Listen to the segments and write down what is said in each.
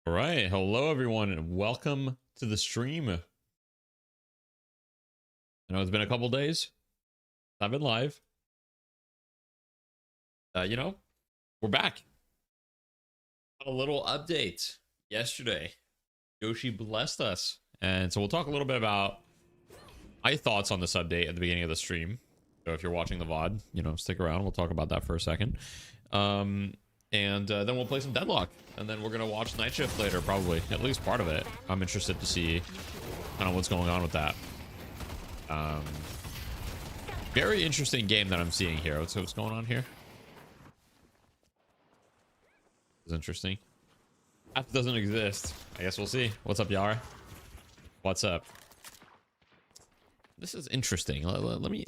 All right, hello everyone, and welcome to the stream. I know it's been a couple days. I've been live. We're back. A little update yesterday. Yoshi blessed us, and so we'll talk a little bit about my thoughts on this update at the beginning of the stream. So if you're watching the VOD, stick around. We'll talk about that for a second. And then we'll play some Deadlock, and then we're gonna watch Night Shift later, probably at least part of it. I'm interested to see kind of what's going on with that. Very interesting game that I'm seeing here. What's going on here? It's interesting. App doesn't exist. I guess we'll see. What's up, Yara? What's up? This is interesting. Let me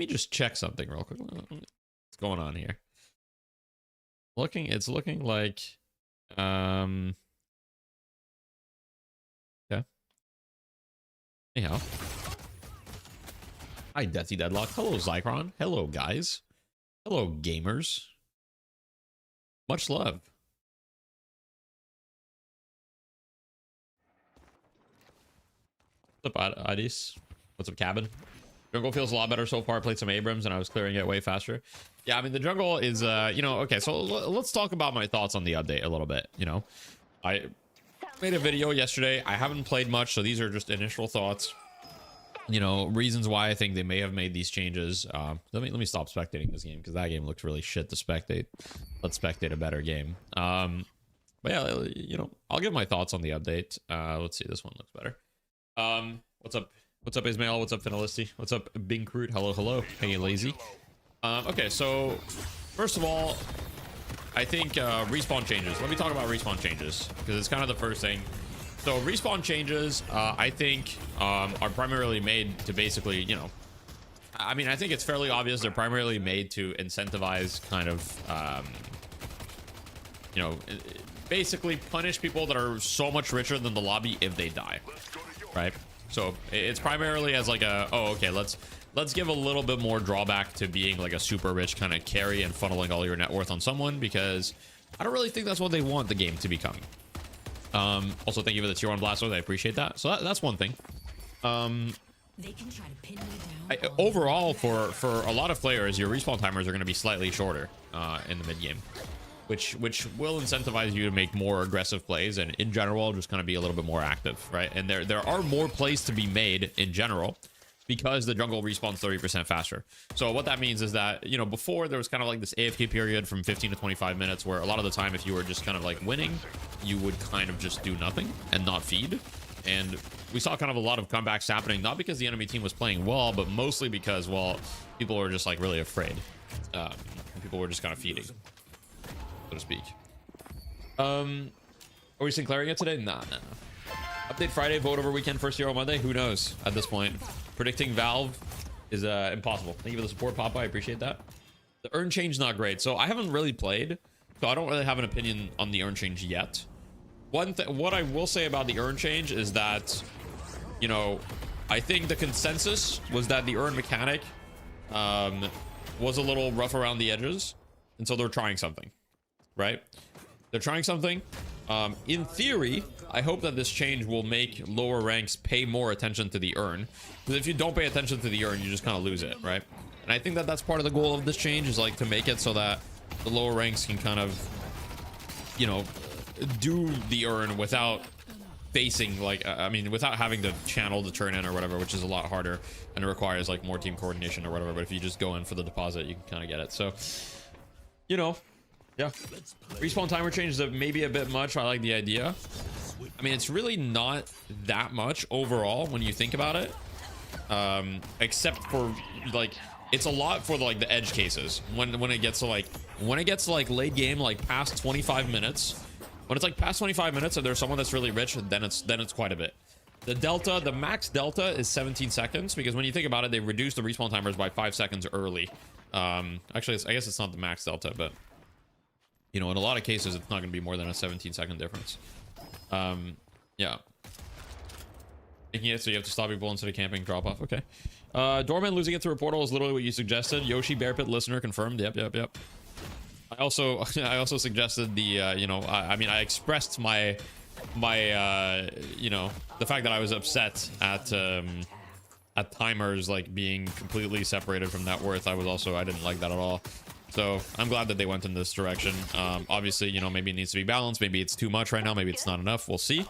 just check something real quick. What's going on here? It's looking like okay. Anyhow. Hi, Detsy Deadlock. Hello, Zycron. Hello, guys. Hello, gamers. Much love. What's up, Adis? What's up, Cabin? Jungle feels a lot better so far. I played some Abrams and I was clearing it way faster. Yeah, I mean, the jungle is, okay, so let's talk about my thoughts on the update a little bit. I made a video yesterday. I haven't played much, so these are just initial thoughts. Reasons why I think they may have made these changes. Let me stop spectating this game because that game looks really shit to spectate. Let's spectate a better game. But yeah, I'll give my thoughts on the update. Let's see, this one looks better. What's up? What's up, Ismail? What's up, Finalisty? What's up, Bing Crude? Hello. Hey, lazy. Okay, so first of all, I think respawn changes. Let me talk about respawn changes because it's kind of the first thing. So respawn changes, I think, are primarily made to basically, I mean, I think it's fairly obvious they're primarily made to incentivize kind of, basically punish people that are so much richer than the lobby if they die, right? So it's primarily as like let's give a little bit more drawback to being like a super rich kind of carry and funneling all your net worth on someone, because I don't really think that's what they want the game to become. Also, thank you for the tier 1 blasters. I appreciate that. So that's one thing. They can try to pin me down. Overall, for a lot of players, your respawn timers are going to be slightly shorter in the mid game, which will incentivize you to make more aggressive plays, and in general just kind of be a little bit more active, right? And there are more plays to be made in general because the jungle respawns 30% faster. So what that means is that, before there was kind of like this AFK period from 15 to 25 minutes where a lot of the time if you were just kind of like winning, you would kind of just do nothing and not feed. And we saw kind of a lot of comebacks happening, not because the enemy team was playing well, but mostly because, well, people were just like really afraid. And people were just kind of feeding, so to speak. Are we Sinclairing it today? Nah. Update Friday, vote over weekend, first hero Monday. Who knows at this point? Predicting Valve is impossible. Thank you for the support, Papa. I appreciate that. The earn change not great. So I haven't really played, so I don't really have an opinion on the earn change yet. What I will say about the earn change is that, I think the consensus was that the earn mechanic was a little rough around the edges, and so they're trying something, right? They're trying something. In theory, I hope that this change will make lower ranks pay more attention to the earn, because if you don't pay attention to the earn, you just kind of lose it, right? And I think that that's part of the goal of this change, is like to make it so that the lower ranks can kind of, do the earn without facing without having to channel the turn in or whatever, which is a lot harder and it requires like more team coordination or whatever. But if you just go in for the deposit, you can kind of get it. So, yeah, respawn timer changes maybe a bit much. I like the idea. I mean, it's really not that much overall when you think about it, except for like it's a lot for like the edge cases when it gets to like late game, like past 25 minutes. When it's like past 25 minutes and there's someone that's really rich, then it's quite a bit. The max delta is 17 seconds, because when you think about it, they reduced the respawn timers by 5 seconds early. Actually, I guess it's not the max delta, but in a lot of cases, it's not going to be more than a 17-second difference. Yeah. Making it so you have to stop people instead of camping, drop off. Okay. Doorman losing it through a portal is literally what you suggested. Yoshi Bear Pit listener confirmed. Yep. I also suggested the I expressed my my you know, the fact that I was upset at timers like being completely separated from net worth. I didn't like that at all. So I'm glad that they went in this direction. Obviously, you know, maybe it needs to be balanced. Maybe it's too much right now. Maybe it's not enough. We'll see.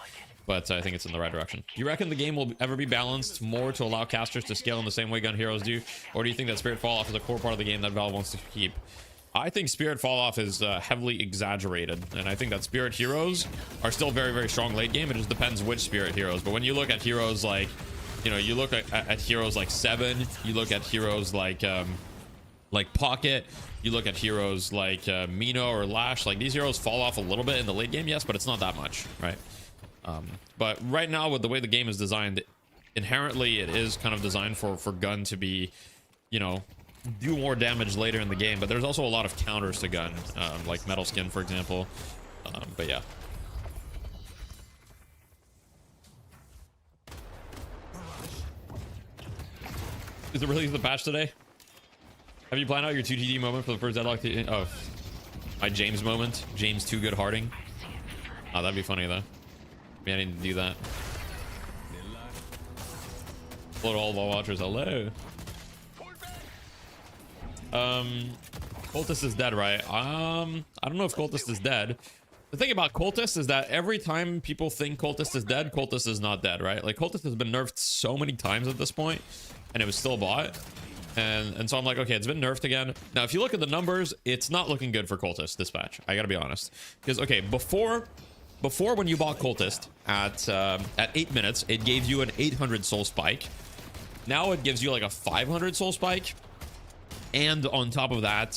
But I think it's in the right direction. Do you reckon the game will ever be balanced more to allow casters to scale in the same way gun heroes do? Or do you think that Spirit Fall Off is a core part of the game that Valve wants to keep? I think Spirit Fall Off is heavily exaggerated. And I think that Spirit Heroes are still very, very strong late game. It just depends which Spirit Heroes. But when you look at heroes like, you know, you look at heroes like Seven, you look at heroes like Pocket, you look at heroes like Mino or Lash, like these heroes fall off a little bit in the late game, yes, but it's not that much, right? But right now, with the way the game is designed, inherently it is kind of designed for gun to be, you know, do more damage later in the game. But there's also a lot of counters to gun, like Metal Skin, for example. But yeah. Is it release the patch today? Have you planned out your 2TD moment for the first deadlock? Oh, my James moment. James Too Good Harding. Oh, that'd be funny though. Maybe I need to do that. Hello to all the watchers. Hello. Cultist is dead, right? I don't know if Cultist is dead. The thing about Cultist is that every time people think Cultist is dead, Cultist is not dead, right? Like Cultist has been nerfed so many times at this point, and it was still bought. And so I'm like, okay, it's been nerfed again. Now, if you look at the numbers, it's not looking good for Cultist this patch. I gotta be honest, because okay, before when you bought Cultist at 8 minutes, it gave you an 800 soul spike. Now it gives you like a 500 soul spike. And on top of that,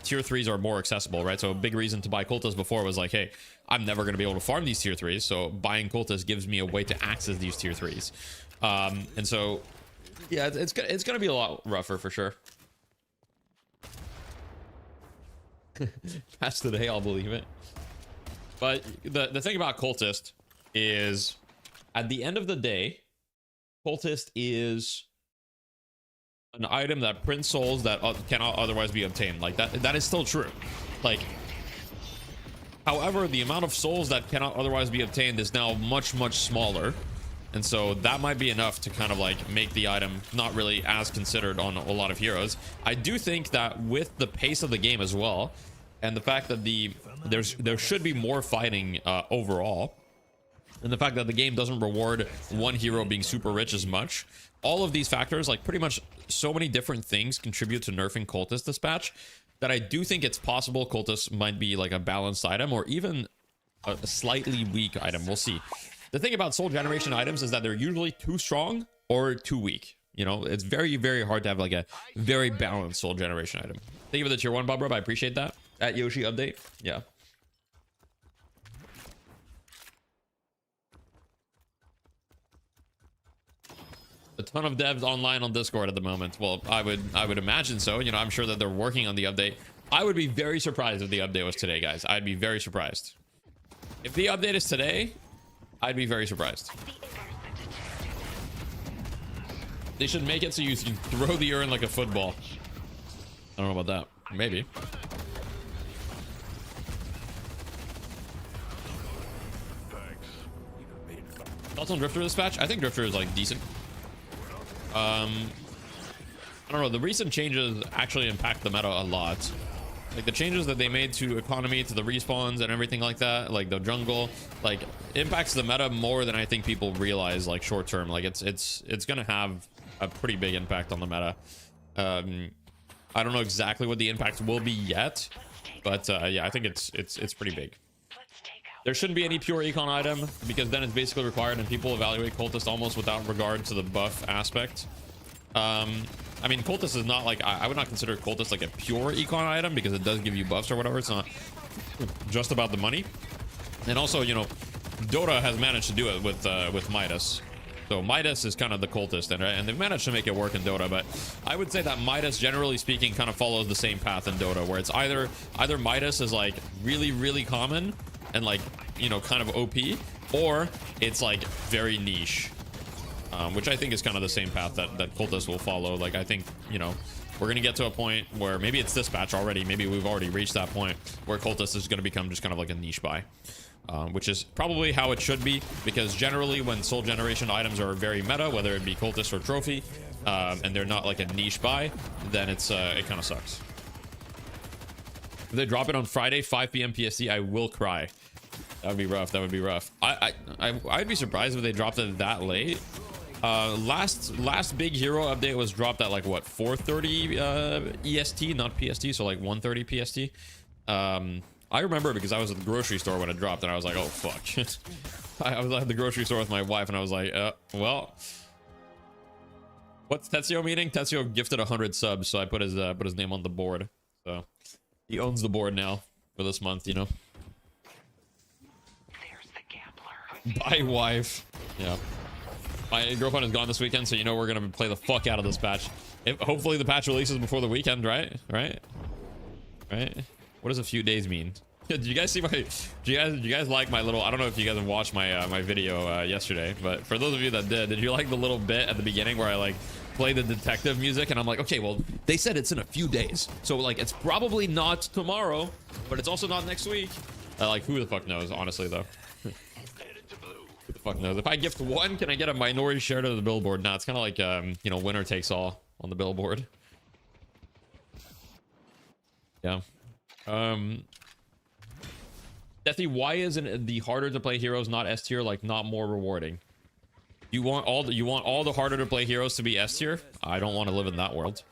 tier 3s are more accessible, right? So a big reason to buy Cultist before was like, hey, I'm never going to be able to farm these tier 3s. So buying Cultist gives me a way to access these tier 3s. And so, yeah, it's going to be a lot rougher for sure. Patch today, I'll believe it. But the thing about Cultist is, at the end of the day, Cultist is an item that prints souls that cannot otherwise be obtained. Like that is still true. Like, however, the amount of souls that cannot otherwise be obtained is now much smaller, and so that might be enough to kind of like make the item not really as considered on a lot of heroes. I do think that with the pace of the game as well, and the fact that there should be more fighting overall, and the fact that the game doesn't reward one hero being super rich as much, all of these factors, like pretty much so many different things, contribute to nerfing Cultist this patch, that I do think it's possible Cultist might be like a balanced item, or even a slightly weak item. We'll see. The thing about soul generation items is that they're usually too strong or too weak. You know, it's very hard to have like a very balanced soul generation item. Thank you for the tier 1, Bob Rob. I appreciate that. At Yoshi update. Yeah. A ton of devs online on Discord at the moment. Well, I would imagine so. You know, I'm sure that they're working on the update. I would be very surprised if the update was today, guys. I'd be very surprised. If the update is today, I'd be very surprised. They should make it so you can throw the urn like a football. I don't know about that. Maybe. Thoughts on Drifter this patch? I think Drifter is like decent. I don't know, the recent changes actually impact the meta a lot. Like the changes that they made to economy, to the respawns and everything like that, like the jungle, like impacts the meta more than I think people realize, like short term. Like it's gonna have a pretty big impact on the meta. I don't know exactly what the impact will be yet, but yeah, I think it's pretty big. There shouldn't be any pure econ item, because then it's basically required and people evaluate Cultist almost without regard to the buff aspect. I mean, Cultist is not like, I would not consider Cultist like a pure econ item, because it does give you buffs or whatever. It's not just about the money. And also, you know, Dota has managed to do it with Midas. So Midas is kind of the Cultist, and they've managed to make it work in Dota. But I would say that Midas, generally speaking, kind of follows the same path in Dota, where it's either Midas is like really common and like, you know, kind of OP, or it's like very niche, which I think is kind of the same path that Cultist will follow. Like, I think, you know, we're gonna get to a point where maybe it's this patch already, maybe we've already reached that point where Cultist is gonna become just kind of like a niche buy, which is probably how it should be, because generally when soul generation items are very meta, whether it be Cultist or trophy, and they're not like a niche buy, then it's it kind of sucks. If they drop it on Friday 5 p.m. PST, I will cry. That would be rough. That would be rough. I'd be surprised if they dropped it that late. Last big hero update was dropped at like what, 4:30 EST, not PST, so like 1:30 PST. I remember because I was at the grocery store when it dropped, and I was like, oh fuck. I was at the grocery store with my wife, and I was like, well, what's Tetsio meaning? Tetsio gifted 100 subs, so I put his name on the board. So he owns the board now for this month, you know. There's the gambler. Bye, wife. Yeah. My girlfriend is gone this weekend, so you know we're gonna play the fuck out of this patch. Hopefully the patch releases before the weekend, right? Right? What does a few days mean? Did you guys see my? Do you guys like my little? I don't know if you guys have watched my my video yesterday, but for those of you that did you like the little bit at the beginning where I like play the detective music, and I'm like, okay, well, they said it's in a few days, so like it's probably not tomorrow, but it's also not next week. Like, who the fuck knows? Honestly, though. Who the fuck knows? If I gift one, can I get a minority share to the billboard? Nah, it's kind of like you know, winner takes all on the billboard. Yeah. Deathy, why isn't the harder to play heroes not S tier, like not more rewarding? You want all the harder to play heroes to be S tier? I don't want to live in that world.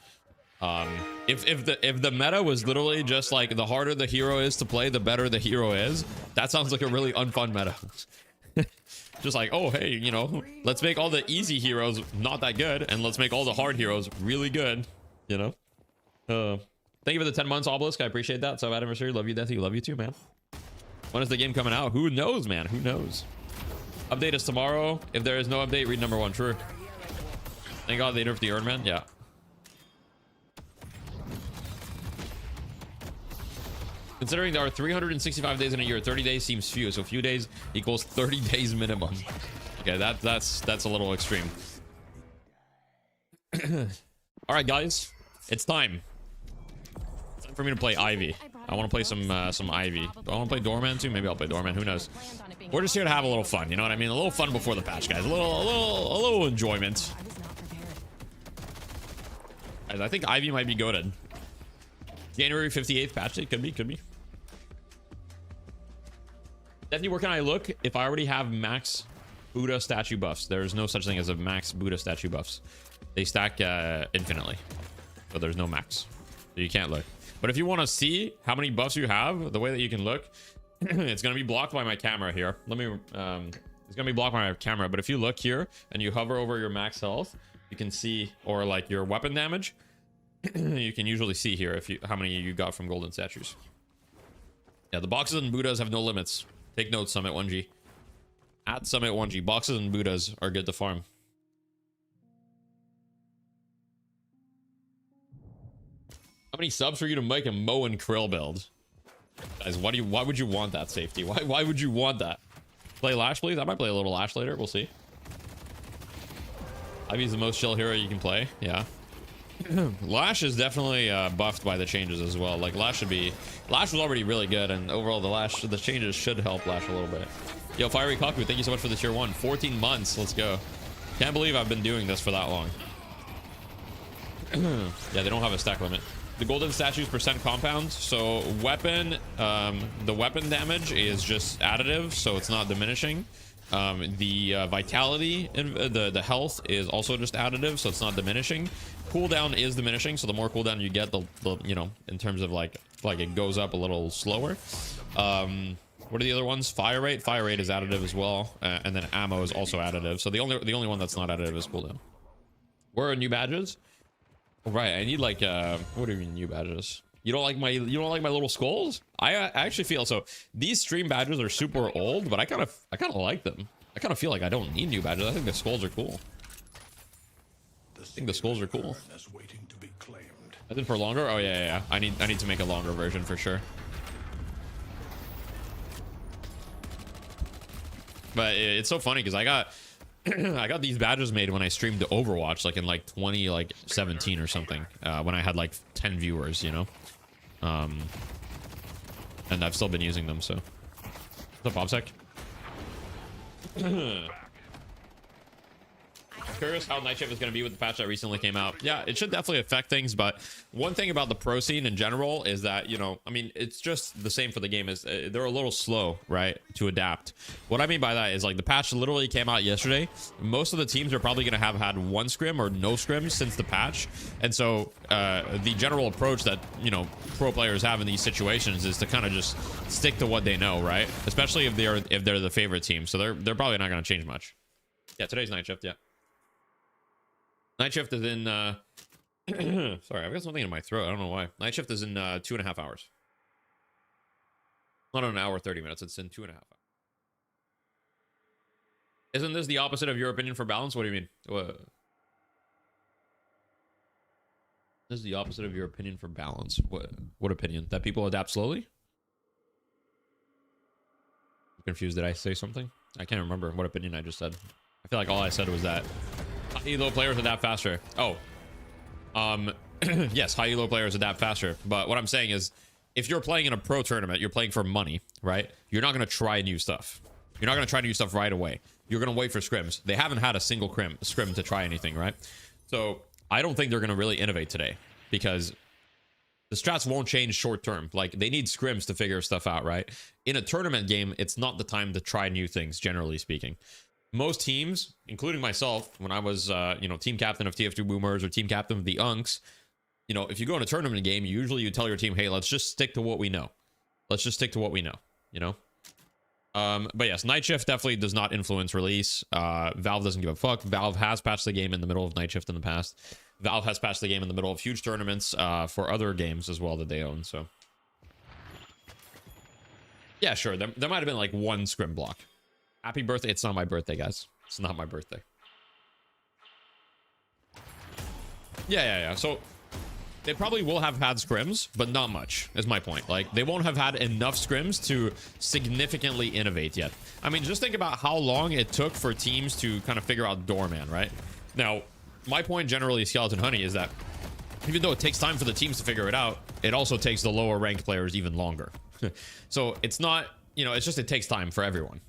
If the meta was literally just like the harder the hero is to play, the better the hero is, that sounds like a really unfun meta. Just like, oh hey, you know, let's make all the easy heroes not that good, and let's make all the hard heroes really good, you know. Thank you for the 10 months, Obelisk. I appreciate that. So anniversary, love you, Deathy. Love you too, man. When is the game coming out? Who knows, man? Who knows? Update is tomorrow. If there is no update, read number 1. True. Thank God they nerfed the Doorman. Yeah. Considering there are 365 days in a year, 30 days seems few. So few days equals 30 days minimum. Okay, that's a little extreme. All right, guys, it's time. It's time for me to play Ivy. I want to play some Ivy. Do I want to play Doorman too? Maybe I'll play Doorman. Who knows? We're just here to have a little fun. You know what I mean? A little fun before the patch, guys. A little enjoyment. Guys, I think Ivy might be goated. January 58th patch date. Could be. Definitely, where can I look if I already have max Buddha statue buffs? There's no such thing as a max Buddha statue buffs. They stack infinitely. So there's no max. So you can't look. But if you want to see how many buffs you have, the way that you can look, it's going to be blocked by my camera here. Let me, it's going to be blocked by my camera. But if you look here and you hover over your max health, you can see, or like your weapon damage, you can usually see here if you how many you got from golden statues. Yeah, the boxes and Buddhas have no limits. Take notes, Summit 1G. At Summit 1G, boxes and Buddhas are good to farm. How many subs for you to make a Mo and Krill build? Guys, why would you want that safety? Why would you want that? Play Lash, please? I might play a little Lash later. We'll see. Ivy's the most chill hero you can play. Yeah. Lash is definitely buffed by the changes as well. Like Lash was already really good, and overall the changes should help Lash a little bit. Yo, Fiery Kaku, thank you so much for the tier 1. 14 months. Let's go. Can't believe I've been doing this for that long. Yeah, they don't have a stack limit. The golden statues percent compound. So weapon, the weapon damage is just additive, so it's not diminishing. The vitality and the health is also just additive, so it's not diminishing. Cooldown is diminishing, so the more cooldown you get, the you know, in terms of like it goes up a little slower. What are the other ones? Fire rate is additive as well, and then ammo is also additive. So the only one that's not additive is cooldown. Where are new badges? Oh, right, I need like what do you mean new badges? You don't like my little skulls? I actually feel so. These stream badges are super old, but I kind of like them. I kind of feel like I don't need new badges. I think the skulls are cool. I think the skulls are cool. I did for longer. Oh yeah. I need to make a longer version for sure. But it's so funny because I got I got these badges made when I streamed the Overwatch, like in like 2017 or something, when I had like 10 viewers, you know. And I've still been using them. So, what's up, OBSEC? Curious how Night Shift is going to be with the patch that recently came out. Yeah, it should definitely affect things, but one thing about the pro scene in general is that, you know, I mean, it's just the same for the game. Is they're a little slow, right, to adapt. What I mean by that is, like, the patch literally came out yesterday. Most of the teams are probably going to have had one scrim or no scrims since the patch, and so the general approach that, you know, pro players have in these situations is to kind of just stick to what they know, right? Especially if they're the favorite team. So they're probably not going to change much. Yeah, today's Night Shift. Yeah. Night Shift is in, sorry, I've got something in my throat. I don't know why. Night Shift is in 2.5 hours. Not an hour, 30 minutes. It's in 2.5 hours. Isn't this the opposite of your opinion for balance? What do you mean? This is the opposite of your opinion for balance. What opinion? That people adapt slowly? I'm confused. Did I say something? I can't remember what opinion I just said. I feel like all I said was that high elo players adapt faster. Oh, yes, high elo players adapt faster. But what I'm saying is, if you're playing in a pro tournament, you're playing for money, right? You're not going to try new stuff. You're not going to try new stuff right away. You're going to wait for scrims. They haven't had a single scrim to try anything, right? So I don't think they're going to really innovate today, because the strats won't change short term. Like, they need scrims to figure stuff out, right? In a tournament game, it's not the time to try new things, generally speaking. Most teams, including myself, when I was, you know, team captain of TF2 Boomers or team captain of the Unks, you know, if you go in a tournament game, usually you tell your team, hey, let's just stick to what we know. Let's just stick to what we know, you know? But yes, Night Shift definitely does not influence release. Valve doesn't give a fuck. Valve has patched the game in the middle of Night Shift in the past. Valve has patched the game in the middle of huge tournaments for other games as well that they own, so. Yeah, sure, there might have been like one scrim block. Happy birthday. It's not my birthday, guys. It's not my birthday. Yeah. So they probably will have had scrims, but not much is my point. Like, they won't have had enough scrims to significantly innovate yet. I mean, just think about how long it took for teams to kind of figure out Doorman, right? Now, my point generally, Skeleton Honey, is that even though it takes time for the teams to figure it out, it also takes the lower ranked players even longer. So it's not, you know, it's just, it takes time for everyone.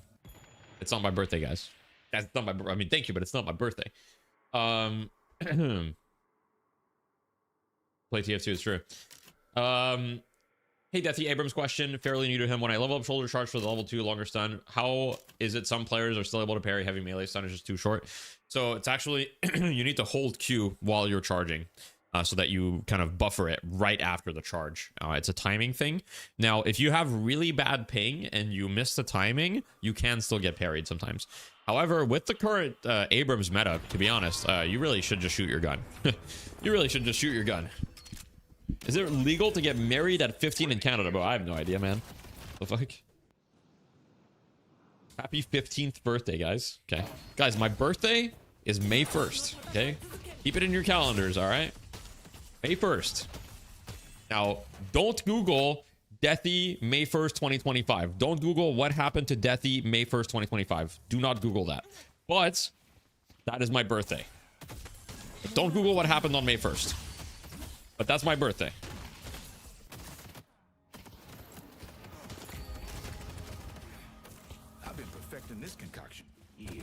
It's not my birthday, guys. That's not my, I mean, thank you, but it's not my birthday. Play TF2 is true. Hey, Deathy Abrams question, fairly new to him. When I level up shoulder charge for the level 2 longer stun, how is it some players are still able to parry heavy melee stun is just too short? So it's actually, you need to hold Q while you're charging. So that you kind of buffer it right after the charge. It's a timing thing. Now, if you have really bad ping and you miss the timing, you can still get parried sometimes. However, with the current Abrams meta, to be honest, you really should just shoot your gun. You really should just shoot your gun. Is it legal to get married at 15 in Canada? Bro, I have no idea, man. What the fuck? Happy 15th birthday, guys. Okay. Guys, my birthday is May 1st, okay? Keep it in your calendars, all right? May 1st. Now, don't Google Deathy May 1st, 2025. Don't Google what happened to Deathy May 1st, 2025. Do not Google that. But that is my birthday. Don't Google what happened on May 1st. But that's my birthday. I've been perfecting this concoction years.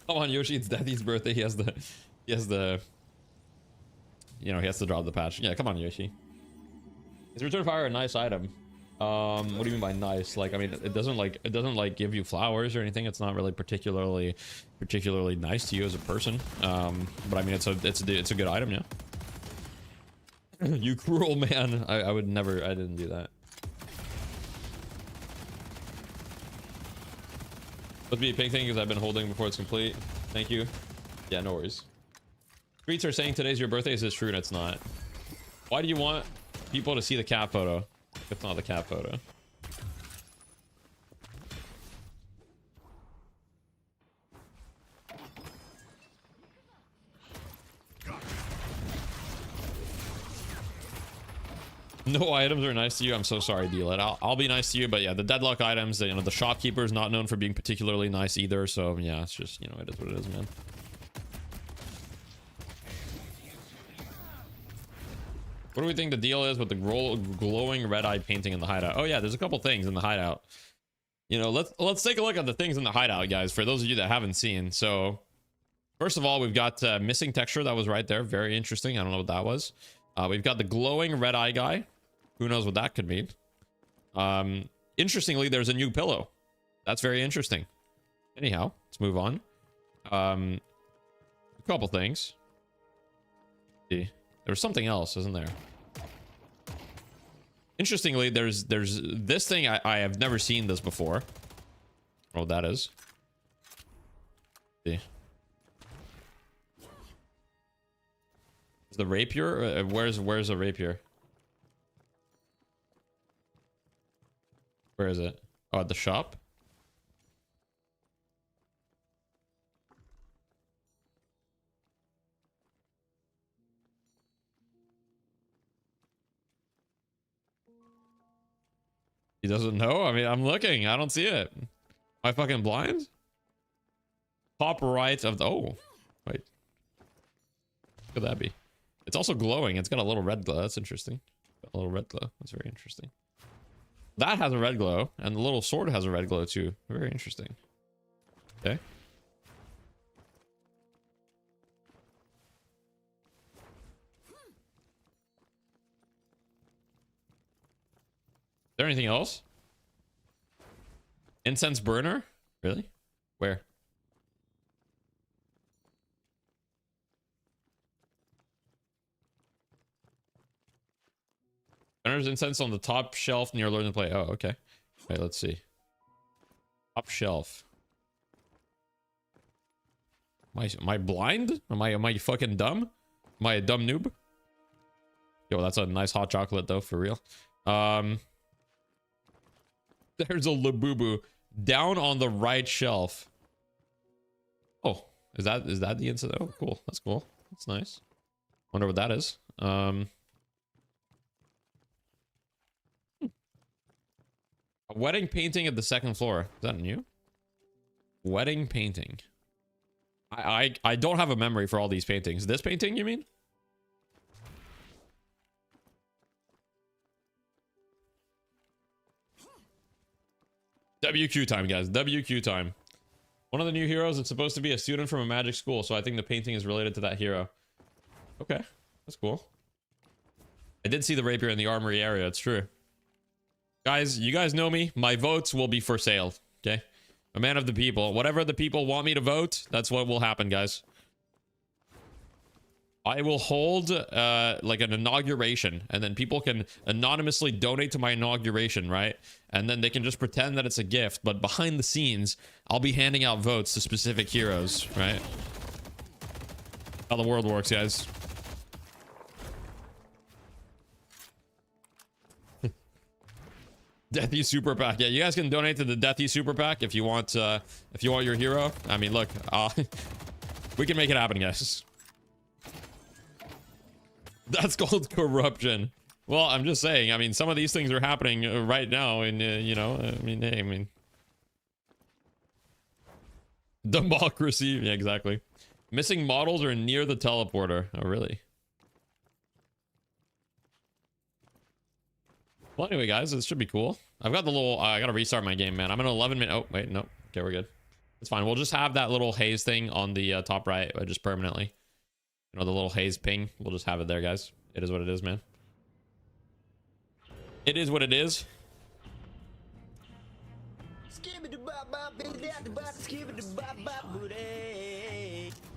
Come on, Yoshi, it's Deathy's birthday. He has the you know, he has to drop the patch. Yeah, come on, Yoshi. Is Return Fire a nice item? What do you mean by nice? Like, I mean, it doesn't like give you flowers or anything. It's not really particularly nice to you as a person. But I mean, it's a good item, yeah. You cruel man. I would never. I didn't do that. Must be a pink thing because I've been holding before it's complete. Thank you. Yeah, no worries. Streets are saying today's your birthday. Is this true? And it's not. Why do you want people to see the cat photo if it's not the cat photo? No items are nice to you. I'm so sorry, Deal It. I'll be nice to you, but yeah, the deadlock items, you know, the shopkeeper is not known for being particularly nice either. So yeah, it's just, you know, it is what it is, man. What do we think the deal is with the glowing red-eye painting in the hideout? Oh yeah, there's a couple things in the hideout. You know, let's take a look at the things in the hideout, guys, for those of you that haven't seen. So first of all, we've got missing texture that was right there. Very interesting. I don't know what that was. We've got the glowing red eye guy. Who knows what that could mean? Interestingly, there's a new pillow. That's very interesting. Anyhow, let's move on. A couple things. See, there's something else, isn't there? Interestingly, there's this thing. I have never seen this before. Oh, that is. See. Is the rapier? Where's the rapier? Where is it? Oh, at the shop? He doesn't know? I mean, I'm looking. I don't see it. Am I fucking blind? Top right of the... Oh, wait. What could that be? It's also glowing. It's got a little red glow. That's interesting. Got a little red glow. That's very interesting. That has a red glow, and the little sword has a red glow too. Very interesting. Okay. Is there anything else? Incense burner? Really? Where? Burner's incense on the top shelf near learn to play. Oh, okay. Wait, let's see. Top shelf. Am I blind? Am I fucking dumb? Am I a dumb noob? Yo, that's a nice hot chocolate though, for real. There's a Labubu down on the right shelf. Oh, is that the incident? Oh, cool. That's cool. That's nice. Wonder what that is. A wedding painting at the second floor. Is that new? Wedding painting. I don't have a memory for all these paintings. This painting, you mean? WQ time, guys. WQ time. One of the new heroes is supposed to be a student from a magic school, so I think the painting is related to that hero. Okay, that's cool. I did see the rapier in the armory area. It's true. Guys, you guys know me. My votes will be for sale. Okay? A man of the people. Whatever the people want me to vote, that's what will happen, guys. I will hold like an inauguration, and then people can anonymously donate to my inauguration, right? And then they can just pretend that it's a gift, but behind the scenes, I'll be handing out votes to specific heroes, right? How the world works, guys. Deathy super pack. Yeah, you guys can donate to the Deathy super pack if you want your hero. I mean, look, we can make it happen, guys. That's called corruption. Well, I'm just saying. I mean, some of these things are happening right now, and you know, I mean, hey, I mean, democracy. Yeah, exactly. Missing models are near the teleporter. Oh, really? Well, anyway, guys, this should be cool. I've got the little... I gotta restart my game, man. I'm in 11 minutes... Oh, wait, no. Okay, we're good. It's fine. We'll just have that little haze thing on the top right, just permanently. You know, the little haze ping. We'll just have it there, guys. It is what it is, man. It is what it is.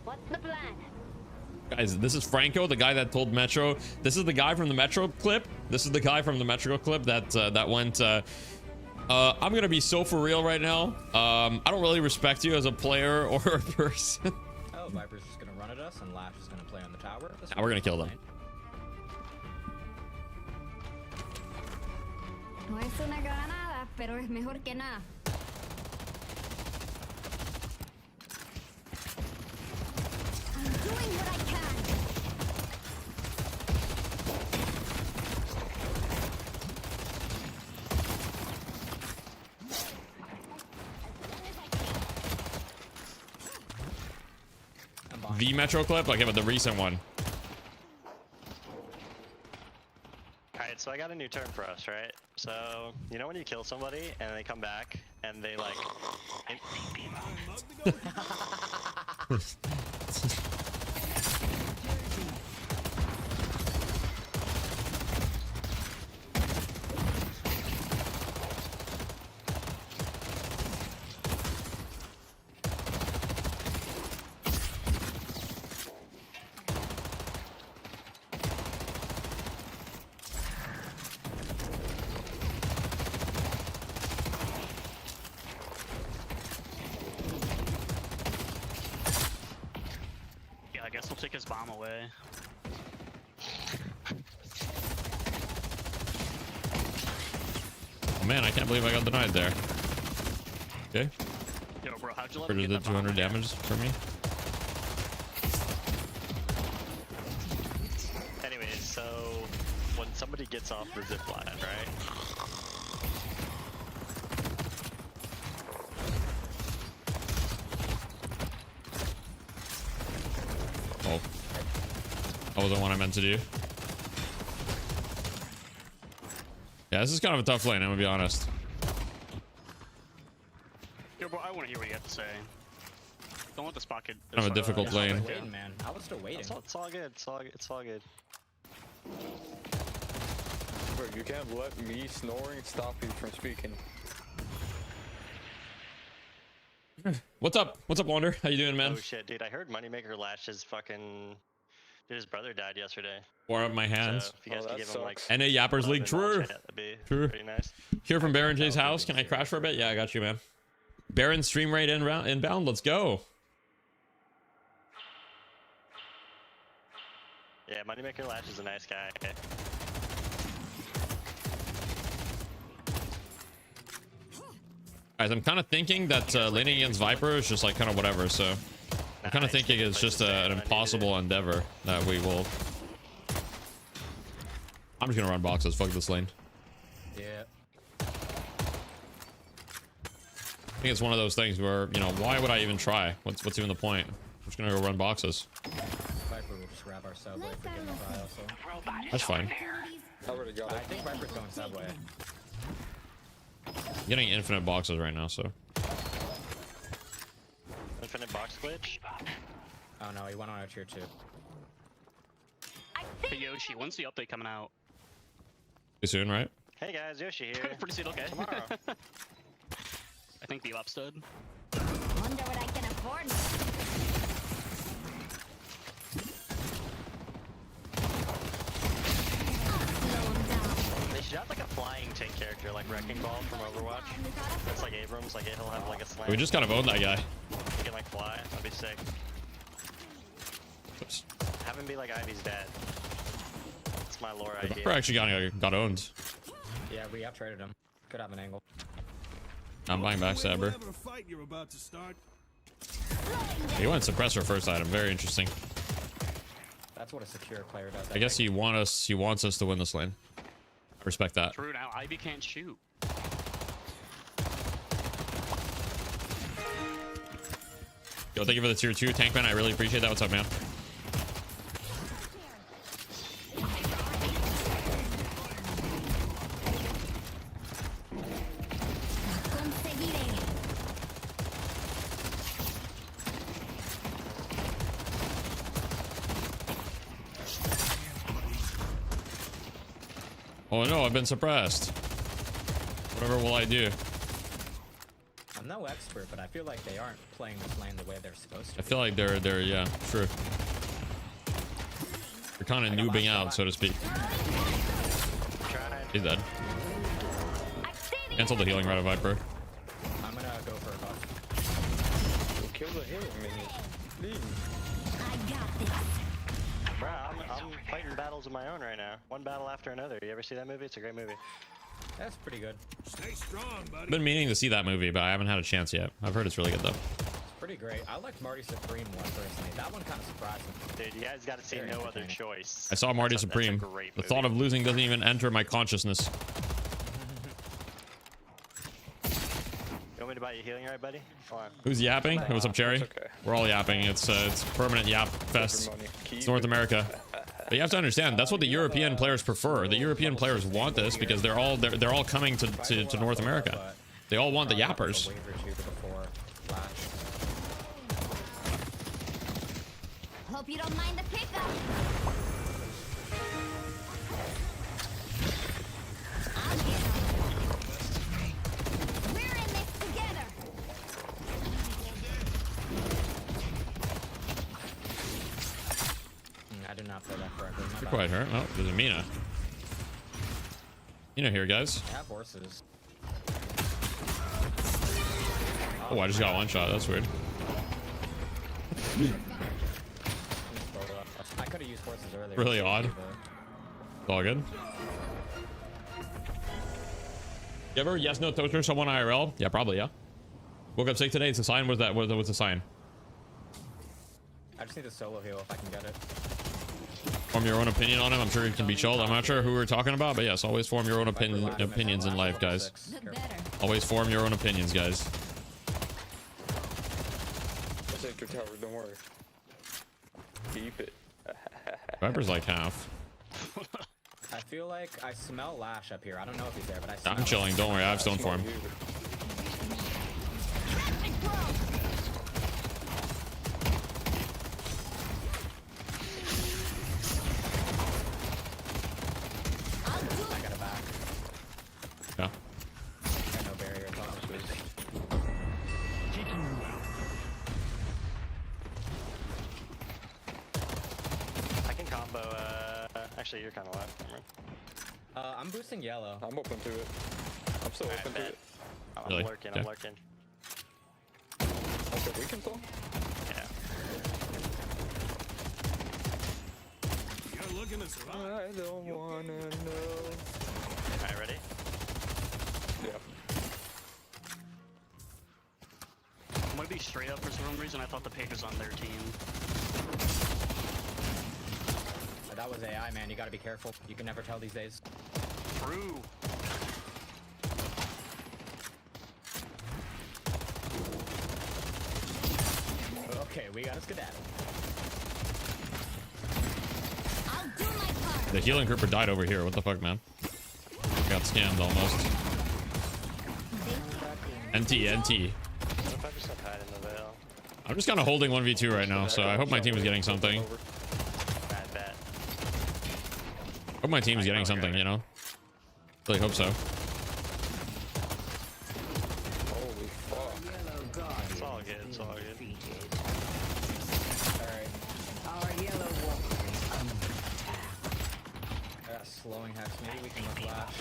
What's the plan? Guys, this is Franco, the guy that told Metro. This is the guy from the Metro clip. This is the guy from the Metro clip that that went. I'm gonna be so for real right now. I don't really respect you as a player or a person. Oh, Viper's just gonna run at us, and Lash is gonna play on the tower. Now we're gonna kill them. No es una granada, pero es mejor que nada. I'm doing what I can. The Metro clip? Okay, but the recent one. Alright, so I got a new term for us, right? So, you know when you kill somebody and they come back and they like... Yeah, I guess we'll take his bomb away. Oh man, I can't believe I got denied there. Okay. Yo, bro, how'd you let Where me did get the that bomb 200 in there? damage for me? Anyways, so when somebody gets off the zip line, right? Oh. That wasn't what I meant to do. Yeah, this is kind of a tough lane, I'm gonna be honest. Yo, bro, I want to hear what you have to say. Don't let this pocket. Kind of a difficult Yeah, I was lane. waiting, man. I was still waiting. It's all good, it's all good, it's all good. Bro, you can't let me snoring stop you from speaking. What's up? What's up, Wander? How you doing, man? Oh shit, dude, I heard Moneymaker Lash's fucking... Dude, his brother died yesterday. Warm up my hands. So if you guys Oh, could that give him like... sucks. NA Yappers League, 11 true. bucks, that'd be True. pretty nice. Here from Baron J's house. Can I crash for a bit? Yeah, I got you, man. Baron stream rate inbound. Let's go. Yeah, Moneymaker Lash is a nice guy. Guys, I'm kind of thinking that laning against Viper is just like kind of whatever. So I'm kind of thinking it's just an impossible endeavor that we will. I'm just gonna run boxes. Fuck this lane. Yeah. I think it's one of those things where, you know, why would I even try? What's even the point? I'm just gonna go run boxes. Viper will just grab our subway for getting the try also. That's fine. I already got I it. think Viper's going subway. I'm getting infinite boxes right now, so. Infinite box glitch? Oh no, he went on a tier 2. Hey, Yoshi, when's the update coming out? Too soon, right? Hey guys, Yoshi here. Pretty soon, okay. Tomorrow. I think the upstood. Wonder what I can afford. They should have like a flying tank character like Wrecking Ball from Overwatch. It's like Abrams, like he'll have like a slam. We just kind of owned that guy. He can like fly, that'd be sick. Oops. Have him be like Ivy's dad. That's my lore Viper idea. actually got owned. Yeah, we traded him. Could have an angle. I'm buying back Saber. He went suppressor first item. Very interesting. That's what a secure player does. I guess he wants us to win this lane. I respect that. True, now Ivy can't shoot. Yo, thank you for the tier 2 tank, man. I really appreciate that. What's up, man? Conseguiré. Oh no, I've been suppressed. Whatever will I do? I'm no expert, but I feel like they aren't playing this lane the way they're supposed to. I feel like they're yeah, true. They're kind of noobing out, so to speak. He's dead. Cancel the healing right of Viper. I'm gonna go for a buff. We'll kill the healing minions. Please. I got this. Bro, I'm fighting battles of my own right now. One battle after another. You ever see that movie? It's a great movie. That's pretty good. I've been meaning to see that movie, but I haven't had a chance yet. I've heard it's really good though. It's pretty great. I liked Marty Supreme one personally. That one kind of surprised me. Dude, you guys gotta see Very No Other entertaining. Choice. I saw Marty That's a Supreme. great The movie. thought of losing doesn't even enter my consciousness. Yo, want me to buy you healing, right, buddy? Hold on. Who's yapping? Hey, what's up, Cherry? That's okay. We're all yapping. It's permanent yap fest. Money. It's North America. But you have to understand, that's what the European players prefer. The European players want this because they're all coming to North America. They all want the yappers. A wave or two before flash. Hope you don't mind the pickup. I'll get on. We're in this together. I do not play that correctly. My You're bad. quite hurt. Oh, there's a Mina. Mina here, guys. I have horses. Oh, I just got one shot. That's weird. I could have used horses earlier. Really odd. It's all good. You ever yes no toaster someone IRL? Yeah, probably, yeah. Woke up sick today. It's a sign. What's that? What's the sign? I just need a solo heal if I can get it. Form your own opinion on him. I'm sure it can be chilled. I'm not sure who we're talking about, but yes, always form your own opinions in life, guys. The better. Always form your own opinions, guys. I'll take your tower, don't worry. Keep it. Viper's like half. I feel like I smell Lash up here. I don't know if he's there, but I smell I'm chilling. Don't worry. I have stone form. I got it back. Yeah. Got no barrier. It's all just I can combo. Actually, you're kind of left. Never mind. I'm boosting yellow. I'm open to it. I'm still open to bet. it. I'm Really? lurking. Okay. I'm lurking. Okay, we can still. Yeah. You're looking to survive. I don't wanna know. All right, ready? Yeah. I'm gonna be straight up for some reason. I thought the page was on their team. That was AI, man. You gotta be careful. You can never tell these days. True. Okay, we got a skedaddle. I'll do my part. The healing creeper died over here. What the fuck, man? Got scammed almost. NT. What if I just hide in the veil? I'm just kind of holding 1v2 right now, so I hope my team is getting something. Bad bet. Hope my team is getting something, you know? Really hope so. Holy fuck. It's all good. It's all good. Alright. I got slowing hex. Maybe we can look Lash.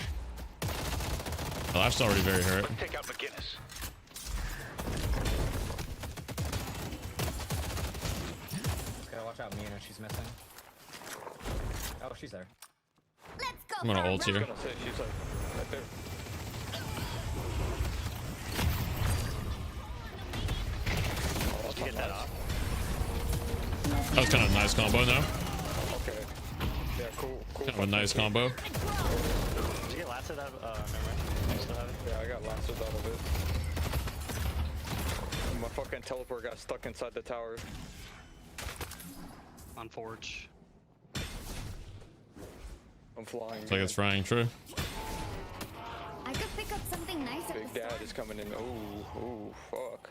The lash's already very hurt. Take out McGinnis. Gotta watch out Mina. She's missing. Oh, she's there. Let's go. I'm gonna for a ult run. here. Gonna say she's like right there. Did you get that off? That was kind of a nice combo, though. Okay. Yeah, cool. Cool. Kind of a nice combo. Did you get lasted out of? Oh, never mind. You still have it? Yeah, I got lasted out of it. My fucking teleport got stuck inside the tower. On Forge. I'm flying. It's like it's frying, true. I could pick up something nice at Big the Dad store. is coming in. Ooh, fuck.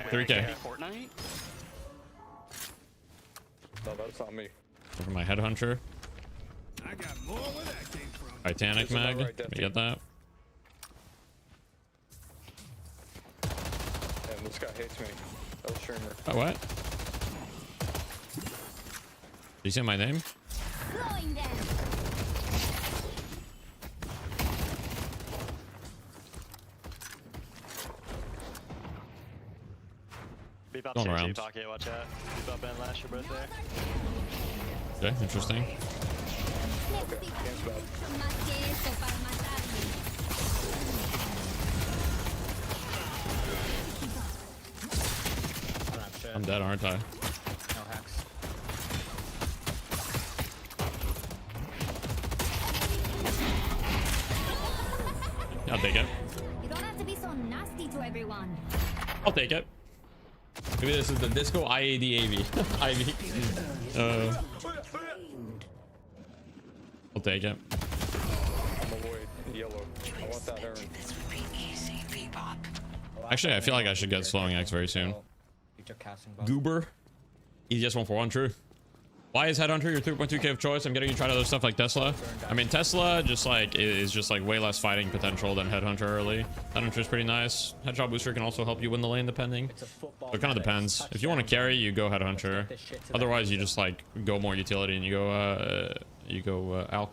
3K. Fortnite? No, that's not me. For my headhunter. I got more where that came from. Titanic This is mag. not right, Let me get that. And this guy hates me. El streamer. Oh, what? Did you say my name? Blowing them. Beep up Going CG around. pocket. Watch out. Beep up and Lash. You're both there. Okay, interesting. Game's bad. Más que eso para matarme. I don't have shit. I'm dead, aren't I? No hex. I'll take it. You don't have to be so nasty. nasty to everyone. I'll take it. Maybe this is the Disco IAD AV. Ivy. I'll take it. I'm avoid yellow. I want that urn. Actually, I feel like I should get slowing X very soon. You took casting buff. Goober. Easiest one for one, true. Why is Headhunter your 3.2k of choice? I'm getting you to try other stuff like Tesla. I mean, Tesla just like is just like way less fighting potential than Headhunter early. Headhunter is pretty nice. Headshot booster can also help you win the lane depending. It's a football. So it kind of depends. If you want to carry, you go Headhunter. Otherwise, you just like go more utility and you go Alk.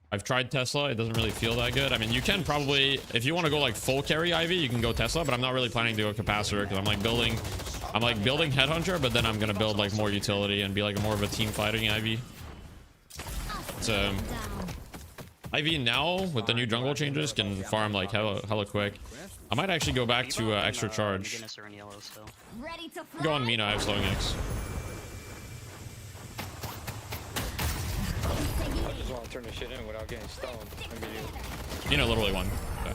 I've tried Tesla. It doesn't really feel that good. I mean, you can probably, if you want to go like full carry Ivy, you can go Tesla, but I'm not really planning to go capacitor because I'm like building Headhunter, but then I'm gonna build like more utility and be like more of a team fighting Ivy. It's Ivy now with the new jungle changes can farm like hella quick. I might actually go back to extra charge. Guinness are in yellow still. Ready to fly. Go on Mina. I have slowing X. I just want to turn this shit in without getting stoned. Mina literally won. Okay.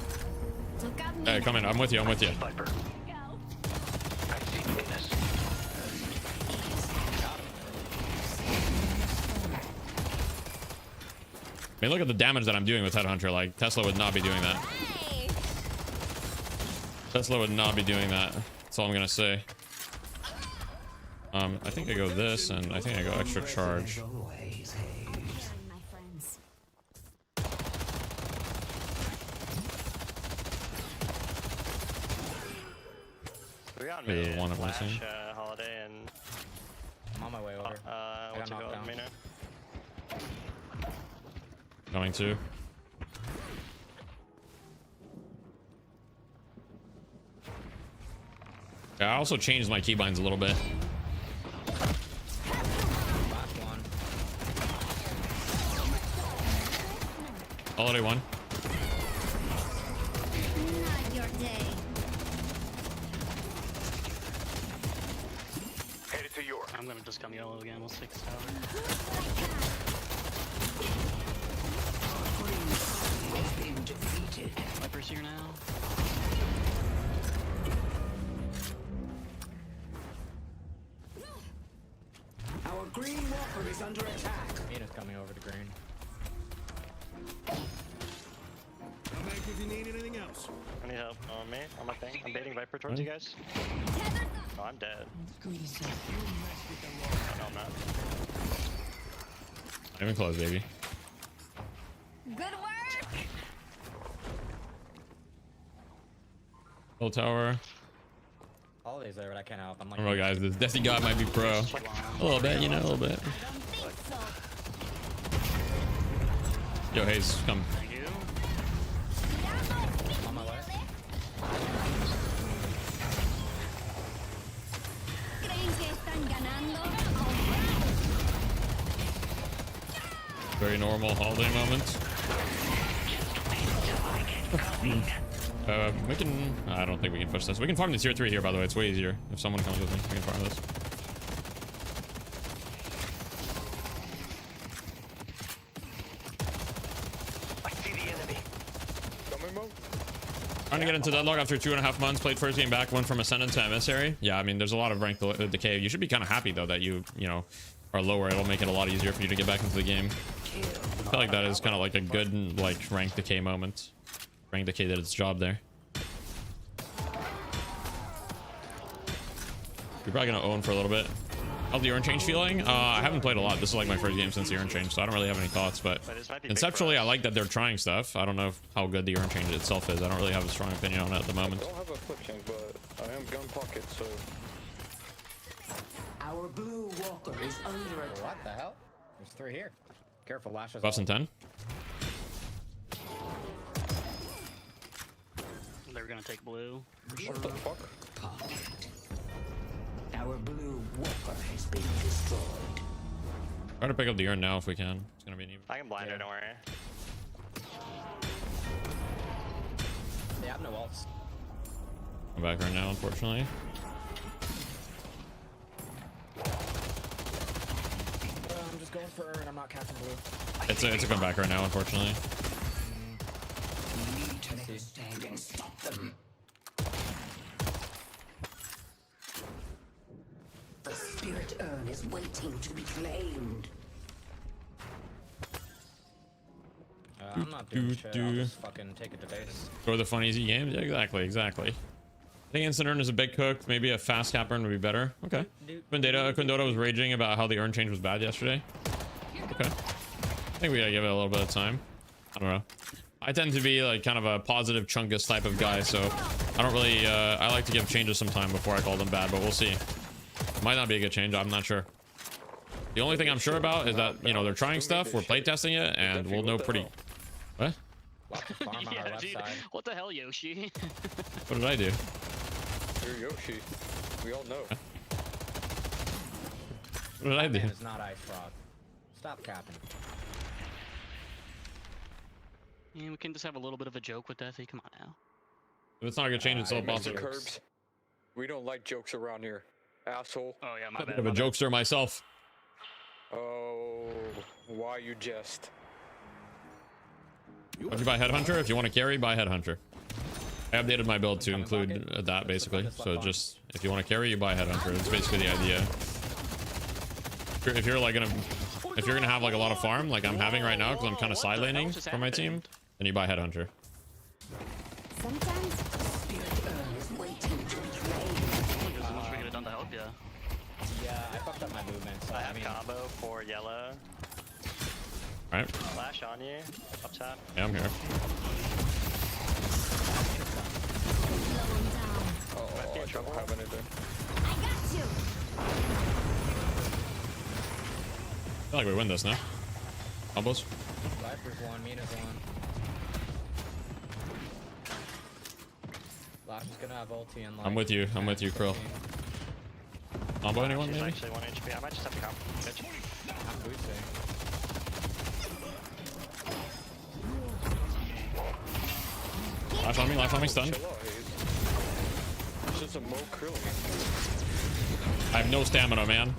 Took out Hey, come in. I'm with you. I'm with you. Viper. I see Venus. I mean, look at the damage that I'm doing with Headhunter. Like Tesla would not be doing that. Hey. Tesla would not be doing that. That's all I'm gonna say. I think I go this, and I think I go extra charge. My friends. We got Maybe me. one of my Flash, team. Holiday and I'm on my way over. what's it knocked called? down. Mina. Coming too. Yeah, I also changed my keybinds a little bit. Last one. Holiday one. Not your day. Headed to York. I'm gonna just come yellow again. We'll take this tower. Viper's here now. Our green walker is under attack. Mina's coming over to green. Come back if you need anything else. I need help on me, on my thing. I'm baiting Viper towards you guys. Oh, I'm dead. Oh, no, I'm not. Not even close, baby. Good work. Full tower. Holiday's there, but I can't help. I'm like, I don't know, guys. This Desi god might be pro. A little bit, you know, a little bit. I don't think so. Yo, Hayes, come. Thank you. on my way. ¿Creen que están ganando? Very normal holiday moment. We can. I don't think we can push this. We can farm the tier 3 here, by the way. It's way easier. If someone comes with me, we can farm this. I see the enemy. Coming, Mo? Trying to get into deadlock after 2.5 months. Played first game back, went from Ascendant to Emissary. Yeah, I mean, there's a lot of rank decay. You should be kind of happy though that you know, are lower. It'll make it a lot easier for you to get back into the game. I feel like that is kind of like a good like rank decay moment. Rank decay did its job there. You're probably gonna own for a little bit. How's the urn change feeling? I haven't played a lot. This is like my first game since the urn change, so I don't really have any thoughts. But This might be big for conceptually, I us. like that they're trying stuff. I don't know how good the urn change itself is. I don't really have a strong opinion on it at the I moment. don't have a flip change, but I am gun pocket, so Our blue walker is under attack. What the hell? There's 3 here. Careful, lashes. Buffs and 10. They're gonna take blue. what the fuck? Our blue walker has been destroyed. Try to pick up the urn now if we can. It's gonna be an even. I can blind her, don't worry. They have no ults. I'm back right now, unfortunately. I'm just going for and I'm not casting blue. It's a comeback right now, unfortunately. Stand and stop them. The spirit urn is waiting to be claimed. I'm not doing shit. I'll just fucking take it to base. Go the fun easy games. Yeah, exactly. I think instant urn is a bit cooked. Maybe a fast cap urn would be better. Okay. Quindota was raging about how the urn change was bad yesterday. Okay. I think we gotta give it a little bit of time. I don't know. I tend to be like kind of a positive chunkus type of guy, so I don't really I like to give changes some time before I call them bad, but we'll see. Might not be a good change, I'm not sure. The only thing I'm sure about is that, you know, they're trying stuff, we're playtesting it, and we'll know pretty... What? Lots of farm on our Yeah, left dude. side. What the hell, Yoshi? What did I do? You're Yoshi. We all know. What did I do? Man, it's not Ice Frog. Stop capping. Yeah, we can just have a little bit of a joke with Deathy. Come on now. If it's not a good change, it's all Mr. possible. Curbs. We don't like jokes around here. Asshole. Oh yeah, my I'm a bad. bit of a jokester myself. Oh, why you jest? Would you buy Headhunter? If you want to carry, buy Headhunter. I updated my build to include that, basically. So just, if you want to carry, you buy Headhunter. It's basically the idea. If you're like gonna... If you're gonna have like a lot of farm, like I'm having right now, because I'm kind of side laning for my team, then you buy Headhunter. Sometimes Spirit urn is waiting to be claimed. There's so much we could have done to help you. Yeah, I fucked up my movement, so I I have mean... combo for yellow. Alright. Flash on you. Up top. Yeah, I'm here. Oh, Might be in I trouble. don't have anything. I got you. I feel like we win this now. Combos. Viper's one, Mina's one. Lash is gonna have ulti and like... I'm with you, Krill. Combo anyone, She's maybe? actually 1 HP. I might just have to combo. Bitch. I'm boosting. Life on me, stunned. Chill out, Hayes. It's just a Mo Krill. I have no stamina, man.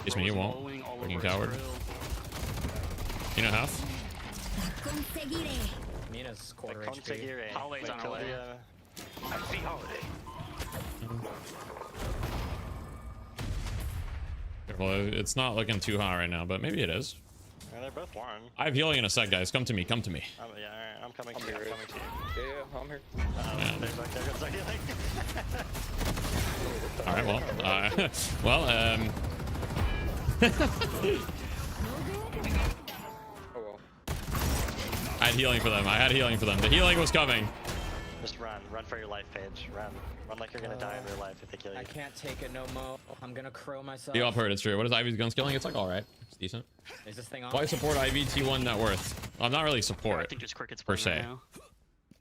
Kiss me, you won't. Blowing all Fucking over his coward. grill. You know half? Conseguiré. Mina's quarter HP. Conseguiré. Hallway's Wait, on kill our way. the, I see Holiday. Careful, it's not looking too hot right now, but maybe it is. yeah, they're both warm. I have healing in a sec, guys. Come to me, come to me. Yeah, alright, I'm coming to you. here. I'm coming to you. Yeah, I'm here. There's like, there goes like, All right, Oh well. I had healing for them. The healing was coming. just run for your life, Paige. Run like you're gonna die in real life if they kill you. I can't take it no mo. I'm gonna crow myself. You all heard it's true. What is Ivy's gun skilling? It's like all right. It's decent. Is this thing on? Why support Ivy T1 net worth? Well, I'm not really I support, think just crickets per playing right se. now.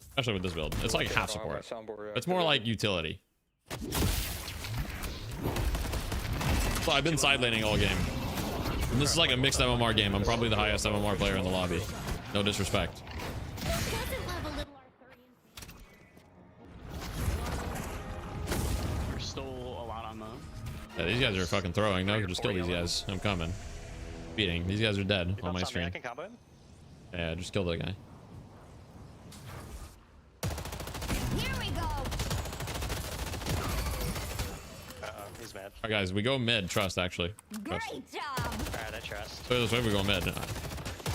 Especially with this build. It's like half I don't have my support. soundboard It's more like utility. So I've been side laning all game. And this is like a mixed MMR game. I'm probably the highest MMR player in the lobby. No disrespect. Doesn't love a little Arthurian. We're still a lot on the. Yeah, these guys are fucking throwing. No, just kill these guys. I'm coming. Beating. These guys are dead on my I stream. can combo him. Yeah, just kill the guy. Here we go. He's mad. Alright guys, we go mid, trust actually. Trust. Great job. Alright, I trust. So this way we go mid.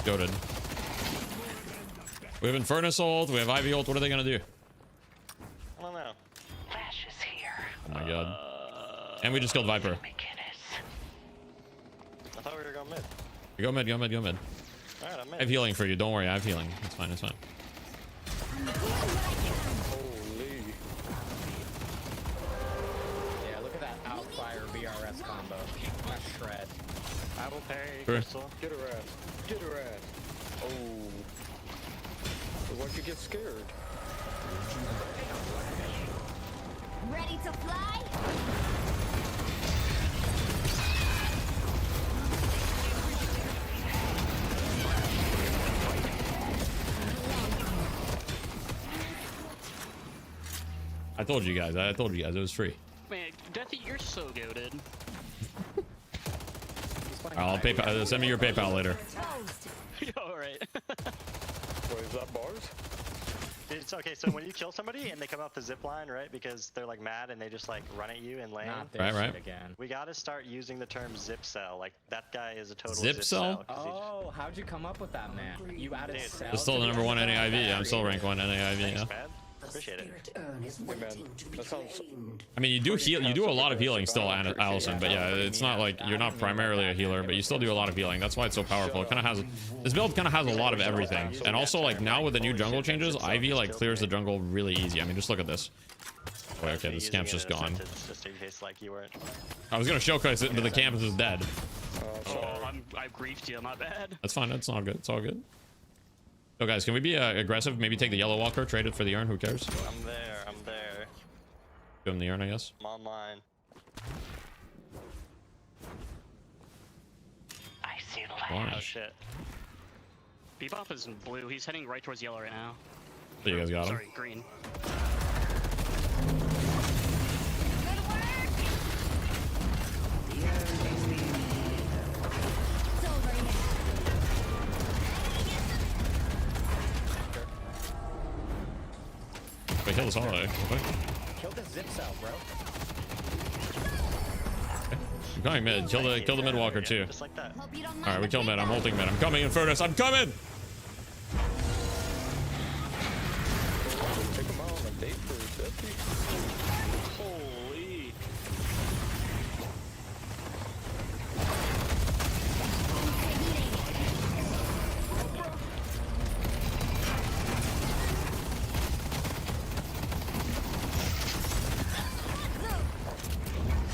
Goated. We have Infernus ult, we have Ivy ult, what are they gonna do? I don't know. Flash is here. Oh my god. And we just killed Viper. I thought we were going mid. Go mid. Alright, I'm I mid. have healing for you, don't worry, I have healing. It's fine, it's fine. Holy. Yeah, look at that Outfire BRS combo. What a shred. I will parry Sure. Crystal. Get her ass. Get her ass. Oh. Why'd you get scared? Ready to fly? I told you guys, it was free. Man, Deathy, you're so goated. He's playing I'll PayPal. Send me your PayPal later. Yo, alright. Wait, is that bars? It's okay. So when you kill somebody and they come off the zip line, right? Because they're like mad and they just like run at you in lane. Not this Right, right. shit again. We gotta start using the term zip cell. Like that guy is a total Zip zip cell? 'cause he just- Oh, how'd you come up with that, man? You added Dude, cells It's still to the number one it? NAIV. I'm still rank 1 NAIV. Thanks, Yeah. man. Appreciate it. Spirit urn is Hey, man, waiting to be that sounds. claimed. I mean, you do heal. You do a lot of healing still, Allison. But yeah, it's not like you're not primarily a healer, but you still do a lot of healing. That's why it's so powerful. It kind of has this build kind of has a lot of everything, and also like now with the new jungle changes, Ivy like clears the jungle really easy. I mean, just look at this. Wait, okay, the camp's just gone. Just in case like you weren't. I was gonna showcase it, but the camp is dead. Oh, I've griefed you. My bad. That's fine. That's all good. It's all good. So guys, can we be aggressive? Maybe take the yellow walker, trade it for the urn. Who cares? I'm there. I'm there. Give him the urn, I guess. I'm online. I see Oh Flash. shit. Bebop is in blue. He's heading right towards yellow right now. So you guys got him. Sorry, green. It's over here. Wait, kill this holiday. Okay. Kill the zip cell, bro. I'm coming mid. Kill the mid walker too. Just like that. Hope you don't mind. All right, we the kill mid. I'm feedback. ulting mid. I'm coming in furnace. I'm coming. Take him out on a date for 50. Holy.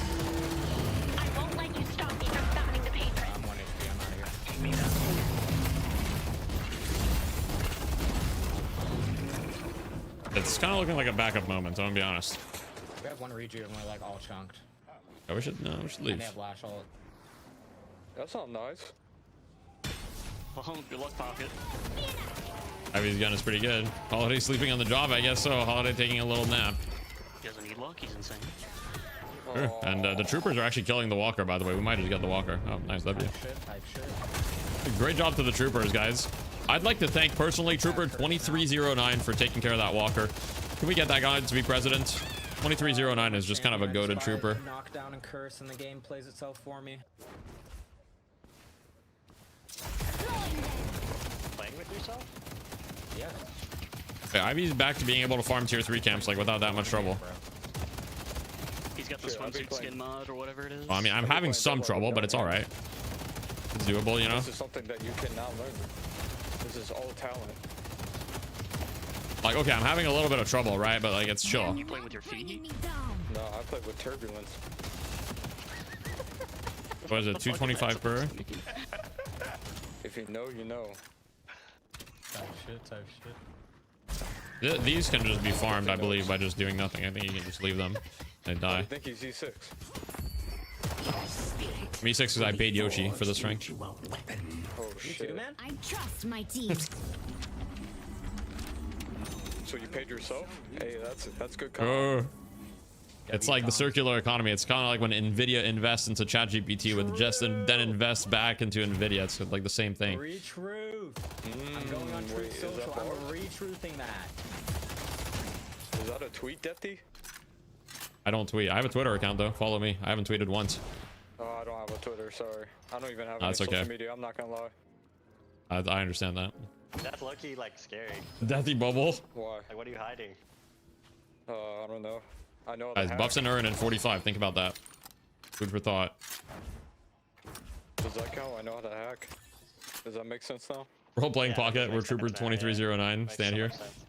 I won't let you stop me from summoning the patron. I'm 1 HP. I'm out of here. It's kind of looking like a backup moment. So I'm gonna be honest. We have 1 reju and we're like all chunked. Oh, we should leave. And they have lash ult. That's not nice. Well, good luck, Pocket. Ivy's gun is pretty good. Holiday sleeping on the job, I guess so. Holiday taking a little nap. He doesn't need luck. He's insane. Sure. And the troopers are actually killing the walker, by the way. We might just get the walker. Oh, nice W. Type shit. Great job to the troopers, guys. I'd like to thank personally Trooper 2309 for taking care of that walker. Can we get that guy to be president? 2309 is just kind of a goated trooper. Knockdown and curse, and the game plays itself for me. Playing with yourself? Yeah. Okay, Ivy's back to being able to farm tier 3 camps like without that much trouble. He's got the Sure, I'll be swimsuit playing. skin mod or whatever it is. Well, I mean, I'm having some trouble, but it's all right. It's doable, you know? This is something that you cannot learn. This is all talent. Like, okay, I'm having a little bit of trouble, right? But like, it's chill. You play with your feet? Bringing me down. No, I play with turbulence. What is it, 225 per? If you know, you know. Type shit, type shit. These can just be farmed, I believe, by just doing nothing. I think you can just leave them. They I die. think he's E6. Me 6 because I paid Yoshi for this rank. Oh You shit. too, man? I trust my team. So you paid yourself? Hey, that's good content. It's like the circular economy. It's kind of like when Nvidia invests into ChatGPT with just and then invests back into Nvidia. It's like the same thing. Retruth. I'm going on wait, Truth is that Social. bars? I'm retruthing that. Is that a tweet, Depty? I don't tweet. I have a Twitter account though. Follow me. I haven't tweeted once. Oh, I don't have a Twitter, sorry. I don't even have any That's okay. social media, I'm not gonna lie. I understand that. That's low-key like scary. Deathy bubble. Why? Like what are you hiding? I don't know. I know the Guys, hack. buffs and urn and 45. Think about that. Food for thought. Does that count? I know how to hack. Does that make sense now? Role playing Yeah, pocket. makes We're sense Trooper now, yeah. 2309. Makes Stand so here. much sense.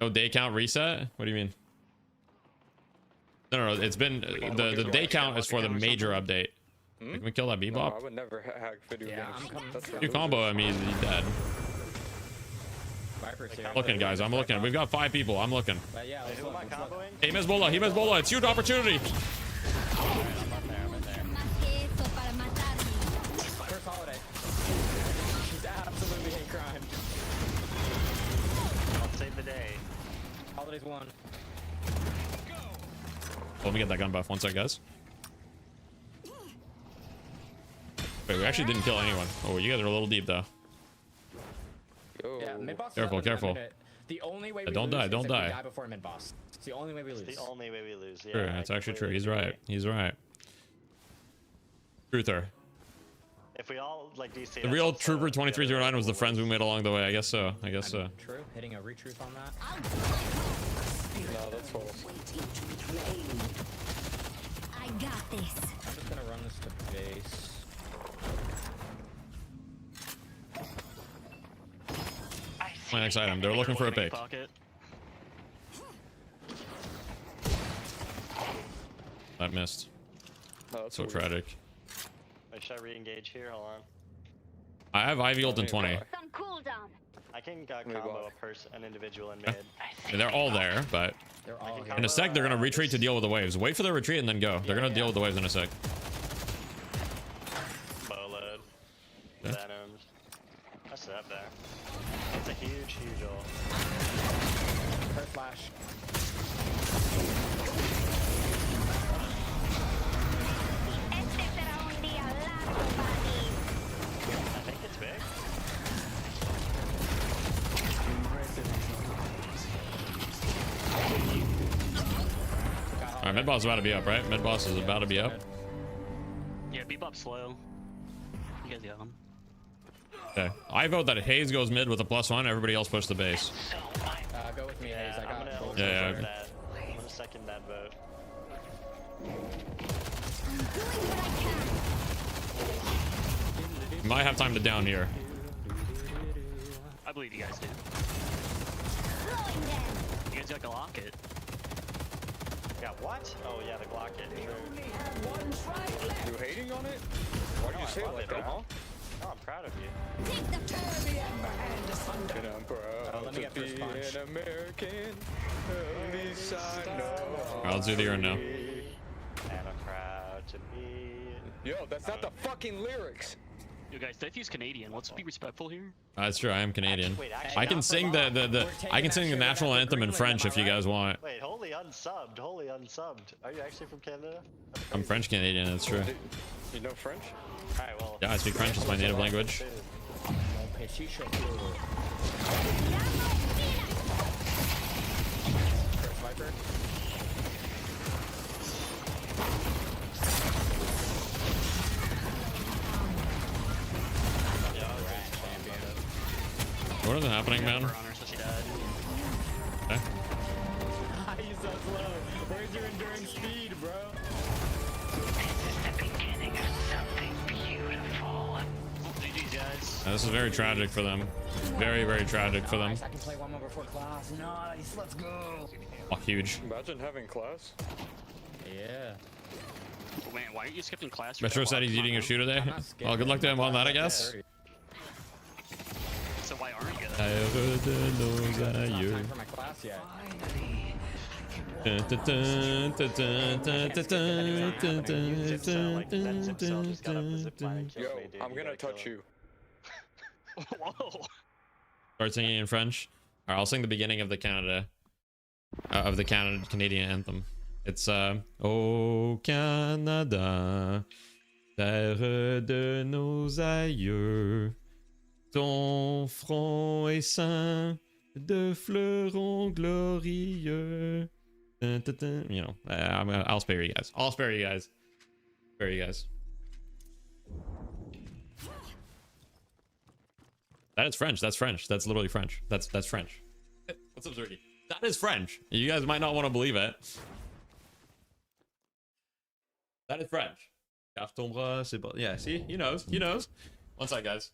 No day count reset. What do you mean? No. It's been the day count is for the major update. Can we kill that No, I Bebop? would never hack video Yeah, games. I'm coming That's for for You combo him, he's dead. Viper's here. Looking, guys. I'm looking. We've got 5 people. I'm looking. But yeah, Wait, let's who am look, I let's look. comboing? Hey, Miss Bola. He Miss Bola. It's huge opportunity. I'm up there, I'm up there. Más que eso para matarme. First holiday. She's absolutely hate crime. I'll save the day. Holiday's won. Let me get that gun buff. One sec, guys. Wait, we actually didn't kill anyone. Oh, you guys are a little deep though. Yo. Yeah, mid boss. Careful, careful. The only way we Don't lose die, is don't if die. we die before mid boss. It's the only way we lose. It's the only way we lose. Yeah, True, I that's actually true. completely He's agree. right. He's right. Truther. If we all like DC, The real Trooper 2309 was the friends we made along the way. I guess so. I guess so. True. Hitting a retruth on that. No, that's false. I got this. I'm just gonna run this to base. My next item. They're looking for a pick. Pocket. That missed. No, that's So weird. tragic. Wait, should I re-engage here? Hold on. I have Ivy ult in Maybe 20. not. Some cooldown. I can me combo block. a person, an individual in mid. And they're all there, but They're all can here. in a sec they're gonna retreat to deal with the waves. Wait for the retreat and then go. They're gonna yeah. deal with the waves in a sec. Bow load. Yeah. Venoms. That's it up there. It's a huge, huge ult. Hurt flash. Este será un día largo para mí. I think it's big. Alright, mid boss is about to be up, right? Mid boss is about to be up. Yeah, Bebop slow. You guys got him. Okay. I vote that Hayes goes mid with a +1, everybody else push the base. Go with me, Hayes. I I'm got gonna full Yeah, yeah, second okay. that. I'm gonna second that vote. You might have time to down here. I believe you guys do. Blowing them. You guys got to lock it. Yeah, what? Oh yeah, the Glock hit. True. You hating on it? Why do you say it love like it, that, huh? bro. Oh, I'm proud of you. Take the And I'm proud let me get to first be punch. an American. At least I know. Alright, let's do the urn now. And I'm proud to be. Yo, that's not the fucking lyrics. You guys, Deathew's Canadian. Let's be respectful here. That's true, I am Canadian. Wait, actually, I can sing the I can sing the national anthem in French if you guys want. Wait, wholly unsubbed. Wholly unsubbed. Are you actually from Canada? I'm French Canadian, that's true. You know French? Alright, well. Yeah, I speak French, it's my native language. Petit chapeau. First Viper. What is happening, man? For honor, so she died. Okay. He's so slow. Where's your enduring speed, bro? GG's, guys. This is very tragic for them. Very, very tragic for them. Nice, I can play one more before class. Nice, let's go. Oh, huge. Imagine having class. Yeah. Oh, man, why are you skipping class? Metro said he's eating a shoe today. Well, good luck to him on that, I guess. So why aren't you? It's not time for my class yet. Yo, I'm gonna touch you. Whoa. Start singing in French. All right, I'll sing the beginning of the Canadian anthem. It's Au Canada, terre de nos aïeux, ton front est ceint de fleurons glorieux. Dun, dun, dun. You know, I'll spare you guys. I'll spare you guys. Spare you guys. That is French. That's French. That's literally French. That's French. What's up, Zergy? That is French. You guys might not want to believe it. That is French. Cache ton bras, c'est bon. Yeah, see? He knows. He knows. One sec, guys.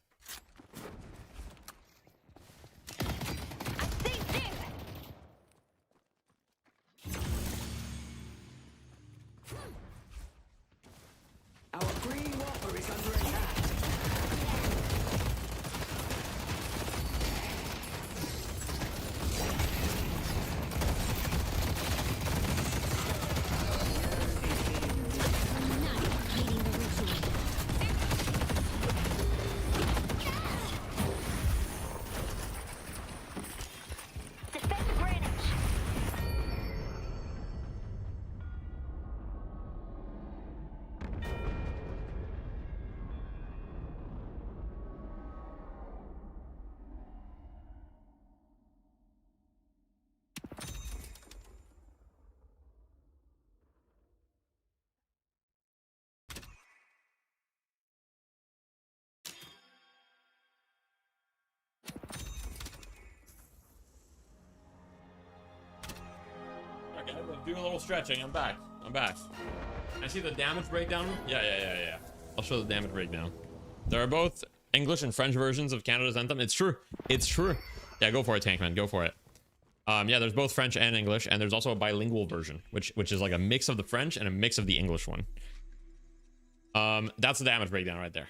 Our green whopper is under attack. Okay, let's do a little stretching. I'm back. I'm back. I see the damage breakdown. Yeah. I'll show the damage breakdown. There are both English and French versions of Canada's anthem. It's true. It's true. Yeah, go for it, Tankman. Go for it. Yeah, there's both French and English, and there's also a bilingual version, which is like a mix of the French and a mix of the English one. That's the damage breakdown right there.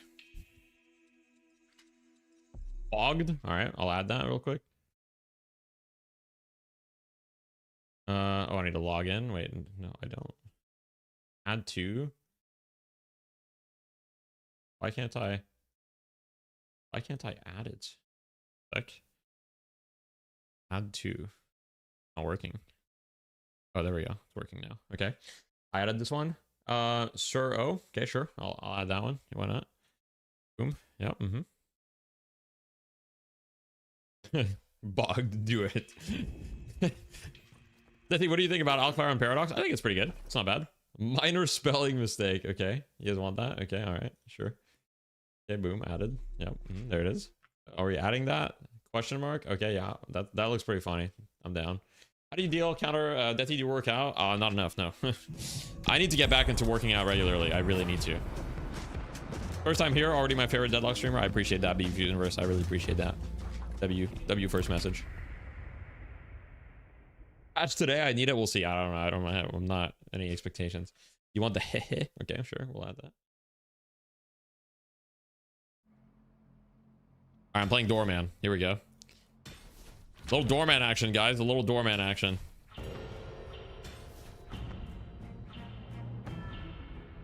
Fogged. All right, I'll add that real quick. Oh, I need to log in. Wait, no, I don't. Add to. Why can't I add it? Like, add to. Not working. Oh, there we go. It's working now. Okay. I added this one. Sir O. Okay, sure. I'll add that one. Why not? Boom. Yep. Bogged. Do it. Dethi, what do you think about Alclar and Paradox? I think it's pretty good. It's not bad. Minor spelling mistake. Okay. You guys want that? Okay. All right. Sure. Okay. Boom. Added. Yep. There it is. Are we adding that? Question mark. Okay. Yeah. That looks pretty funny. I'm down. How do you deal counter Dethi? Do you work out? Not enough. No. I need to get back into working out regularly. I really need to. First time here. Already my favorite Deadlock streamer. I appreciate that. Beef Universe. I really appreciate that. W first message. Patch today, I need it. We'll see. I don't know. I'm not any expectations. You want the heh? Okay, sure. We'll add that. All right, I'm playing Doorman. Here we go. Little Doorman action, guys. A little Doorman action.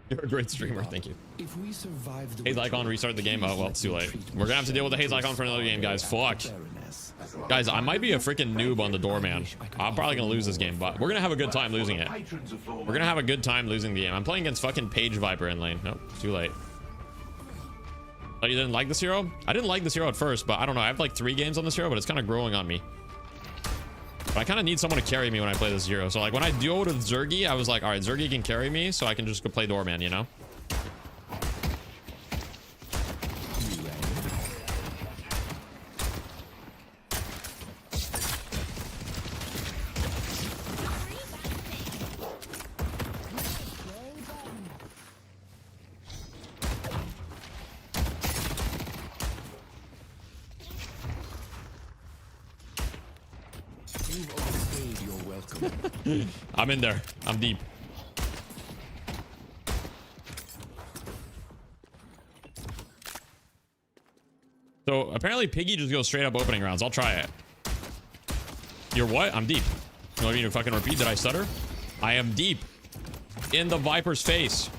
You're a great streamer. Thank you. If we survive the Haze icon, restart the game. Oh, well, it's too late. We're gonna have to deal with the Haze icon for another game, guys. Fuck. Guys, I might be a freaking noob on the Doorman. I'm probably gonna lose this game, but we're gonna have a good time losing it. We're gonna have a good time losing the game. I'm playing against fucking Page Viper in lane. Nope, too late. Oh, you didn't like this hero? I didn't like this hero at first, but I don't know. I have like 3 games on this hero, but it's kind of growing on me. But I kind of need someone to carry me when I play this hero. So like when I duoed with Zergy, I was like, all right, Zergy can carry me, so I can just go play Doorman, you know? I'm in there. I'm deep. So apparently Piggy just goes straight up opening rounds. I'll try it. You're what? I'm deep. You want me to fucking repeat? Did I stutter? I am deep in the Viper's face.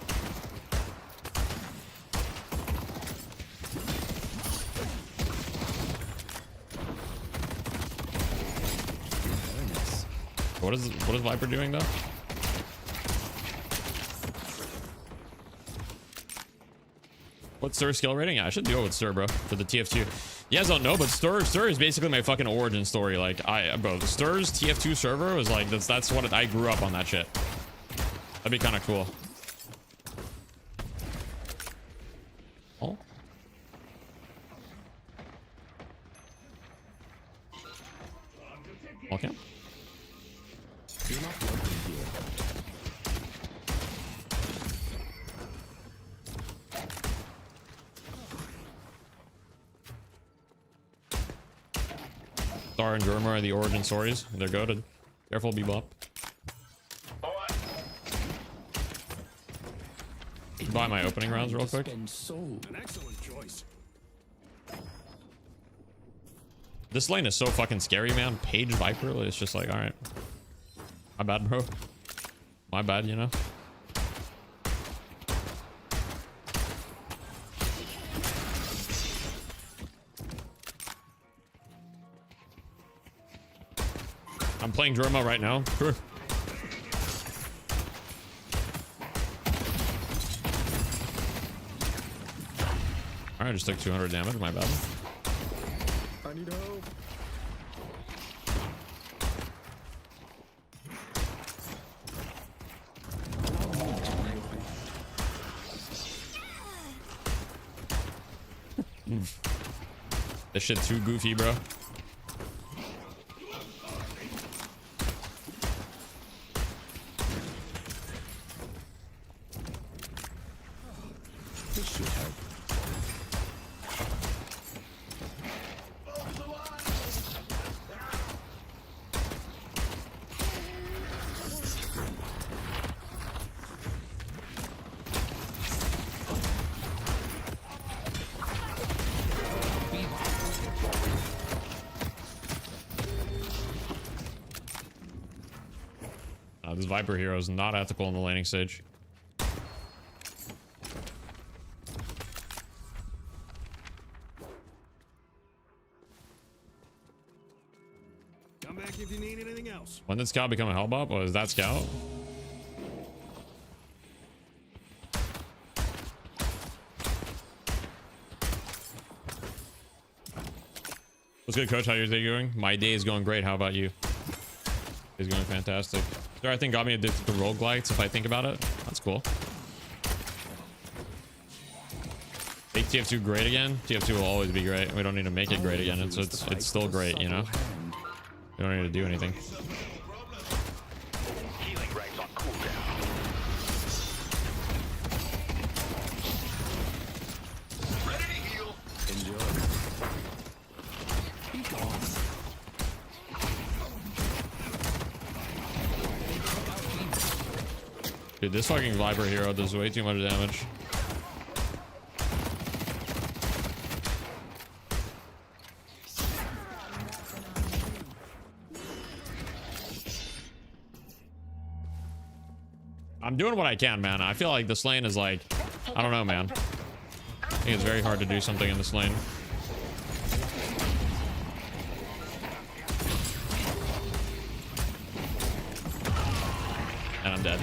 What is Viper doing though? What's Stir's skill rating? Yeah, I should deal with Stir, bro, for the TF2. You guys don't know, but Stir is basically my fucking origin story. Like, bro, Stir's TF2 server was like, that's what I grew up on that shit. That'd be kind of cool. Oh. Okay. You're not welcome here. Star and Germa are the origin stories. They're goated. Careful, Bebop. Buy my opening rounds real quick. An excellent choice. This lane is so fucking scary, man. Page Viper, it's just like, all right. My bad, bro. My bad, you know? I'm playing Germa right now. Sure. Alright, I just took 200 damage. My bad. I need help. This shit too goofy, bro. This Viper hero is not ethical in the laning stage. Come back if you need anything else. When did Scout become a Hellbop? Was that Scout? What's good, Coach? How your day going? My day is going great. How about you? It's going fantastic. Sure, I think got me addicted to roguelites if I think about it. That's cool. Make TF2 great again? TF2 will always be great. We don't need to make it great again. It's still great, you know? We don't need to do anything. Healing rags on cooldown. Ready to heal. Dude, this fucking Viper hero does way too much damage. I'm doing what I can, man. I feel like this lane is like, I don't know, man. I think it's very hard to do something in this lane. And I'm dead.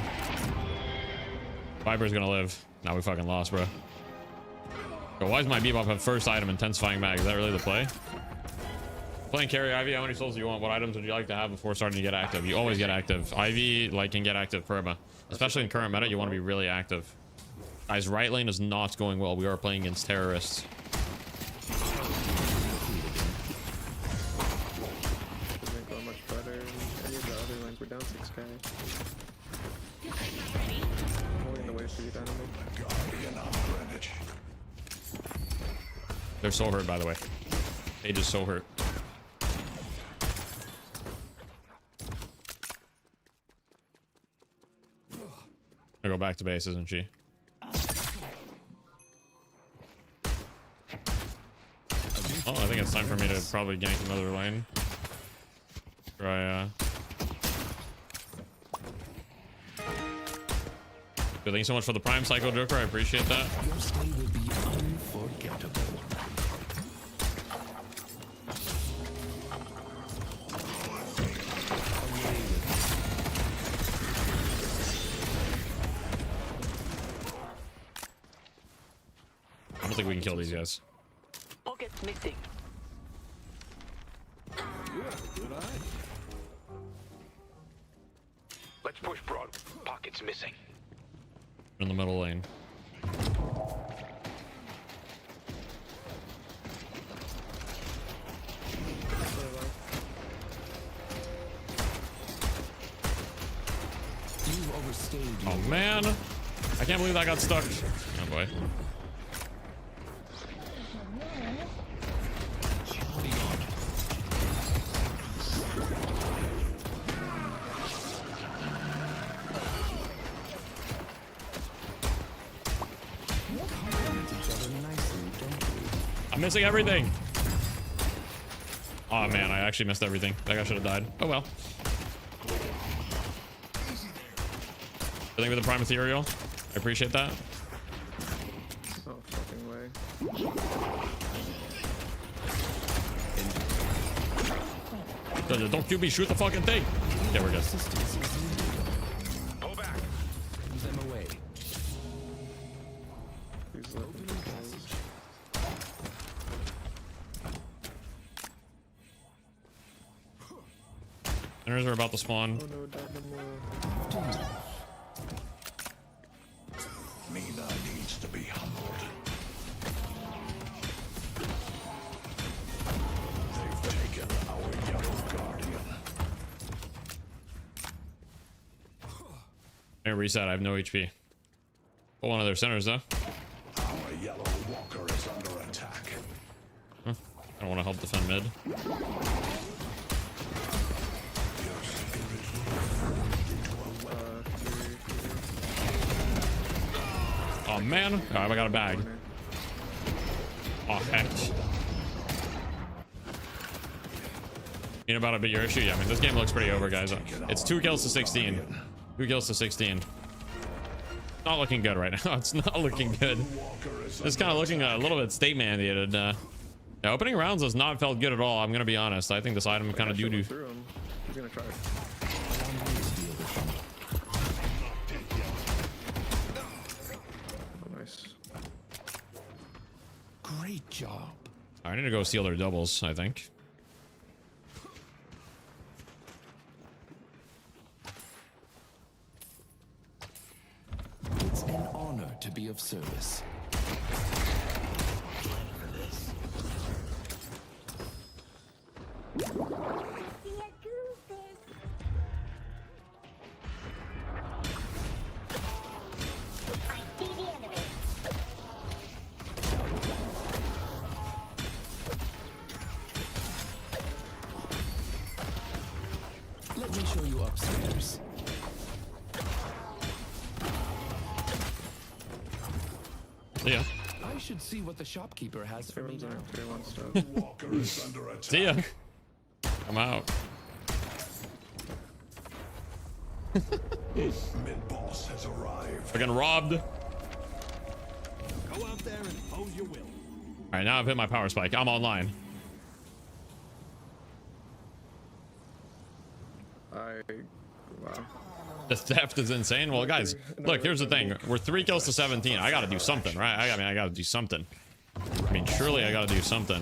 Viper's gonna live. Now we fucking lost, bro. Bro, why does my Bebop have first item intensifying mag? Is that really the play? Playing carry Ivy, how many souls do you want? What items would you like to have before starting to get active? You always get active. Ivy, like, can get active perma. Especially in current meta, you want to be really active. Guys, right lane is not going well. We are playing against terrorists. Didn't go much better. Any of the other lanes were down 6k. Holding the wave to get down to me. They're so hurt, by the way. They just so hurt. I'll go back to base, isn't she? Oh, I think it's time for me to probably gank another lane. Try, Thank you so much for the Prime Psycho Joker. I appreciate that. Your stay will be unforgettable. I don't think we can kill these guys. Pockets missing. Good eye. Let's push broad. Pockets missing. In the middle lane. You've overstayed your Oh man, I can't believe that got stuck. Oh boy. I'm missing everything. Oh man, I actually missed everything. That guy should have died. Oh well. Filling with the Prime Ethereal. I appreciate that. Oh, fucking way. Don't you be shoot the fucking thing. Okay, we're good. Pull back. Send them away. Who's left? Sinners are about to spawn. Oh no, Dynamo. Mina needs to be humbled. They've taken our yellow guardian. I reset. I have no HP. Pull one of their centers though. Our yellow walker is under attack. Huh. I don't want to help defend mid. Oh man. Alright, I got a bag. Oh heck. You know about it, but your issue? Yeah, I mean, this game looks pretty over, guys. It's 2 kills to 16. 2 kills to 16. Not looking good right now. It's not looking good. It's kind of looking a little bit state mandated. Yeah, opening rounds has not felt good at all. I'm gonna be honest. I think this item kind of doo-doo. He's gonna try. Nice. Great job. I need to go steal their doubles, I think. It's an honor to be of service. Let me show you upstairs. Yeah. I should see what the shopkeeper has for me now. See ya. I'm out. Mid-boss has arrived. Fucking robbed. Go out there and impose your will. All right, now I've hit my power spike. I'm online. Wow. The theft is insane. Well, guys, look, here's the thing. We're 3 kills to 17. I gotta do something, right? I mean, I gotta do something. I mean, surely I gotta do something.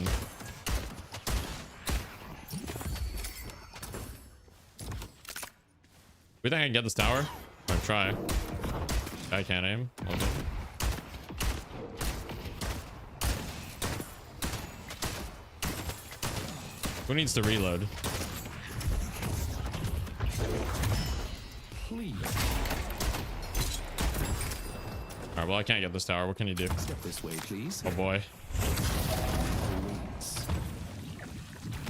We think I can get this tower? I'll try. I can't aim. Okay. Who needs to reload? Please. All right, well, I can't get this tower. What can you do? Step this way, please. Oh boy.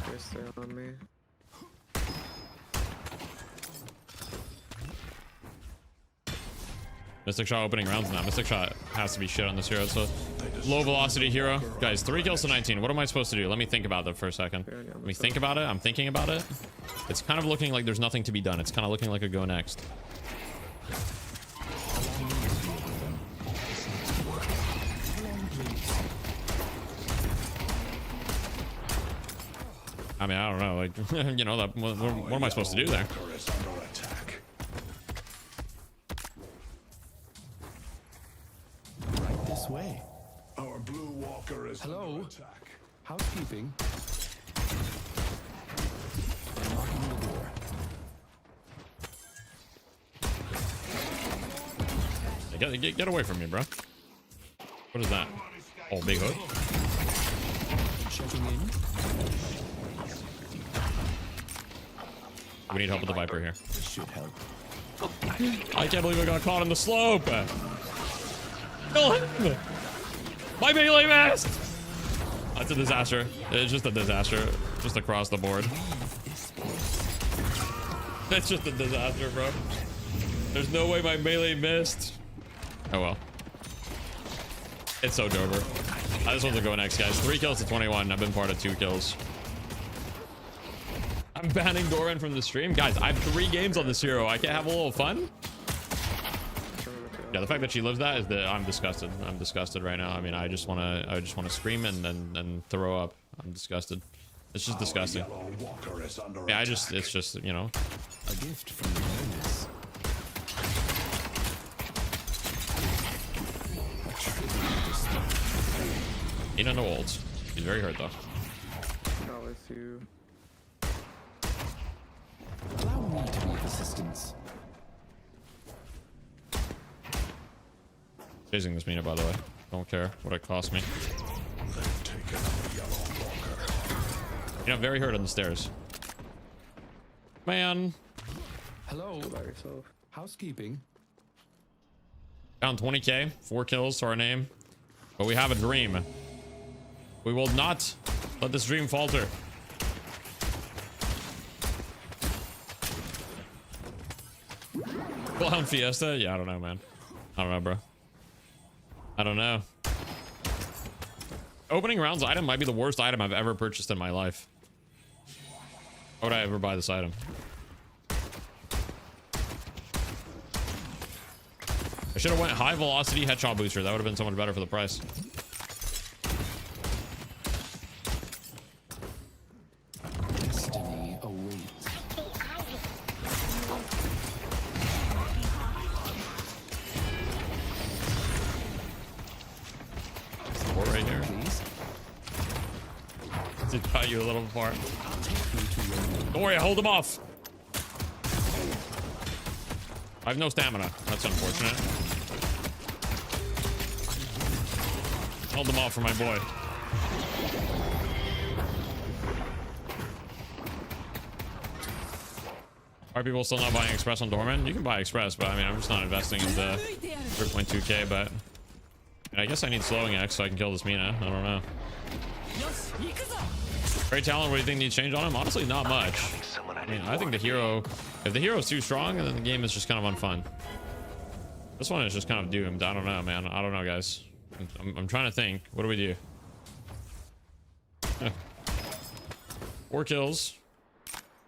They stay on me. Mystic Shot opening rounds now. Mystic Shot has to be shit on this hero. It's a low velocity hero. Guys, 3 kills to 19. What am I supposed to do? Let me think about that for a second. Let me think about it. I'm thinking about it. It's kind of looking like there's nothing to be done. It's kind of looking like a go next. I mean, I don't know. Like, you know, what am I supposed to do there? Right this way. Our blue walker is Hello? under attack. Housekeeping. Unlocking the door. Get away from me, bro. What is that? Oh, big hook. Checking in. We need help with the Viper here. This should help. I can't believe I got caught on the slope. Kill him. My melee missed. That's a disaster. It's just a disaster. Just across the board. That's just a disaster, bro. There's no way my melee missed. Oh well. It's so Dover. This one's a go next, guys. 3 kills to 21. I've been part of 2 kills. I'm banning Doorman from the stream. Guys, I have 3 games on this hero. I can't have a little fun? Yeah, the fact that she lives that is that I'm disgusted. I'm disgusted right now. I mean, I just wanna scream and throw up. I'm disgusted. It's just disgusting. Yeah, it's just, you know. A gift from the goddess. He don't know ults. He's very hurt though. Not with you. Allow me to be of assistance. Chasing this Mina, by the way. Don't care what it costs me. You know, very hurt on the stairs. Man. Hello. By yourself. Housekeeping. Down 20k. 4 kills to our name. But we have a dream. We will not let this dream falter. Clown Fiesta? Yeah, I don't know, man. I don't know, bro. I don't know. Opening rounds item might be the worst item I've ever purchased in my life. Why would I ever buy this item? I should have went high velocity headshot booster. That would have been so much better for the price. Destiny awaits. Support right here. Please. To cut you a little apart. Don't worry, hold him off. I have no stamina. That's unfortunate. Hold him off for my boy. Are people still not buying Express on Doorman? You can buy Express, but I mean, I'm just not investing in the 3.2k, but I guess I need slowing X so I can kill this Mina. I don't know. Great talent, what do you think needs change on him? Honestly, not much. I mean, I think the hero, if the hero is too strong, then the game is just kind of unfun. This one is just kind of doomed. I don't know, man. I don't know, guys. I'm trying to think. What do we do? 4 kills.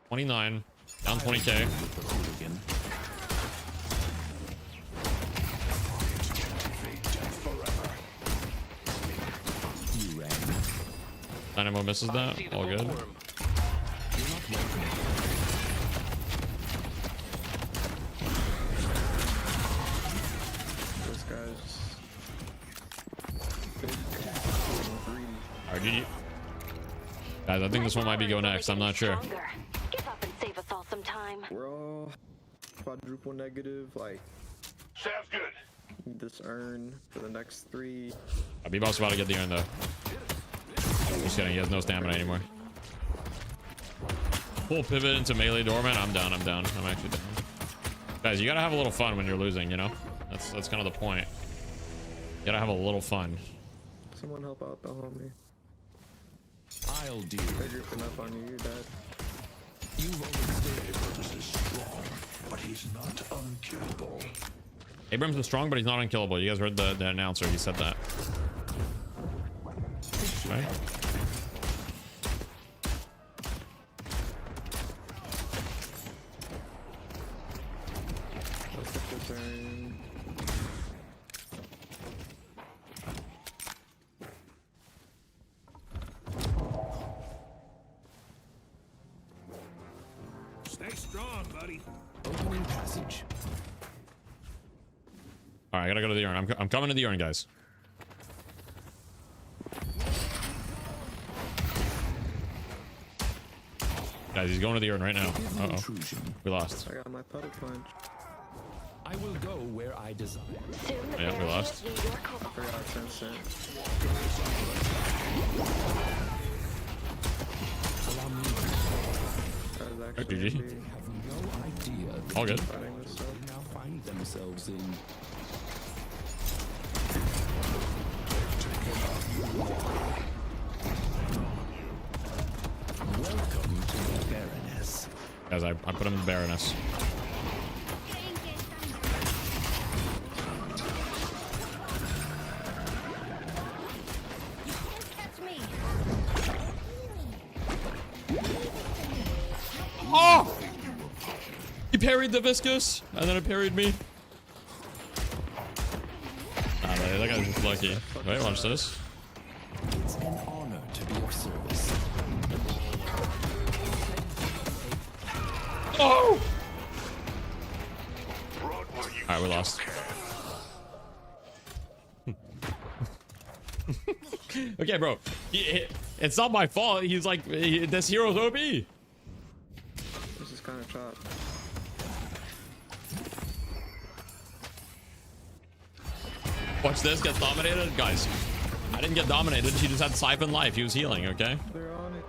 29. Down 20k. Dynamo misses that. All good. This guy's Alright, GG. Guys, I think this one might be go next. I'm not sure. Give up and save us all some time. we're all quadruple negative. Like, Sounds good. need this earn for the next 3. Bebop's about to get the urn though. Just kidding, he has no stamina anymore. Full pivot into melee Doorman. I'm down. I'm actually down. Guys, you gotta have a little fun when you're losing, you know? That's kind of the point. You gotta have a little fun. Someone help out the homie. I'll do. They're dripping up on you, you're dead. You've overstayed. Abrams is strong, but he's not unkillable. Abrams is strong, but he's not unkillable. You guys heard the announcer. He said that. Right? Let's get this earn. Stay strong, buddy. Opening passage. All right, I gotta go to the urn. I'm coming to the urn, guys. Guys, he's going to the urn right now. Uh-oh. We lost. I got my puddle punch. I will go where I desire. Soon the Yeah, we lost. New York will I forgot 10 cents. That was actually GG. me Have no idea. All good. fighting this stuff. Now find themselves in. Welcome to the Baroness. Guys, I put him in the Baroness. catch me. Oh! He parried the Viscous, and then it parried me. Ah, that guy's just lucky. Wait, watch this. It's an honor to be of service. Oh! Alright, we lost. Okay, bro. It's not my fault. He's like, this hero's OP. This is kind of chopped. Watch this, gets dominated. Guys, I didn't get dominated. He just had Siphon life. He was healing, okay? They're on it.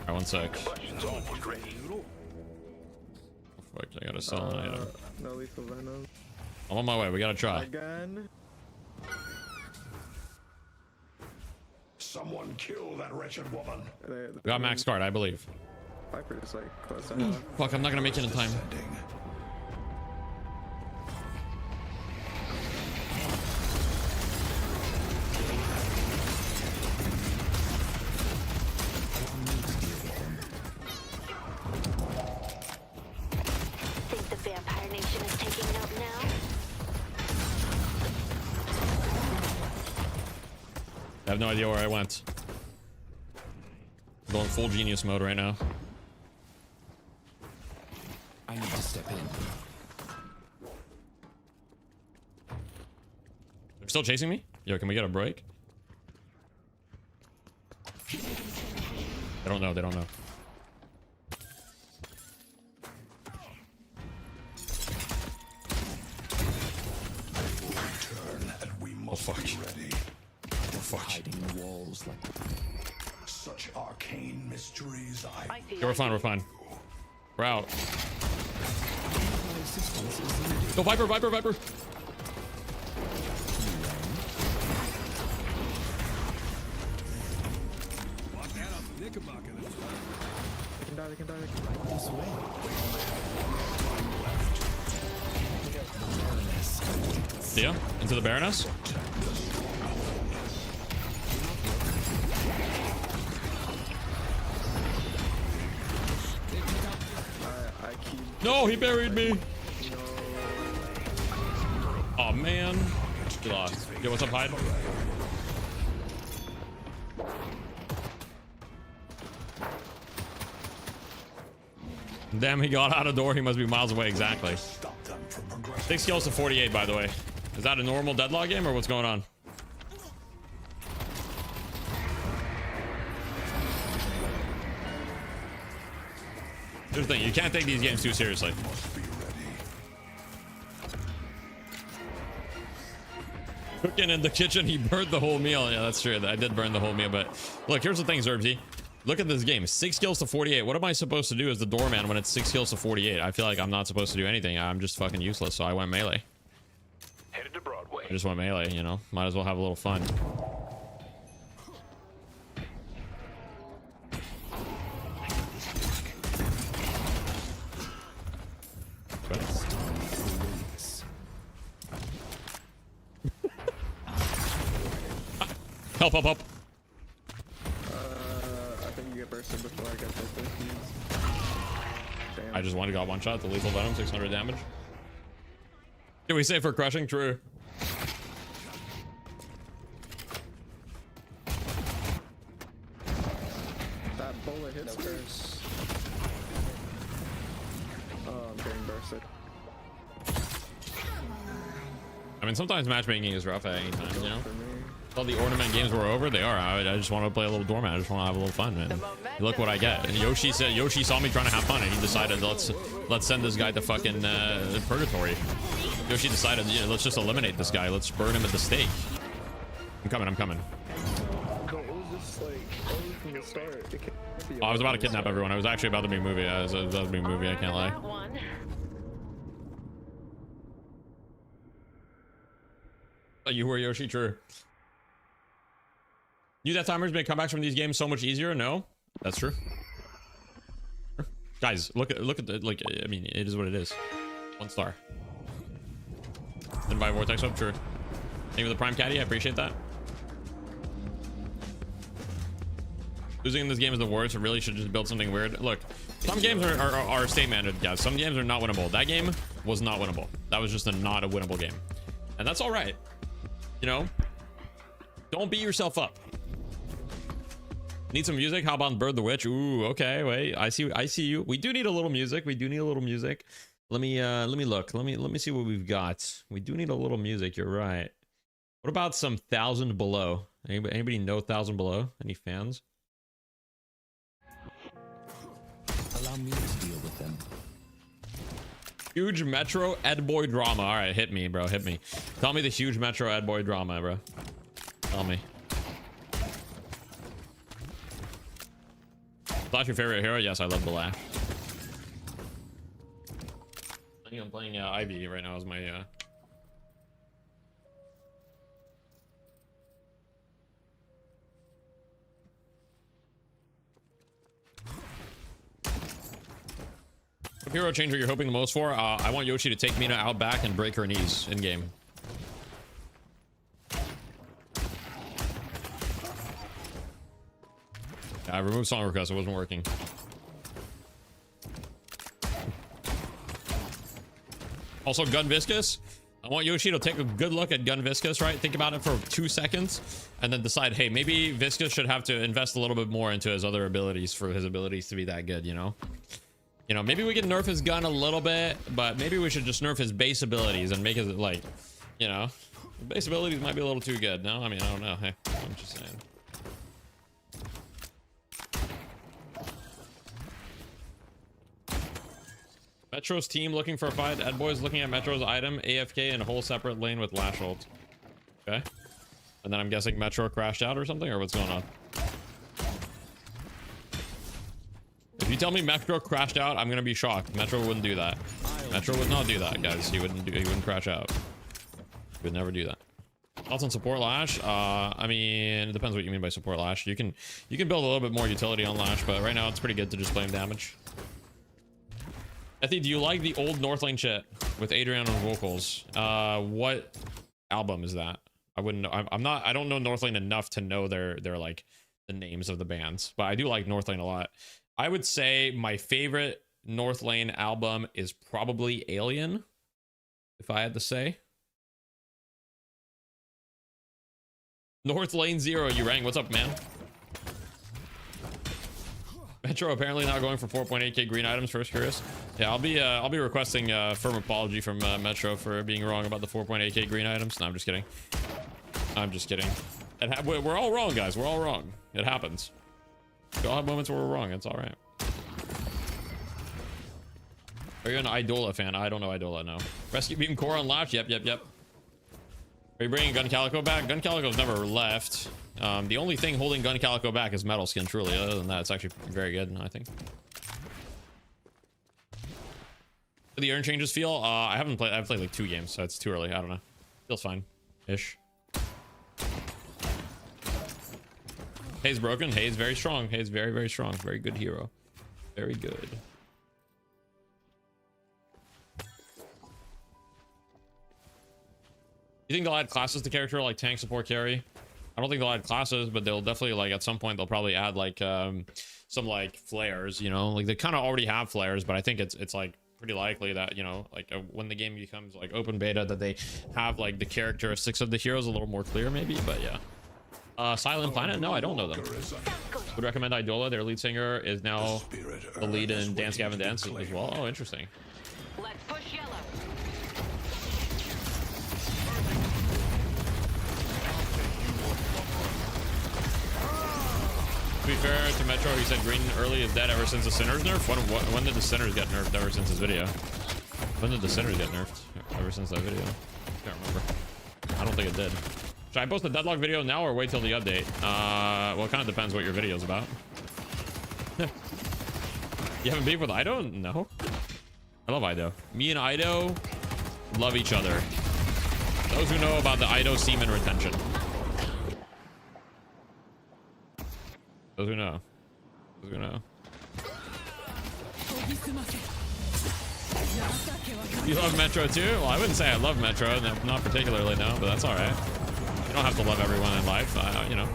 Alright, 1 sec. Combustion's almost ready. Fuck, I gotta sell an item. No lethal venom. I'm on my way. We gotta try. Again. Someone kill that wretched woman. We got max card, I believe. Viper is like close enough. Fuck, I'm not gonna make it in time. Think the Vampire Nation is taking note have no idea where I went. I'm going full genius mode right now. I need to step in. They're still chasing me? Yo, can we get a break? They don't know. They don't know. Turn and we must fuck. be ready. Oh, fuck. Hiding the walls like such arcane mysteries. Okay, we're fine. We're fine. We're out. Go, Viper, Viper, Viper. Walk that up, Knickerbocker. That's right. They can die, they can die. This way. See ya? Into the Baroness? I keep. No, he buried me. Oh man. Get lost. Yo, what's up, Hyde? Damn, he got out of door. He must be miles away. Exactly. Stop them from progressing. 6 kills to 48, by the way. Is that a normal deadlock game or what's going on? Here's the thing, you can't take these games too seriously. Must be ready. Cooking in the kitchen, he burned the whole meal. Yeah, that's true. I did burn the whole meal, but look, here's the thing, Zerbsy. Look at this game. 6 kills to 48. What am I supposed to do as the doorman when it's 6 kills to 48? I feel like I'm not supposed to do anything. I'm just fucking useless, so I went melee. Headed to Broadway. I just went melee, you know? Might as well have a little fun. Help, help, help. I think you get bursted before I get those keys. Damn. I just wanted to got one shot. The lethal venom, 600 damage. Did we say for crushing? True. That bullet hits first. Oh, I'm getting bursted. I mean, sometimes matchmaking is rough at any time, you know? For me. All the ornament games were over. They are. I just want to play a little doorman. I just want to have a little fun, man. Look what I get. And Yoshi saw me trying to have fun, and he decided let's send this guy to fucking purgatory. Yoshi decided, you know, let's just eliminate this guy. Let's burn him at the stake. I'm coming. I'm coming. But it was just like, only from the start. It can't be Oh, I was about to kidnap everyone. I was actually about to be a movie. I was about to be a movie. I can't lie. Oh, you were Yoshi, true. You that timers make comebacks from these games so much easier? No, that's true. Guys, look at the like. I mean, it is what it is. 1 star. Then by Vortex up, true. Thank you for the Prime Caddy. I appreciate that. Losing in this game is the worst. I really should just build something weird. Look, some games are state mandated, guys. Some games are not winnable. That game was not winnable. That was just not a winnable game, and that's all right. You know, don't beat yourself up. Need some music? How about Bird the Witch? Ooh, okay. Wait, I see you. We do need a little music. We do need a little music. Let me look. Let me see what we've got. We do need a little music. You're right. What about some 1000 Below? Anybody know 1000 Below? Any fans? Allow me to deal with them. Huge Metro Ed Boy drama. All right, hit me, bro. Hit me. Tell me the huge Metro Ed Boy drama, bro. Tell me. Flash your favorite hero? Yes, I love the laugh. I think I'm playing Ivy right now as my What hero changer you're hoping the most for? I want Yoshi to take Mina out back and break her knees in game. I removed song request. It wasn't working. Also, Gun Viscous. I want Yoshi to take a good look at Gun Viscous, right? Think about it for 2 seconds and then decide, hey, maybe Viscous should have to invest a little bit more into his other abilities for his abilities to be that good, you know? You know, maybe we can nerf his gun a little bit, but maybe we should just nerf his base abilities and make it like, you know, the base abilities might be a little too good. No, I mean, I don't know. Hey, I'm just saying. Metro's team looking for a fight. Ed Boy's looking at Metro's item, AFK in a whole separate lane with Lash ult. Okay. And then I'm guessing Metro crashed out or something, or what's going on? If you tell me Metro crashed out, I'm gonna be shocked. Metro wouldn't do that. Metro would not do that, guys. He wouldn't crash out. He would never do that. Thoughts on support Lash? I mean, it depends what you mean by support Lash. You can build a little bit more utility on Lash, but right now it's pretty good to just blame damage. Ethy, do you like the old North Lane shit with Adrian on vocals? What album is that? I wouldn't know. I don't know North Lane enough to know their like the names of the bands, but I do like North Lane a lot. I would say my favorite North Lane album is probably Alien, if I had to say. North Lane Zero, you rang. What's up, man? Metro apparently not going for 4.8k green items. First curious. Yeah, I'll be requesting a firm apology from Metro for being wrong about the 4.8k green items. No, I'm just kidding. I'm just kidding. We're all wrong, guys. We're all wrong. It happens. We all have moments where we're wrong. It's all right. Are you an Idola fan? I don't know Idola, no. Rescue Beam Core on Lash? Yep. Are you bringing Gun Calico back? Gun Calico's never left. The only thing holding Gun Calico back is Metal Skin, truly. Other than that, it's actually very good, I think. Do the urn changes feel? I've played like 2 games, so it's too early. I don't know. Feels fine-ish. Hayes broken. Hayes very strong. Hayes very, very strong. Very good hero. Very good. You think they'll add classes to character like tank, support, carry? I don't think they'll add classes, but they'll definitely, like, at some point they'll probably add like some like flares, you know, like they kind of already have flares, but I think it's like pretty likely that, you know, like when the game becomes like open beta, that they have like the characteristics of the heroes a little more clear, maybe. But yeah. Silent Planet? No, I don't know them. Would recommend Idola. Their lead singer is now the lead in Dance Gavin Dance as well. Oh, interesting. Let's push yellow. To be fair to Metro, he said green early is dead ever since the Sinners nerf. When did the Sinners get nerfed ever since his video? When did the Sinners get nerfed ever since that video? I can't remember. I don't think it did. Should I post the Deadlock video now or wait till the update? Well, it kind of depends what your video is about. You haven't beef with Ido? No. I love Ido. Me and Ido love each other. Those who know about the Ido semen retention. Those who know. Those who know. You love Metro too? Well, I wouldn't say I love Metro, not particularly, no, but that's all right. You don't have to love everyone in life, you know.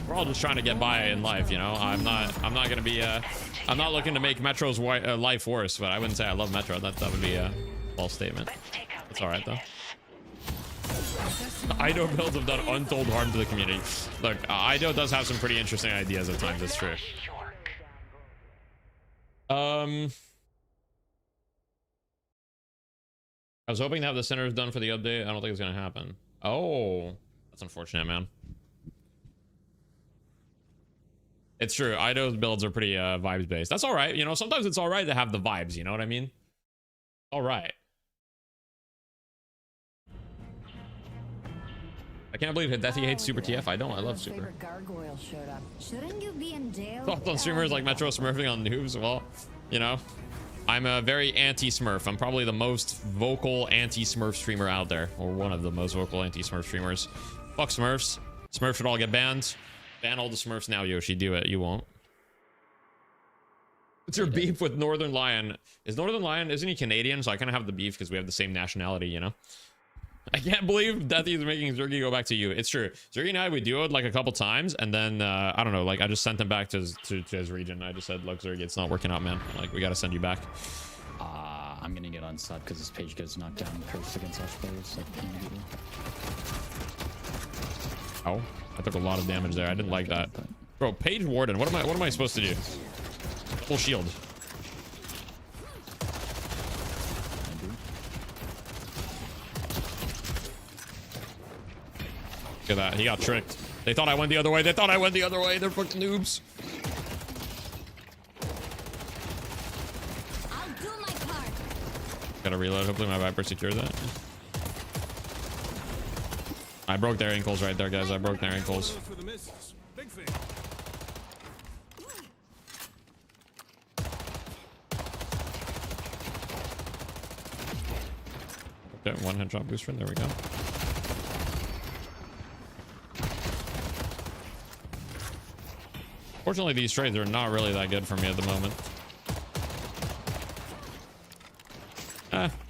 We're all just trying to get by in life, you know. I'm not gonna be I'm not looking to make Metro's life worse, but I wouldn't say I love Metro. That would be a false statement. It's all right though. Ido builds have done untold harm to the community. Look, Ido does have some pretty interesting ideas at times. That's true. I was hoping to have the Sinners done for the update. I don't think it's gonna happen. Oh, that's unfortunate, man. It's true. Ido's builds are pretty vibes based. That's all right. You know, sometimes it's all right to have the vibes. You know what I mean? All right. I can't believe Hideki hates Super TF. I don't. I love Super. Gargoyle showed up. Shouldn't you be in jail? Thoughts on streamers like Metro smurfing on noobs? Well, you know, I'm a very anti-smurf. I'm probably the most vocal anti-smurf streamer out there, or one of the most vocal anti-smurf streamers. Fuck Smurfs. Smurfs should all get banned. Ban all the Smurfs now, Yoshi. Do it. You won't. What's your beef with Northern Lion? Is Northern Lion, isn't he Canadian? So I kind of have the beef because we have the same nationality, you know? I can't believe Deathy is making Zergy go back to you. It's true. Zergy and I, we duoed like a couple times, and then I don't know, like I just sent him back to his region. I just said, look, Zergy, it's not working out, man. Like, we gotta send you back. I'm gonna get on sub because this page gets knocked down first against Watch players like immediately. Oh, I took a lot of damage there. I didn't like that. Bro, Page Warden. What am I supposed to do? Full shield. Look at that. He got tricked. They thought I went the other way. They thought I went the other way. They're fucking noobs. I'll do my part. Gotta reload. Hopefully my Viper secures that. I broke their ankles right there, guys. I broke their ankles. For the misses. Big fan. Okay, one headshot booster. There we go. Fortunately, these trades are not really that good for me at the moment.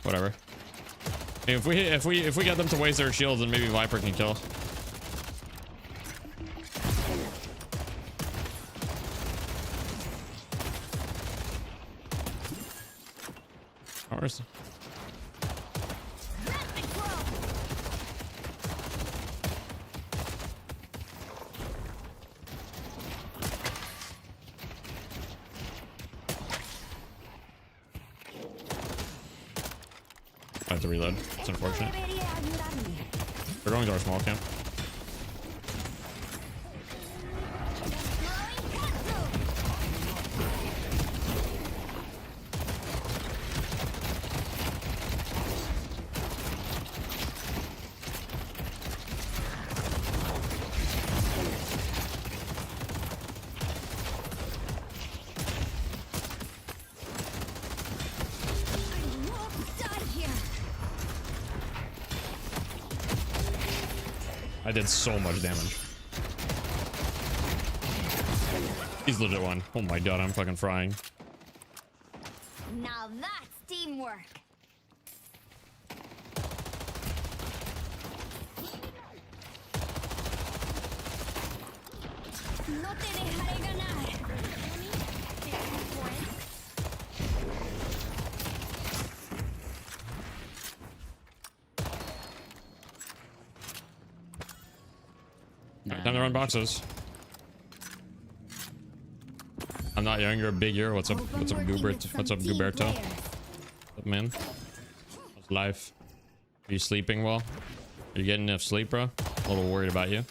Whatever. I mean, if we get them to waste their shields, then maybe Viper can kill. Ours. I have to reload. It's unfortunate. They're going to our small camp. I did so much damage. He's legit one. Oh my god, I'm fucking frying. Now that's teamwork. No te dejaré ganar. Time to run boxes. I'm not young, you're a big year. What's up? What's up, Goobert? What's up, Guberto? What's up, man? How's life? Are you sleeping well? Are you getting enough sleep, bro? A little worried about you.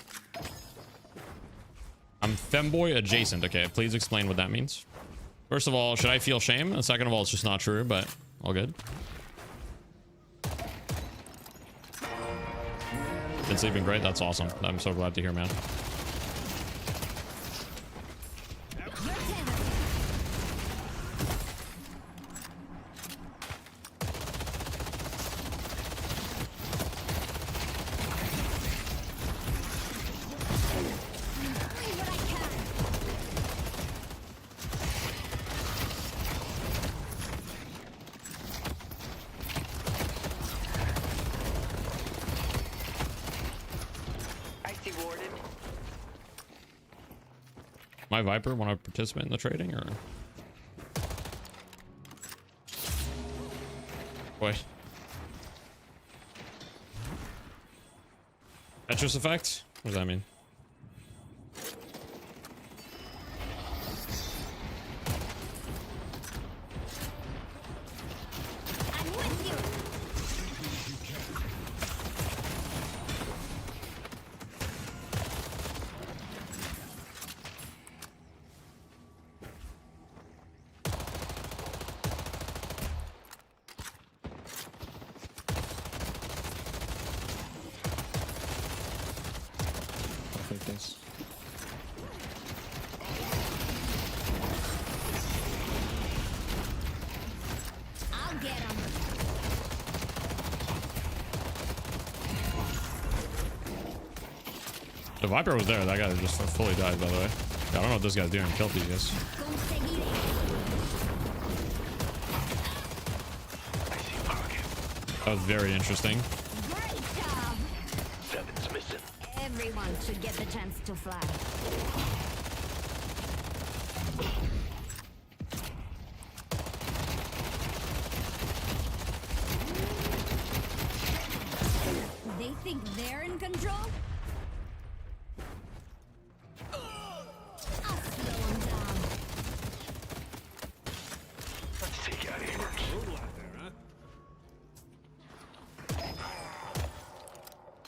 I'm femboy adjacent. Okay, please explain what that means. First of all, should I feel shame? And second of all, it's just not true, but all good. Been sleeping great. That's awesome. I'm so glad to hear, man. My Viper want to participate in the trading, or what? Tetris effect? What does that mean? This. I'll get him. The Viper was there. That guy just fully died, by the way. Yeah, I don't know what this guy's doing. Killed these guys. That was very interesting. Great job. Seven's missing. Everyone should get the chance to fly.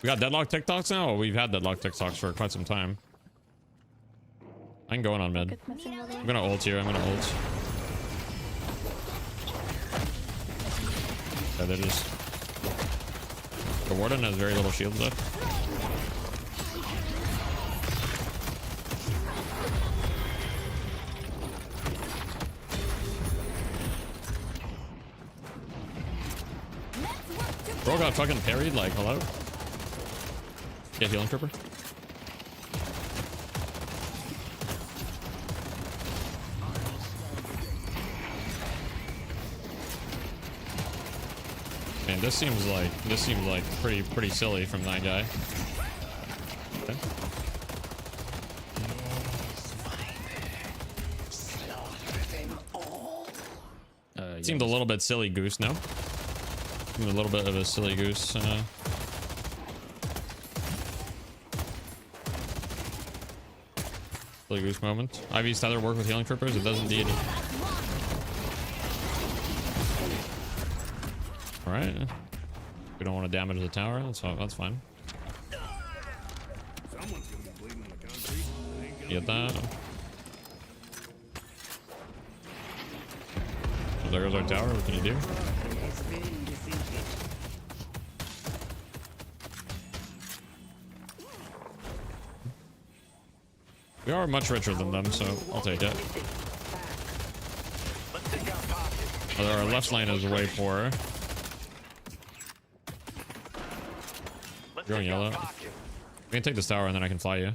We got deadlock TikToks now? Well, we've had deadlock TikToks for quite some time. I can go in on mid. I'm gonna ult here. I'm gonna ult. Yeah, they're just... The Warden has very little shields left. Bro got fucking parried, like, hello? Get healing trooper. Man, this seems like pretty silly from that guy. Okay. Seemed a little bit silly goose, no? Seemed a little bit of a silly goose. Silly goose moment. Ivy's tether work with healing trippers? It does indeed. Alright. We don't want to damage the tower, that's fine. Someone's gonna be bleeding on the concrete. It ain't gonna Get be that. Oh, there goes our tower. What can you do? We are much richer than them, so I'll take it. Although our left lane is way poorer. Going yellow. We can take this tower and then I can fly you.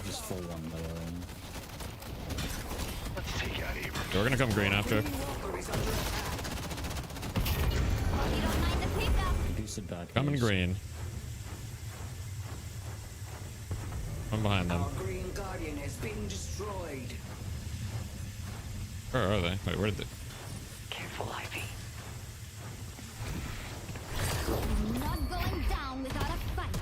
Just full one, by the way. Yeah, we're gonna come green after. Boosted back. Coming green. I'm behind them. Green Guardian has been destroyed. Where are they? Wait, where did they? Careful, Ivy. I'm not going down without a fight.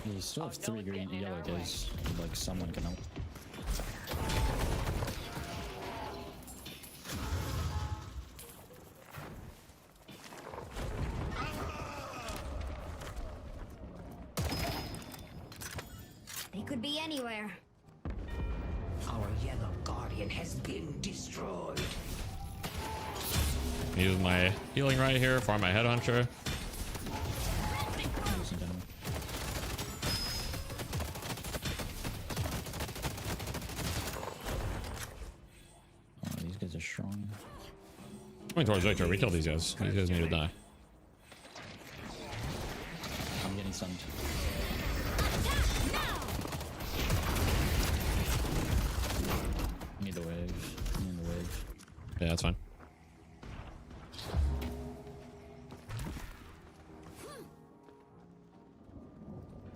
You still have 3 green and yellow guys. Like someone can help. They could be anywhere. Our yellow guardian has been destroyed. Use my healing right here for my headhunter. Oh, these guys are strong. Going towards Victor. We kill these guys. These guys need to die. I'm getting stunned. Need the wave. Need the wave. Yeah, that's fine.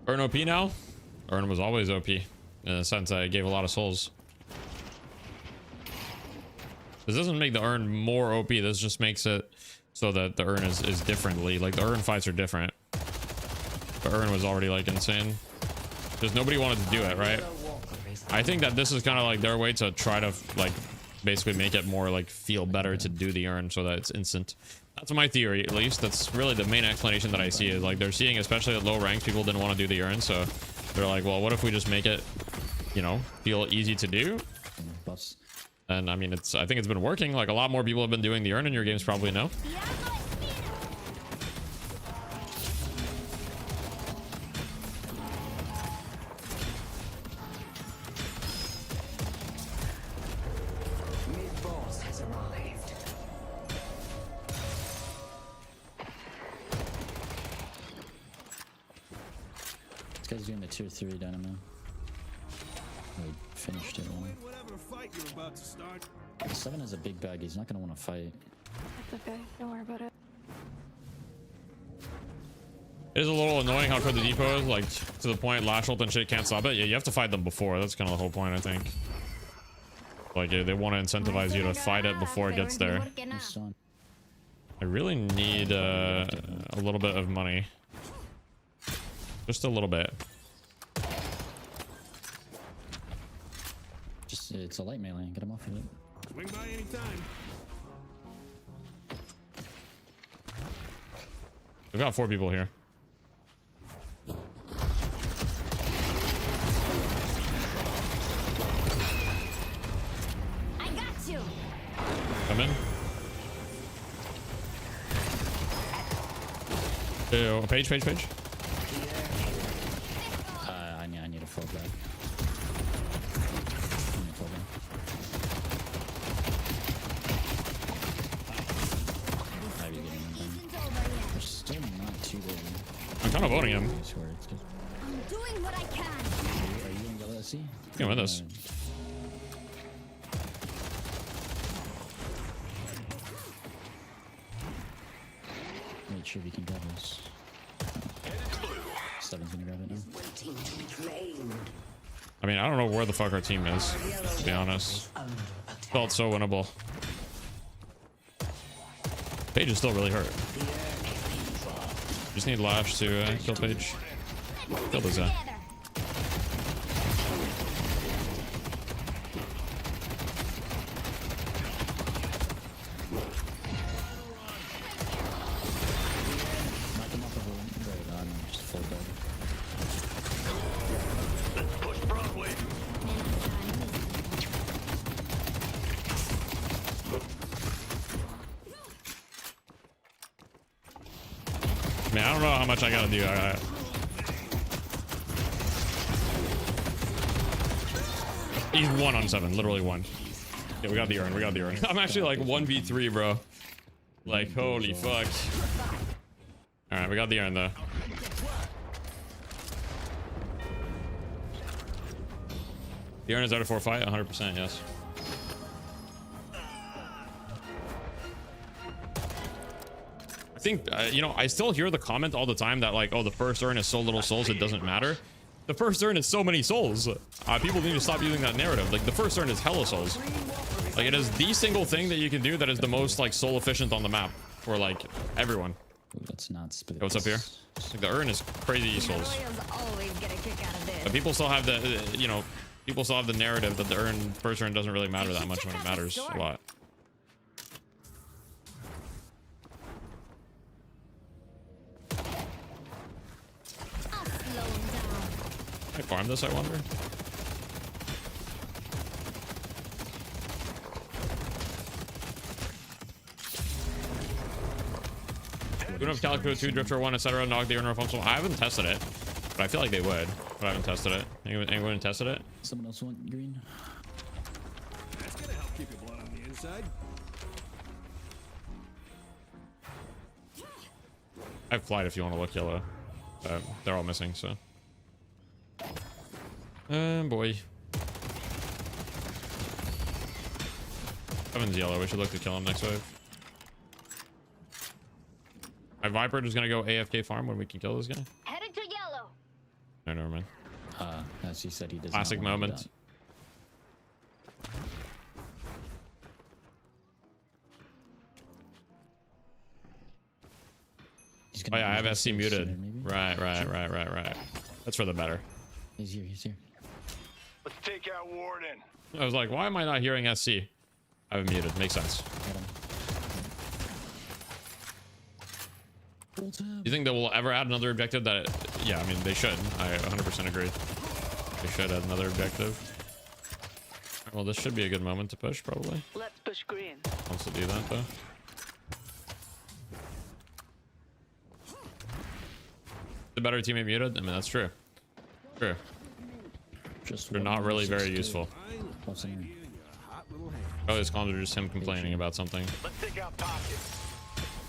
Urn OP now? Urn was always OP. In the sense that it gave a lot of souls. This doesn't make the urn more OP. This just makes it so that the urn is differently. Like, the urn fights are different. The urn was already, like, insane. Because nobody wanted to do it, right? I think that this is kind of like their way to try to, like, basically make it more, like, feel better to do the urn so that it's instant. That's my theory, at least. That's really the main explanation that I see, is like they're seeing, especially at low ranks, people didn't want to do the urn, so they're like, well, what if we just make it, you know, feel easy to do? Buffs. And I mean, I think it's been working. Like, a lot more people have been doing the urn in your games, probably know. Mid-boss has arrived. This guy's doing the tier 3 dynamo. We finished it. win whatever fight you're about to start. 7 has a big bag. He's not gonna want to fight. It's okay. Don't worry about it. It is a little annoying how good the depot is, like, to the point Lash ult and shit can't stop it. Yeah, you have to fight them before. That's kind of the whole point, I think. Like, they want to incentivize you to fight it before it gets there. I really need a little bit of money. Just a little bit. It's a light melee. Get him off of it. Swing by anytime. We've got 4 people here. I got you. Come in. Ew, page. I need a full back. I need a full back. How are you getting him done? They're still not too good. I'm kind of voting him. I swear it's good. I'm doing what I can. Are you in yellow SC? You can win this. Make sure we can grab this. 7's gonna grab it now. I mean, I don't know where the fuck our team is, to be honest. Felt so winnable. Paige is still really hurt. Just need Lash to kill Paige. Kill this guy. Knock him off of a right on, just full dead. Let's push Broadway. I mean, I don't know how much I gotta do. He's 1 on 7, literally 1. Yeah, we got the urn. I'm actually like 1v3, bro. Like, holy fuck. Alright, we got the urn though. The urn is out of 4 fight, 100%, yes. I think, you know, I still hear the comment all the time that like, oh, the first urn is so little souls, it doesn't matter. The first urn is so many souls. People need to stop using that narrative. Like, the first urn is hella souls. Like, it is the single thing that you can do that is the most like soul efficient on the map for like everyone. Let's not split. What's up here? Like, the urn is crazy souls. But people still have the, you know, people still have the narrative that the urn, first urn doesn't really matter that much when it matters a lot. Can I farm this, I wonder? We don't have Calico 2, Drifter 1, etc. Knock the urn functional. I haven't tested it, but I feel like they would. But I haven't tested it. Anyone tested it? Someone else want green? That's gonna help keep your blood on the inside. I have flight if you want to look yellow. They're all missing, so. Boy. 7's yellow. We should look to kill him next wave. My Viper is gonna go AFK farm when we can kill this guy. Headed to yellow. No, never mind. As he said, he does. Classic moment. Oh yeah, I have SC muted. Right. That's for the better. He's here. Let's take out Warden. I was like, why am I not hearing SC? I have him muted. Makes sense. You think that we'll ever add another objective that... Yeah, I mean, they should. I 100% agree. They should add another objective. Well, this should be a good moment to push, probably. Let's push green. Wants to do that, though. The better teammate muted? I mean, that's true. True. They're not really very useful. Oh, his comms are just him complaining about something. Let's take out pockets.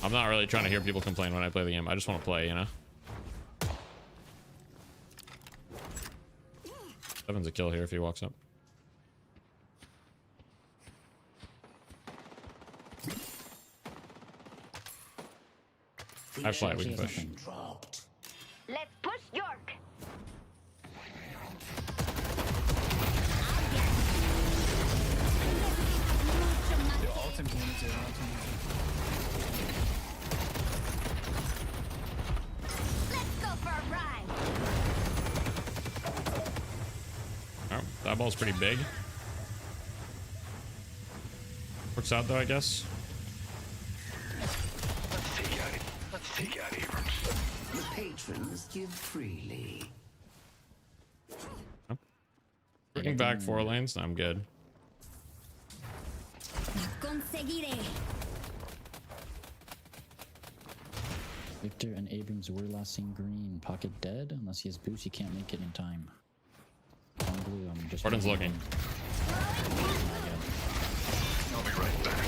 I'm not really trying to hear people complain when I play the game. I just want to play, you know? 7's a kill here if he walks up. I have flight, we can push. Let's push York. Let's go for a ride. Oh, that ball's pretty big. works out though, I guess. Let's take out Abrams. The patrons give freely. Bringing back 4 lanes, I'm good. Conseguiré. Victor and Abrams were last seen green. Pocket dead. Unless he has boost, he can't make it in time. On blue, I'm just. Gordon's looking. I'll be right back.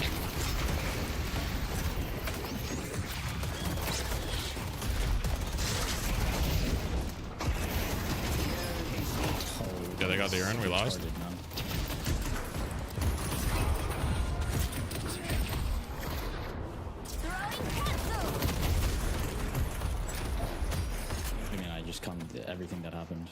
Yeah, they got the urn. We lost. I mean, I just come to everything that happened.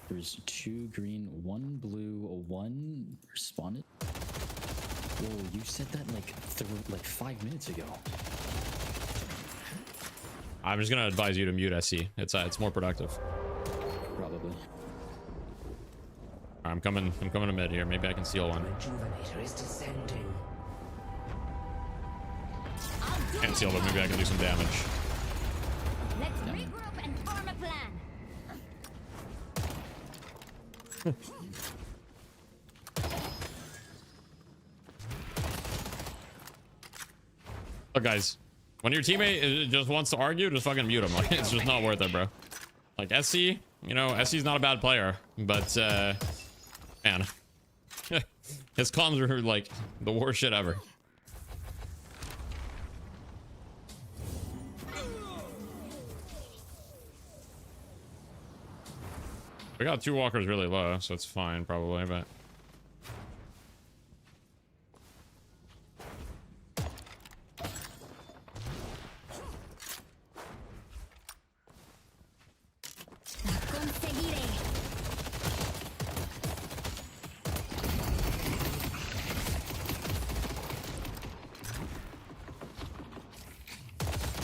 There's 2 green, 1 blue, 1 responded. Whoa, you said that like 5 minutes ago. I'm just gonna advise you to mute SC. It's more productive. Probably. I'm coming to mid here. Maybe I can steal one. Rejuvenator is descending. Can't steal, but maybe I can do some damage. Let's regroup and form a plan. Look, guys, when your teammate just wants to argue, just fucking mute him. Like, it's just not worth it, bro. Like, SC, you know, SC's not a bad player, but, man. His comms are, like, the worst shit ever. We got 2 walkers really low, so it's fine, probably, but... Conseguiré.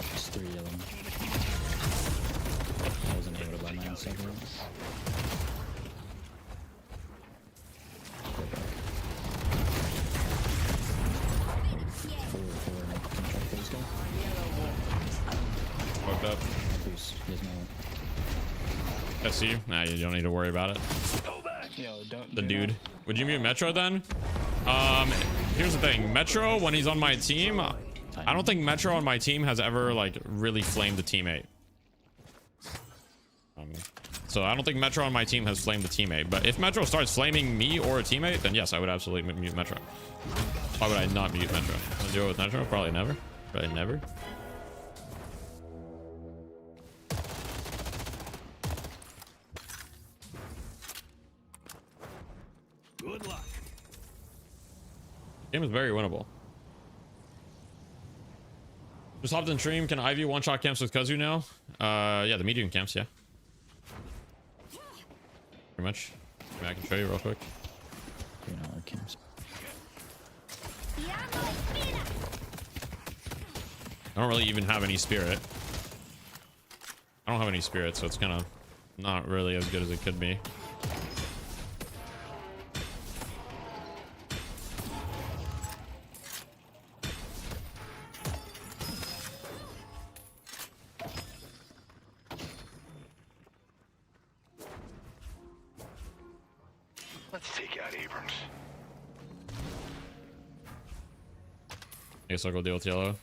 There's 3 of them. I wasn't able to buy mine separate. Fucked up. Boost. He has no. SC? Nah, you don't need to worry about it. Yo, don't. The dude. Would you mute Metro then? Here's the thing. Metro, when he's on my team, I don't think Metro on my team has ever, like, really flamed a teammate. So I don't think Metro on my team has flamed a teammate. But if Metro starts flaming me or a teammate, then yes, I would absolutely mute Metro. Why would I not mute Metro? I'll do it with Metro? Probably never. Probably never. Good luck. Game is very winnable. Just hopped in stream. Can Ivy one-shot camps with Kazu now? Yeah, the medium camps, yeah. Pretty much. Maybe I can show you real quick. Camps. I don't really even have any spirit. I don't have any spirit, so it's kind of not really as good as it could be. Let's take out Abrams. I guess I'll go deal with yellow.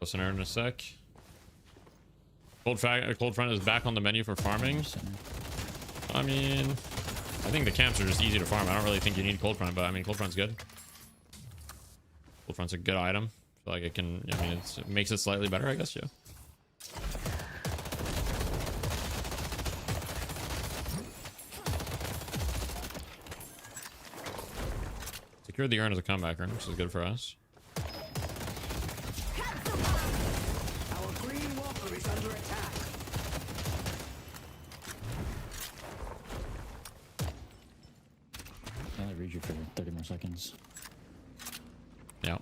Listen in a sec. Cold front is back on the menu for farming. I mean, I think the camps are just easy to farm. I don't really think you need cold front, but I mean, cold front's good. Cold front's a good item. I feel like it can, I mean, it makes it slightly better, I guess, yeah. Secure the urn as a comeback urn, which is good for us. Our green walker is under attack. I'll only read you for 30 more seconds. Yeah.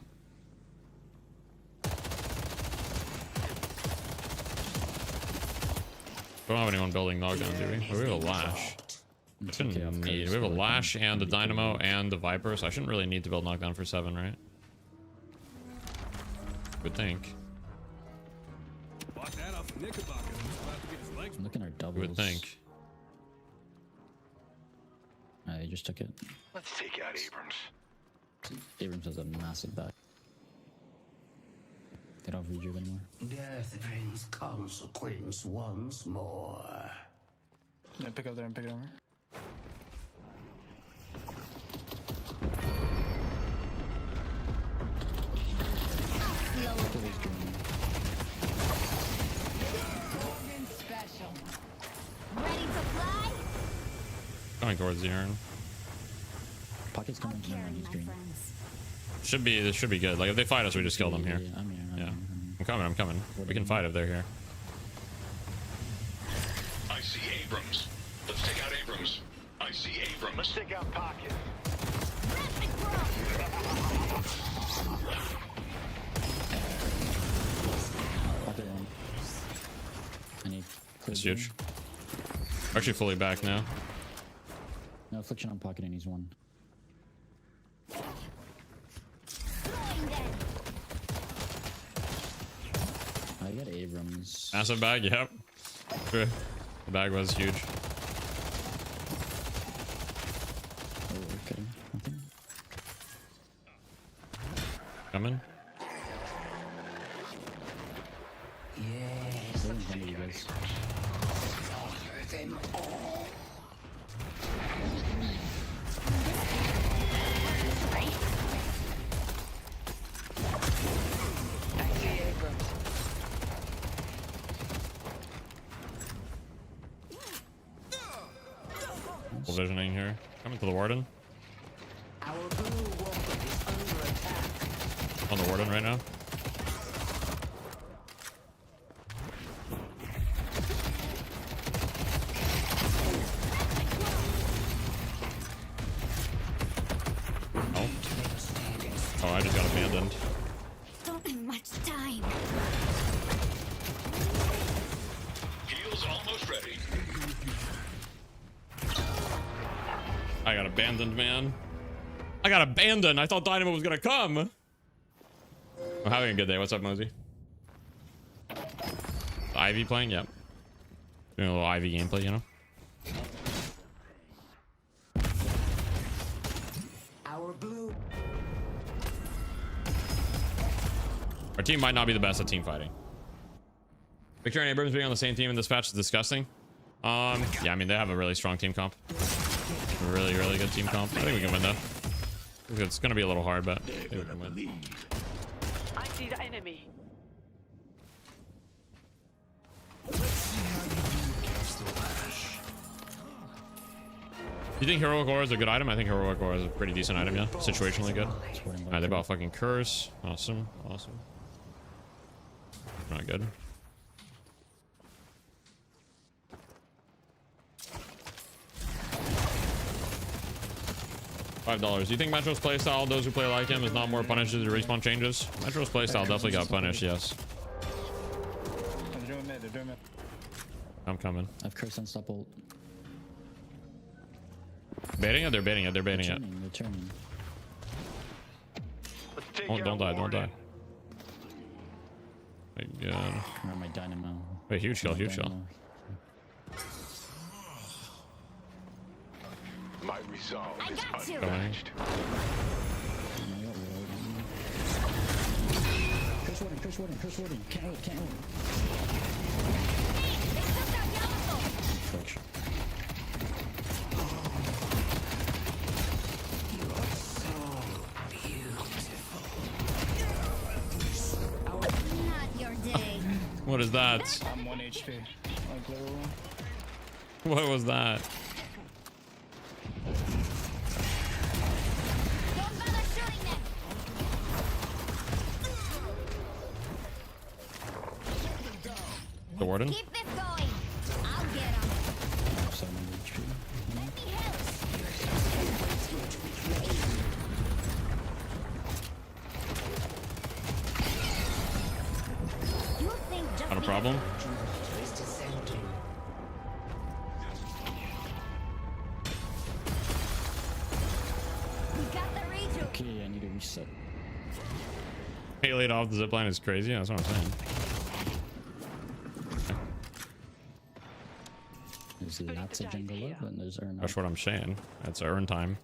Don't have anyone building knockdown, do we? Oh, we have a lash. Shouldn't need. We have a Lash and a Dynamo and a Viper, so I shouldn't really need to build knockdown for 7, right? Would think. Bought that off of Knickerbocker. He's about to get his legs. I'm looking at our doubles. You would think. He just took it. Let's take out Abrams. Abrams has a massive back. They don't have rejuve anymore. Death brings consequence once more. Yeah, pick up there and pick it over. Special. Ready to fly? Going towards the urn. Pocket's coming from around. He's green. Should be. This should be good. Like if they fight us, we just kill them here. Yeah, I'm here. Yeah. I'm here. I'm coming. I'm coming. We can fight if they're here. I see Abrams. Let's take out Abrams. I see Abrams. Let's take out Pocket. Pocket one. I need. It's huge. Actually, fully back now. No affliction on Pocket, and he's one. I got Abrams. Massive bag. Yep. True. The bag was huge. Oh, okay. Nothing. Coming. Yes. One of you guys. Slaughter them all. I see Abrams. Full visioning here. Coming to the warden. Our blue walker is under attack. On the warden right now. Oh. Oh, I just got abandoned. Don't have much time. Heal's almost ready. I got abandoned, man. I got abandoned. I thought Dynamo was gonna come. I'm having a good day. What's up, Mosey? Ivy playing? Yep. Doing a little Ivy gameplay, you know? Our blue. Our team might not be the best at team fighting. Victor and Abrams being on the same team in this patch is disgusting. Yeah, I mean, they have a really strong team comp. A really, really good team comp. I think we can win though. It's gonna be a little hard, but I think we can win. I see the enemy. You think Heroic Aura is a good item? I think Heroic Aura is a pretty decent item, yeah. Situationally good. Alright, they bought fucking Curse. Awesome, awesome. Not good. $5. Do you think Metro's playstyle, those who play like him, is not more punished due to respawn changes? Metro's playstyle definitely got punished, yes. They're doing mid, they're doing mid. I'm coming. I've cursed on stop ult. Baiting it? They're baiting it. They're baiting it. They're turning. Let's take Oh, out don't die. Don't Warden. die. Thank God. Around my dynamo. Wait, huge kill. Huge kill. My resolve I is got you. unmatched. Curse warden, curse warden, curse warden. Can't ult, can't ult. They took out Yamato. Fletch. Not your day. What is that? I'm 1 HP. Like literal. What was that? Don't bother shooting them. The warden? Keep this going. I'll get them. 700 HP. Let me help. You think just Not a problem. reset. Melee off the zipline is crazy. That's what I'm saying. There's lots of jungle up and there's Urn. That's what I'm saying. That's earn time.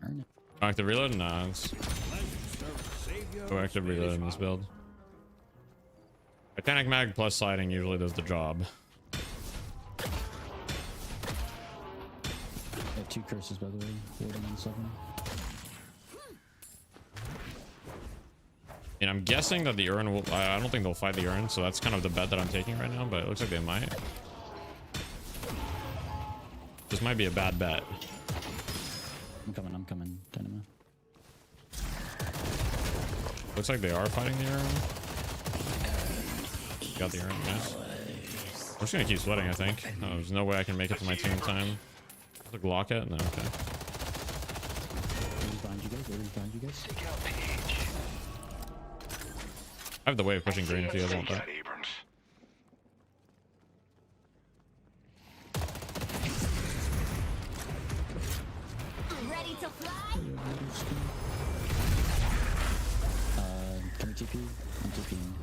Urn. Active reload? Nah, it's no active reload in this build. Titanic mag plus sliding usually does the job. I have 2 curses by the way. Warding on 7. And I'm guessing that the urn will. I don't think they'll fight the urn, so that's kind of the bet that I'm taking right now. But it looks like they might. This might be a bad bet. I'm coming. Dynamo. Looks like they are fighting the urn. Got the urn, yes. I'm just gonna keep sweating, I think. Oh, there's no way I can make it to my team in time. Look, lock it? No, okay. Where's behind you guys? Where's behind you guys? I have the way of pushing green if you guys want that. Abrams. Ready to fly? Can we TP? I'm TPing.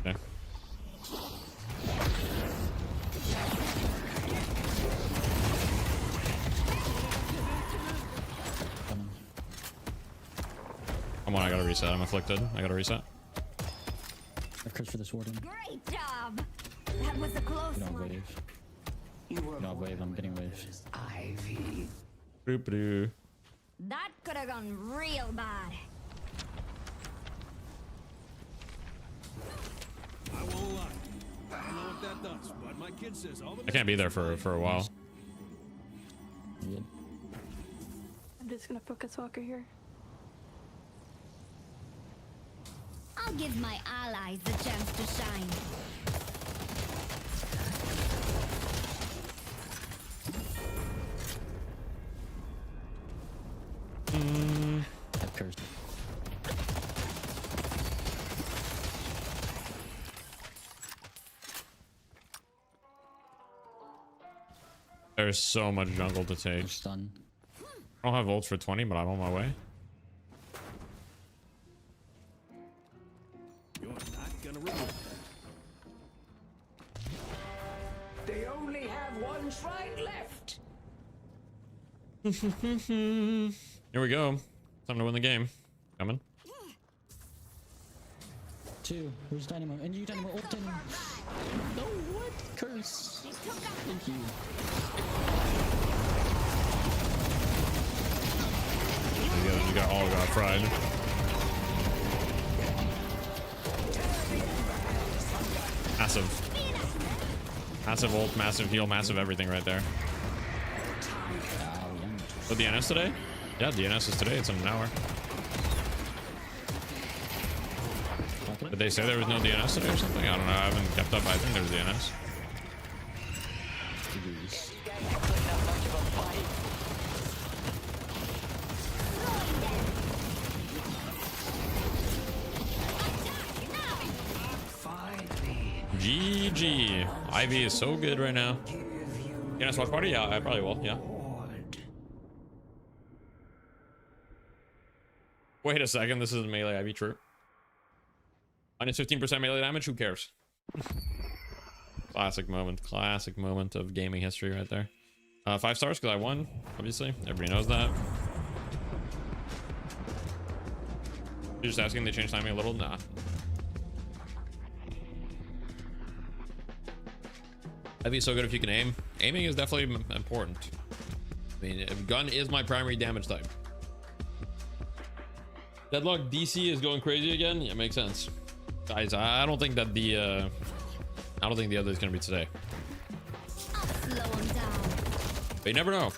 Okay. Come on, I gotta reset. I'm afflicted. I gotta reset. I've cursed for this warden. Great job. That was a close You don't one. wave. You don't wave. I'm getting wave. Boop-a-doo. That could have gone real bad. I won't lie. I don't know what that does, but my kid says all the I can't be there for a while. Yeah. I'm just gonna focus Walker here. I'll give my allies the chance to shine. I've cursed. There's so much jungle to take. Stun. I don't have ults for 20, but I'm on my way. You're not gonna regret that. They only have one shrine left. Here we go. Time to win the game. Coming. 2. Where's Dynamo? And you, Dynamo. Ult Dynamo. No, what? Curse. Thank you. You got all got fried. Massive. Massive ult, massive heal, massive everything right there. Oh, DNS today? Yeah, DNS is today. It's in an hour. Did they say there was no DNS today or something? I don't know. I haven't kept up. I think there's DNS. GG. Ivy is so good right now. DNS watch party? Yeah, I probably will. Yeah. Wait a second. This is melee Ivy. True. Minus 15% melee damage. Who cares? Classic moment of gaming history right there. 5 stars because I won, obviously. Everybody knows that. You're just asking they change timing a little? Nah. That'd be so good if you can aim. Aiming is definitely important. I mean, gun is my primary damage type. Deadlock DC is going crazy again. Yeah, makes sense. Guys, I don't think that the I don't think the other is gonna be today. I'll slow him down. But you never know.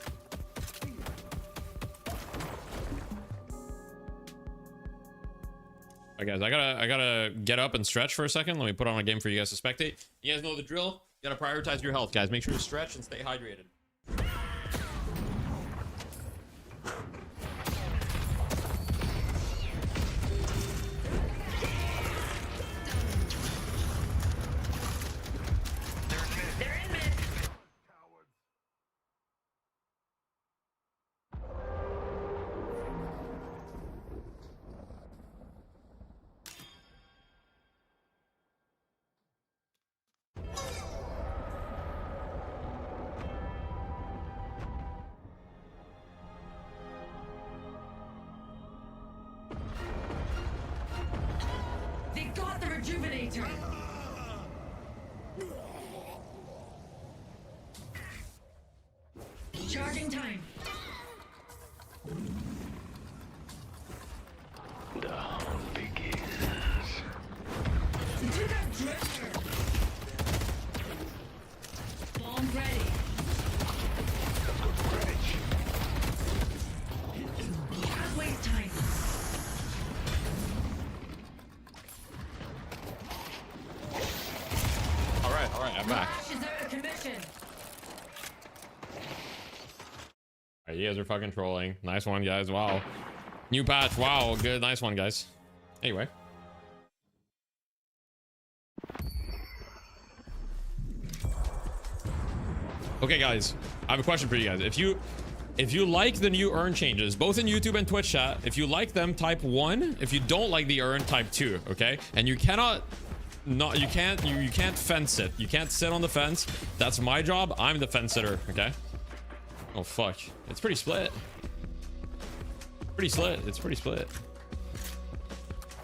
Alright guys, I gotta get up and stretch for a second. Let me put on a game for you guys to spectate. You guys know the drill. You gotta prioritize your health, guys. Make sure to stretch and stay hydrated. Rejuvenator. Charging time. The hunt begins. Bomb ready. Can't waste time. All right, I'm back. Flash is out of commission. All right, you guys are fucking trolling. Nice one, guys. Wow. New patch. Wow, good. Nice one, guys. Anyway. Okay, guys. I have a question for you guys. If you like the new urn changes, both in YouTube and Twitch chat, if you like them, type 1. If you don't like the urn, type 2. Okay? And you cannot... you can't fence it. You can't sit on the fence. That's my job. I'm the fence sitter. Okay? Oh, fuck. It's pretty split. It's pretty split.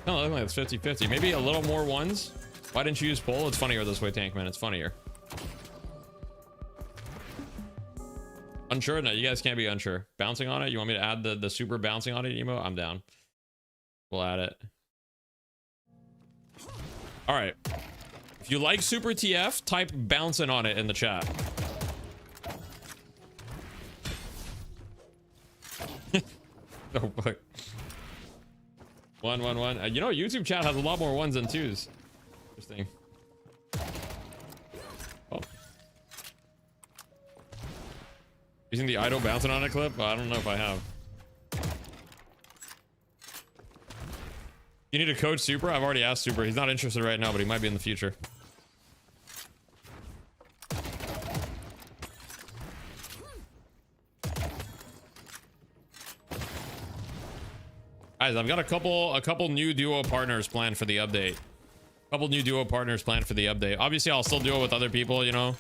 No, it looks like it's 50-50. Maybe a little more ones. Why didn't you use pole? It's funnier this way, Tankman. It's funnier. Unsure? No, you guys can't be unsure. Bouncing on it? You want me to add the super bouncing on it emote? I'm down. We'll add it. All right. If you like super TF, type bouncing on it in the chat. Oh, fuck. 1 1 1. You know, YouTube chat has a lot more 1s than 2s. Interesting. Oh. Using the idle bouncing on it clip? I don't know if I have. You need to coach Super? I've already asked Super. He's not interested right now, but he might be in the future. Guys, I've got a couple new duo partners planned for the update. Obviously, I'll still duo with other people, you know.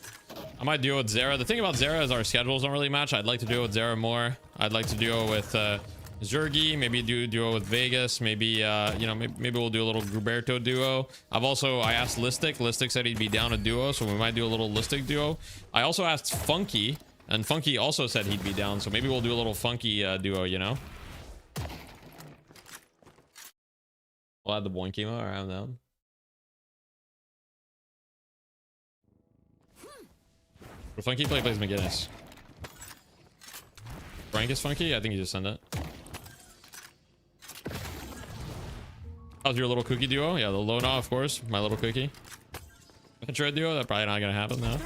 I might duo with Zera. The thing about Zera is our schedules don't really match. I'd like to duo with Zera more. I'd like to duo with Zergi, maybe do duo with Vegas, maybe you know, maybe we'll do a little Gruberto duo. I asked Listic said he'd be down a duo, so we might do a little Listic duo. I also asked Funky, and Funky also said he'd be down, so maybe we'll do a little Funky duo, you know. We'll add the Boink emo around them. Will Funky plays McGinnis? Frank is Funky? I think you just send it. How's your little cookie duo? Yeah, the Lona, of course. My little cookie. Metro duo? That's probably not gonna happen now.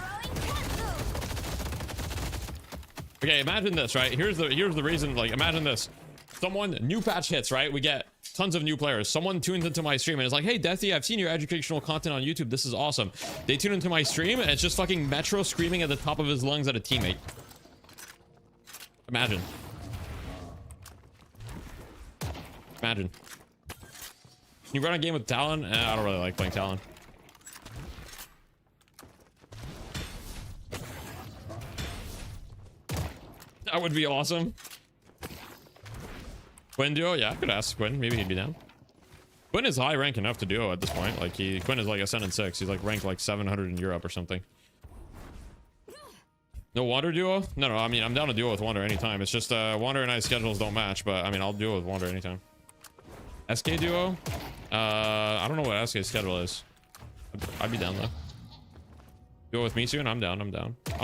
Okay, imagine this, right? Here's the reason. Like, imagine this. Someone, new patch hits, right? We get tons of new players. Someone tunes into my stream and is like, hey, Deathy, I've seen your educational content on YouTube. This is awesome. They tune into my stream and it's just fucking Metro screaming at the top of his lungs at a teammate. Imagine. Can you run a game with Talon? I don't really like playing Talon. That would be awesome. Quinn duo? Yeah, I could ask Quinn. Maybe he'd be down. Quinn is high rank enough to duo at this point. Like, Quinn is like Ascendant 6. He's like ranked like 700 in Europe or something. No Wander duo? No, I mean, I'm down to duo with Wander anytime. It's just Wander and I's schedules don't match, but I mean, I'll duo with Wander anytime. SK duo? I don't know what SK's schedule is. I'd be down though. Duo with me soon? I'm down. I'm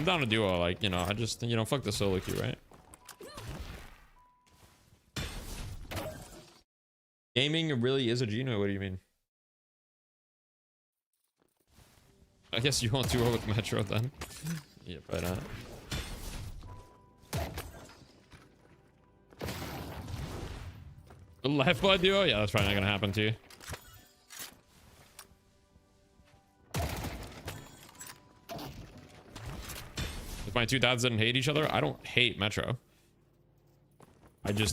down to duo. Like, you know, I just, you know, fuck the solo queue, right? Gaming really is a Geno. What do you mean? I guess you won't duo with Metro then. Yeah, but left bud duo? Yeah, that's probably not gonna happen to you. If my two dads didn't hate each other, I don't hate Metro.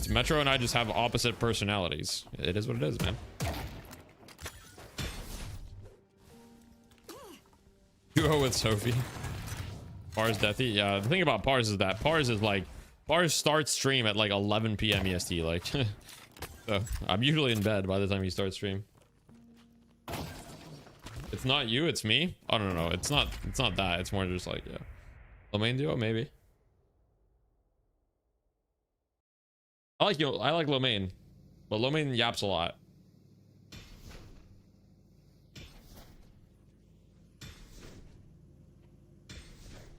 Metro and I just have opposite personalities. It is what it is, man. Duo with Sophie. Pars Deathy. Yeah, the thing about Pars is that Pars starts stream at like 11 p.m. EST. Like, so I'm usually in bed by the time he starts stream. It's not you, it's me. I don't know. It's not that. It's more just like, yeah. Low main duo, maybe. I like low main, but low main yaps a lot.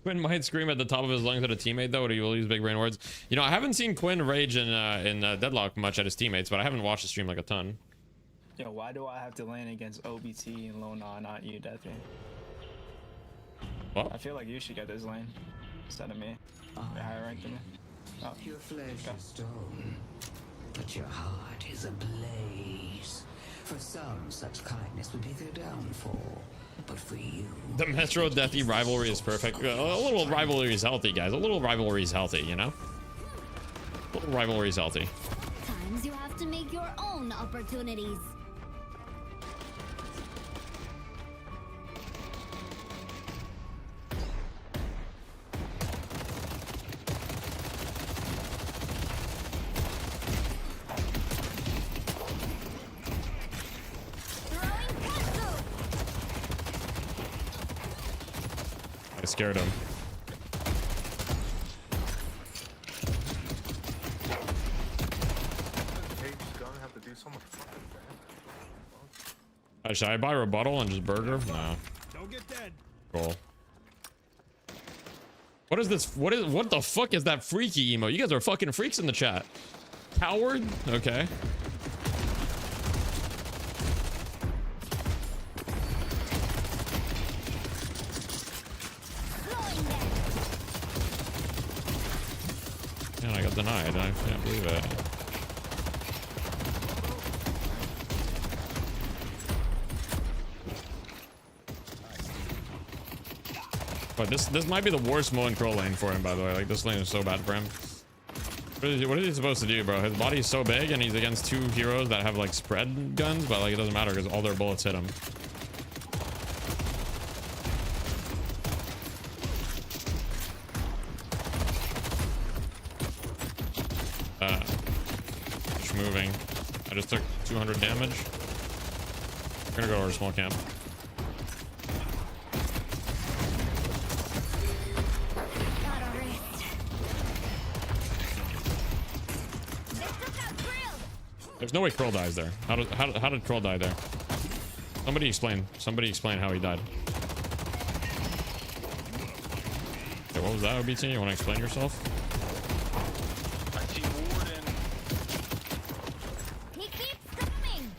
Quinn might scream at the top of his lungs at a teammate though, or he will use big brain words. You know, I haven't seen Quinn rage in Deadlock much at his teammates, but I haven't watched the stream like a ton. Yo, why do I have to lane against OBT and Lona, not you, Deathy? What? I feel like you should get this lane instead of me. You're higher ranked than me. Oh. Your flesh is stone, but your heart is ablaze. For some, such kindness would be their downfall. But for you, The Metro Deathy rivalry is perfect. A little rivalry is healthy, guys. A little rivalry is healthy, you know? A little rivalry is healthy. Sometimes you have to make your own opportunities. I scared him. Should I buy rebuttal and just burger? No. Don't get dead. Cool. What is this? What the fuck is that freaky emo? You guys are fucking freaks in the chat. Coward? Okay. Man, I got denied. I can't believe it. But this might be the worst Mo and Crow lane for him, by the way. Like, this lane is so bad for him. What is he supposed to do, bro? His body is so big, and he's against two heroes that have, like, spread guns, but, like, it doesn't matter because all their bullets hit him. Just moving. I just took 200 damage. We're gonna go to our small camp. There's no way Curl dies there. How did Curl die there? Somebody explain how he died. Okay, what was that, OBT? You want to explain yourself? I see Warden. He keeps coming.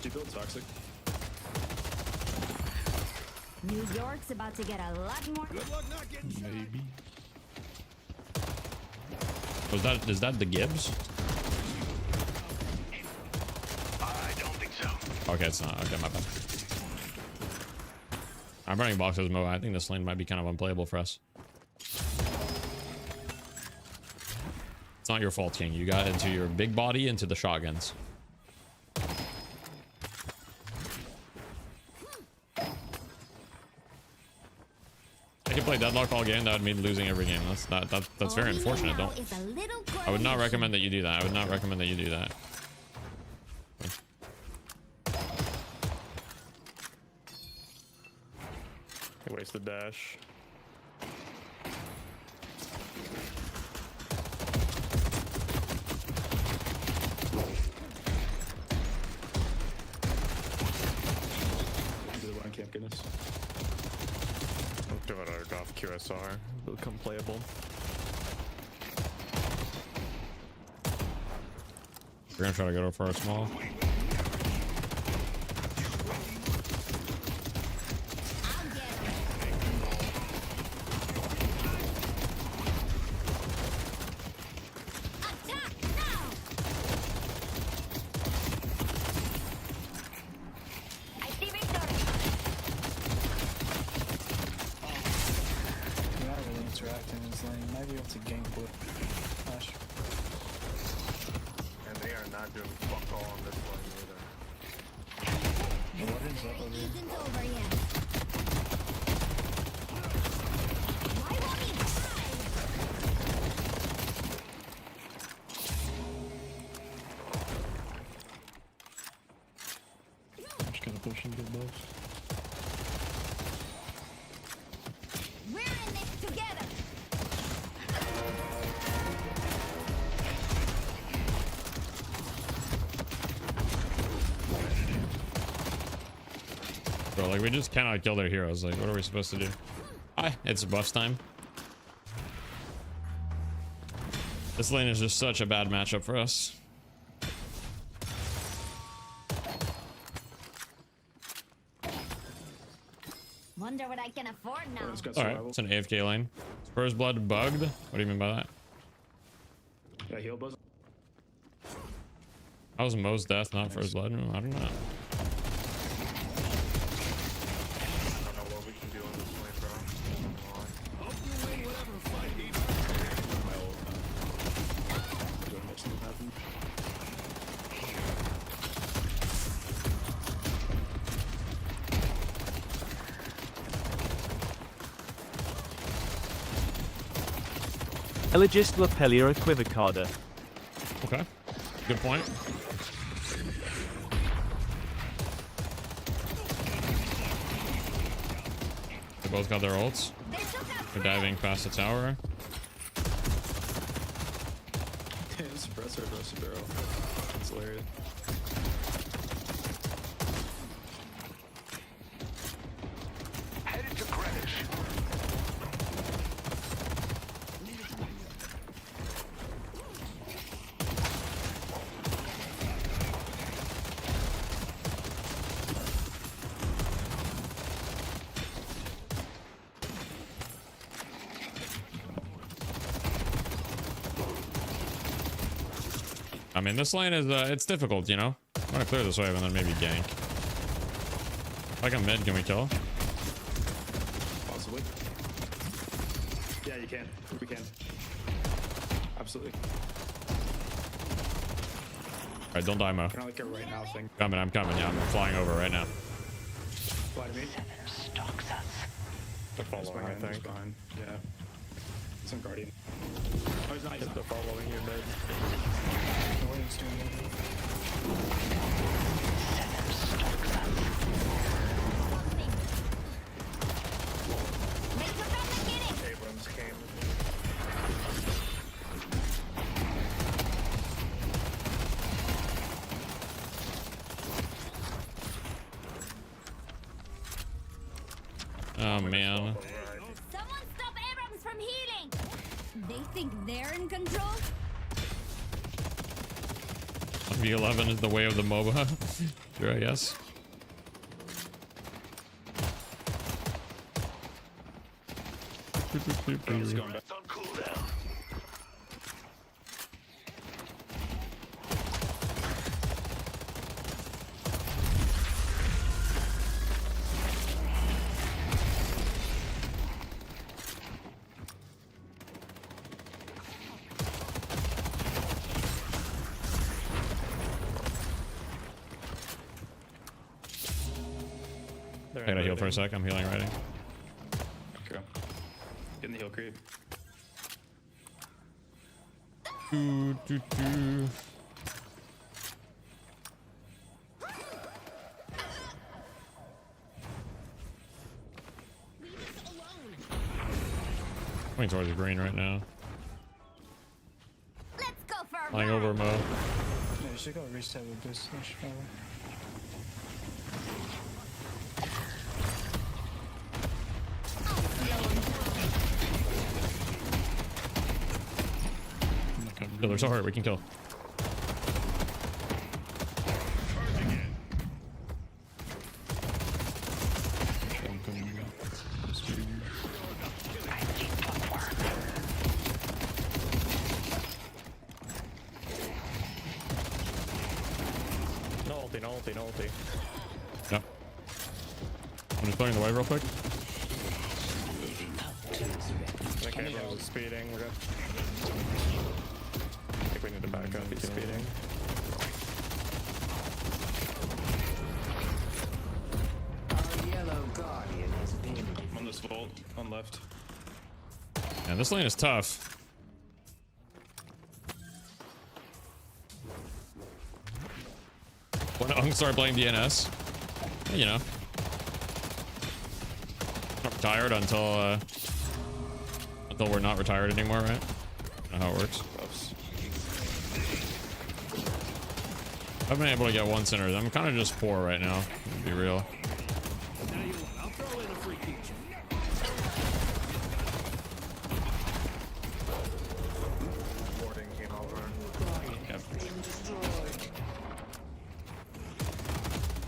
Do you build toxic? New York's about to get a lot more. Good luck not getting shot. Maybe. Is that the Gibbs? I don't think so. Okay, it's not. Okay, my bad. I'm running boxes Mo. I think this lane might be kind of unplayable for us. It's not your fault, King. You got into your big body into the shotguns. I could play Deadlock all game. That would mean losing every game. That's very unfortunate, though. I would not recommend that you do that. I would not recommend that you do that. He wasted dash. Do the one camp, goodness. Give it a off QSR. It'll become playable. We're gonna try to go for our small. Maybe it's a game flip. Flash. And they are not doing fuck all on this one either. What is up over here? Isn't over yet. Why won't he Just gotta push and get buffs. We're in this together. Bro, like we just cannot kill their heroes. Like, what are we supposed to do? Hi, it's buffs time. This lane is just such a bad matchup for us. Wonder what I can afford now. All right, it's an AFK lane. Spurs blood bugged. What do you mean by that? Yeah, heal buzz. How was Mo's death not first blood? I don't know. I don't know what we can do on this lane, bro. Hope you win whatever fight each. Elegist Lapelia equivocada. Okay, good point. They both got their ults. They're diving past the tower. Suppressor versus barrel. That's hilarious. Headed to Greenwich. I mean, this lane is, it's difficult, you know? I want to clear this wave and then maybe gank. If I come mid, can we kill? Possibly. Yeah, you can. We can. Absolutely. Alright, don't die, Mo. Can I like a right now thing? I'm coming, yeah, I'm flying over right now. Fly to me. They're following, I think. Behind. Yeah. Some guardian. Oh, he's not. He's not. They're following you, mid. Abrams came. Oh, man. Someone stop Abrams from healing. They think they're in control. V11 is the way of the MOBA. Sure, I guess. It's going back on cooldown. I gotta heal for a sec. I'm healing already. Okay. Getting the heal creep. Going towards the green right now. Let's go for a Flying ride. over Mo. Yeah, you should go reset with this. Probably. Kill, they're so hard, we can kill. No ulti, no ulti, no ulti. Yep. I'm just playing the wave real quick. I think Abrams is speeding. We're good. I think we need to back up. He's speeding. Our yellow guardian has been. I'm on this vault on left. Yeah, this lane is tough. When Ung start playing DNS. You know, not retired until we're not retired anymore, right? I don't know how it works. I've been able to get one center. I'm kind of just poor right now, to be real. Now you what? I'll throw in a free kick. Boarding came over. Yep.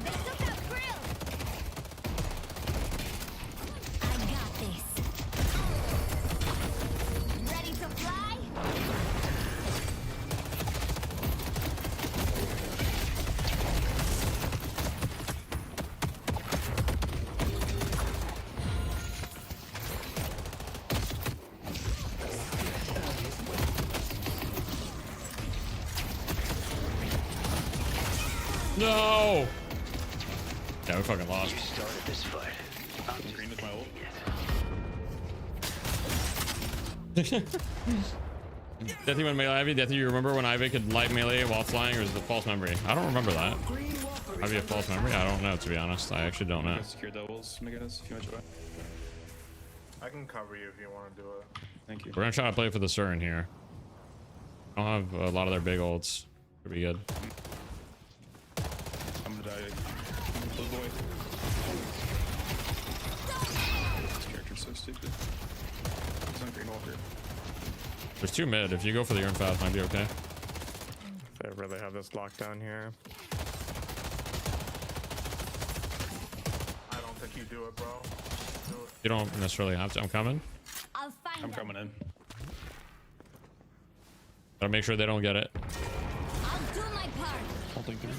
They took out Grill. I got this. Ready to fly? No. Yeah, we fucking lost. Started this fight. I'm green with my ult. Deathy went melee Ivy. Deathy, you remember when Ivy could light melee while flying, or is it false memory? I don't remember that. Might be a false memory. I don't know, to be honest. I actually don't know. Secure doubles, Megas, if you want to. I can cover you if you want to do it. Thank you. We're gonna try to play for the Cern here. I don't have a lot of their big ults. Could be good. I'm gonna die. Blue boy. This character's so stupid. He's on Green Walker. There's 2 mid. If you go for the urn fast, might be okay. They really have this locked down here. I don't think you do it, bro. Do it. You don't necessarily have to. I'm coming. I'll find I'm them. coming in. Gotta make sure they don't get it. I'll do my part. Holding through.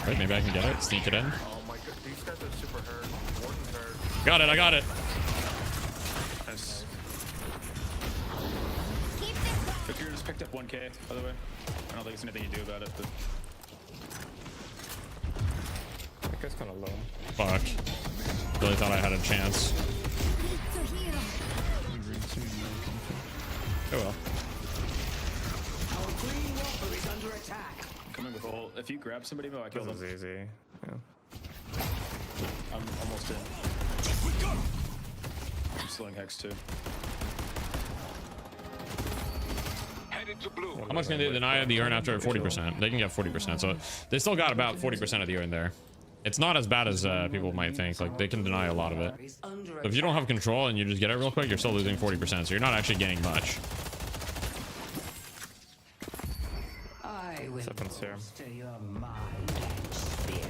Right, maybe I can get it. Sneak it in. Oh my god, these guys are super hurt. Warden's hurt. Got it. I got it. Nice. Keep this going. Victor just picked up 1k, by the way. I don't think there's anything you do about it, but That guy's kind of low. Fuck. Really thought I had a chance. To heal. Oh well. Our Green Walker is under attack. I'm coming with ult. If you grab somebody, Mo, I kill them. This is easy. Yeah. I'm almost in. I'm slowing Hex too. Headed to blue. How much can they deny the urn after 40%? They can get 40%. So they still got about 40% of the urn there. It's not as bad as people might think. Like, they can deny a lot of it. But if you don't have control and you just get it real quick, you're still losing 40%. So you're not actually gaining much. I will Something's here. bolster your mind and spirit.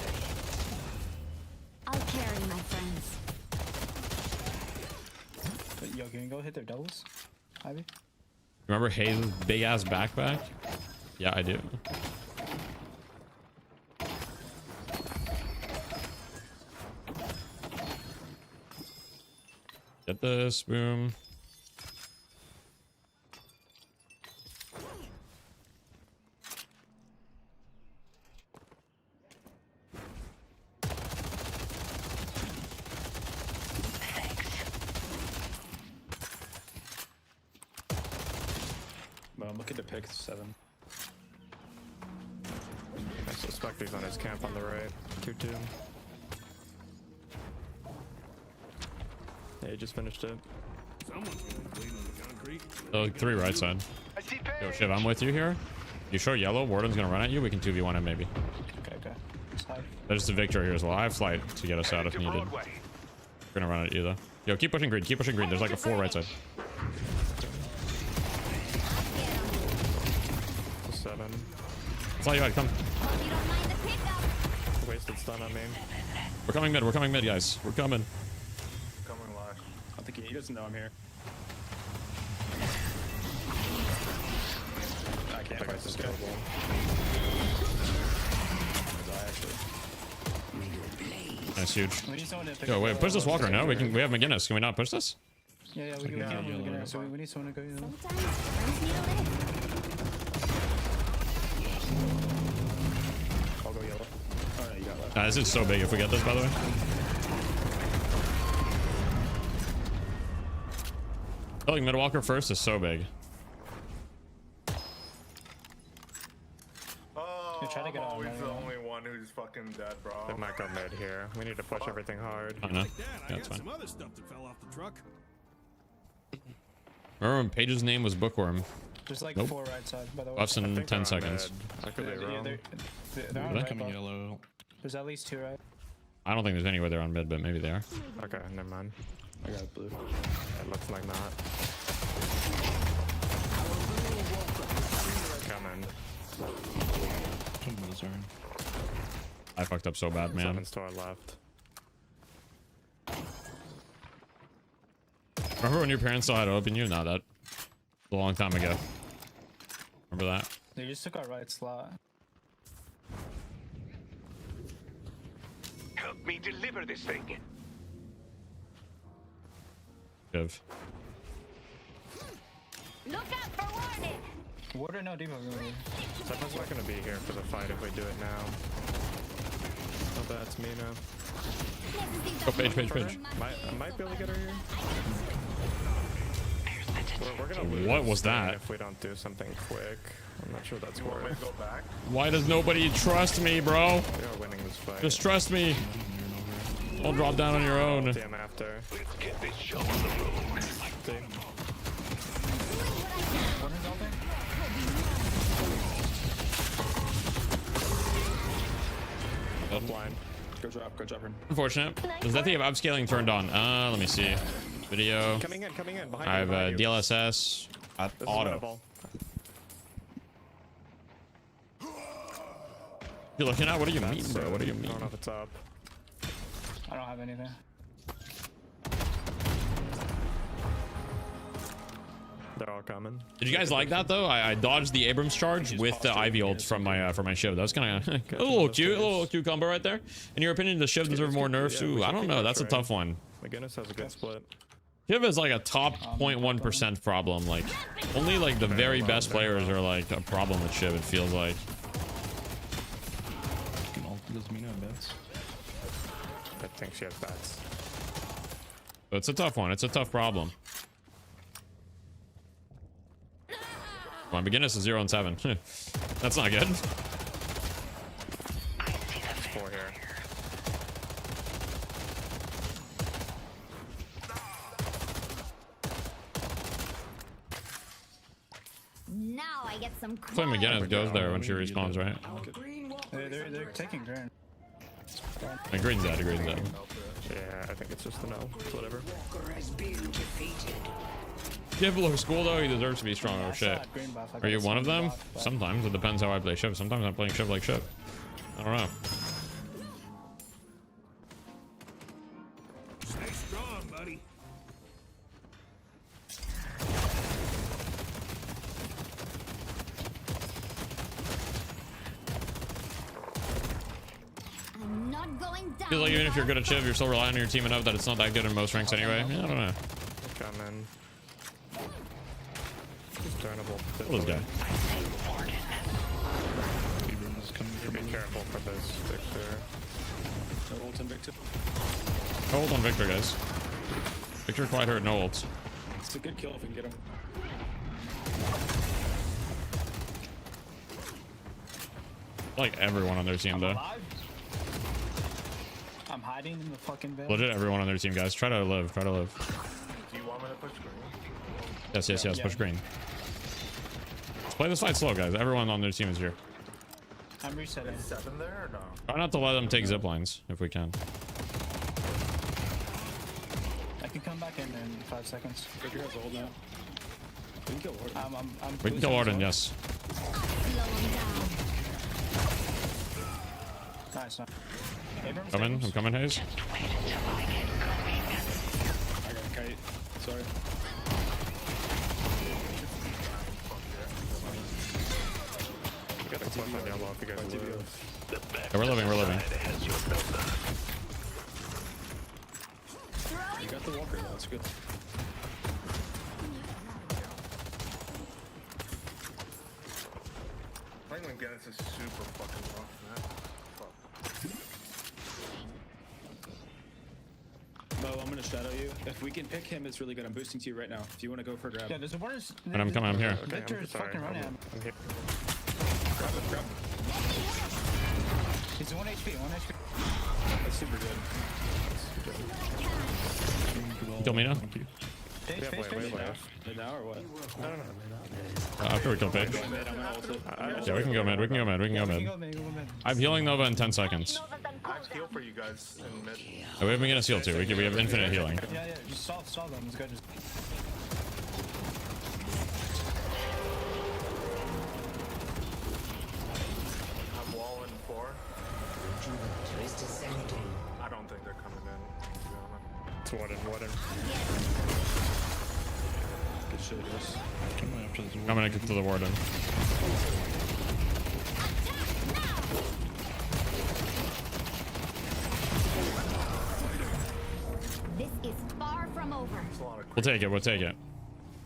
I'll carry my friends. Yo, can you go hit their doubles? Ivy? Remember Hayes' big ass backpack? Yeah, I do. Get this, boom. Well, I'm looking to pick 7. I suspect he's on his camp on the right. 2-2. Yeah, he just finished it. Someone's gonna clean on the concrete. So 3 right side. I see Yo, Paige. Shiv, I'm with you here. You show yellow, Warden's gonna run at you. We can 2v1 him maybe. Okay, okay. It's high. There's the victor here as well. I have flight to get us out if Headed to needed. Broadway. We're gonna run at you though. Yo, keep pushing green. Keep pushing green. There's like a 4 right side. 7. That's all you had. Come. Hope you don't mind the pickup. Wasted stun on me. We're coming mid. We're coming mid, guys. We're coming. Coming live. I think he doesn't know I'm here. I can't fight this guy. That's huge. We need someone to pick Yo, up wait, the- push this Walker now. We have McGinnis. Can we not push this? Yeah, we can. So we need someone to go. Sometimes friends need a lift. I'll go yellow. Oh no, you got left. This is so big if we get this, by the way. Killing mid Walker first is so big. Oh, try to get out. Always the only one who's fucking dead, bro. They might go mid here. We need to push everything hard. I know. Like that, I Yeah, got it's fine. some other stuff that fell off the truck. Remember when Paige's name was Bookworm? There's like Nope. 4 right side, by the way. Less than 10 seconds. I could be wrong. They're on Really? right, yellow. There's at least 2 right. I don't think there's anywhere they're on mid, but maybe they are. Okay, never mind. I got blue. It looks like not. Coming. I fucked up so bad, man. 7 to our left. Remember when your parents still had to open you? No, that a long time ago. Remember that? They just took our right slot. Help me deliver this thing. Give. Look out for warning. Water, no devo really. Someone's not gonna be here for the fight if we do it now. Oh, that's me now. Go Paige. I might be able to get her here. We're gonna lose What was this thing that? if we don't do something quick. I'm not sure that's You want me worth. to go back? Why does nobody trust me, bro? We are winning this fight. Just trust me. Don't drop down on your own. TM after. Let's get this show on the road. See? Water's out there? Blind. Go drop her. Unfortunate. Does that thing have upscaling turned on? Let me see. Video. Coming in. Behind I you, have behind you. DLSS. This is Auto. winnable. You're looking at? What do you mean, bro? What do you I mean? don't know if it's up. I don't have anything. They're all coming. Did you guys like that though? I dodged the Abrams charge with the Ivy ult from my shiv. That was kind of a little cute, a little cute combo right there. In your opinion, does shiv deserve more nerfs? Ooh, I don't know. That's a tough one. McGinnis has a good split. Shiv is like a top 0.1% problem. Like only like the very best players are like a problem with shiv. It feels like. I think she has bats. But it's a tough one. It's a tough problem. Come on, Beginnis is 0 and 7. That's not good. 4 here. Now I get some. Hopefully McGinnis goes there when she respawns, right? They're taking green. And green's dead. Green's dead. Yeah, I think it's just a no. It's whatever. Give low school though. He deserves to be strong. Oh shit. Are you one of them? Sometimes it depends how I play shiv. Sometimes I'm playing shiv like shiv. I don't know. Stay strong, buddy. I'm not going down. I feel like even if you're good at shiv, you're still relying on your team enough that it's not that good in most ranks anyway. Yeah, I don't know. Coming. Turnable. What is guy? Be careful for this Victor. No ult on Victor, guys. Victor quite hurt. No ults. It's a good kill if we can get him. Like everyone on their team though. I'm hiding in the fucking bed. Legit everyone on their team, guys. Try to live. Try to live. Do you want me to push green? Yes, yes, yes. Push green. Let's play this fight slow, guys. Everyone on their team is here. I'm resetting. 7 there or no? Try not to let them take zip lines if we can. I can come back in 5 seconds. Take your guys hold now. We can kill Warden. We can kill Arden, yes. Nice. Abrams, Come in. I'm coming, Hayes. I got a kite. Sorry. We got a clip on yellow if you guys live. Yeah, we're living. We're living. You got the walker. That's good. Playing McGinnis is super fucking rough, man. Mo, I'm gonna shadow you. If we can pick him, it's really good. I'm boosting to you right now. If you want to go for a grab. Yeah, there's a water. And I'm coming. I'm here. Victor is fucking running. I'm here. Grab him. He's 1 HP, 1 HP. That's super good. Kill me now. Wait. Now or what? No. After we kill Paige. Yeah, we can go mid. We can go mid. We can go mid. I'm healing Nova in 10 seconds. I have heal for you guys in mid. Oh, we have Meganis heal too. We have infinite healing. Yeah. Just stall them. This guy just. I'm wall in 4. I don't think they're coming in. To be honest. It's Warden. Good shit, yes. I'm gonna get to the Warden. This is far from over. We'll take it. We'll take it.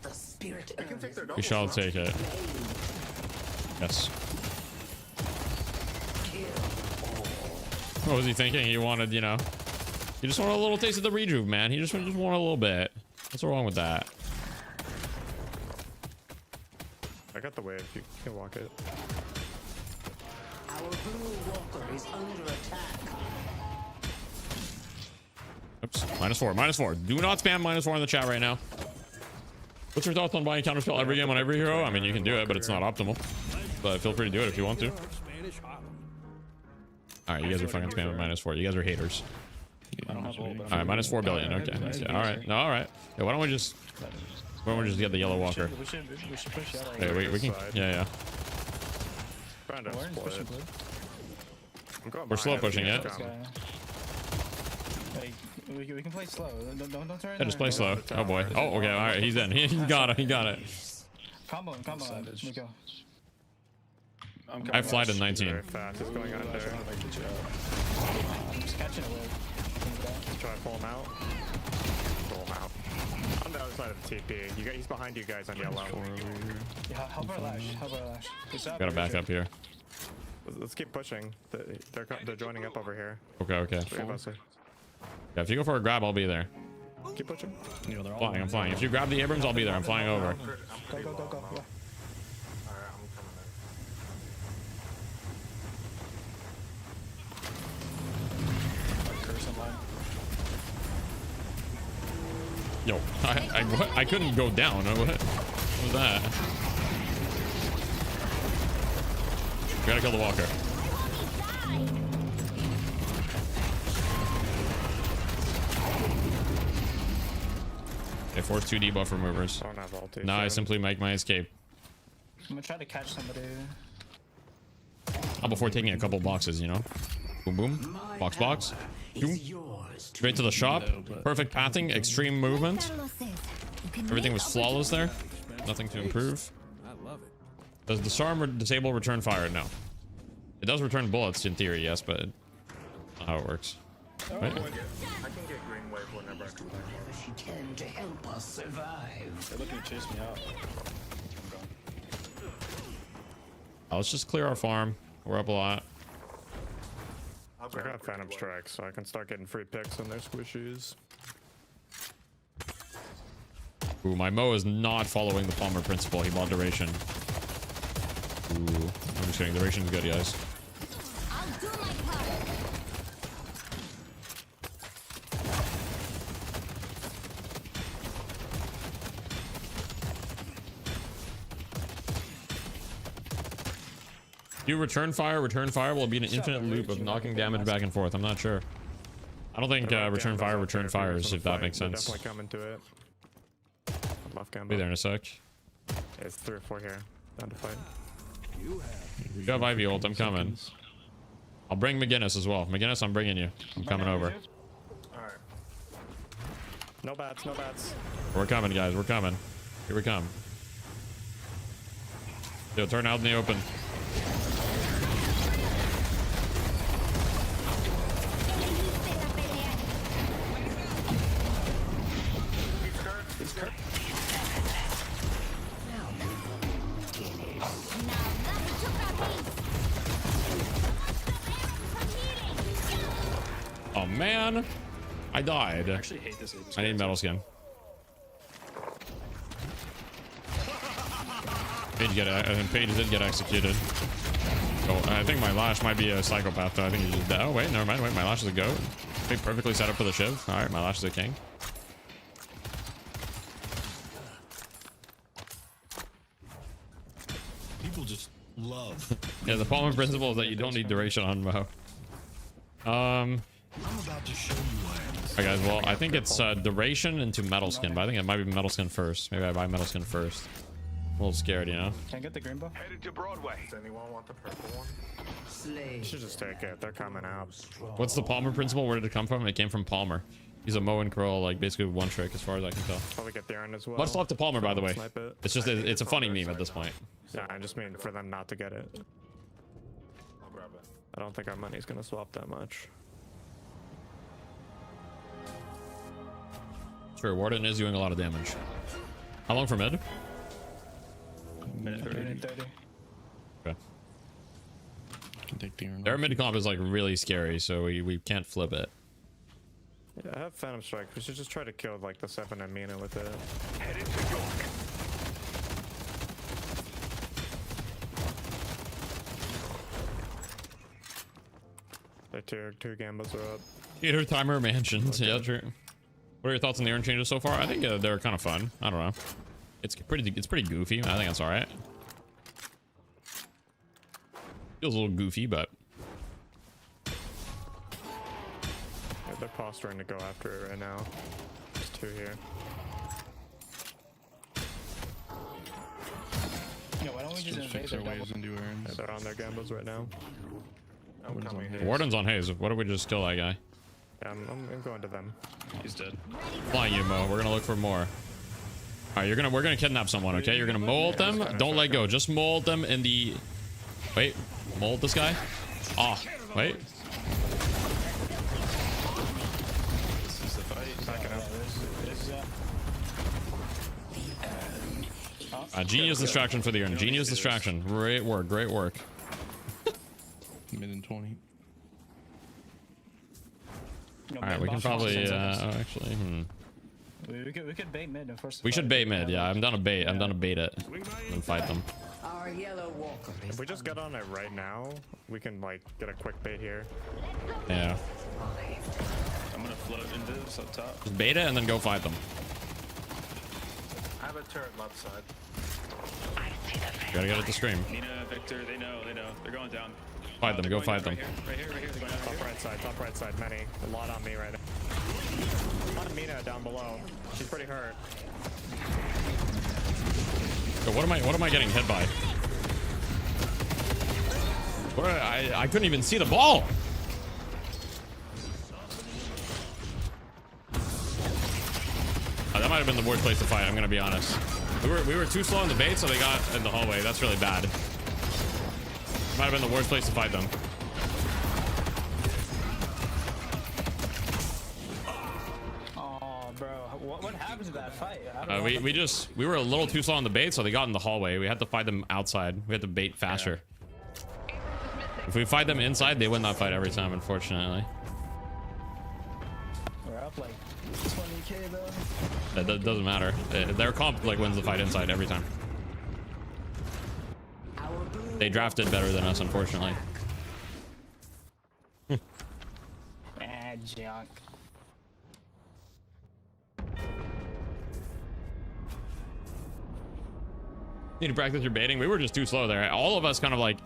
The spirit They can take their double We shall shot. take it. Yes. What was he thinking? He wanted, you know, he just wanted a little taste of the rejuve, man. He just wanted a little bit. What's wrong with that? I got the wave. You can walk it. Our blue walker is under attack. Oops. -4. -4. Do not spam -4 in the chat right now. What's your thoughts on buying counterspell every game on every hero? I mean, you can do it, but it's not optimal. But feel free to do it if you want to. Alright, you guys are fucking spamming -4. You guys are haters. Alright, -4 billion. Okay. Alright. No, alright. Yeah, why don't we just get the yellow walker? We should push out. Hey, we can. Yeah. Trying to split. We're slow pushing it. Like, we can play slow. Don't turn. Yeah, just play slow. Oh boy. Oh, okay. Alright, he's in. He got it. He got it. Combo. Let me go. I flied in 19. Very fast. It's going under. I'm just catching a wave. Try to pull him out. On the other side of the TP. He's behind you guys on yellow. Yeah, help our lash. Gotta back up here. Let's keep pushing. They're joining up over here. Okay. Three of us are- Yeah, if you go for a grab, I'll be there. Keep pushing. I'm flying. If you grab the Abrams, I'll be there. I'm flying over. Go. Yeah. Alright, I'm coming Yo, I couldn't go down. What was that? We gotta kill the walker. Okay, force 2 debuff removers. Don't have ulti, Now I so- simply make my escape. I'm gonna try to catch somebody. Before taking a couple boxes, you know? Boom, boom. Box. Boom. Straight to the shop. Perfect pathing. Extreme movement. Everything was flawless there. Nothing to improve. I love it. Does disarm disable return fire? No. It does return bullets in theory, yes, but not how it works. Right? I can get green wave whenever I come back. She came to help us survive. They're looking to chase me out. Let's just clear our farm. We're up a lot. I'll I grab got Phantom green wave. Strike, so I can start getting free picks on their squishies. Ooh, my Mo is not following the Palmer principle. He bought duration. Ooh, I'm just kidding. Duration's good, guys. I'll do my part. You return fire will be an infinite loop of knocking damage back and forth. I'm not sure. I don't think return fires, if that makes sense. Definitely coming to it. Left Gambo. Be there in a sec. It's 3 or 4 here. Down to fight. You have Ivy ult. I'm coming. I'll bring McGinnis as well. McGinnis, I'm bringing you. I'm coming over. Alright. No bats. We're coming, guys. We're coming. Here we come. Yo, turn out in the open. Oh man, I died. I actually hate this. I need metal skin. Paige did get executed. So I think my Lash might be a psychopath though. I think he's just dead. Oh wait, never mind. Wait, my Lash is a goat. Be perfectly set up for the Shiv. All right, my Lash is a king. People just love. Yeah, the Palmer principle is that you don't need duration on Mo. I'm about to show you why. Alright guys, well I think it's duration into metal skin, but I think it might be metal skin first. Maybe I buy metal skin first. I'm a little scared, you know. Can I get the green buff? Headed to Broadway. Does anyone want the purple one? Slay. You should just take it. They're coming out. What's the Palmer principle? Where did it come from? It came from Palmer. He's a Moe and Curl, like basically one trick as far as I can tell. Probably get the iron as well. Much love to Palmer, by the way. Snipe it. It's just it's a funny meme at this point. Yeah, I just mean for them not to get it. I'll grab it. I don't think our money's gonna swap that much. Sure, Warden is doing a lot of damage. How long for mid? Minute 30. Okay. Can take the Their mid comp is like really scary, so we can't flip it. Yeah, I have Phantom Strike. We should just try to kill like the 7 and Mina with it. Headed to York. The two Gambas are up. Theater timer mansions. Yeah, true. What are your thoughts on the urn changes so far? I think they're kind of fun. I don't know. It's pretty goofy. I think that's all right. Feels a little goofy, but Yeah, they're posturing to go after it right now. There's 2 here. Yeah, why don't we just invade their double? Yeah, they're on their Gambas right now. I'm coming. Warden's on Haze. What do we just kill that guy? Yeah, I'm going to them. He's dead. Flying you, Mo. We're gonna look for more. All right, we're gonna kidnap someone. Okay, you're gonna mold them. Don't let go. Just mold them in the. Wait, mold this guy. Ah, wait. This is the fight. Backing up. Genius distraction for the urn. Genius distraction. Great work. Great work. Mid and 20. No, All right, we can probably. Oh, actually, we could bait mid and force. we should bait mid. Yeah, I'm down to bait. I'm down to bait it and fight them. Our yellow walker is If we just get on it right now, we can like get a quick bait here. Yeah. I'm gonna float into this up top. Just bait it and then go fight them. I have a turret left side. Gotta get it to scream. Nina, Victor, they know. They're going down. Fight them. Go fight them. Right here. They're going down Top right side, many. A lot on me right now. A lot of Mina down below. She's pretty hurt. So what am I getting hit by? What I couldn't even see the ball. Oh, that might have been the worst place to fight. I'm gonna be honest. We were too slow in the bait, so they got in the hallway. That's really bad. Might have been the worst place to fight them. Oh, bro, what happened to that fight? We were a little too slow on the bait, so they got in the hallway. We had to fight them outside. We had to bait faster. If we fight them inside, they win that fight every time, unfortunately. We're up like 20k though. That doesn't matter. Their comp like wins the fight inside every time. They drafted better than us, unfortunately. Junk. Need to practice your baiting. We were just too slow there. All of us kind of like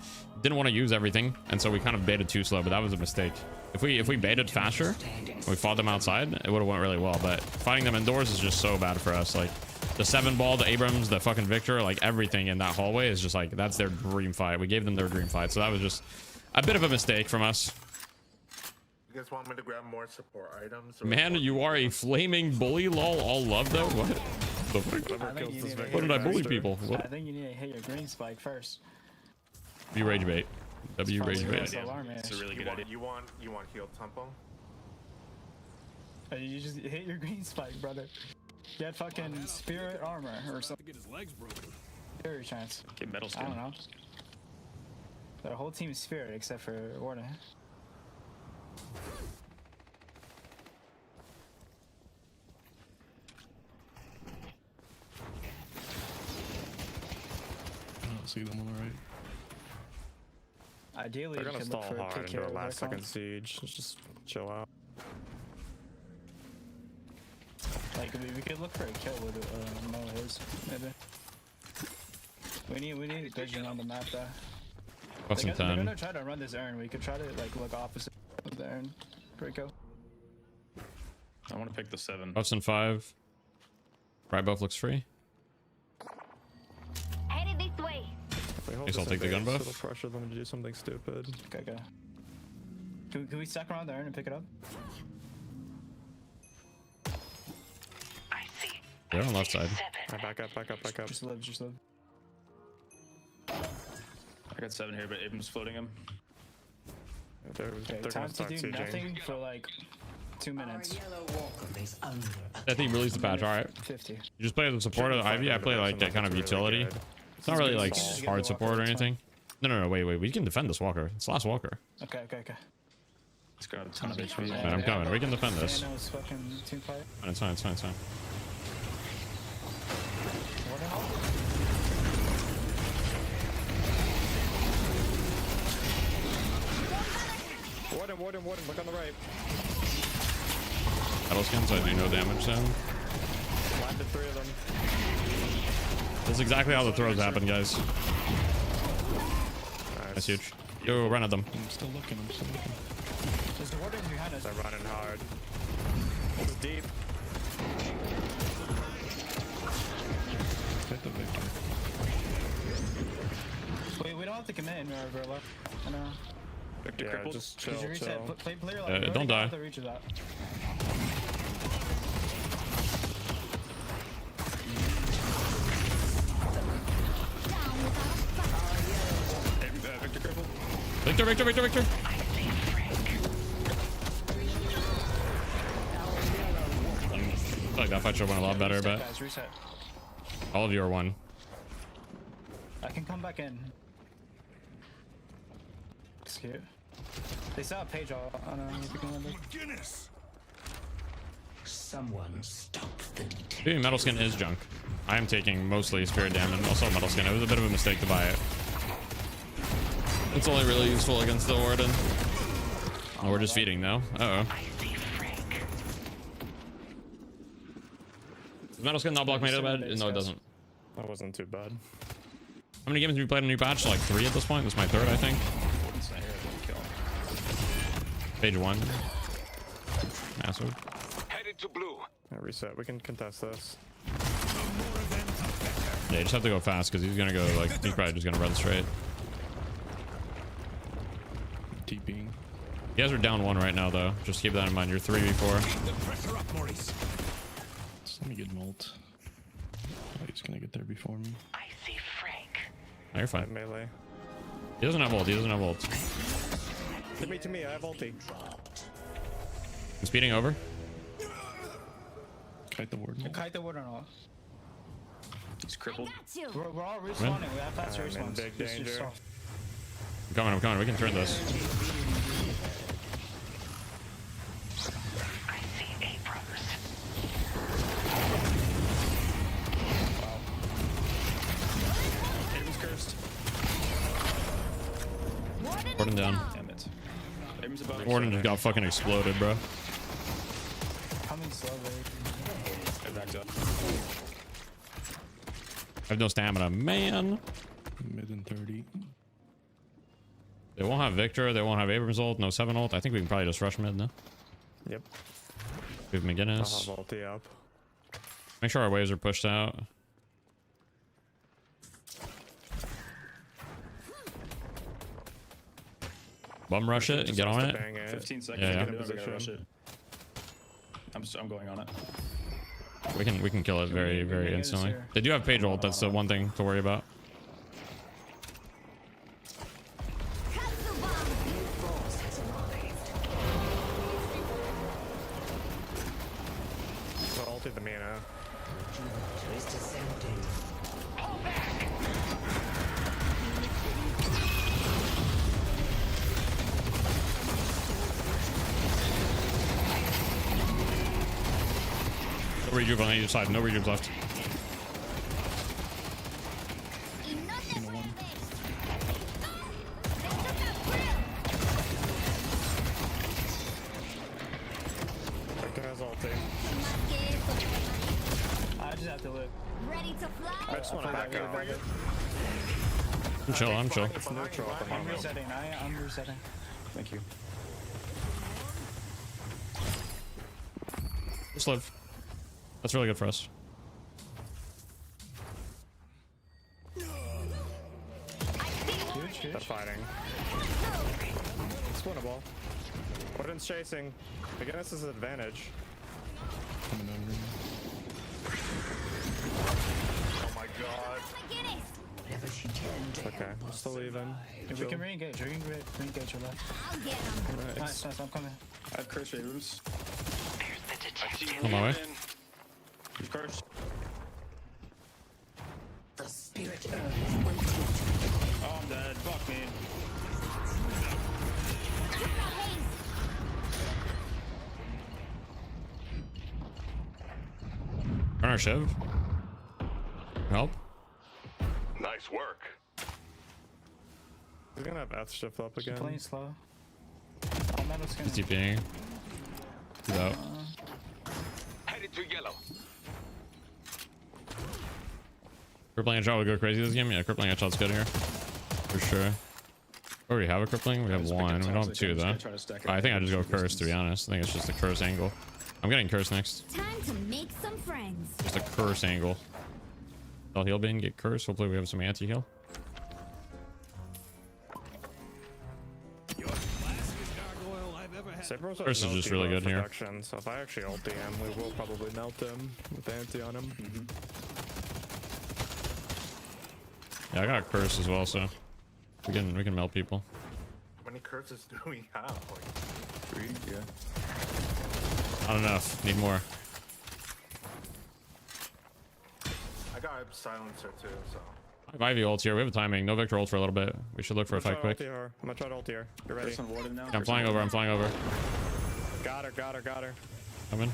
didn't want to use everything, and so we kind of baited too slow. But that was a mistake. If we baited faster, and we fought them outside, it would have went really well. But fighting them indoors is just so bad for us. Like the 7 ball, the Abrams, the fucking Victor, like everything in that hallway is just like that's their dream fight. We gave them their dream fight, so that was just a bit of a mistake from us. You guys want me to grab more support items? Or Man, you are a flaming bully, lol. All love though. What? The fuck? What did I bully people? What? I think you need to hit your green spike first. W rage bait. W rage bait. It's a really good idea. You want heal tempo? You just hit your green spike, brother. Get fucking spirit armor or something. Get his legs broken. Spirit chance. Get metal skin. I don't know. Their whole team is spirit except for Warden. I don't see them on the right. Ideally, They're you gonna could look stall for a hard pick into here a with last their second comp. siege. Let's just chill out. Like we could look for a kill with no his maybe. We need vision on the map though. Buffs and They're 10. gonna try to run this urn. We could try to like look opposite of the urn. Draco. I want to pick the 7. Buffs and 5. Right buff looks free. Headed this way. If we hold Guess this I'll take the in gun base, buff. It'll pressure them to do something stupid. Okay. Can we stack around the urn and pick it up? They're on left side. Alright, back up, back up, back up. Just live, just live. I got 7 here, but Abrams floating him. They're Okay, gonna time to start do sieging. nothing for like 2 minutes. I think release the patch. All right. 50. You just play as a support of Ivy. I play like that kind of utility. It's not really like hard support or anything. No, wait. We can defend this Walker. It's last Walker. Okay. It's got a ton of HP. Man, I'm coming. We can defend this. Dano's fucking team fight. It's fine. Warden, look on the right. Metal skins, I do no damage to him. Landed 3 of them. That's exactly how the throws happen, guys. Nice. That's huge. Yo, run at them. I'm still looking. There's the warden behind us. They're running hard. It's deep. Hit the victor. Wait, we don't have to commit in our left. I know. Victor Yeah, crippled. just chill, Did you reset? chill. Play player like don't die. The reach of that. Victor crippled. Victor. I feel like that fight should have went a lot better, Reset, but guys, reset. all of you are one. I can come back in. It's cute. They saw a page all. I don't know if you can win this. Someone stop them. Maybe metal skin is junk. I am taking mostly spirit damage, also metal skin. It was a bit of a mistake to buy it. It's only really useful against the warden. Oh, we're just feeding though. Uh-oh. Does metal skin not block made of bed? No, it doesn't. That wasn't too bad. How many games have you played on new patch? Like 3 at this point. This is my 3rd, I think. Page 1. Massive. Headed to blue. Yeah, reset. We can contest this. Yeah, you just have to go fast because he's gonna go like he's probably just gonna run straight. TPing. You guys are down 1 right now though. Just keep that in mind. You're 3v4. Let me get molt. Oh, he's gonna get there before me. No, you're fine. Melee. He doesn't have ult. To me, I have ulti. I'm speeding over. Kite the warden. Kite the warden off. He's crippled. We're all respawning. We have faster I'm in respawns. big Just danger. soft. I'm coming. We can turn this. Abrams cursed. Warden down. Damn it. Abrams above. Warden just got fucking exploded, bro. Coming slowly. I backed up. I have no stamina, man. Mid and 30. They won't have Victor. They won't have Abrams ult. No 7 ult. I think we can probably just rush mid now. Yep. We have I'll McGinnis. have ulti up. Make sure our waves are pushed out. Bum rush it and get on it. Bang it. 15 seconds. Yeah, to yeah. get in position. Rush it. I'm going on it. We can kill it very Minions instantly. here. They do have page ult. That's the one thing to worry about. So ulti the mana. No rejuve on either side. No rejuve left. have to live. Ready to fly? I just want to back out. I'm chill. I'm chill. It's neutral at the I'm moment. resetting. I'm resetting. Thank you. Just live. That's really good for us. They're fighting. It's winnable. Odin's chasing. Again, this is an advantage. Coming over. Oh my god. Okay, I'm still leaving. If we can re-engage, re-engage your left. I'll get him. Nice, I'm coming. I have curse Abrams. On my way. He's cursed. The spirit Oh, I'm dead. Fuck me. Turn our Shiv. Help. Nice work. He's gonna have F shift up again. Playing slow. Oh, Metal's gonna... He's TPing. He's out. Headed to yellow. Crippling headshot will go crazy this game. Yeah, crippling headshot's good here. For sure. Oh, we have a crippling? We have one. We don't have two though. I think I just go curse, to be honest. I think it's just a curse angle. I'm getting curse next. Time to make some friends. Just a curse angle. I'll heal bin, get curse. Hopefully we have some anti-heal. Curse is just really good here. So if I actually ult him, we will probably melt him with anti on him. Yeah, I got a curse as well, so we can melt people. How many curses do we have? Like 3, yeah. Not enough. Need more. I got a silencer too, so. I have Ivy ult here. We have a timing. No Victor ult for a little bit. We should look for a fight quick. I'm gonna try to ult here. You're ready. Yeah, I'm flying over. I'm flying over. Got her. Coming.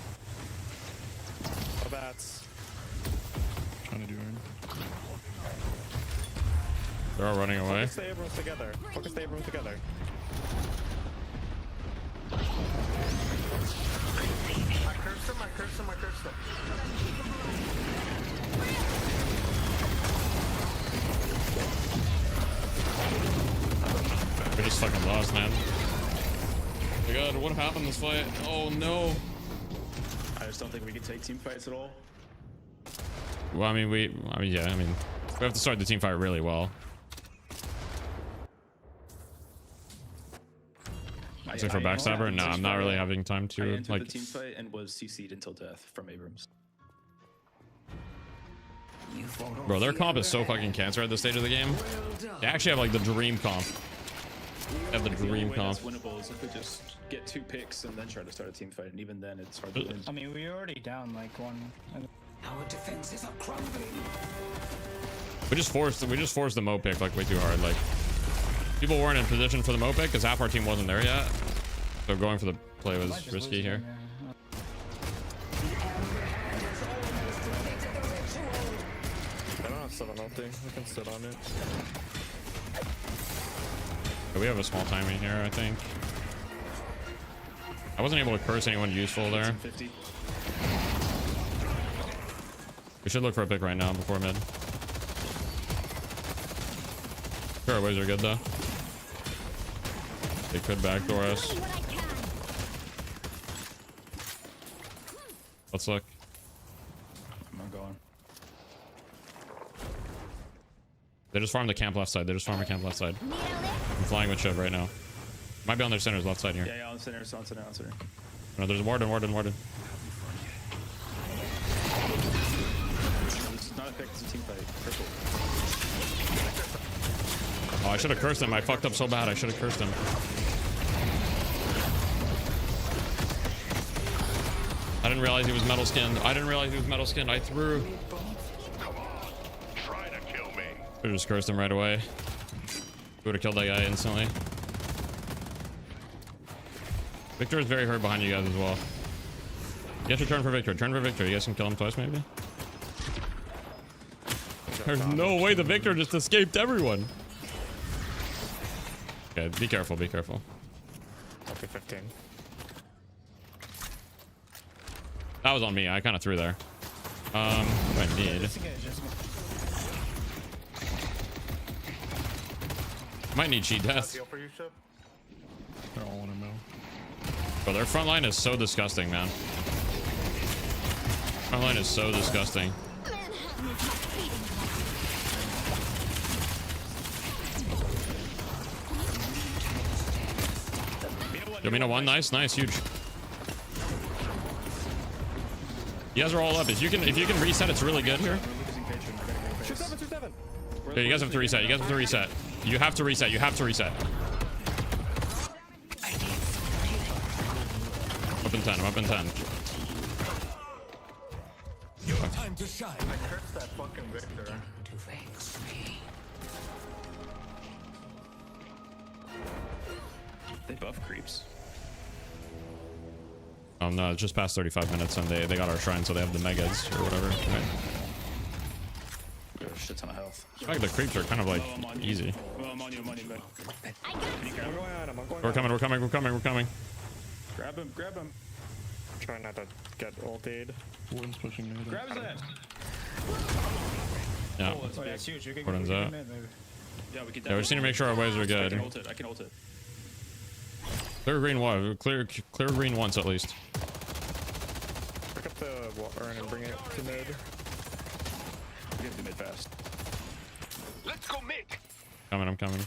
Oh, bats. Trying to do it. They're all running away. Focus the Abrams together. Focus the Abrams together. I cursed him. We just fucking lost, man. Oh my god, what happened in this fight? Oh no. I just don't think we can take team fights at all. Well, I mean, we have to start the team fight really well. Except for backstabber, no, I'm not really having time to I entered like. the team fight and was CC'd until death from Abrams. Bro, their comp is so fucking cancer at this stage of the game. They actually have like the dream comp. They have the dream comp. That's winnable is if we just get 2 picks and then try to start a team fight, and even then it's hard to win. I mean, we're already down like 1. Our defenses are crumbling. We just forced the Mo pick like way too hard. Like people weren't in position for the Mo pick because half our team wasn't there yet. So going for the play was risky here. I don't have 7 ulti. We can sit on it. Yeah, we have a small timing here, I think. I wasn't able to curse anyone useful there. 50. We should look for a pick right now before mid. Sure, our ways are good though. They could backdoor us. Let's look. I'm going. They just farmed the camp left side. I'm flying with Shiv right now. Might be on their center's left side here. Yeah, on center. No, there's a warden. This is not a pick, it's a team fight. Purple. Oh, I should have cursed him. I fucked up so bad. I should have cursed him. I didn't realize he was metal skinned. I threw. Come on. Try to kill me. Should have just cursed him right away. Would have killed that guy instantly. Victor is very hurt behind you guys as well. You have to turn for Victor. You guys can kill him twice maybe. There's no way the Victor just escaped everyone. Okay, be careful. Okay, 15. That was on me. I kind of threw there. What do I need? Might need cheat death. Heal for you, Ship? They're all in a mill. Bro, their front line is so disgusting, man. Front line is so disgusting. Domino one, nice, huge. You guys are all up. If you can reset, it's really good here. Yeah, you guys have to reset. You have to reset. Up in 10. I'm up in 10. Time to shine. I cursed that fucking Victor. They buff creeps. Oh no, it's just past 35 minutes and they got our shrine, so they have the megas or whatever. Right? Got a shit ton of health. I think the creeps are kind of like easy. Well, I'm on you, but... We're coming. Grab him. Trying not to get ulted. Warden's pushing me. Grab his ass. Yeah. Oh, that's huge. You can Warden's go up. mid, maybe. Yeah, we Yeah, we just need to make sure our waves are good. I can ult it. Clear green one. Clear green once at least. Pick up the urn and bring it to mid. Get to mid fast. Let's go mid. I'm coming.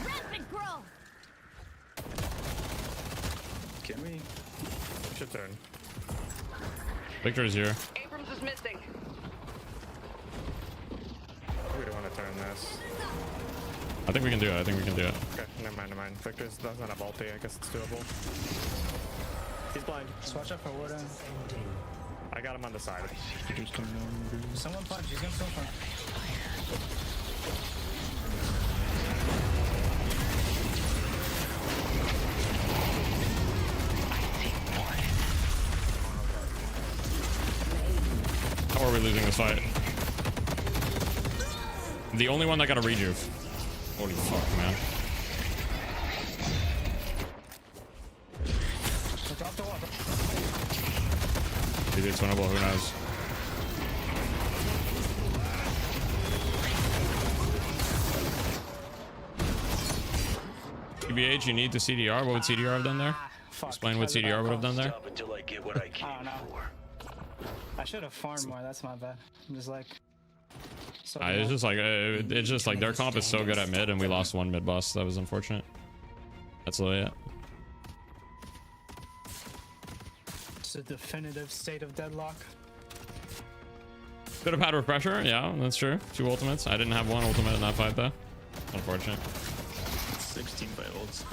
Rapid growth. Can we? Should turn. Victor is here. Abrams is missing. We don't want to turn this. I think we can do it. Okay, never mind. Victor's doesn't have ulti. I guess it's doable. He's blind. Just watch out for Warden. I got him on the side. Someone punch. He's gonna still punch. How are we losing this fight? The only one that got a rejuve. Holy fuck, man. Maybe it's winnable, who knows? TBH, you need the CDR. What would CDR have done there? Explain what CDR would have done there. Until I get what I came for. I should have farmed more. That's my bad. I'm just like. It's just like their comp is so good at mid, and we lost one mid boss. That was unfortunate. That's literally it. It's a definitive state of deadlock. Bit of powder pressure, yeah, that's true. 2 ultimates. I didn't have 1 ultimate in that fight though. Unfortunate. 16 by ults.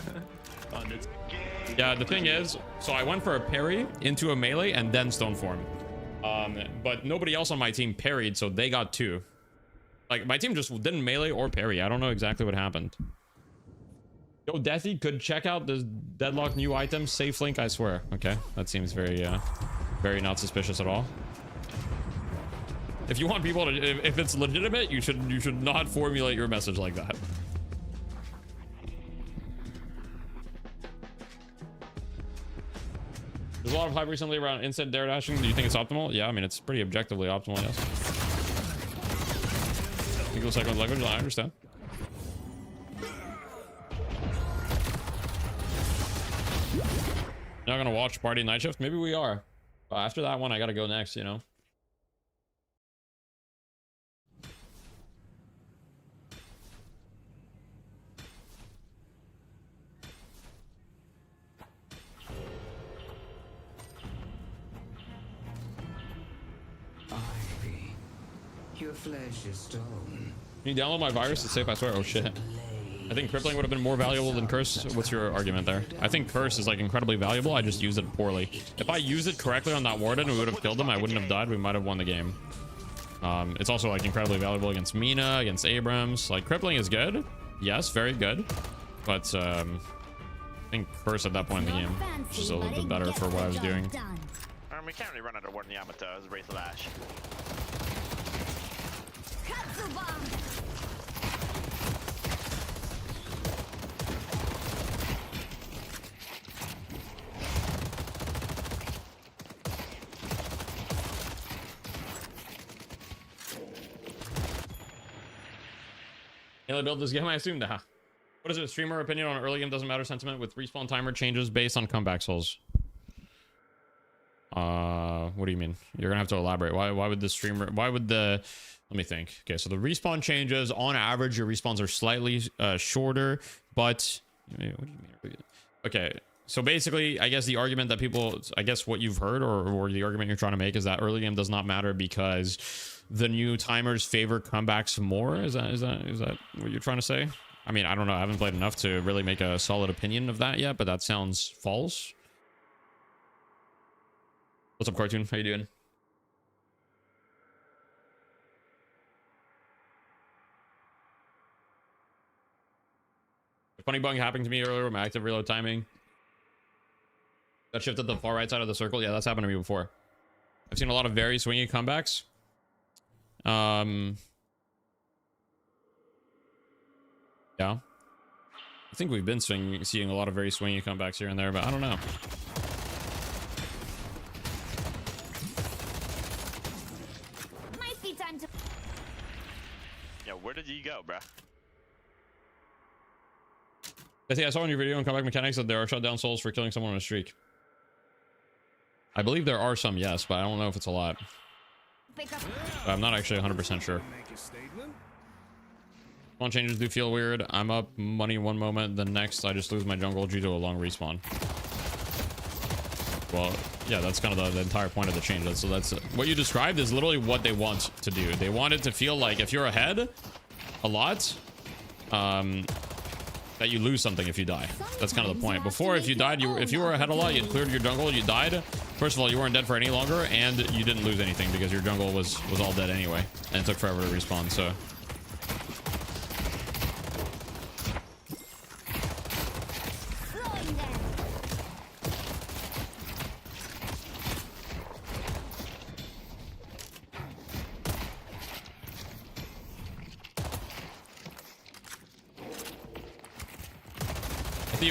Yeah, the thing is, so I went for a parry into a melee and then stone form. But nobody else on my team parried, so they got 2. Like, my team just didn't melee or parry. I don't know exactly what happened. Yo, Deathy could check out the deadlock new items. Safe link, I swear. Okay, that seems very, very not suspicious at all. If you want people to, if it's legitimate, you should not formulate your message like that. There's a lot of hype recently around instant dare dashing. Do you think it's optimal? Yeah, I mean, it's pretty objectively optimal, yes. English second language, I understand. Not gonna watch Party Night Shift? Maybe we are. After that one, I gotta go next, you know? Ivy, your flesh is stone. Can you download my virus? It's safe, I swear. Oh shit. I think crippling would have been more valuable than curse. What's your argument there? I think curse is like incredibly valuable. I just use it poorly. If I use it correctly on that warden, we would have killed him. I wouldn't have died. We might have won the game. It's also like incredibly valuable against Mina, against Abrams. Like crippling is good. Yes, very good. But I think curse at that point in the game is just a little bit better for what I was doing. We can't really run out of Warden Yamato as Wraith of Ash. Halo build this game, I assume. Nah. What is it? Streamer opinion on early game doesn't matter sentiment with respawn timer changes based on comeback souls. What do you mean? You're gonna have to elaborate. Why would the streamer, why would the, let me think. Okay, so the respawn changes, on average your respawns are slightly shorter, but what do you mean? Okay, so basically I guess the argument that people, I guess what you've heard or the argument you're trying to make is that early game does not matter because the new timers favor comebacks more. Is that what you're trying to say? I mean, I don't know, I haven't played enough to really make a solid opinion of that yet, but that sounds false. What's up, Cartoon? How you doing? A funny bug happened to me earlier with my active reload timing. That shifted the far right side of the circle. Yeah, that's happened to me before. I've seen a lot of very swingy comebacks. Yeah. I think we've been seeing a lot of very swingy comebacks here and there, but I don't know. Might be time to. Yeah, where did you go, bruh? I think I saw in your video on comeback mechanics that there are shutdown souls for killing someone on a streak. I believe there are some, yes, but I don't know if it's a lot. I'm not actually 100% sure. Spawn changes do feel weird. I'm up money one moment, the next I just lose my jungle due to a long respawn. Well, yeah, that's kind of the entire point of the change. So that's what you described is literally what they want to do. They want it to feel like if you're ahead a lot, that you lose something if you die. That's kind of the point. Before, if you died, if you were ahead a lot, you cleared your jungle, you died. First of all, you weren't dead for any longer, and you didn't lose anything because your jungle was all dead anyway, and it took forever to respawn. So.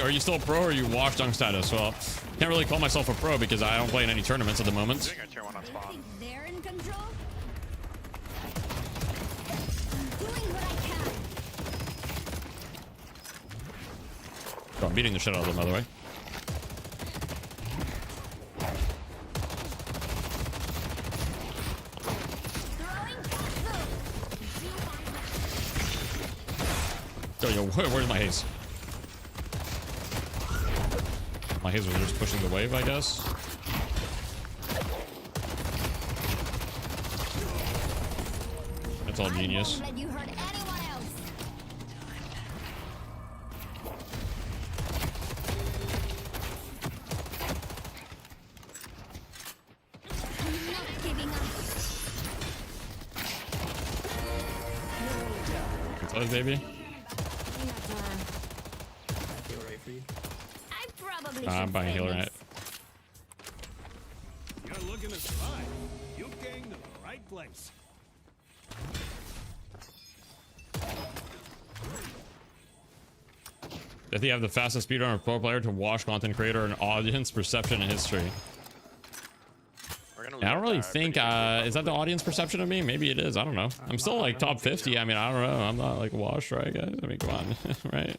Are you still a pro or are you washed on status? Well, can't really call myself a pro because I don't play in any tournaments at the moment. They're in control. I'm doing what I can. Oh, I'm beating the shit out of them, by the way. Yo, where's my haze? My haze was just pushing the wave, I guess. That's all genius. It's us, baby. I'm buying healer in it. You're looking to survive. You came to the right place. Does he have the fastest speedrun of pro player to wash content creator and audience perception in history? I don't really think, is that the audience perception of me? Maybe it is. I don't know. I'm still like top 50. I mean, I don't know. I'm not like washed, right, guys? I mean, come on, right?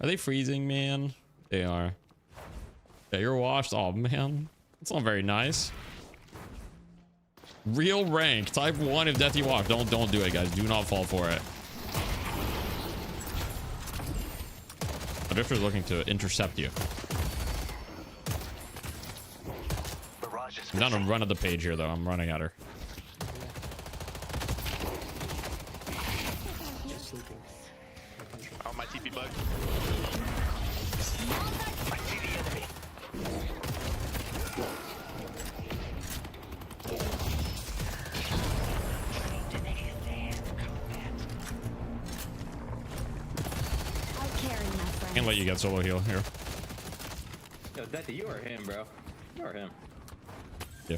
Are they freezing, man? They are. Yeah, you're washed. Oh, man. That's not very nice. Real rank. Type 1 if death you walk. Don't do it, guys. Do not fall for it. The drifter's looking to intercept you. I'm down to run at the page here, though. I'm running at her. Oh, my TP bug. I see the enemy. Can't let you get solo heal here. Yo, Deathy, you are him, bro. You are him. Yeah.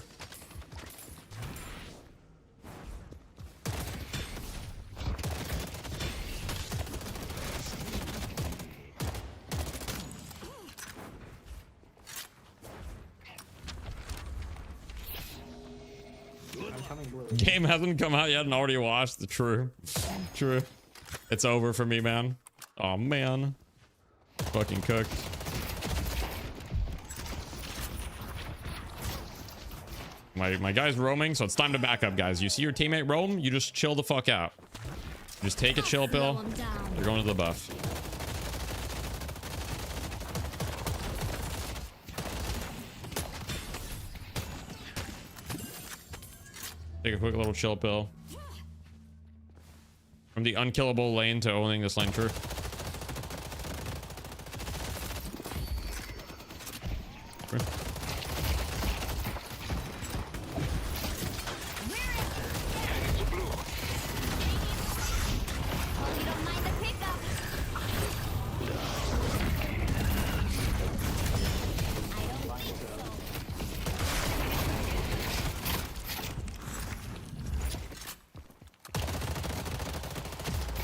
Game hasn't come out yet and already watched the true. True. It's over for me, man. Oh man. Fucking cooked. My guy's roaming, so it's time to back up, guys. You see your teammate roam, you just chill the fuck out. Just take a chill pill. You're going to the buff. Take a quick little chill pill. From the unkillable lane to owning this lane, true.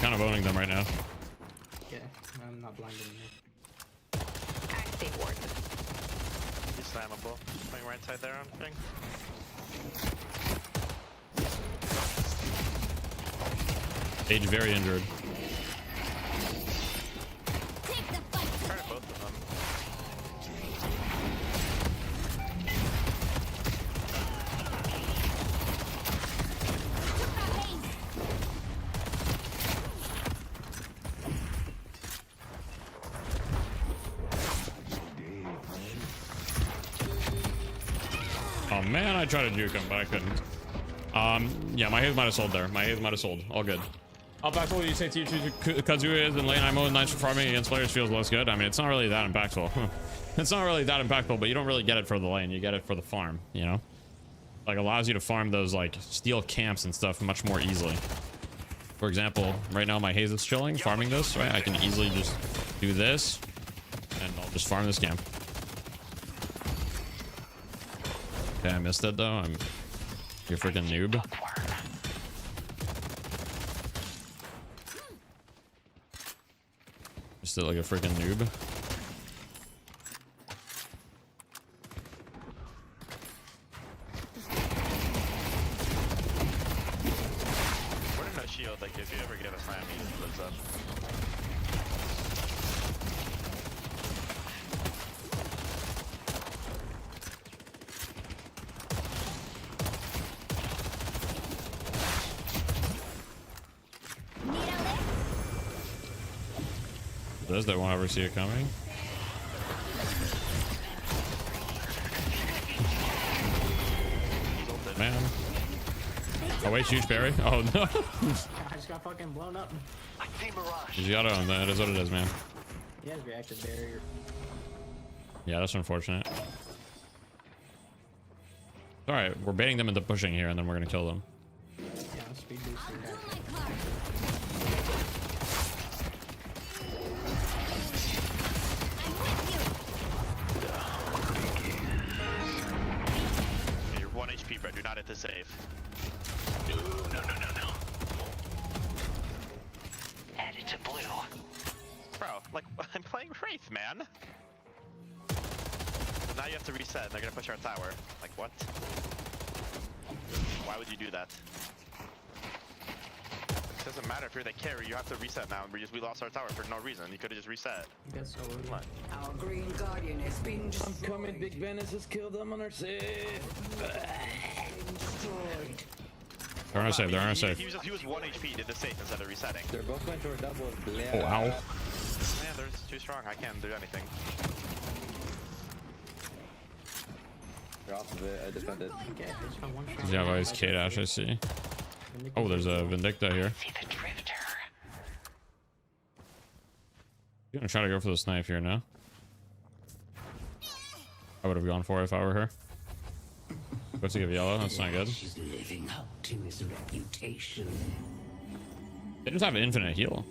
Kind of owning them right now. Yeah, I'm not blinded in He's slammable. Playing right side there on thing. Age very injured. Try to both of them. Oh man, I tried to juke him, but I couldn't. Yeah, my haze might have sold there. My haze might have sold. All good. How impactful do you say Kazuya is in lane IMO and nice for farming against players feels less good? I mean, it's not really that impactful. It's not really that impactful, but you don't really get it for the lane. You get it for the farm, you know? Like, allows you to farm those, like, steel camps and stuff much more easily. For example, right now my haze is chilling, farming this, right? I can easily just do this, and I'll just farm this camp. Okay, I missed it, though. You're freaking noob. Just did like a freaking noob. What if no shield, like if you ever get a slam, he just lives up. Those that won't ever see it coming. Man. Oh wait, huge parry. Oh no. I just got fucking blown up. You gotta own that. It is what it is, man. He has reactive barrier. Yeah, that's unfortunate. Alright, we're baiting them into pushing here and then we're gonna kill them. Yeah, I'm speed boosting back. You're 1 HP, bro. Do not hit the save. No. Add it to blue. Bro, like, I'm playing Wraith, man. So now you have to reset, and they're gonna push our tower. Like, what? Why would you do that? It doesn't matter if you're the carry, you have to reset now. We lost our tower for no reason. You could have just reset. You got so Come on. Our green guardian has been destroyed. I'm coming, Big Ben has just killed them on our save. Destroyed. They're on a save, they're on a save. He was 1 HP, did the safe instead of resetting. They're both going for a double. Oh, wow. Man, they're too strong. I can't do anything. They're off of it. I defended. Yeah, well, he's K-Dash, I see. Oh, there's a Vindicta here. You're gonna try to go for the snipe here now. I would have gone for it if I were her. Go to give yellow, that's not good. She's living up to his reputation. They just have an infinite heal.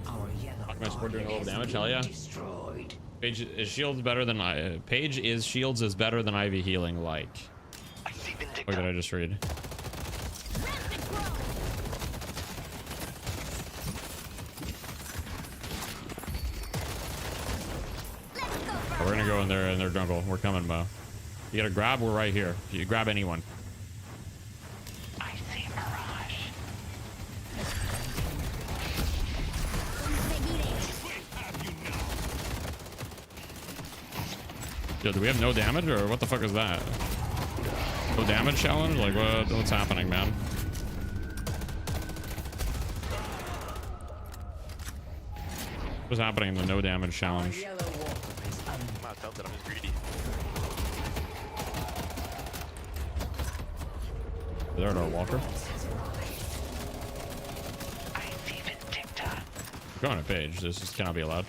Our yellow My support doing a little damage, hell yeah. destroyed. Page is shields better than Page is shields is better than Ivy healing, like. What did I just read? Oh, we're gonna go in their jungle. We're coming, Mo. You gotta grab, we're right here. You grab anyone. I see mirage. Yo, do we have no damage or what the fuck is that? No damage challenge? Like what's happening, man? What's happening in the no damage challenge? I'm not tilted, I'm just greedy. There's our walker. Go on a page. This just cannot be allowed.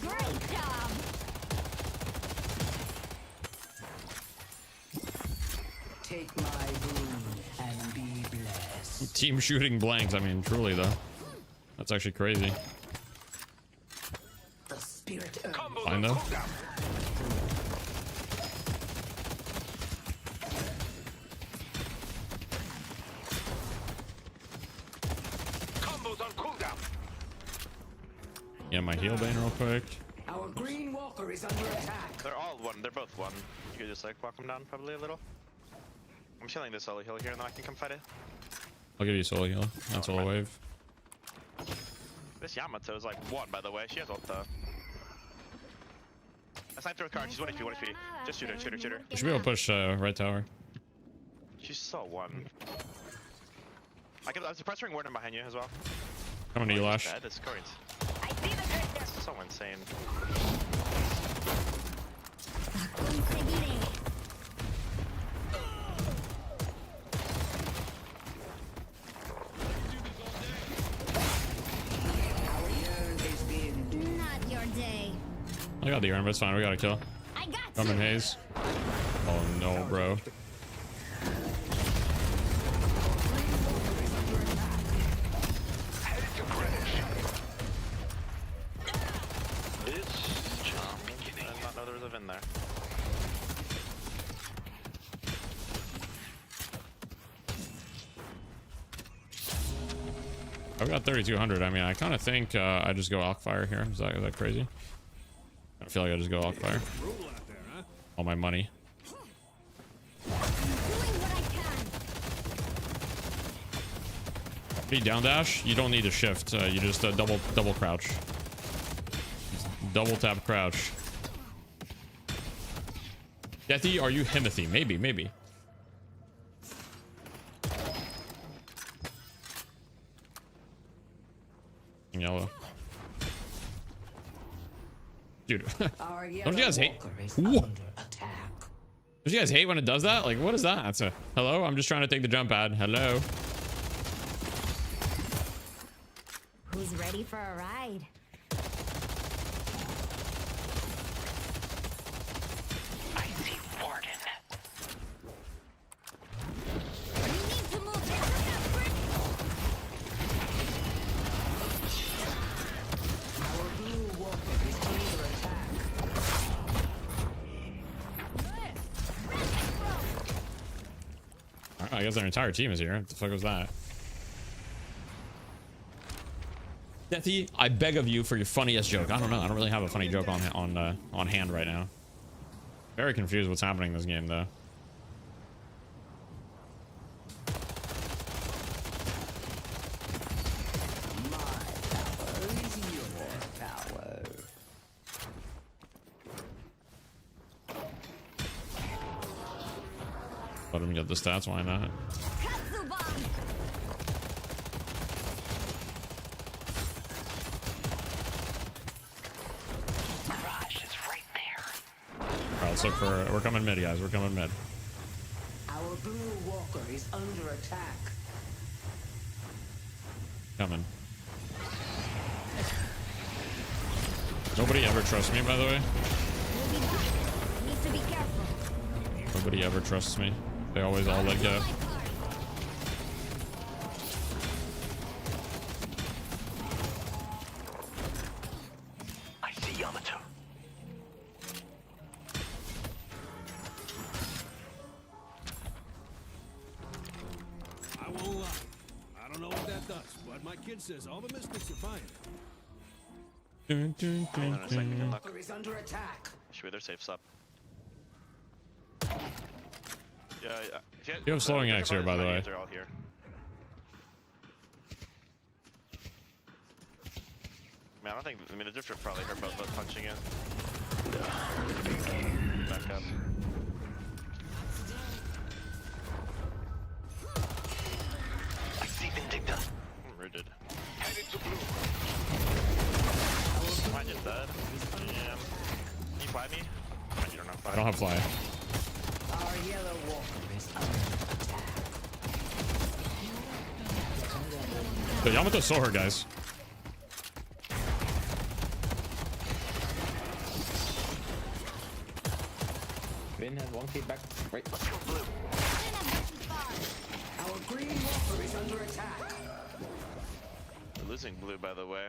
Great job. Take my boon and be blessed. Team shooting blanks. I mean, truly though. That's actually crazy. The spirit Fine though. Yeah, my heal bane real quick. Our green walker is under attack. They're all one, they're both one. You could just like walk them down probably a little. I'm killing this solo heal here and then I can come fight it. I'll give you solo heal. That's solo wave. This Yamato is like one, by the way. She has ult though. I sniped her with card. She's 1 HP, 1 HP. Just shoot her, shoot her, shoot her. We should be able to push right tower. She's so one. I was pressuring Warden behind you as well. Coming to you, Lash. Dead. It's current. So insane. Not your day. I got the urn, but it's fine. We got a kill. I got Coming Haze. Oh no, bro. I did not know there was a Vin there. I've got 3,200. I mean, I kind of think I just go Alkfire here. Is that crazy? I feel like I just go Alkfire. All my money. Be down dash. You don't need to shift. You just double crouch. Double tap crouch. Deathy, are you Himothy? Maybe. Yellow. Dude. Don't you guys hate? Whoa. Don't you guys hate when it does that? Like, what is that? That's a hello. I'm just trying to take the jump pad. Hello. Who's ready for a ride? I see Warden. You need to move. Our blue walker is under attack. Alright, I guess their entire team is here. What the fuck was that? Deathy, I beg of you for your funniest joke. I don't know. I don't really have a funny joke on hand right now. Very confused what's happening in this game, though. Let him get the stats. Why not? Alright, let's look for. We're coming mid, guys. We're coming mid. Our blue walker is under attack. Coming. Nobody ever trusts me, by the way. Need to be careful. Nobody ever trusts me. They always all let go. I see Yamato. I won't lie. I don't know what that does, but my kid says all the mystics are fine. Walker is under attack. Should be their safe sub. Yeah. You have slowing X here, by the way. They're all here. Man, I don't think. I mean, the drift would probably hurt both of us punching it. Back up. I see Vindicta. I'm rooted. Headed to blue. Mine is dead. Yeah. Can you fly me? You don't have fly. I don't have fly. Our yellow walker is under attack. The Yamato saw her, guys. Vin has one feedback. Right. Our green walker is under attack. We're losing blue, by the way.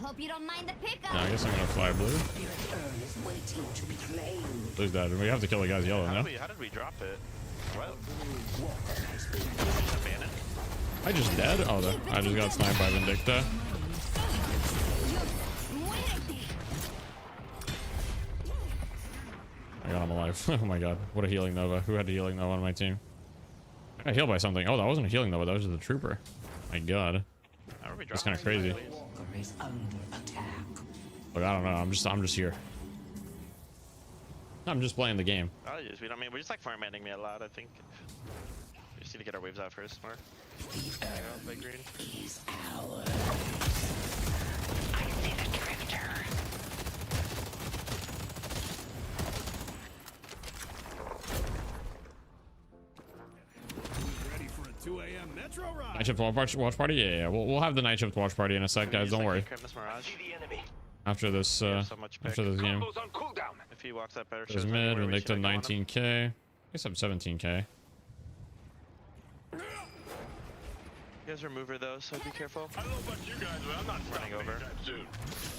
Hope you don't mind the pickup. Yeah, I guess I'm gonna fly blue. Your turn is waiting to be claimed. Lose that. We have to kill the guy's yellow now. How did we drop it? What? Walker has been Abandoned? I just dead? Oh, I just got sniped by Vindicta. I got him alive. Oh my god. What a healing Nova. Who had a healing Nova on my team? I got healed by something. Oh, that wasn't a healing Nova. That was just a trooper. My god. That's kind of crazy. walker is under attack. Look, I don't know. I'm just here. I'm just playing the game. We're just like farming me a lot, I think. We just need to get our waves out first more. Big green. Is ours. I see the drifter. Ready for a 2 a.m. Metro ride. Night shift watch party? Yeah. We'll have the night shift watch party in a sec, guys. Don't worry. After this, after this game. If he walks that better, There's mid. Vindicta 19k. I guess I'm 17k. You guys are mover though, so be careful. I don't know about you guys, but I'm not running over. Soon.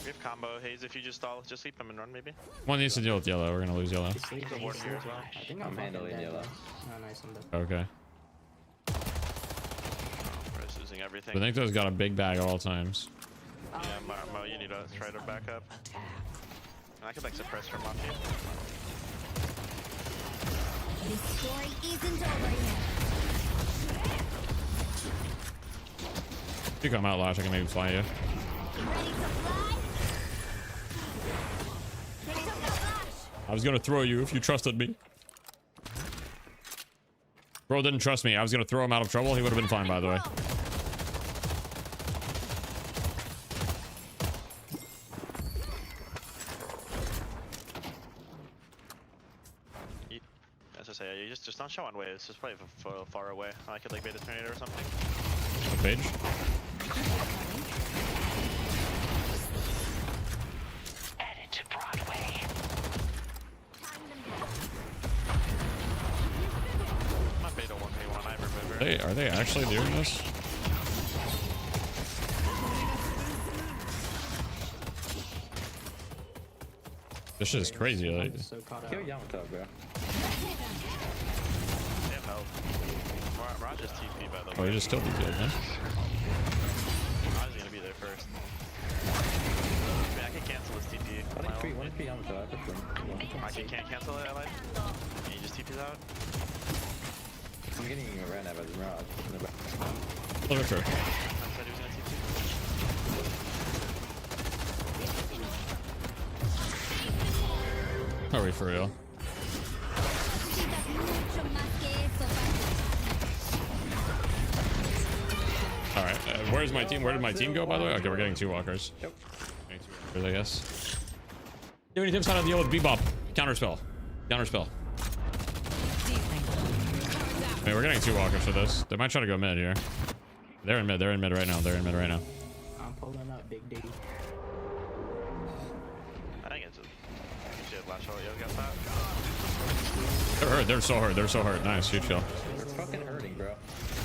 We have combo haze. If you just stall, just sleep them and run maybe. One needs to deal with yellow. We're gonna lose yellow. There's a ward here as well. I think I'm handling yellow. No, nice on Okay. We're just losing everything. Vindicta's got a big bag at all times. Yeah, Mo, you need to try to back up. I could like suppress from off you. This story isn't over yet. If you come out last, I can maybe fly you. Ready to fly? They took the flash. I was gonna throw you if you trusted me. Bro didn't trust me. I was gonna throw him out of trouble. He would have been fine, by the way. As I say, you just don't show on waves. Just play far away. I could like bait a tornado or something. The page. Headed to Broadway. My beta 1v1, I remember. Are they actually doing this? This shit is crazy. Like, Kill Yamato, bro. They have help. Raj is TP, by the way. oh, you just killed the dude, man. Raj is gonna be there first. I mean, I can cancel this TP. One HP Yamato, I prefer. I can't cancel it, Allied. And he just TP's out. I'm getting ran out of Raj in the back. Look at her. I said he was gonna TP. Are we for real? All right. Where's my team? Where did my team go, by the way? Okay, we're getting 2 walkers. Yep. Getting 2 walkers, I guess. Do any tips how to deal with bebop? Counterspell. Counterspell. Okay, we're getting 2 walkers for this. They might try to go mid here. They're in mid. They're in mid right now. They're in mid right now. I'm pulling up Big D. I think it's a... Shit, last shot, you got that? They're hurt. They're so hurt. They're so hurt. Nice. Huge kill. We're fucking hurting, bro.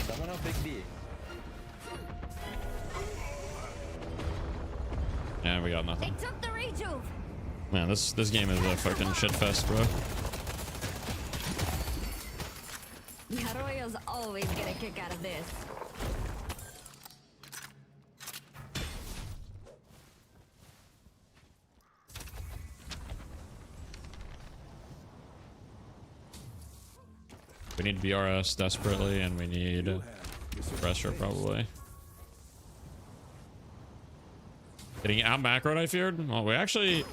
Someone help Big D. Yeah, we got nothing. They took the rejuve. Man, this game is a fucking shit fest, bro. The Arroyos always get a kick out of this. We need BRS desperately, and we need pressure probably. Getting out macroed, I feared. Well, we actually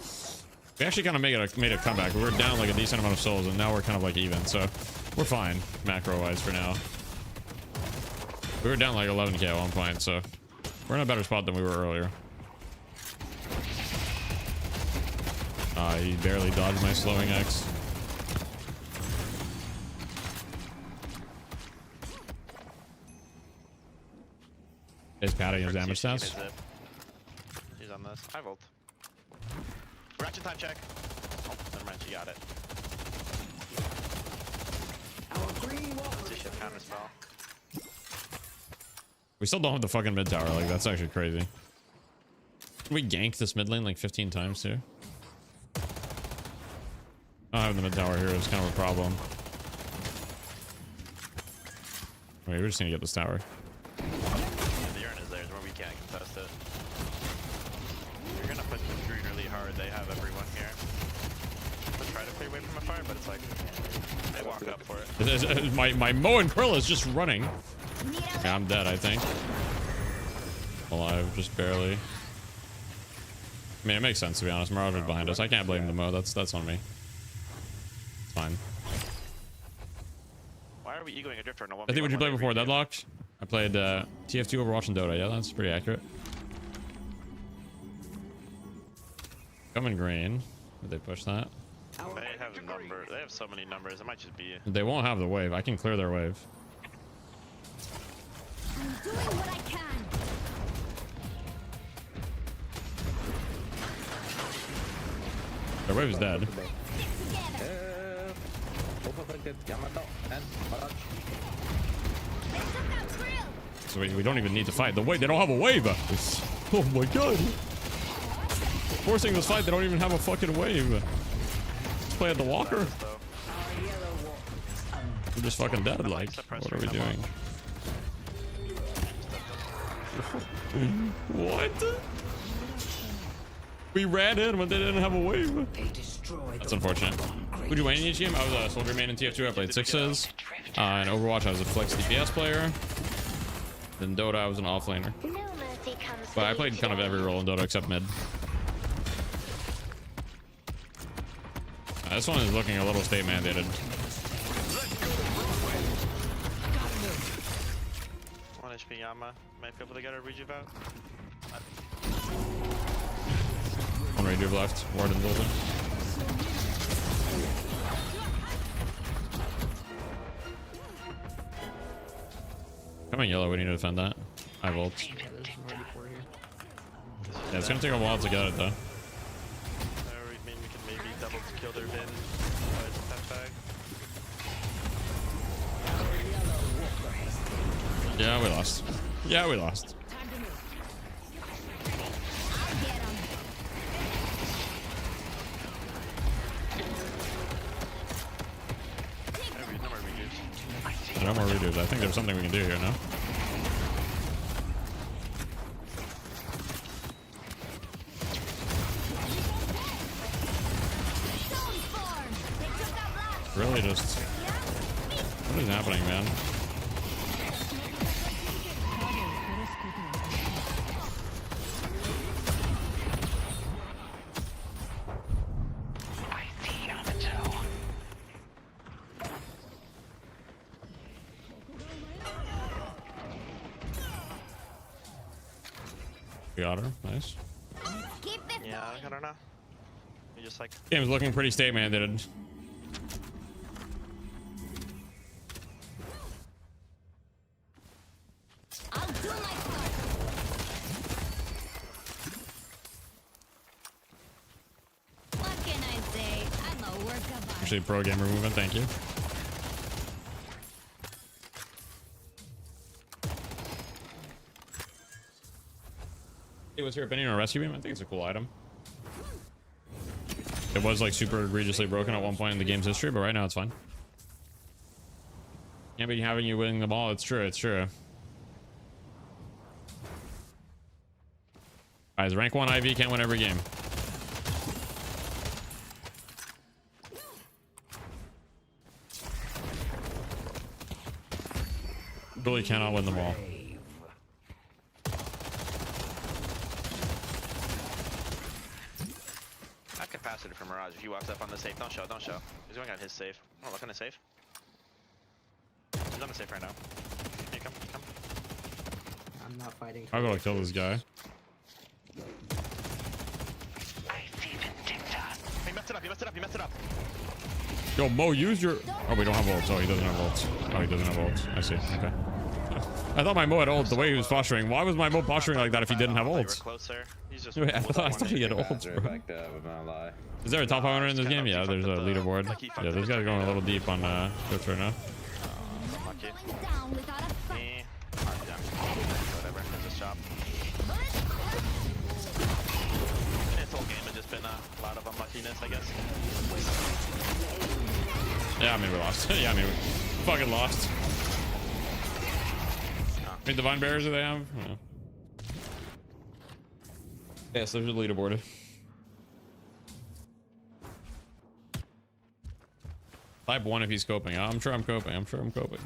kind of made a comeback. We were down like a decent amount of souls, and now we're kind of like even. So we're fine macro-wise for now. We were down like 11k at one point, so we're in a better spot than we were earlier. He barely dodged my slowing X. Is padding his damage stats? He's on this. High volt. Reaction time check. Oh, never mind. She got it. Let's see shit counter spell. We still don't have the fucking mid tower. Like, that's actually crazy. We ganked this mid lane like 15 times too. Not having the mid tower here is kind of a problem. Wait, we're just gonna get this tower. Yeah, the urn is there, where we can't contest it. You're gonna push the green really hard. They have everyone here. Let's try to play away from a fire, but it's like they walk up for it. My Mo and Krill is just running. Yeah, I'm dead, I think. Alive, just barely. I mean, it makes sense to be honest. Mirage is behind us. I can't blame the Mo. That's on me. It's fine. Why are we egoing a drifter in a 1v1? I think what you played before, Deadlocked? I played TF2, Overwatch, and Dota. Yeah, that's pretty accurate. Coming green. Did they push that? They have a number. They have so many numbers. It might just be. They won't have the wave. I can clear their wave. I'm doing what I can. Their wave is dead. So we don't even need to fight. The wave, they don't have a wave. Oh my god. Forcing this fight, they don't even have a fucking wave. Let's play at the walker. We're just fucking dead. Like, what are we doing? What? We ran in when they didn't have a wave. That's unfortunate. Who'd you win in each game? I was a soldier main in TF2. I played sixes. In Overwatch, I was a flex DPS player. Then Dota, I was an offlaner. But I played kind of every role in Dota except mid. This one is looking a little state mandated. 1 HP Yama. Might be able to get a rejuve out. One rejuve left. Warden's ulted. Coming yellow, we need to defend that. I volt. Yeah, it's gonna take a while to get it though. I mean, we can maybe double kill their bin. Yeah, we lost. Yeah, we lost. No more redos. I think there's something we can do here now. Really just... What is happening, man? We got her. Nice. Yeah, I don't know. You just like... Game's looking pretty state mandated. Actually, pro gamer movement, thank you. Hey, what's your opinion on rescue beam? I think it's a cool item. It was like super egregiously broken at one point in the game's history, but right now it's fine. Can't be having you winning the ball. It's true. It's true. Guys, rank 1 IV can't win every game. Really cannot win them all. incapacitated from Mirage. If he walks up on the safe, don't show, don't show. He's going on his safe. Oh, look on the safe. He's on the safe right now. Here, come, come. I'm not fighting. I gotta kill this guy. He messed it up, he messed it up, he messed it up. Yo, Mo, use your... Oh, we don't have ults. Oh, he doesn't have ults. Oh, he doesn't have ults. I see. Okay. I thought my Mo had ult the way he was posturing. Why was my Mo posturing like that if he didn't have ults? Wait, I thought he had ults, bro. Is there a top 500 in this game? Yeah, there's a leaderboard. Yeah, this guy's going a little deep on Twitch right now. Me. Whatever, it's a shop. This whole game has just been a lot of unluckiness, I guess. Yeah, I mean, we lost. Yeah, I mean, we fucking lost. How many divine barriers do they have? Yeah. Yes, there's a leaderboard. Type 1 if he's coping. I'm sure I'm coping. I'm sure I'm coping.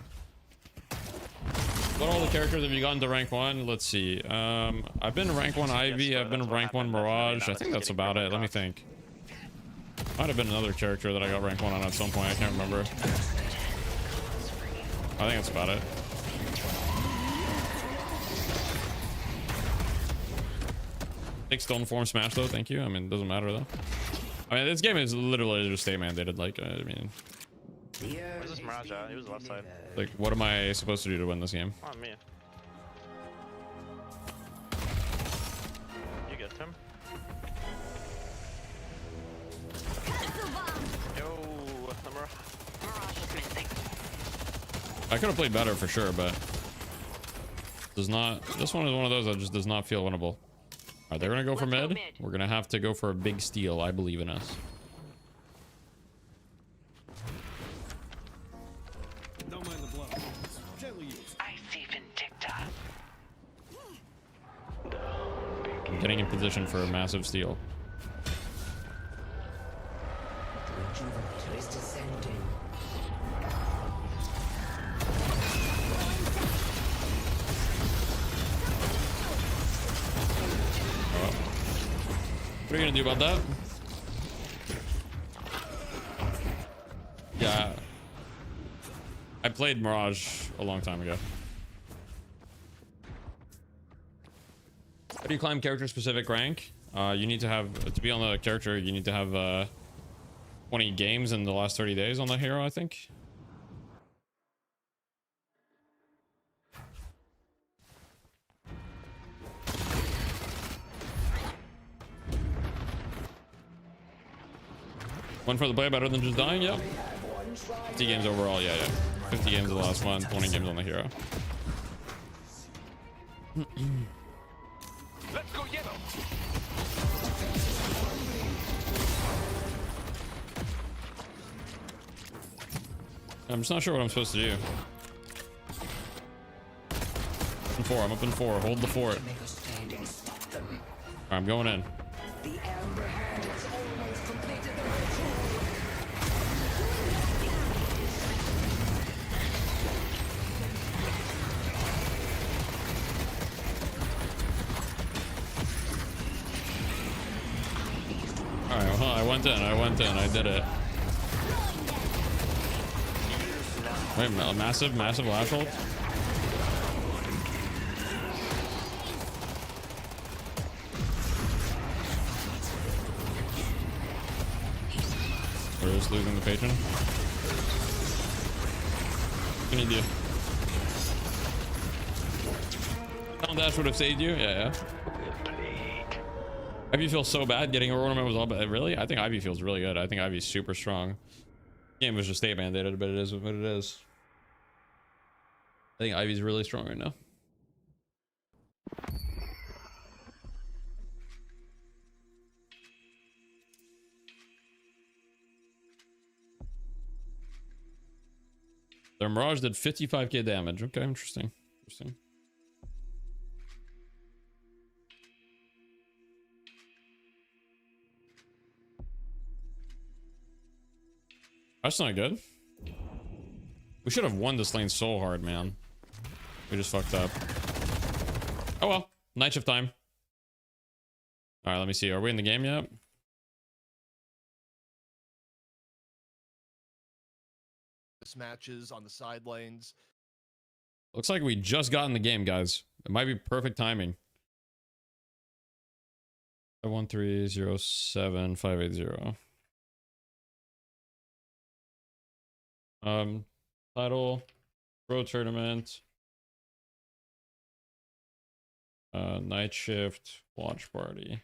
What all the characters have you gotten to rank 1? Let's see. I've been rank 1 Ivy. I've been rank 1 Mirage. I think that's about it. Let me think. Might have been another character that I got rank 1 on at some point. I can't remember. I think that's about it. Take stone form smash though. Thank you. I mean, it doesn't matter though. I mean, this game is literally just stay mandated. Like, I mean, Where's this Mirage at? He was left side. like, what am I supposed to do to win this game? On me. You get him. Yo, the Mirage is missing. I could have played better for sure, but does not. This one is one of those that just does not feel winnable. All right, they're gonna go for mid. We're gonna have to go for a big steal. I believe in us. Don't mind the blow. Gently use. Getting in position for a massive steal. Is descending. What are you gonna do about that? Yeah, I played Mirage a long time ago. How do you climb character specific rank? You need to have, to be on the character, you need to have 20 games in the last 30 days on the hero, I think. One for the play better than just dying, yep. 50 games overall, yeah. 50 games the last one, 20 games on the hero. Let's go yellow. I'm just not sure what I'm supposed to do. In 4, I'm up in 4. Hold the fort. Alright, I'm going in. Alright, well, I went in, I did it. Wait, massive lash ult? We're just losing the patron. What can you do? Down dash would have saved you? Yeah. Ivy feels so bad. Getting a ornament was all bad. Really? I think Ivy feels really good. I think Ivy's super strong. Game was just state mandated, but it is what it is. I think Ivy's really strong right now. Their Mirage did 55k damage. Okay, interesting. That's not good. We should have won this lane so hard, man. We just fucked up. Oh well. Night shift time. Alright, let me see. Are we in the game yet? practice matches on the side lanes. Looks like we just got in the game, guys. It might be perfect timing. 513-07-580. Title, pro tournament, night shift, watch party.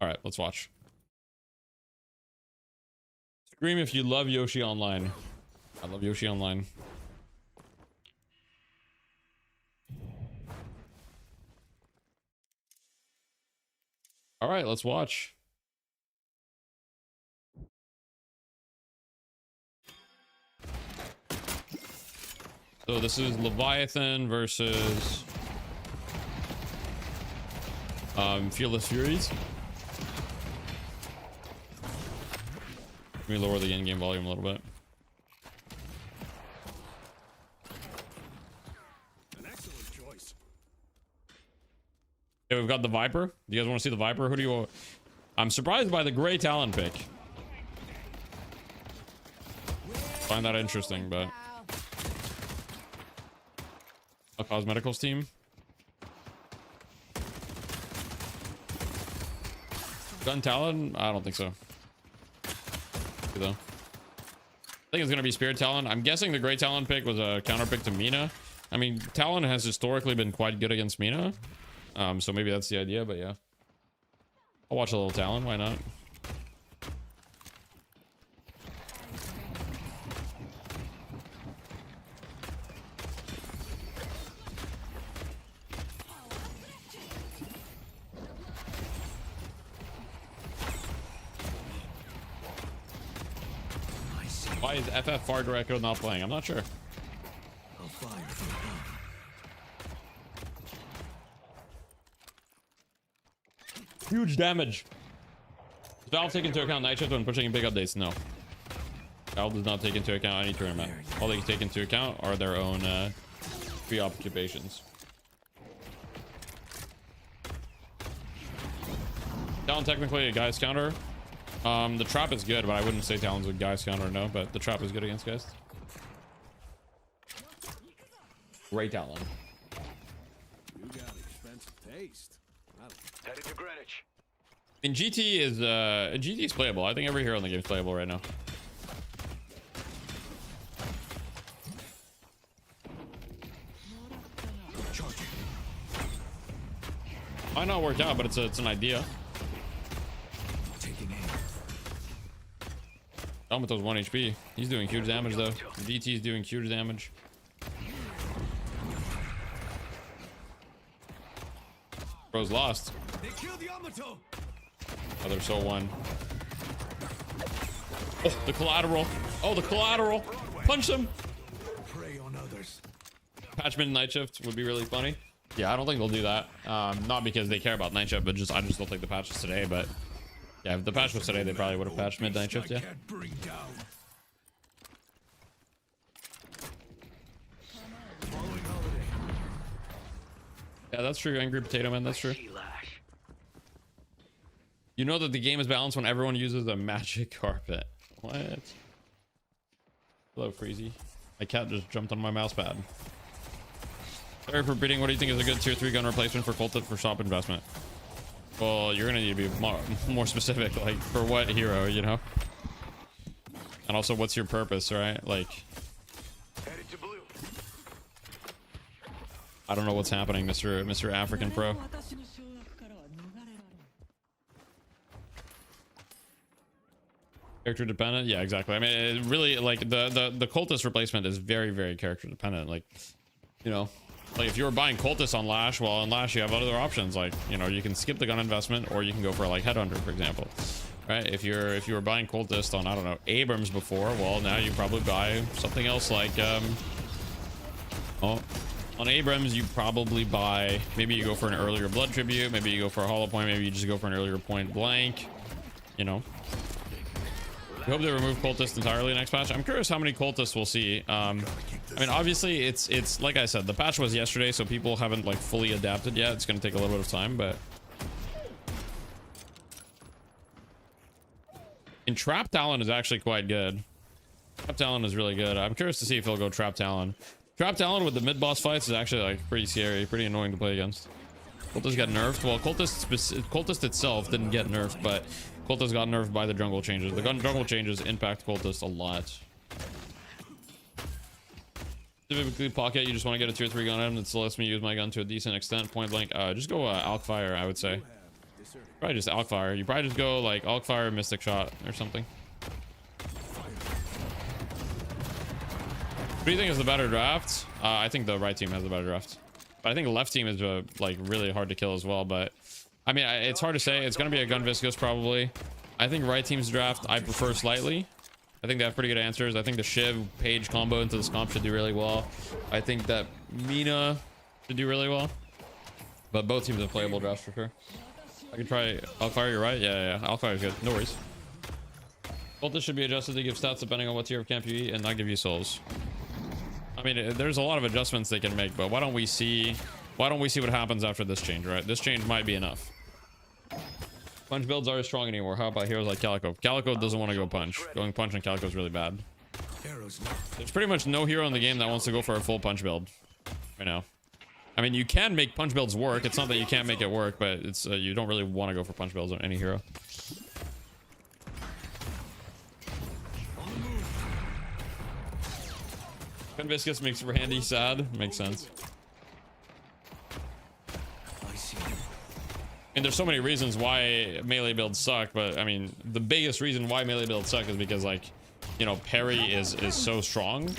All right, let's watch. Scream if you love Yoshi Online. I love Yoshi Online. All right, let's watch. So this is Leviathan versus Fearless Furies. Let me lower the in-game volume a little bit. An excellent choice. Okay, we've got the Viper. Do you guys want to see the Viper? Who do you... I'm surprised by the Gray Talon pick. Find that interesting, but... A Cosmeticals team. Gun Talon? I don't think so. Though. I think it's gonna be Spirit Talon. I'm guessing the Gray Talon pick was a counter pick to Mina. I mean, Talon has historically been quite good against Mina. So maybe that's the idea, but yeah. I'll watch a little Talon, why not? Why is FF Far Director not playing? I'm not sure. Huge damage. Does Valve take into account night shift when pushing in big updates? No. Valve does not take into account any tournament. All they can take into account are their own preoccupations. Talon technically a guy's counter. The trap is good, but I wouldn't say Talon's a guy's counter, no, but the trap is good against guys. Great Talon. You got expensive taste. Headed to Greenwich. I mean, GT is playable. I think every hero in the game is playable right now. Might not work out, but it's an idea. Almato's 1 HP. He's doing huge damage though. DT is doing huge damage. Bro's lost. They killed the Amato. Other soul one. Oh, the collateral. Oh, the collateral. Punch him. Prey on others. Patchman night shift would be really funny. Yeah, I don't think they'll do that. Not because they care about night shift, but I just don't think the patch is today. But yeah, if the patch was today, they probably would have patched mid night shift. Yeah. Yeah, that's true. Angry Potato Man, that's true. You know that the game is balanced when everyone uses a magic carpet. What? Hello, Freezy. My cat just jumped on my mouse pad. Sorry for bidding. What do you think is a good tier 3 gun replacement for Cultist for shop investment? Well, you're gonna need to be more specific, like for what hero, you know? And also, what's your purpose, right? Like, I don't know what's happening, Mr. African Pro. Character dependent, yeah, exactly. I mean, it really, like the Cultist replacement is very, very character dependent. Like, you know, like if you were buying Cultist on Lash, well, on Lash you have other options. Like, you know, you can skip the gun investment, or you can go for like Headhunter, for example. Right? If you were buying Cultist on, I don't know, Abrams before, well, now you probably buy something else like on Abrams you probably buy, maybe you go for an earlier blood tribute, maybe you go for a hollow point, maybe you just go for an earlier point blank, you know. I hope they remove Cultist entirely next patch. I'm curious how many Cultists we'll see. I mean, obviously, it's like I said, the patch was yesterday, so people haven't like fully adapted yet. It's going to take a little bit of time, but in Trap Talon is actually quite good. Trap Talon is really good. I'm curious to see if he'll go Trap Talon. Trap Talon with the mid boss fights is actually like pretty scary, pretty annoying to play against. Cultist got nerfed. Well, Cultist itself didn't get nerfed, but Cultist got nerfed by the jungle changes. The jungle changes impact Cultist a lot. Typically, pocket, you just want to get a tier 3 gun item that still lets me use my gun to a decent extent. Point blank, just go Alkfire, I would say. Probably just Alkfire. You probably just go like Alkfire, Mystic Shot, or something. What do you think is the better draft? I think the right team has the better draft. But I think the left team is like really hard to kill as well. But I mean, it's hard to say. It's going to be a Gun Viscous probably. I think right team's draft I prefer slightly. I think they have pretty good answers. I think the Shiv Page combo into this comp should do really well. I think that Mina should do really well. But both teams have playable drafts for sure. I can try Alkfire, you're right. Yeah. Alkfire is good. No worries. Cultist should be adjusted to give stats depending on what tier of camp you eat and not give you souls. I mean, there's a lot of adjustments they can make, but why don't we see what happens after this change, right? This change might be enough. Punch builds aren't strong anymore. How about heroes like Calico? Calico doesn't want to go punch. Going punch on Calico is really bad. There's pretty much no hero in the game that wants to go for a full punch build right now. I mean, you can make punch builds work. It's not that you can't make it work, but it's you don't really want to go for punch builds on any hero. Gun Viscous makes Randy sad. Makes sense. And there's so many reasons why melee builds suck, but I mean, the biggest reason why melee builds suck is because, like, you know, parry is so strong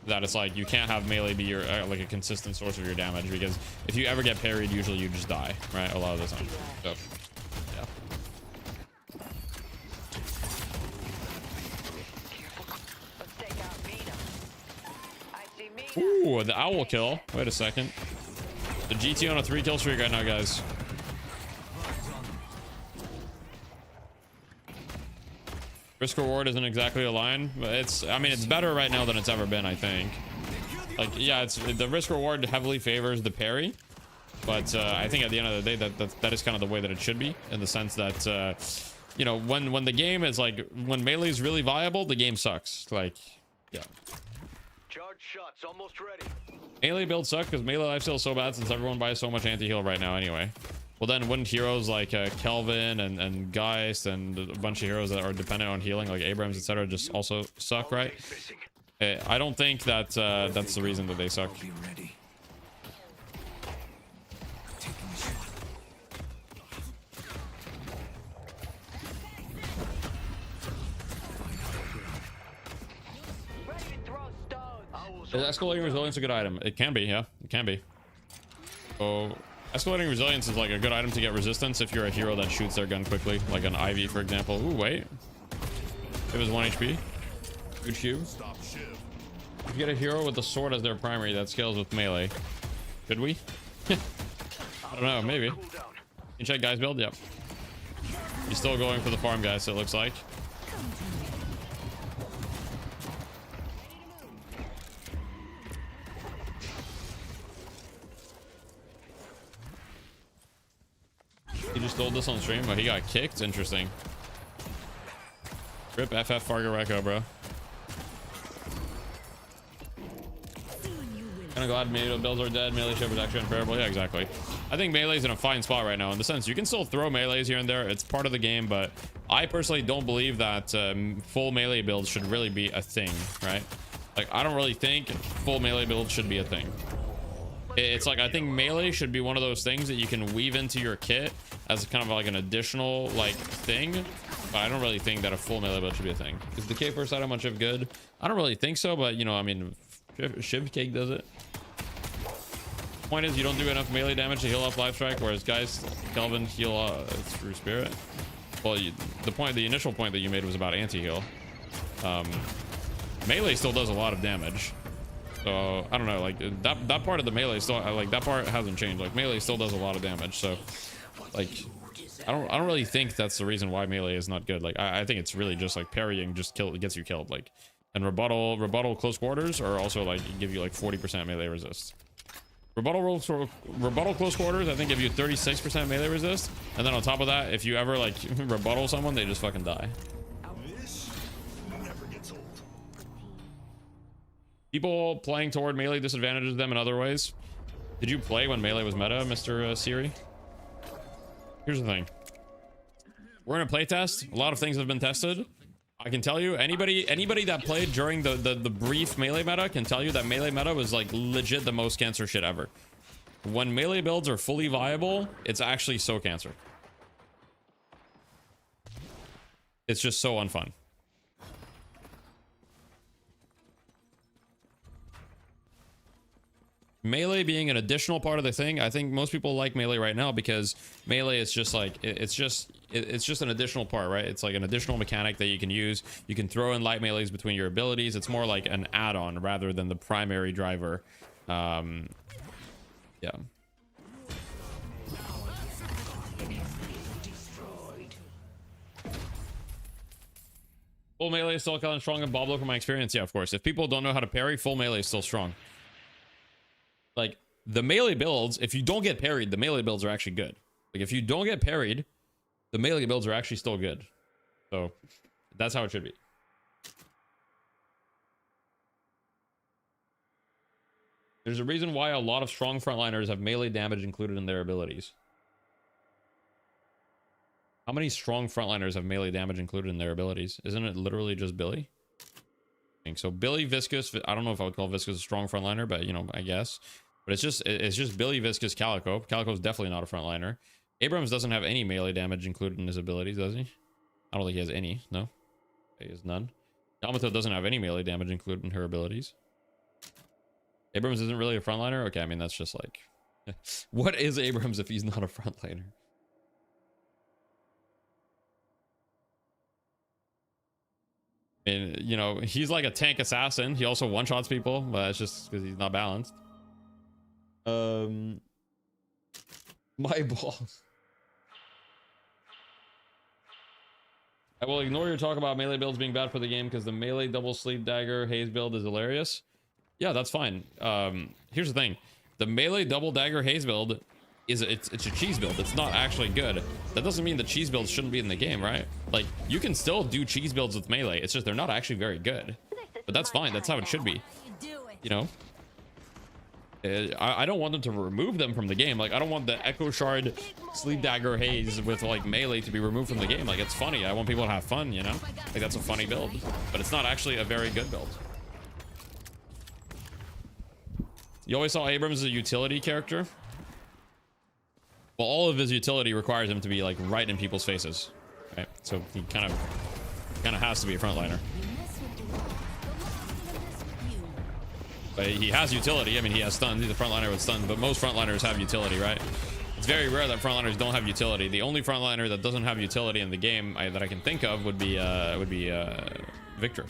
that it's like you can't have melee be your like a consistent source of your damage, because if you ever get parried, usually you just die, right? A lot of the time. So, yeah. Ooh, the owl kill. Wait a second. The GT on a 3-kill streak right now, guys. Risk reward isn't exactly aligned, but I mean, it's better right now than it's ever been, I think. Like, yeah, the risk reward heavily favors the parry, but I think at the end of the day that is kind of the way that it should be, in the sense that you know, when the game is like, when melee is really viable, the game sucks. Like, yeah. Charge shots almost ready. Melee builds suck because melee lifesteal is so bad since everyone buys so much anti-heal right now anyway. Well, then wouldn't heroes like Kelvin and Geist and a bunch of heroes that are dependent on healing, like Abrams, etc., just also suck, right? I don't think that that's the reason that they suck. Is escalating resilience a good item? It can be, yeah. It can be. So, escalating resilience is like a good item to get resistance if you're a hero that shoots their gun quickly, like an Ivy, for example. Ooh, wait. It was 1 HP. Good shield. If you get a hero with the sword as their primary that scales with melee. Should we? I don't know, maybe. You check guys build? Yep. He's still going for the farm, guys, it looks like. He just stole this on stream, but he got kicked. Interesting. Rip FF Fargo Reco, bro. Kinda glad melee builds are dead. Melee ship is actually unbearable. Yeah, exactly. I think melee's in a fine spot right now, in the sense you can still throw melees here and there. It's part of the game, but I personally don't believe that full melee builds should really be a thing, right? Like, I don't really think full melee builds should be a thing. It's like, I think melee should be one of those things that you can weave into your kit as kind of like an additional like thing, but I don't really think that a full melee build should be a thing. Is the K first item on Shiv good? I don't really think so, but you know, I mean, Shiv Cake does it. Point is, you don't do enough melee damage to heal up life strike, whereas guys, Kelvin heal through spirit. Well, the initial point that you made was about anti-heal. Melee still does a lot of damage. So I don't know, like that part of the melee still, like that part hasn't changed. Like melee still does a lot of damage. So like I don't really think that's the reason why melee is not good. Like I think it's really just like parrying just gets you killed. Like, and rebuttal close quarters are also like give you like 40% melee resist. Rebuttal close quarters I think give you 36% melee resist, and then on top of that, if you ever like rebuttal someone, they just fucking die. This never gets old. People playing toward melee disadvantages them in other ways. Did you play when melee was meta, Mr. Siri? Here's the thing. We're in a playtest. A lot of things have been tested. I can tell you, anybody that played during the brief melee meta can tell you that melee meta was like legit the most cancer shit ever. When melee builds are fully viable, it's actually so cancer. It's just so unfun. Melee being an additional part of the thing, I think most people like melee right now because melee is just like it's just an additional part, right? It's like an additional mechanic that you can use. You can throw in light melees between your abilities. It's more like an add-on rather than the primary driver. Yeah. Full melee is still kind of strong in Boblo from my experience. Yeah, of course. If people don't know how to parry, full melee is still strong. Like, the melee builds, if you don't get parried, the melee builds are actually good. Like, if you don't get parried, the melee builds are actually still good. So, that's how it should be. There's a reason why a lot of strong frontliners have melee damage included in their abilities. How many strong frontliners have melee damage included in their abilities? Isn't it literally just Billy? I think so. Billy, Viscous, I don't know if I would call Viscous a strong frontliner, but, you know, I guess. But it's just Billy, Viscous, Calico. Calico's definitely not a frontliner. Abrams doesn't have any melee damage included in his abilities, does he? I don't think he has any. No, he has none. Yamato doesn't have any melee damage included in her abilities. Abrams isn't really a frontliner. Okay, I mean that's just like, what is Abrams if he's not a frontliner? And you know, he's like a tank assassin. He also one-shots people, but it's just because he's not balanced. My balls. I will ignore your talk about melee builds being bad for the game because the melee double sleeve dagger haze build is hilarious. Yeah, that's fine. Here's the thing. The melee double dagger haze build is it's a cheese build. It's not actually good. That doesn't mean the cheese builds shouldn't be in the game, right? Like, you can still do cheese builds with melee. It's just they're not actually very good. But that's fine. That's how it should be. You know? I don't want them to remove them from the game. Like, I don't want the Echo Shard Sleep Dagger Haze with, like, melee to be removed from the game. Like, it's funny. I want people to have fun, you know? Like, that's a funny build. But it's not actually a very good build. You always saw Abrams as a utility character? Well, all of his utility requires him to be, like, right in people's faces. Right? So he kind of has to be a frontliner. But he has utility. I mean, he has stuns. He's a frontliner with stuns, but most frontliners have utility, right? It's very rare that frontliners don't have utility. The only frontliner that doesn't have utility in the game that I can think of would be Victor.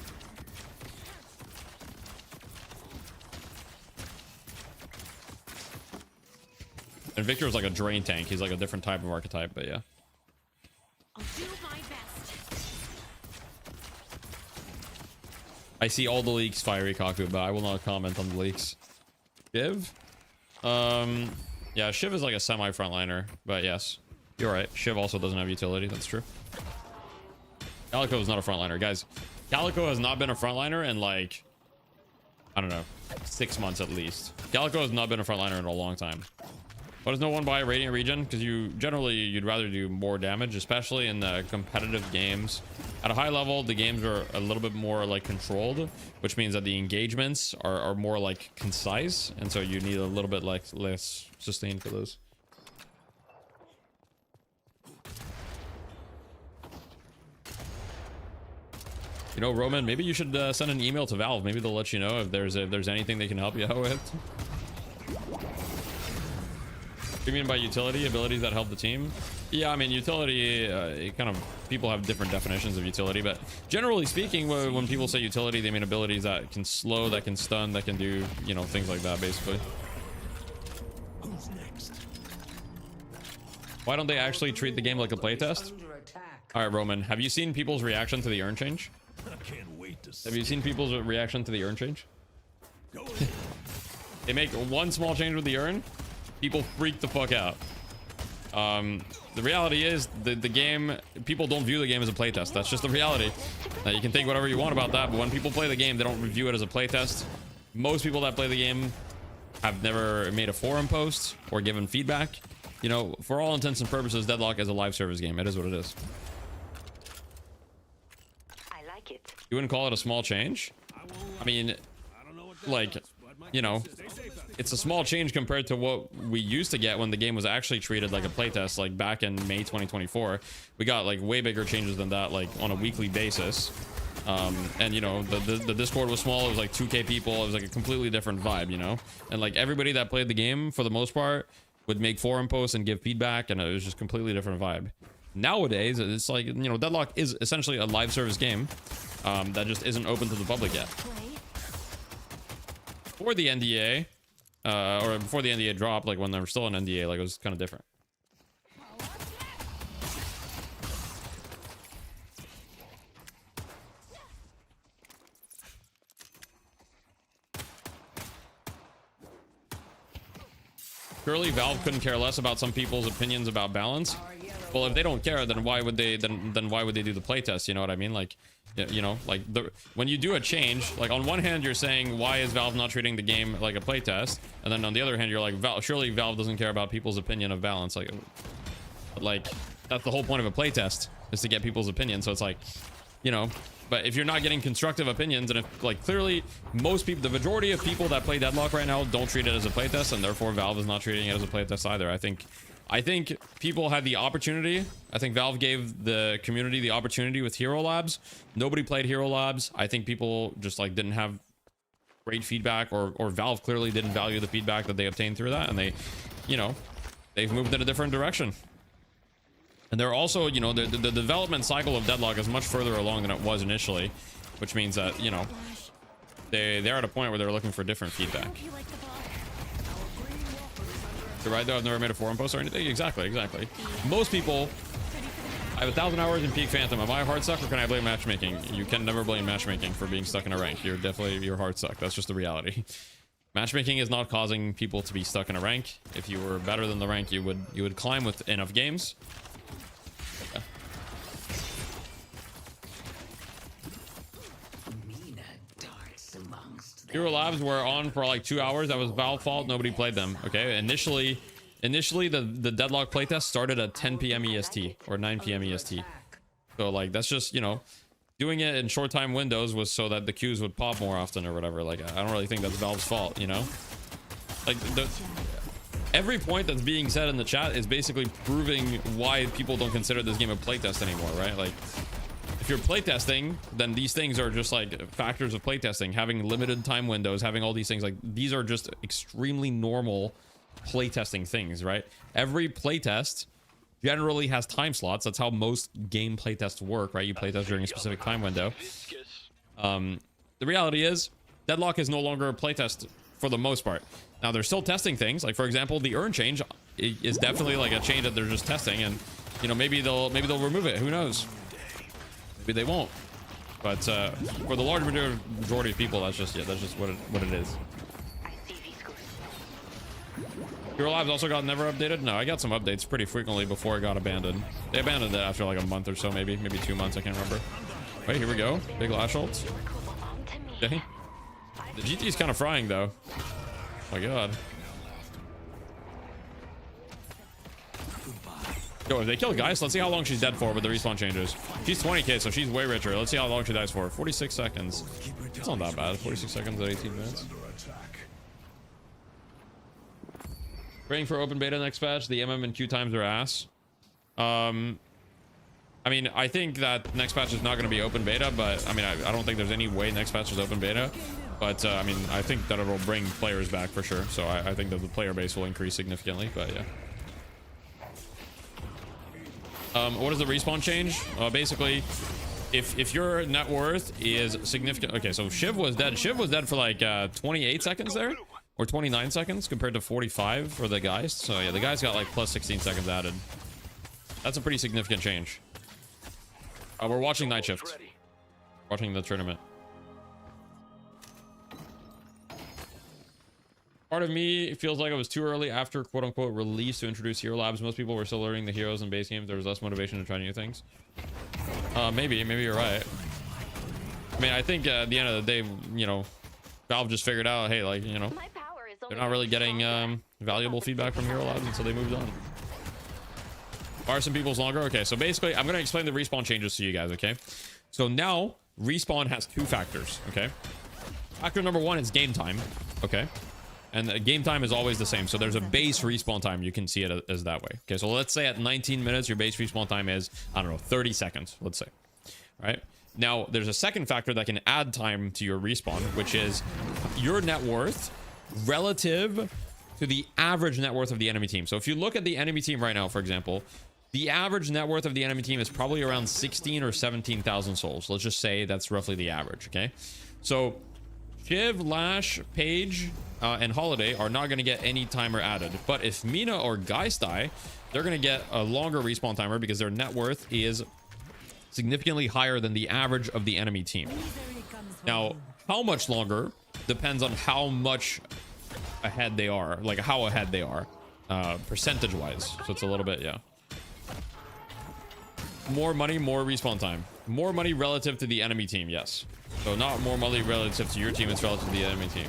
And Victor is like a drain tank. He's like a different type of archetype, but yeah. I'll do my best. I see all the leaks, Fiery Kaku, but I will not comment on the leaks. Shiv? Yeah, Shiv is like a semi-frontliner, but yes. You're right. Shiv also doesn't have utility. That's true. Calico is not a frontliner. Guys, Calico has not been a frontliner in like, I don't know, 6 months at least. Calico has not been a frontliner in a long time. Why does no one buy Radiant Regen? Because you'd rather do more damage, especially in the competitive games. At a high level, the games are a little bit more like controlled, which means that the engagements are more like concise, and so you need a little bit like less sustain for those. You know, Roman, maybe you should send an email to Valve. Maybe they'll let you know if there's anything they can help you out with. What do you mean by utility? Abilities that help the team? Yeah, I mean, utility, people have different definitions of utility, but generally speaking, when people say utility, they mean abilities that can slow, that can stun, that can do, you know, things like that, basically. Who's next? Why don't they actually treat the game like a playtest? All right, Roman, have you seen people's reaction to the urn change? I can't wait to see. Have you seen people's reaction to the urn change? They make one small change with the urn, people freak the fuck out. The reality is the game, people don't view the game as a playtest. That's just the reality. Now, you can think whatever you want about that, but when people play the game, they don't view it as a playtest. Most people that play the game have never made a forum post or given feedback. You know, for all intents and purposes, Deadlock is a live service game. It is what it is. I like it. You wouldn't call it a small change? I mean, like, you know, it's a small change compared to what we used to get when the game was actually treated like a playtest, like back in May 2024. We got like way bigger changes than that, like on a weekly basis. And you know, the Discord was small. It was like 2K people. It was like a completely different vibe, you know? And like everybody that played the game for the most part would make forum posts and give feedback, and it was just completely different vibe. Nowadays, it's like, you know, Deadlock is essentially a live service game that just isn't open to the public yet. Before the NDA, or before the NDA dropped, like when there was still an NDA, like it was kind of different. Surely Valve couldn't care less about some people's opinions about balance. Well, if they don't care, then why would they? Then why would they do the playtest? You know what I mean? Like, you know, like when you do a change, like on one hand you're saying why is Valve not treating the game like a playtest, and then on the other hand you're like, surely Valve doesn't care about people's opinion of balance. Like that's the whole point of a playtest, is to get people's opinion. So it's like, you know. But if you're not getting constructive opinions, and if like clearly most people, the majority of people that play Deadlock right now don't treat it as a playtest, and therefore Valve is not treating it as a playtest either. I think people had the opportunity. I think Valve gave the community the opportunity with Hero Labs. Nobody played Hero Labs. I think people just like didn't have great feedback, or Valve clearly didn't value the feedback that they obtained through that, and they, you know, they've moved in a different direction. And they're also, you know, the development cycle of Deadlock is much further along than it was initially, which means that, you know, they're at a point where they're looking for different feedback. You're right, though. I've never made a forum post or anything. Exactly. Most people, I have 1,000 hours in Peak Phantom. Am I a hard suck, or can I blame matchmaking? You can never blame matchmaking for being stuck in a rank. You're hard suck. That's just the reality. Matchmaking is not causing people to be stuck in a rank. If you were better than the rank, you would climb with enough games. Hero Labs were on for like 2 hours. That was Valve fault. Nobody played them. Okay. Initially the Deadlock playtest started at 10 p.m. EST or 9 p.m. EST. So like that's just, you know, doing it in short time windows was so that the queues would pop more often or whatever. Like I don't really think that's Valve's fault, you know? Like every point that's being said in the chat is basically proving why people don't consider this game a playtest anymore, right? Like if you're playtesting, then these things are just like factors of playtesting. Having limited time windows, having all these things, like these are just extremely normal playtesting things, right? Every playtest generally has time slots. That's how most game playtests work, right? You playtest during a specific time window. The reality is, Deadlock is no longer a playtest for the most part. Now they're still testing things. Like for example, the urn change is definitely like a change that they're just testing, and you know, maybe they'll remove it. Who knows? Maybe they won't. But for the large majority of people, that's just what it is. Hero Labs also got never updated. No, I got some updates pretty frequently before it got abandoned. They abandoned it after like a month or so, maybe 2 months. I can't remember. Wait, here we go. Big lash ults. Okay. The GT is kind of frying though. Oh my god. Yo, if they kill Geist, let's see how long she's dead for with the respawn changes. She's 20k, so she's way richer. Let's see how long she dies for. 46 seconds. It's not that bad. 46 seconds at 18 minutes. Praying for open beta next patch. The MM and Q times are ass. I mean, I think that next patch is not going to be open beta, but I mean, I don't think there's any way next patch is open beta. But I mean, I think that it will bring players back for sure. So I think that the player base will increase significantly, but yeah. What is the respawn change? Basically, if your net worth is significant. Okay, so Shiv was dead. Shiv was dead for like 28 seconds there, or 29 seconds compared to 45 for the Geist. So yeah, the Geist got like plus 16 seconds added. That's a pretty significant change. We're watching Night Shift. Watching the tournament. Part of me feels like it was too early after quote unquote release to introduce hero labs. Most people were still learning the heroes in base games. There was less motivation to try new things. Maybe you're right. I mean, I think at the end of the day, you know, Valve just figured out, hey, like, you know, they're not really getting valuable feedback from hero labs, and so they moved on. Why are some people's longer? Okay, so basically, I'm going to explain the respawn changes to you guys, okay? So now, respawn has two factors, okay? Factor number one is game time, okay? And the game time is always the same. So there's a base respawn time. You can see it as that way. Okay, so let's say at 19 minutes, your base respawn time is, I don't know, 30 seconds, let's say. All right? Now, there's a second factor that can add time to your respawn, which is your net worth relative to the average net worth of the enemy team. So if you look at the enemy team right now, for example, the average net worth of the enemy team is probably around 16 or 17,000 souls. Let's just say that's roughly the average, okay? So Shiv, Lash, Paige, and Holiday are not going to get any timer added. But if Mina or Geist die, they're going to get a longer respawn timer because their net worth is significantly higher than the average of the enemy team. Now, how much longer depends on how much ahead they are, like how ahead they are, percentage-wise. So it's a little bit, yeah. More money, more respawn time. More money relative to the enemy team, yes. So not more money relative to your team, it's relative to the enemy team.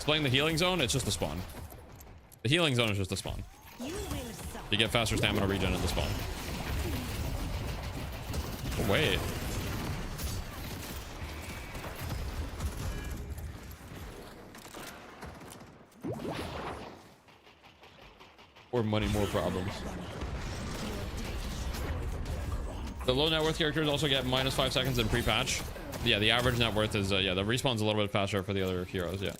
Playing the healing zone, it's just a spawn. The healing zone is just a spawn. You get faster stamina regen at the spawn. Oh, wait. More money, more problems. The low net worth characters also get -5 seconds in pre-patch. Yeah, the average net worth is, yeah, the respawn's a little bit faster for the other heroes, yeah.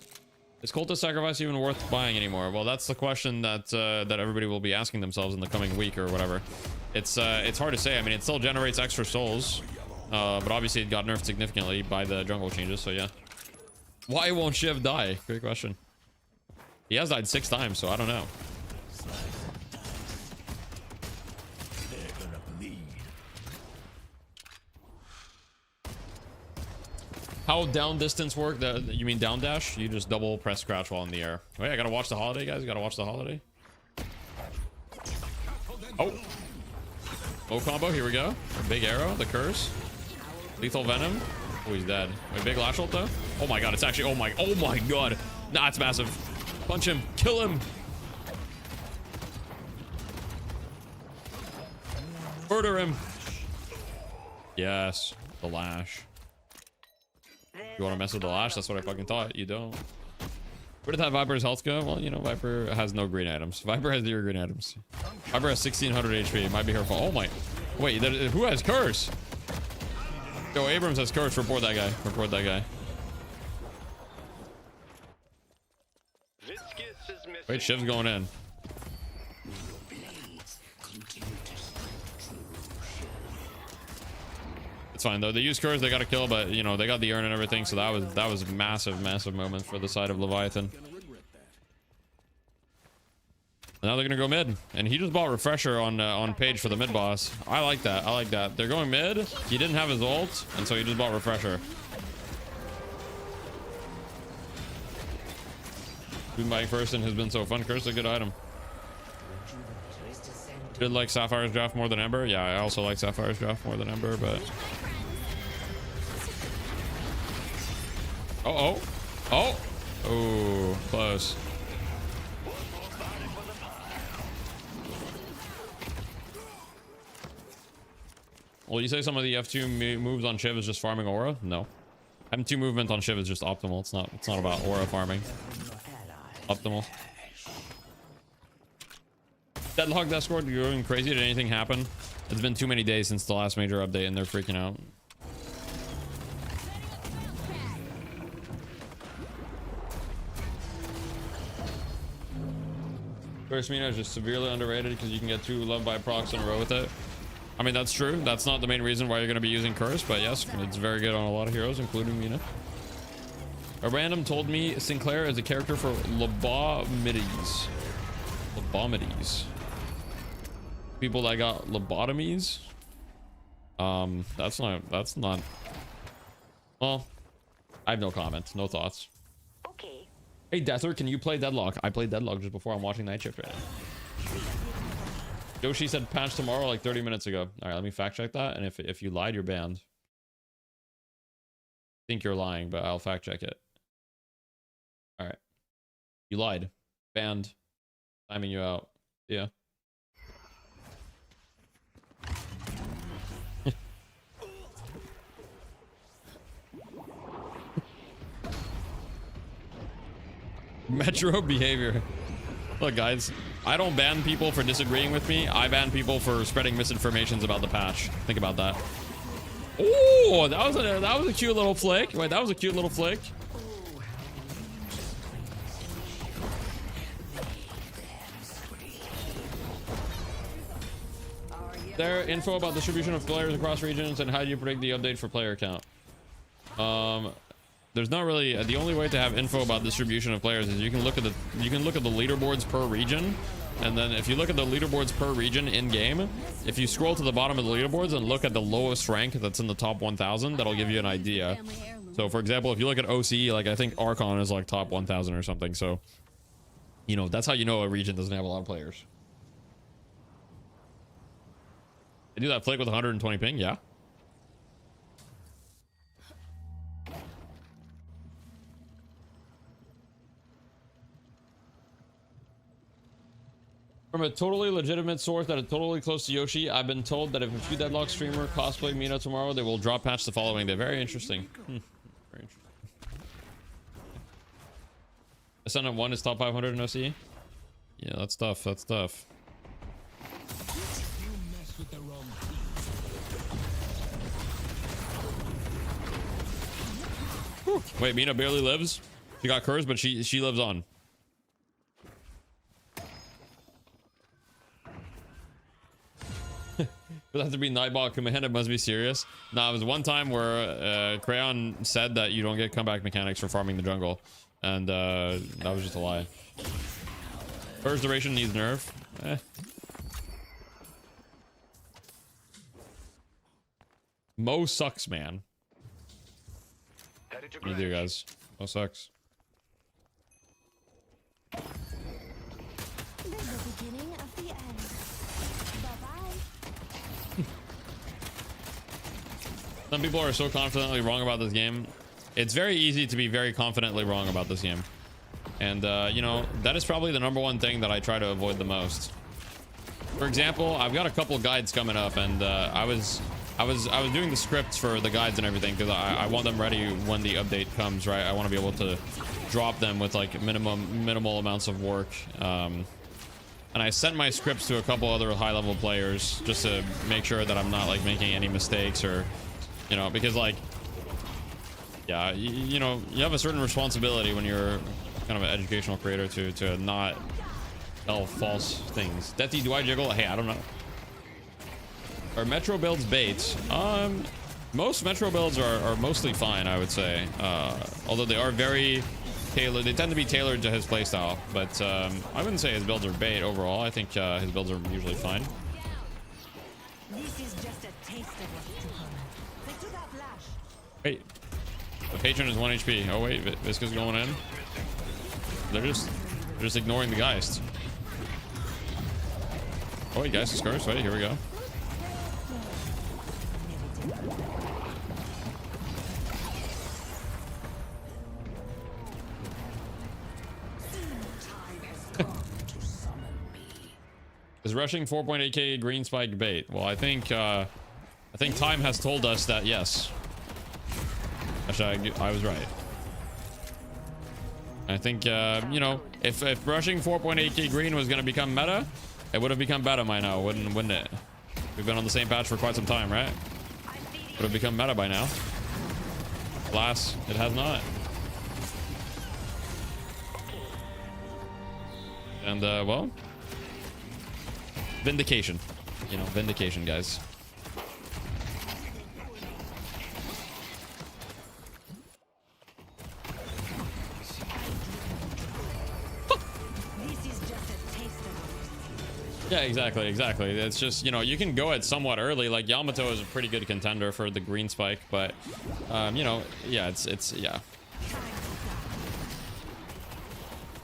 Is Cultist Sacrifice even worth buying anymore? Well, that's the question that that everybody will be asking themselves in the coming week or whatever. It's hard to say. I mean, it still generates extra souls, but obviously it got nerfed significantly by the jungle changes, so yeah. Why won't Shiv die? Great question. He has died 6 times, so I don't know. How down distance work? You mean down dash? You just double press crouch while in the air. Wait, I gotta watch the holiday, guys. Gotta watch the holiday. Oh. Low combo. Here we go. A big arrow. The curse. Lethal venom. Oh, he's dead. Wait, big lash ult though. Oh my god. It's actually. Oh my god. Nah, it's massive. Punch him. Kill him. Murder him. Yes. The lash. You want to mess with the lash? That's what I fucking thought. You don't. Where did that Viper's health go? Well, you know, Viper has no green items. Viper has 0 green items. Viper has 1600 HP. It might be her fault. Oh my. Wait, who has curse? Yo, Abrams has curse. Report that guy. Report that guy. Wait, Shiv's going in. It's fine though. They use curse, they got a kill, but you know they got the urn and everything, so that was a massive moment for the side of Leviathan. Now they're gonna go mid, and he just bought refresher on Page for the mid boss. I like that. I like that. They're going mid. He didn't have his ult, and so he just bought refresher. Been buying first and has been so fun. Curse is a good item. Did like Sapphire's draft more than Ember? Yeah, I also like Sapphire's draft more than Ember, but oh, close. Well, you say some of the F2 moves on Shiv is just farming aura? No. M2 movement on Shiv is just optimal. It's not about aura farming. Optimal. Deadlock Discord going crazy. Did anything happen? It's been too many days since the last major update and they're freaking out. First Mina is just severely underrated because you can get 2 love by procs in a row with it. I mean, that's true. That's not the main reason why you're going to be using Curse, but yes, it's very good on a lot of heroes, including Mina. A random told me Sinclair is a character for Lobomides. Lobomides. People that got lobotomies. That's not. Well, I have no comments, no thoughts. Okay. Hey, Deather, can you play Deadlock? I played Deadlock just before. I'm watching Night Shift right now. Yoshi said patch tomorrow like 30 minutes ago. All right, let me fact check that. And if you lied, you're banned. I think you're lying, but I'll fact check it. All right. You lied. Banned. Timing you out. Yeah. Metro behavior. Look, guys, I don't ban people for disagreeing with me. I ban people for spreading misinformations about the patch. Think about that. Oh, that was a cute little flick. Wait, that was a cute little flick. There, info about distribution of players across regions and how do you predict the update for player count? There's not really the only way to have info about distribution of players is you can look at the leaderboards per region, and then if you look at the leaderboards per region in game, if you scroll to the bottom of the leaderboards and look at the lowest rank that's in the top 1000, that'll give you an idea. So for example, if you look at OCE, like I think Archon is like top 1000 or something, so you know that's how you know a region doesn't have a lot of players. I do that flick with 120 ping, yeah. From a totally legitimate source that is totally close to Yoshi, I've been told that if a few Deadlock streamer cosplay Mina tomorrow, they will drop patch the following day. Very interesting. Very interesting. Ascendant 1 is top 500 in OC? Yeah, that's tough. That's tough. Wait, Mina barely lives? She got cursed, but she lives on. But that to be Nightbot command, it must be serious. Nah, it was one time where Crayon said that you don't get comeback mechanics for farming the jungle. And that was just a lie. First duration needs nerf. Mo sucks, man. You do, guys. Mo sucks. There's the beginning of the end. Bye-bye. Some people are so confidently wrong about this game. It's very easy to be very confidently wrong about this game. And, you know, that is probably the #1 thing that I try to avoid the most. For example, I've got a couple guides coming up, and I was doing the scripts for the guides and everything because I want them ready when the update comes, right? I want to be able to drop them with like minimal amounts of work. And I sent my scripts to a couple other high-level players just to make sure that I'm not like making any mistakes or, you know, because like, yeah, you know, you have a certain responsibility when you're kind of an educational creator to not tell false things. Deathy, do I jiggle? Hey, I don't know. Are Metro builds bait? Most Metro builds are mostly fine, I would say. Although they are very tailored. They tend to be tailored to his playstyle. But I wouldn't say his builds are bait overall. I think his builds are usually fine. This is just a taste of what's to come. They took out Flash. Wait. The patron is 1 HP. Oh wait, Visca's going in. They're just ignoring the Geist. Oh wait, Geist is cursed. Wait, here we go. Is rushing 4.8k green spike bait? Well, I think time has told us that yes. Actually, I was right. I think you know, if rushing 4.8k green was gonna become meta, it would have become meta by now, wouldn't it? We've been on the same patch for quite some time, right? Would have become meta by now. Alas, it has not. And well, vindication. You know, vindication, guys. Yeah, exactly. It's just, you know, you can go it somewhat early. Like Yamato is a pretty good contender for the green spike, but you know, yeah, it's yeah.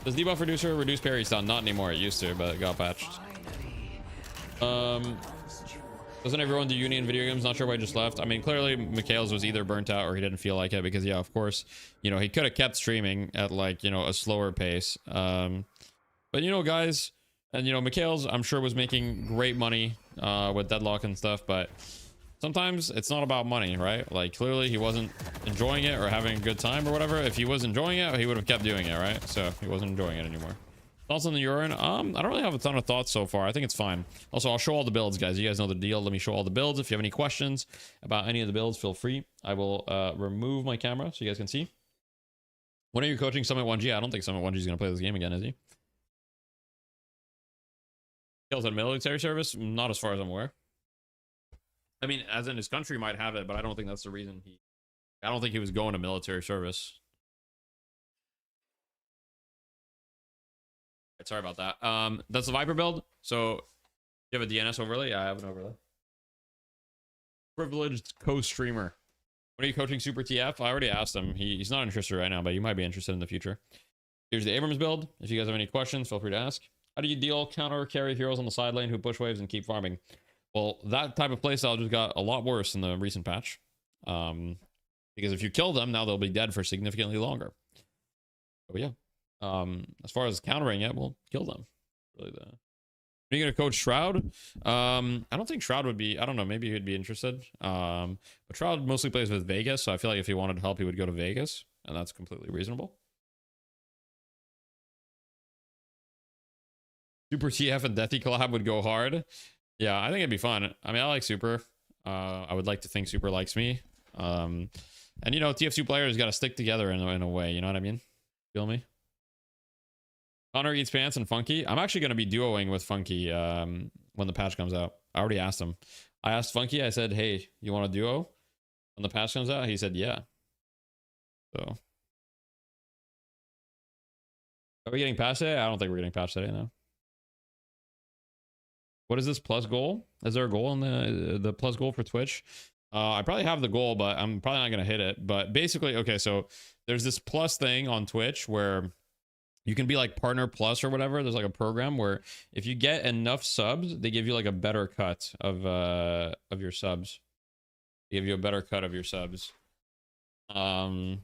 Does debuff reducer reduce parry stun? Not anymore. It used to, but it got patched. Doesn't everyone do uni in video games? Not sure why I just left. I mean, clearly Mikhail's was either burnt out or he didn't feel like it, because yeah, of course, you know, he could have kept streaming at like, you know, a slower pace. But you know, guys, and you know, Mikhail's I'm sure was making great money with Deadlock and stuff, but sometimes it's not about money, right? Like clearly he wasn't enjoying it or having a good time or whatever. If he was enjoying it, he would have kept doing it, right? So he wasn't enjoying it anymore. Thoughts on the urine? I don't really have a ton of thoughts so far. I think it's fine. Also, I'll show all the builds, guys. You guys know the deal. Let me show all the builds. If you have any questions about any of the builds, feel free. I will remove my camera so you guys can see. When are you coaching Summit 1G? I don't think Summit 1G is going to play this game again, is he? Kills at military service? Not as far as I'm aware. I mean, as in his country might have it, but I don't think that's the reason he... I don't think he was going to military service. Sorry about that. That's the Viper build. So you have a DNS overlay? Yeah, I have an overlay. Privileged co-streamer. When are you coaching Super TF? I already asked him. He's not interested right now, but you might be interested in the future. Here's the Abrams build. If you guys have any questions, feel free to ask. How do you deal counter carry heroes on the side lane who push waves and keep farming? Well, that type of playstyle just got a lot worse in the recent patch. Because if you kill them, now they'll be dead for significantly longer. Oh yeah. As far as countering it, we'll kill them. Really, are you gonna coach Shroud? I don't think Shroud would be. I don't know. Maybe he'd be interested. But Shroud mostly plays with Vegas, so I feel like if he wanted help, he would go to Vegas, and that's completely reasonable. Super TF and Deathy collab would go hard. Yeah, I think it'd be fun. I mean, I like Super. I would like to think Super likes me. And you know, TF2 players got to stick together in a way. You know what I mean? Feel me? Connor eats pants and Funky. I'm actually going to be duoing with Funky when the patch comes out. I already asked him. I asked Funky. I said, hey, you want a duo when the patch comes out? He said, yeah. So. Are we getting patched today? I don't think we're getting patched today, no. What is this plus goal? Is there a goal in the plus goal for Twitch? I probably have the goal, but I'm probably not going to hit it. But basically, okay, so there's this plus thing on Twitch where you can be like partner plus or whatever. There's like a program where if you get enough subs, they give you like a better cut of your subs. They give you a better cut of your subs. And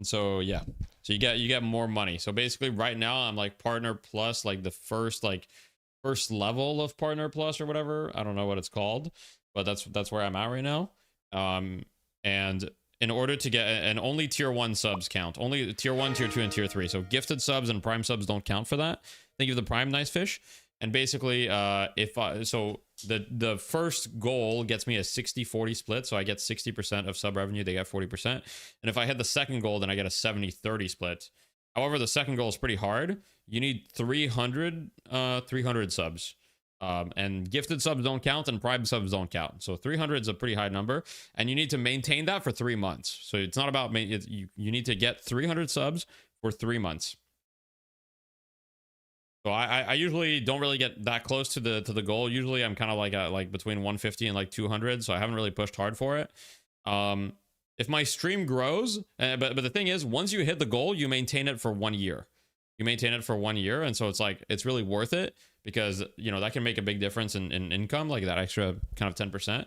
so yeah, so you get more money. So basically right now I'm like partner plus, like the first level of partner plus or whatever. I don't know what it's called, but that's where I'm at right now. And in order to get, and only tier 1 subs count, only tier 1, tier 2, and tier 3. So gifted subs and prime subs don't count for that. Think of the prime nice fish. And basically so the first goal gets me a 60-40 split, so I get 60% of sub revenue, they get 40%. And if I hit the second goal, then I get a 70-30 split. However, the second goal is pretty hard. You need 300 subs. And gifted subs don't count and prime subs don't count. So 300 is a pretty high number, and you need to maintain that for 3 months. So it's not about you need to get 300 subs for 3 months. So I usually don't really get that close to the goal. Usually I'm kind of like between 150 and like 200. So I haven't really pushed hard for it. If my stream grows, but the thing is, once you hit the goal, you maintain it for 1 year. You maintain it for 1 year, and so it's like it's really worth it because you know that can make a big difference in income, like that extra kind of 10%.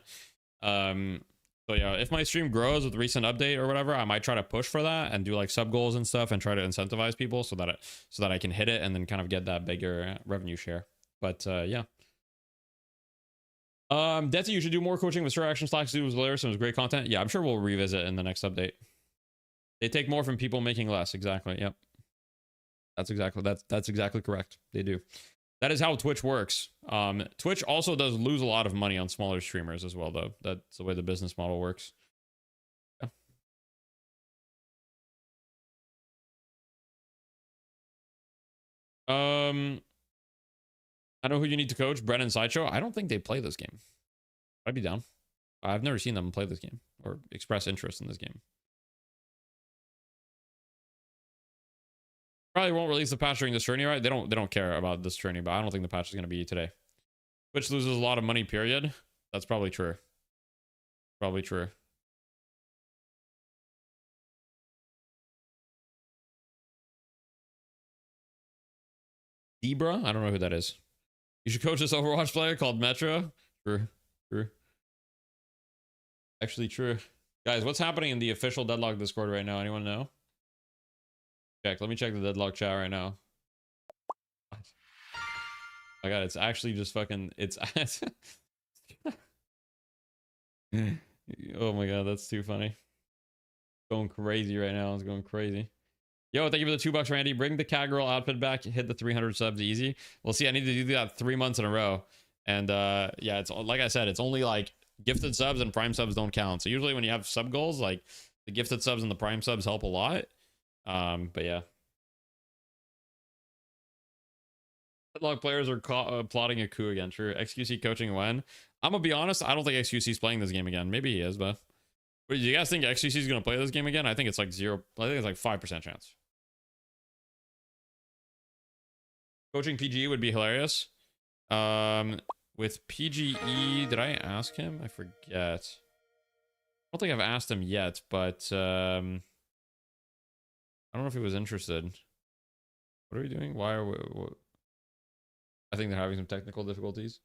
So yeah, if my stream grows with recent update or whatever, I might try to push for that and do like sub goals and stuff and try to incentivize people so that I can hit it and then kind of get that bigger revenue share. But yeah. Detsy, you should do more coaching with Sir Action Slacks. It was hilarious and it was great content. Yeah, I'm sure we'll revisit in the next update. They take more from people making less. Exactly. Yep. That's exactly correct. They do. That is how Twitch works. Twitch also does lose a lot of money on smaller streamers as well, though. That's the way the business model works. Yeah. I know who you need to coach. Bren and Sideshow. I don't think they play this game. I'd be down. I've never seen them play this game or express interest in this game. Probably won't release the patch during this tourney, right? They don't care about this tourney, but I don't think the patch is going to be today. Twitch loses a lot of money, period. That's probably true. Probably true. Debra? I don't know who that is. You should coach this Overwatch player called Metro. True. True. Actually true. Guys, what's happening in the official Deadlock Discord right now? Anyone know? Check. Let me check the Deadlock chat right now. What? Oh my god, it's actually just fucking... It's... Oh my god, that's too funny. Going crazy right now. It's going crazy. Yo, thank you for the $2, Randy. Bring the cat girl outfit back. Hit the 300 subs easy. Well, see, I need to do that 3 months in a row. And yeah, it's like I said, it's only like gifted subs and prime subs don't count. So usually when you have sub goals, like the gifted subs and the prime subs help a lot. But yeah. Deadlock players are plotting a coup again. True. XQC coaching when? I'm gonna be honest, I don't think XQC is playing this game again. Maybe he is, but do you guys think XQC is gonna play this game again? I think it's like zero. I think it's like 5% chance. Coaching PGE would be hilarious. With PGE, did I ask him? I forget. I don't think I've asked him yet, but I don't know if he was interested. What are we doing? Why are we? What? I think they're having some technical difficulties.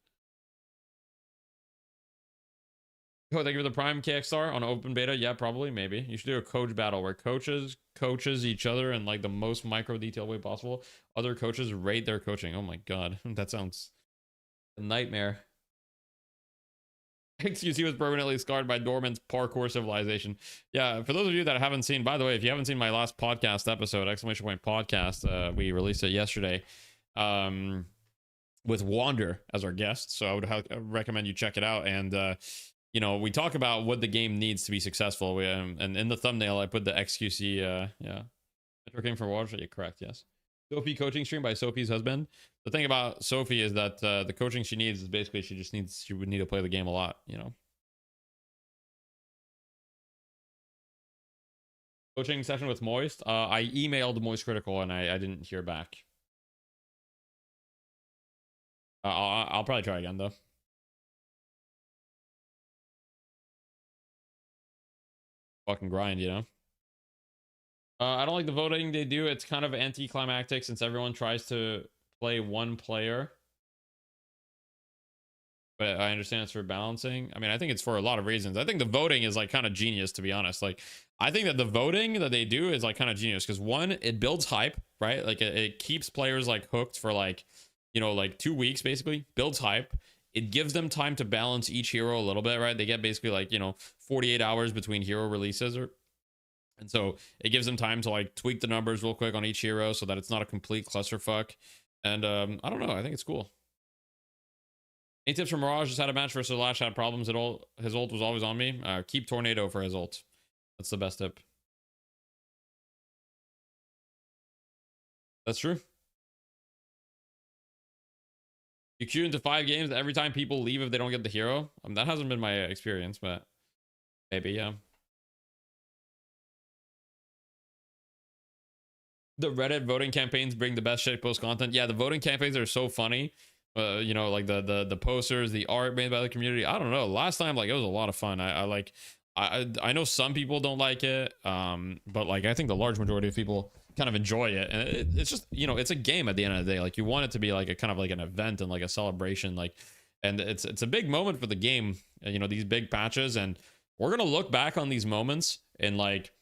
Oh, thank you for the Prime KXR on open beta. Yeah, probably, maybe. You should do a coach battle where coaches each other in like the most micro detail way possible. Other coaches rate their coaching. Oh my god, that sounds a nightmare. XQC was permanently scarred by Doorman's parkour civilization. Yeah, for those of you that haven't seen, by the way, if you haven't seen my last podcast episode, exclamation point podcast, we released it yesterday. With Wander as our guest, so I would recommend you check it out. And you know, we talk about what the game needs to be successful. And in the thumbnail, I put the XQC. Yeah, Metro came from Watch. You're correct. Yes. Sophie coaching stream by Sophie's husband. The thing about Sophie is that the coaching she needs is basically she would need to play the game a lot. You know. Coaching session with Moist. I emailed Moist Critical and I didn't hear back. I'll probably try again though. Fucking grind, you know. I don't like the voting they do. It's kind of anticlimactic since everyone tries to play one player. But I understand it's for balancing. I mean, I think it's for a lot of reasons. I think the voting is like kind of genius, to be honest. Like, I think that the voting that they do is like kind of genius because one, it builds hype, right? Like it keeps players like hooked for like, you know, like 2 weeks basically, builds hype. It gives them time to balance each hero a little bit, right? They get basically like, you know, 48 hours between hero releases. And so it gives them time to like tweak the numbers real quick on each hero so that it's not a complete clusterfuck. And I don't know. I think it's cool. Any tips from Mirage? Just had a match versus Lash, had problems at all. His ult was always on me. Keep Tornado for his ult. That's the best tip. That's true. You queue into 5 games every time people leave if they don't get the hero. That hasn't been my experience, but maybe, yeah. The Reddit voting campaigns bring the best shitpost content. Yeah, the voting campaigns are so funny. You know, like the posters, the art made by the community. I don't know. Last time, like, it was a lot of fun. I know some people don't like it, but like I think the large majority of people kind of enjoy it, and it's just, you know, it's a game at the end of the day. Like, you want it to be like a kind of like an event and like a celebration, like, and it's a big moment for the game, you know, these big patches. And we're gonna look back on these moments in like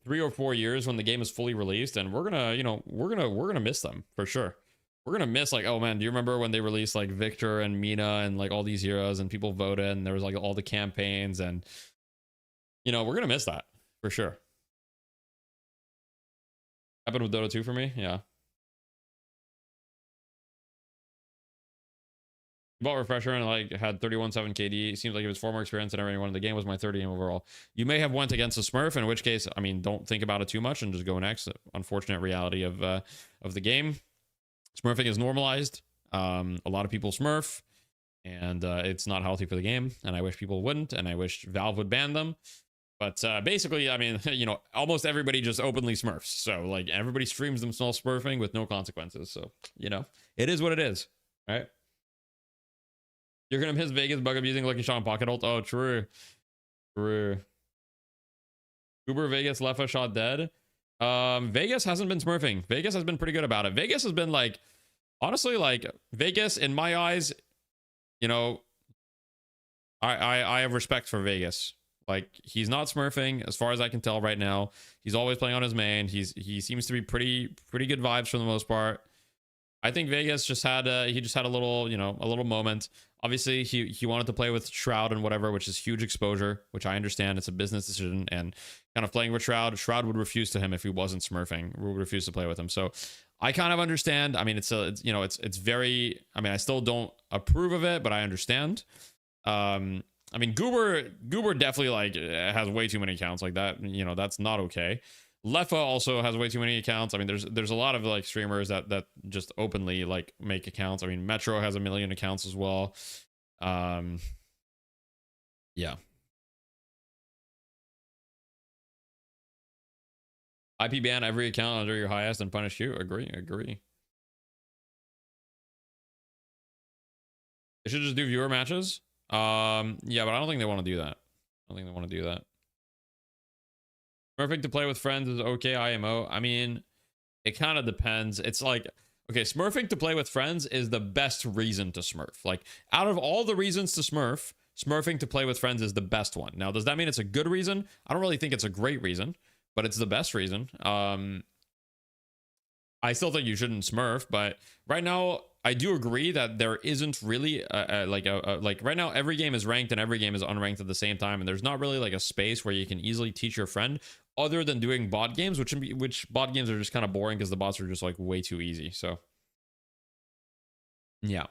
3 or 4 years when the game is fully released, and we're gonna, you know, we're gonna miss them for sure. We're gonna miss, like, oh man, do you remember when they released like Victor and Mina and like all these heroes and people voted and there was like all the campaigns, and you know, we're gonna miss that for sure. Happened with Dota 2 for me, yeah. Bought Refresher and like had 31.7 KD. Seems like it was far more experience than everyone in the game. Was my third game overall. You may have went against a Smurf, in which case, I mean, don't think about it too much and just go next. Unfortunate reality of the game. Smurfing is normalized. A lot of people Smurf, and it's not healthy for the game. And I wish people wouldn't, and I wish Valve would ban them. But basically, I mean, you know, almost everybody just openly smurfs. So like everybody streams themselves smurfing with no consequences. So, you know, it is what it is, right? You're gonna miss Vegas bug abusing Lucky Shot and Pocket Ult. Oh, true. True. Uber Vegas left a shot dead. Vegas hasn't been smurfing. Vegas has been pretty good about it. Vegas has been like, honestly, like Vegas in my eyes, you know, I have respect for Vegas. Like he's not smurfing as far as I can tell right now. He's always playing on his main. He seems to be pretty good vibes for the most part. I think Vegas just had he just had a little, you know, a little moment. Obviously, he wanted to play with Shroud and whatever, which is huge exposure, which I understand. It's a business decision, and kind of playing with Shroud would refuse to him if he wasn't smurfing. Would refuse to play with him. So I kind of understand. I mean, it's you know, it's very. I mean, I still don't approve of it, but I understand. I mean, Goober definitely like has way too many accounts like that. You know, that's not okay. Leffa also has way too many accounts. I mean, there's a lot of like streamers that just openly like make accounts. I mean, Metro has 1 million accounts as well. Yeah. IP ban every account under your highest and punish you. Agree. They should just do viewer matches. Yeah, but I don't think they want to do that. Perfect to play with friends is okay, IMO. I mean, it kind of depends. It's like, okay, smurfing to play with friends is the best reason to smurf. Like, out of all the reasons to smurf, smurfing to play with friends is the best one. Now, does that mean it's a good reason? I don't really think it's a great reason, but it's the best reason. I still think you shouldn't smurf, but right now I do agree that there isn't really like right now every game is ranked and every game is unranked at the same time, and there's not really like a space where you can easily teach your friend other than doing bot games, which bot games are just kind of boring because the bots are just like way too easy. So yeah.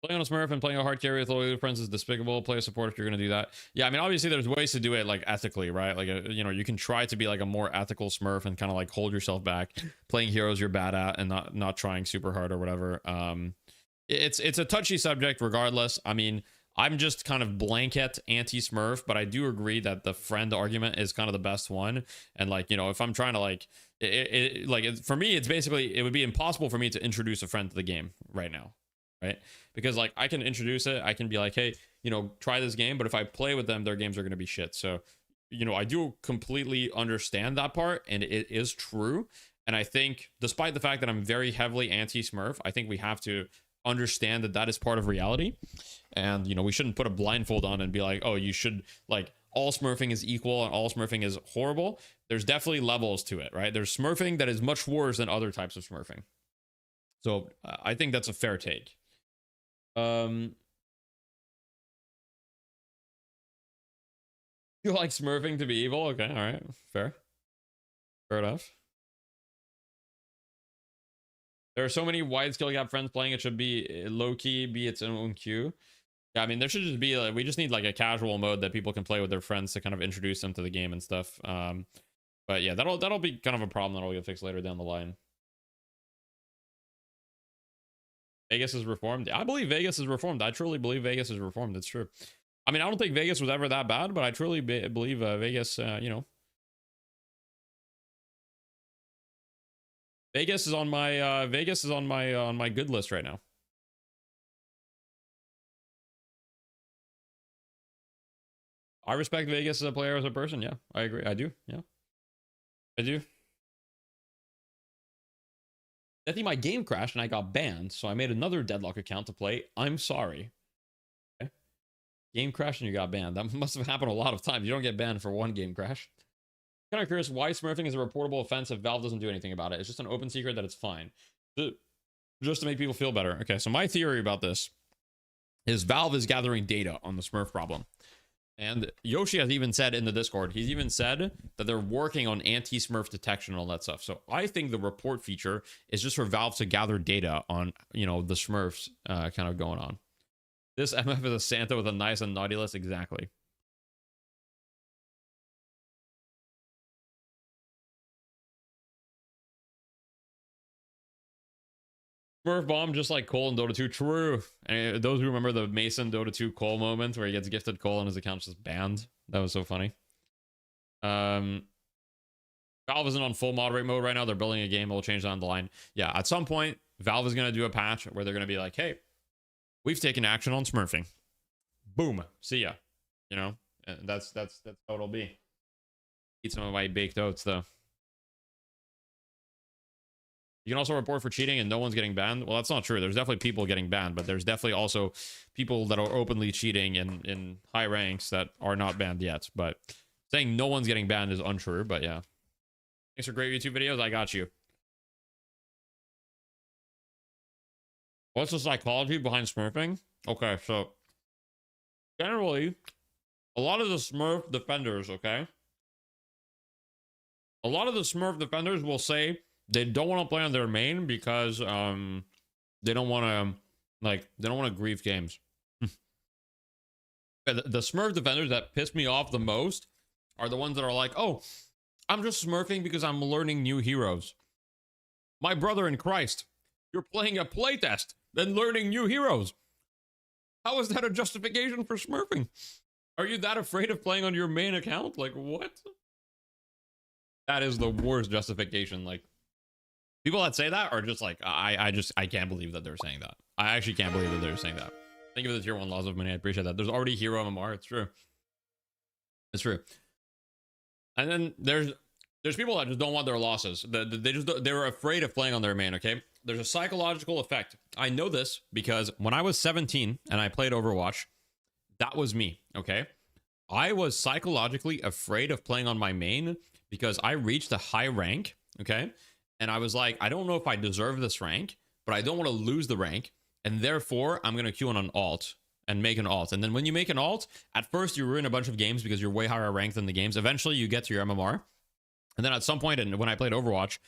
Playing on a smurf and playing a hard carry with loyal friends is despicable. Play a support if you're going to do that. Yeah, I mean, obviously there's ways to do it like ethically, right? Like, you know, you can try to be like a more ethical smurf and kind of like hold yourself back, playing heroes you're bad at and not trying super hard or whatever. It's a touchy subject regardless. I mean, I'm just kind of blanket anti-smurf, but I do agree that the friend argument is kind of the best one. And like, you know, if I'm trying to like, for me, it's basically, it would be impossible for me to introduce a friend to the game right now. Right? Because like I can introduce it, I can be like, hey, you know, try this game, but if I play with them, their games are going to be shit. So, you know, I do completely understand that part, and it is true. And I think despite the fact that I'm very heavily anti-smurf, I think we have to understand that that is part of reality. And, you know, we shouldn't put a blindfold on and be like, oh, you should like all smurfing is equal and all smurfing is horrible. There's definitely levels to it, right? There's smurfing that is much worse than other types of smurfing. So I think that's a fair take. You like smurfing to be evil? Okay, all right, fair enough. There are so many wide skill gap friends playing, it should be low-key be its own queue. Yeah, I mean, there should just be like, we just need like a casual mode that people can play with their friends to kind of introduce them to the game and stuff. But yeah, that'll be kind of a problem that'll get fixed later down the line. Vegas is reformed. I believe Vegas is reformed. I truly believe Vegas is reformed. It's true. I mean, I don't think Vegas was ever that bad, but I truly believe Vegas, you know. Vegas is on my good list right now. I respect Vegas as a player, as a person. Yeah, I agree. I do. Yeah, I do. I think my game crashed and I got banned, so I made another Deadlock account to play. I'm sorry. Okay. Game crashed and you got banned. That must have happened a lot of times. You don't get banned for one game crash. Kind of curious why smurfing is a reportable offense if Valve doesn't do anything about it. It's just an open secret that it's fine. Just to make people feel better. Okay, so my theory about this is Valve is gathering data on the smurf problem. And Yoshi has even said in the Discord, he's even said that they're working on anti-smurf detection and all that stuff. So I think the report feature is just for Valve to gather data on, you know, the smurfs kind of going on. This MF is a Santa with a nice and naughty list. Exactly. Smurf bomb just like Cole in Dota 2. True. And those who remember the Mason Dota 2 Cole moment where he gets gifted Cole and his account's just banned. That was so funny. Valve isn't on full moderate mode right now. They're building a game. They'll change down the line. Yeah, at some point, Valve is going to do a patch where they're going to be like, hey, we've taken action on smurfing. Boom. See ya. You know? And that's how it'll be. Eat some of my baked oats, though. You can also report for cheating and no one's getting banned. Well, that's not true. There's definitely people getting banned, but there's definitely also people that are openly cheating in high ranks that are not banned yet. But saying no one's getting banned is untrue, but yeah. Thanks for great YouTube videos. I got you. What's the psychology behind smurfing? Okay, so generally, a lot of the smurf defenders, okay? A lot of the smurf defenders will say they don't want to play on their main because they don't want to grief games. The smurf defenders that piss me off the most are the ones that are like, oh, I'm just smurfing because I'm learning new heroes. My brother in Christ, you're playing a playtest, then learning new heroes. How is that a justification for smurfing? Are you that afraid of playing on your main account? Like, what? That is the worst justification. Like, people that say that are just like, I can't believe that they're saying that. I actually can't believe that they're saying that. Thank you for the tier 1 laws of money. I appreciate that. There's already hero MMR. It's true. It's true. And then there's people that just don't want their losses. They were afraid of playing on their main, okay? There's a psychological effect. I know this because when I was 17 and I played Overwatch, that was me, okay? I was psychologically afraid of playing on my main because I reached a high rank, okay? And I was like, I don't know if I deserve this rank, but I don't want to lose the rank. And therefore, I'm going to queue on an alt and make an alt. And then when you make an alt, at first you ruin a bunch of games because you're way higher ranked than the games. Eventually you get to your MMR. And then at some point, and when I played Overwatch,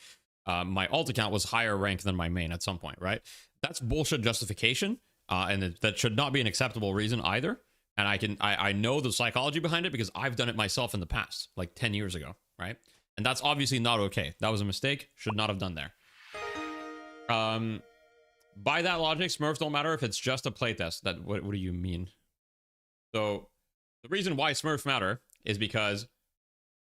my alt account was higher ranked than my main at some point, right? That's bullshit justification. And that should not be an acceptable reason either. And I know the psychology behind it because I've done it myself in the past, like 10 years ago, right? And that's obviously not okay. That was a mistake. Should not have done there. By that logic, smurfs don't matter if it's just a playtest. What do you mean? So the reason why smurfs matter is because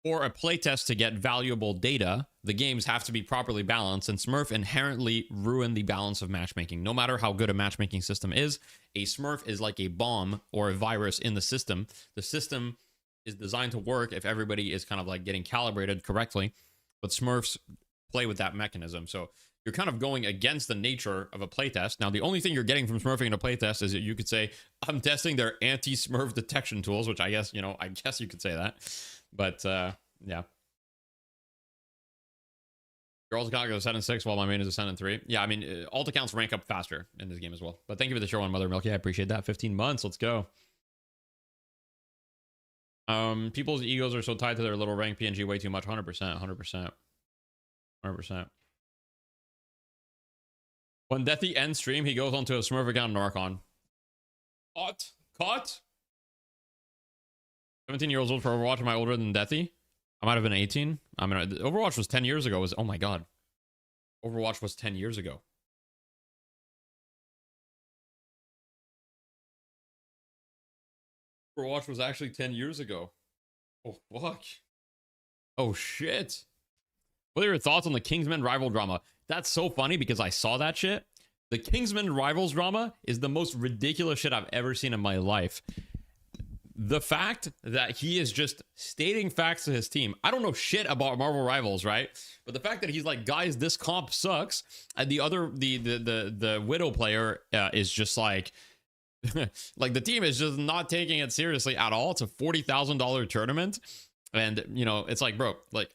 for a playtest to get valuable data, the games have to be properly balanced, and smurf inherently ruin the balance of matchmaking. No matter how good a matchmaking system is, a smurf is like a bomb or a virus in the system. The system is designed to work if everybody is kind of like getting calibrated correctly, but smurfs play with that mechanism. So you're kind of going against the nature of a playtest. Now, the only thing you're getting from smurfing in a playtest is that you could say, I'm testing their anti-smurf detection tools, which I guess, you know, I guess you could say that. But, yeah. Your alt account goes 7-6 while my main is a 7-3. Yeah, I mean, alt accounts rank up faster in this game as well. But thank you for the show on Mother Milky. I appreciate that. 15 months. Let's go. People's egos are so tied to their little rank PNG way too much. 100%. When Deathy ends stream, he goes onto a Smurf account Narcon. Caught? 17 years old for Overwatch. Am I older than Deathy? I might have been 18. I mean, Overwatch was 10 years ago. Oh my god. Overwatch was 10 years ago. Overwatch was actually 10 years ago. Oh, fuck. Oh, shit. What are your thoughts on the Kingsmen rival drama? That's so funny because I saw that shit. The Kingsmen rivals drama is the most ridiculous shit I've ever seen in my life. The fact that he is just stating facts to his team. I don't know shit about Marvel Rivals, right? But the fact that he's like, guys, this comp sucks. And the Widow player is just like, like the team is just not taking it seriously at all. It's a $40,000 tournament. And, you know, it's like, bro, like,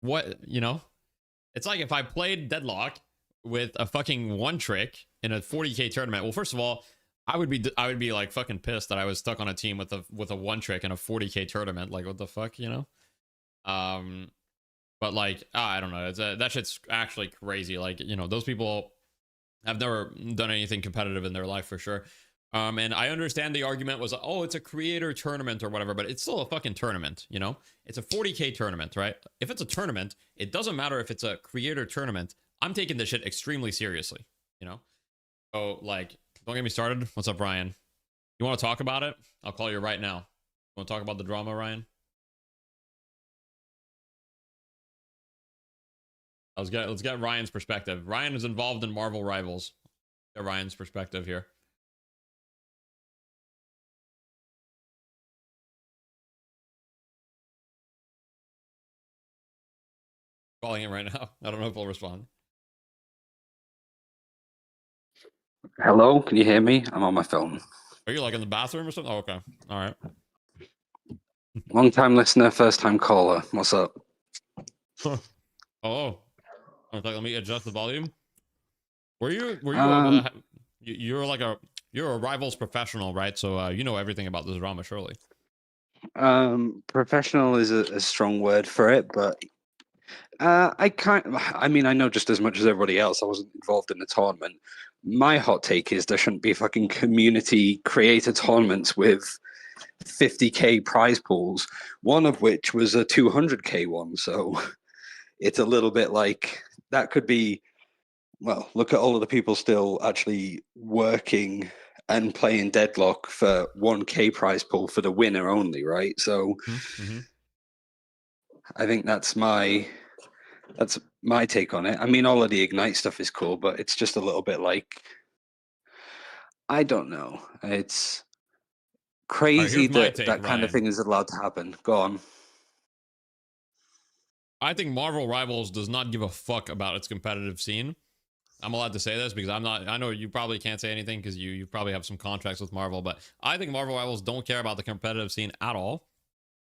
what, you know? It's like if I played Deadlock with a fucking one trick in a 40k tournament. Well, first of all, I would be like fucking pissed that I was stuck on a team with a one trick in a 40k tournament. Like, what the fuck, you know? But like, I don't know. That shit's actually crazy. Like, you know, those people have never done anything competitive in their life for sure. And I understand the argument was, oh, it's a creator tournament or whatever, but it's still a fucking tournament, you know? It's a 40k tournament, right? If it's a tournament, it doesn't matter if it's a creator tournament. I'm taking this shit extremely seriously, you know? So, like, don't get me started. What's up, Ryan? You want to talk about it? I'll call you right now. You want to talk about the drama, Ryan? Let's get Ryan's perspective. Ryan is involved in Marvel Rivals. Get Ryan's perspective here. Calling him right now. I don't know if he'll respond. Hello, can you hear me? I'm on my phone. Are you like in the bathroom or something? Oh, okay. All right. Long time listener, first time caller. What's up? Oh. Okay, let me adjust the volume. Were you you're like you're a Rivals professional, right? So you know everything about this drama, surely. Professional is a strong word for it, but I mean, I know just as much as everybody else. I wasn't involved in the tournament. My hot take is there shouldn't be fucking community creator tournaments with 50k prize pools, one of which was a 200k one. So it's a little bit like that could be, well, look at all of the people still actually working and playing Deadlock for 1k prize pool for the winner only, right? So I think that's my take on it. I mean, all of the Ignite stuff is cool, but it's just a little bit like, I don't know. It's crazy that that kind of thing is allowed to happen. Go on. I think Marvel Rivals does not give a fuck about its competitive scene. I'm allowed to say this because I'm not, I know you probably can't say anything because you probably have some contracts with Marvel, but I think Marvel Rivals don't care about the competitive scene at all.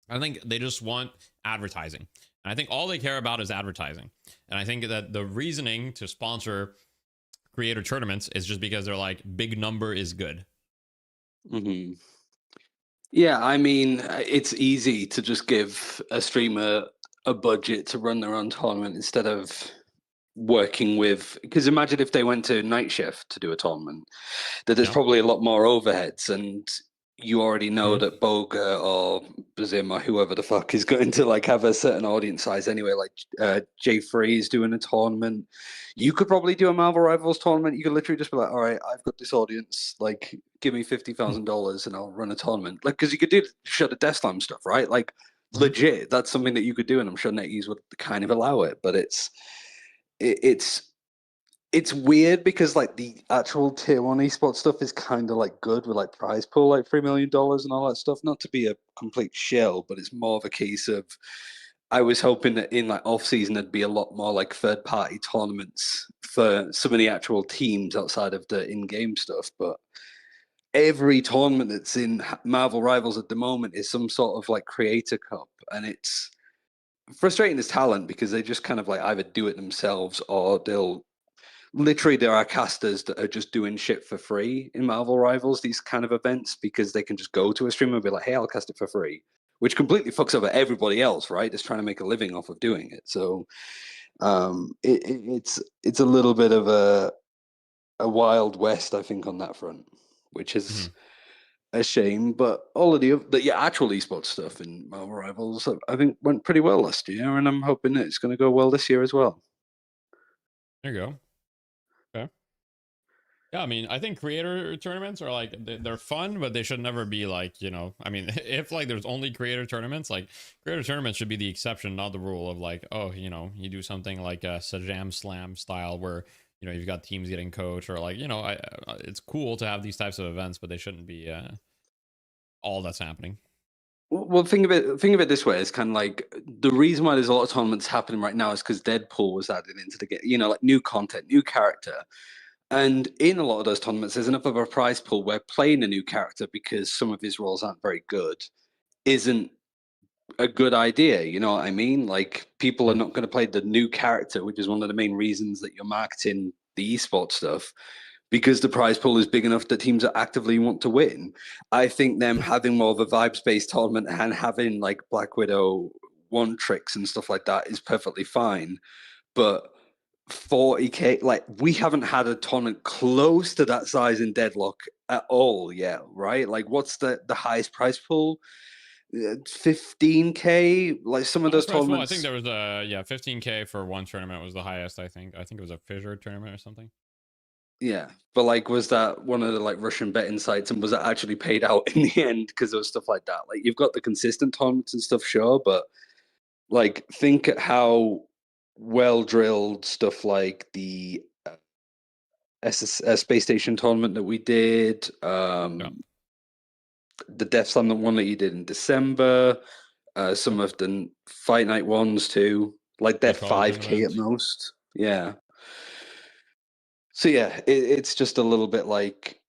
I think they just want advertising. And I think all they care about is advertising. And I think that the reasoning to sponsor creator tournaments is just because they're like, big number is good. Yeah, I mean, it's easy to just give a streamer a budget to run their own tournament instead of working with, because imagine if they went to night shift to do a tournament, that there's probably a lot more overheads, and you already know that Boga or Bazim or whoever the fuck is going to like have a certain audience size anyway. Like Jay Free is doing a tournament. You could probably do a Marvel Rivals tournament. You could literally just be like, all right, I've got this audience, like give me $50,000 and I'll run a tournament. Like, because you could do Shut the Death Slam stuff, right? Like legit, that's something that you could do, and I'm sure NetEase would kind of allow it, but it's weird because like the actual tier 1 esports stuff is kind of like good with like prize pool, like $3 million and all that stuff. Not to be a complete shill, but it's more of a case of, I was hoping that in like off season there'd be a lot more like third party tournaments for some of the actual teams outside of the in-game stuff. But every tournament that's in Marvel Rivals at the moment is some sort of like creator cup, and it's frustrating as talent because they just kind of like either do it themselves or they'll literally, there are casters that are just doing shit for free in Marvel Rivals, these kind of events, because they can just go to a streamer and be like, hey, I'll cast it for free, which completely fucks over everybody else, right? That's trying to make a living off of doing it. So it's a little bit of a wild west, I think, on that front, which is a shame. But all of the actual esports stuff in Marvel Rivals, I think, went pretty well last year, and I'm hoping that it's going to go well this year as well. There you go. Okay. Yeah, I mean, I think creator tournaments are like, they're fun, but they should never be like, you know, I mean, if like there's only creator tournaments, like creator tournaments should be the exception, not the rule of like, oh, you know, you do something like a Sajam Slam style where, you know, you've got teams getting coached, or like, you know, it's cool to have these types of events, but they shouldn't be all that's happening. Well, think of it this way: it's kind of like the reason why there's a lot of tournaments happening right now is because Deadpool was added into the game. You know, like new content, new character, and in a lot of those tournaments, there's enough of a prize pool where playing a new character because some of his roles aren't very good isn't a good idea. You know what I mean? Like people are not going to play the new character, which is one of the main reasons that you're marketing the esports stuff, because the prize pool is big enough that teams that actively want to win. I think them having more of a vibes-based tournament and having like Black Widow one tricks and stuff like that is perfectly fine. But 40k, like we haven't had a tournament close to that size in Deadlock at all yet, right? Like what's the highest prize pool? 15K. Like some of those Well, I tournaments. think there was a 15K for one tournament was the highest. I think it was a fissure tournament or something. Yeah, but like, was that one of the like Russian betting sites, and was that actually paid out in the end because there was stuff like that? Like, you've got the consistent tournaments and stuff, sure, but like, think at how well drilled stuff like the Space Station tournament that we did, the Death Slam one that you did in December, some of the Fight Night ones too. Like, they're 5K at most. Yeah. So yeah, it's just a little bit like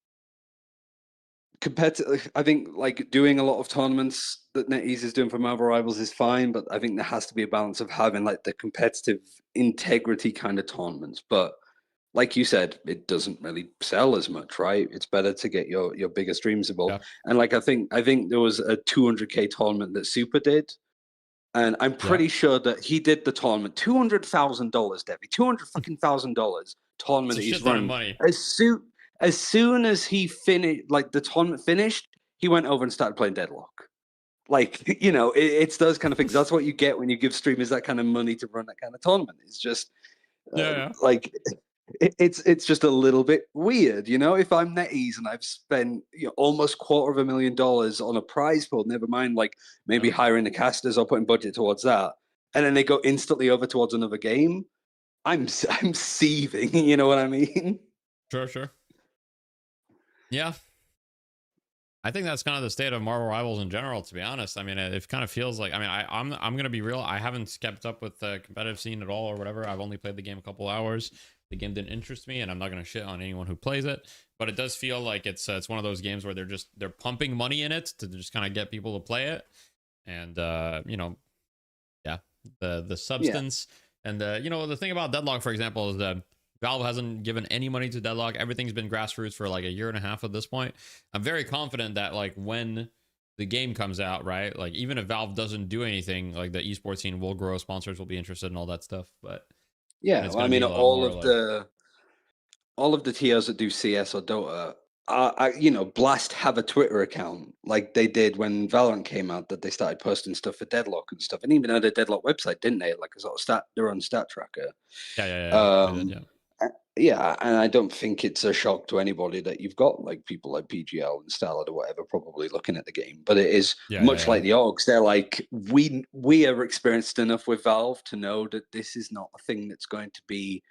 compared to, I think, like doing a lot of tournaments that NetEase is doing for Marvel Rivals is fine, but I think there has to be a balance of having like the competitive integrity kind of tournaments. But like you said, it doesn't really sell as much, right? It's better to get your bigger streams involved. And like, I think there was a 200K tournament that Super did. And I'm pretty sure that he did the tournament, $200,000, Debbie, $200,000 tournament that he's run. Money. As soon as he finished, like the tournament finished, he went over and started playing Deadlock. Like, you know, it's those kind of things. That's what you get when you give streamers that kind of money to run that kind of tournament. It's just like it's just a little bit weird, you know. If I'm NetEase and I've spent almost $250,000 on a prize pool, never mind like maybe hiring the casters or putting budget towards that, and then they go instantly over towards another game, I'm seething. You know what I mean? Sure. Yeah. I think that's kind of the state of Marvel Rivals in general, to be honest. I mean, it kind of feels like, I mean, I'm going to be real. I haven't kept up with the competitive scene at all or whatever. I've only played the game a couple hours. The game didn't interest me, and I'm not going to shit on anyone who plays it. But it does feel like it's one of those games where they're pumping money in it to just kind of get people to play it. And, you know, yeah, the substance. And, you know, the thing about Deadlock, for example, is that Valve hasn't given any money to Deadlock. Everything's been grassroots for like a year and a half at this point. I'm very confident that like when the game comes out, right, like even if Valve doesn't do anything, like the esports scene will grow, sponsors will be interested in all that stuff. But yeah, I mean, all of the TOs that do CS or Dota, Blast have a Twitter account like they did when Valorant came out, that they started posting stuff for Deadlock and stuff, and even had a Deadlock website, didn't they? Like a sort of their own stat tracker. Yeah, and I don't think it's a shock to anybody that you've got like people like PGL and Stallard or whatever probably looking at the game. But it is much like the orgs. They're like, we are experienced enough with Valve to know that this is not a thing that's going to be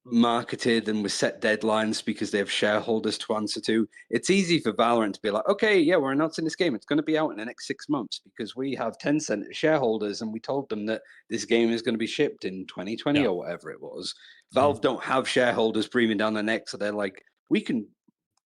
marketed and with set deadlines because they have shareholders to answer to. It's easy for Valorant to be like, okay, yeah, we're announcing this game. It's going to be out in the next 6 months because we have Tencent shareholders and we told them that this game is going to be shipped in 2020 or whatever it was. Valve don't have shareholders breathing down their neck, so they're like, we can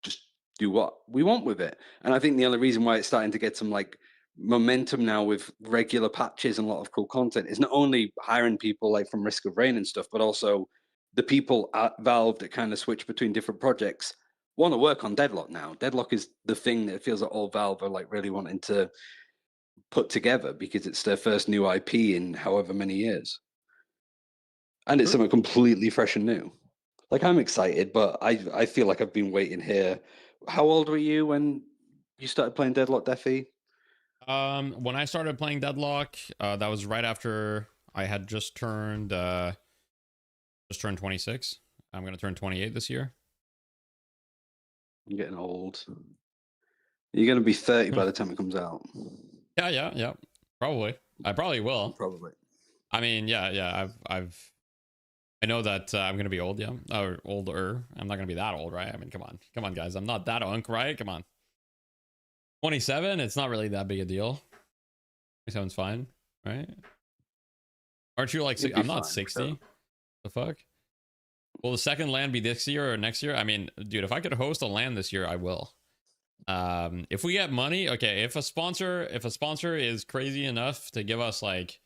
just do what we want with it. And I think the other reason why it's starting to get some like momentum now with regular patches and a lot of cool content is not only hiring people like from Risk of Rain and stuff, but also the people at Valve that kind of switch between different projects want to work on Deadlock now. Deadlock is the thing that feels like all Valve are like really wanting to put together because it's their first new IP in however many years. And it's something completely fresh and new. Like, I'm excited, but I feel like I've been waiting here. How old were you when you started playing Deadlock, Defy? When I started playing Deadlock, that was right after I had just turned 26. I'm going to turn 28 this year. I'm getting old. You're going to be 30 by the time it comes out. Yeah. Probably. I probably will. Probably. I mean, yeah. I know that I'm going to be old, or older. I'm not going to be that old, right? I mean, come on, guys. I'm not that unk, right? Come on. 27, it's not really that big a deal. 27's fine, right? Aren't you like, I'm not 60. So. The fuck? Will the second LAN be this year or next year? I mean, dude, if I could host a LAN this year, I will. If we get money, okay, if a sponsor is crazy enough to give us like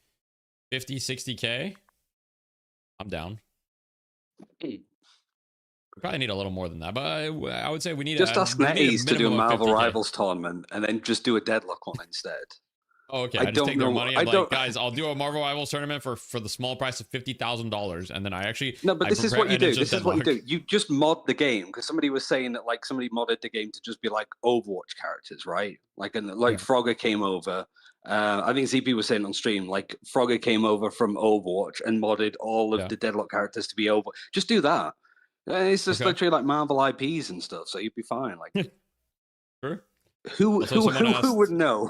50, 60K, I'm down. We probably need a little more than that, but I would say we need just ask NetEase to do a Marvel 50K. Rivals tournament and then just do a Deadlock one instead. Oh, okay. I I just don't take their know- money. I I'm like, don't- guys, I'll do a Marvel Rivals tournament for the small price of $50,000, and then I actually No, but I this is prepare- what you and do. it's just This is what you deadlock. do. You just mod the game because somebody was saying that like somebody modded the game to just be like Overwatch characters, right? Like and like Frogger came over. I think ZP was saying on stream like Frogger came over from Overwatch and modded all of the Deadlock characters to be over. Just do that. It's just Okay. literally like Marvel IPs and stuff, so you'd be fine. Like Sure. who Also, someone who asked- would know?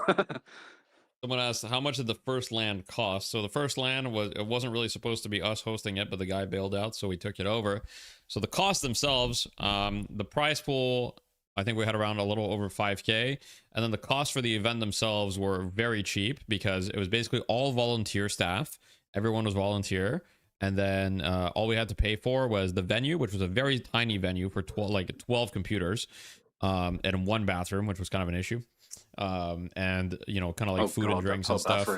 Someone asked how much did the first LAN cost? So the first LAN it wasn't really supposed to be us hosting it, but the guy bailed out, so we took it over. So the costs themselves, the prize pool, I think we had around a little over 5K, and then the costs for the event themselves were very cheap because it was basically all volunteer staff. Everyone was volunteer, and then all we had to pay for was the venue, which was a very tiny venue for 12 computers, and one bathroom, which was kind of an issue. And you know, kind of like food and drinks and stuff.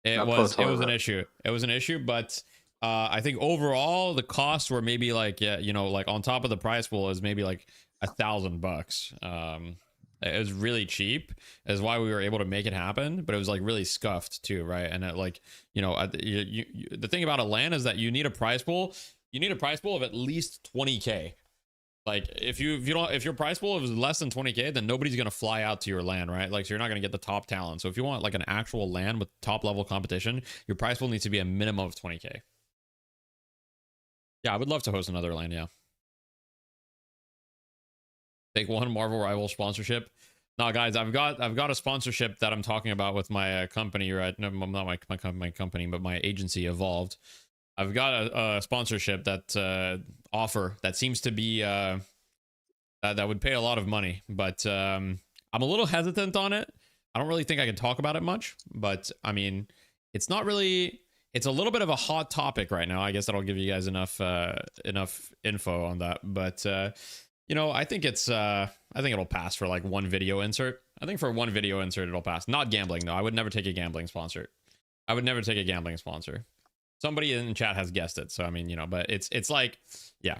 It was an issue. It was an issue, but I think overall the costs were maybe like, yeah, you know, like on top of the prize pool is maybe like $1,000. It was really cheap, is why we were able to make it happen, but it was like really scuffed too, right? And it, like, you know, the thing about a LAN is that you need a prize pool. You need a prize pool of at least 20K. Like if your prize pool is less than 20K, then nobody's gonna fly out to your LAN, right? Like, so you're not gonna get the top talent. So if you want like an actual LAN with top level competition, your prize pool needs to be a minimum of 20K. Yeah, I would love to host another LAN. Yeah, take one Marvel Rival sponsorship. No, guys, I've got a sponsorship that I'm talking about with my company, right? No, not my company, but my agency, Evolved. I've got a sponsorship that offer that seems to be that would pay a lot of money, but I'm a little hesitant on it. I don't really think I can talk about it much, but I mean, it's not really. It's a little bit of a hot topic right now. I guess that'll give you guys enough info on that. But you know, I think it'll pass for like one video insert. I think for one video insert it'll pass. Not gambling though. I would never take a gambling sponsor. I would never take a gambling sponsor. Somebody in chat has guessed it, so I mean, you know, but it's like, yeah.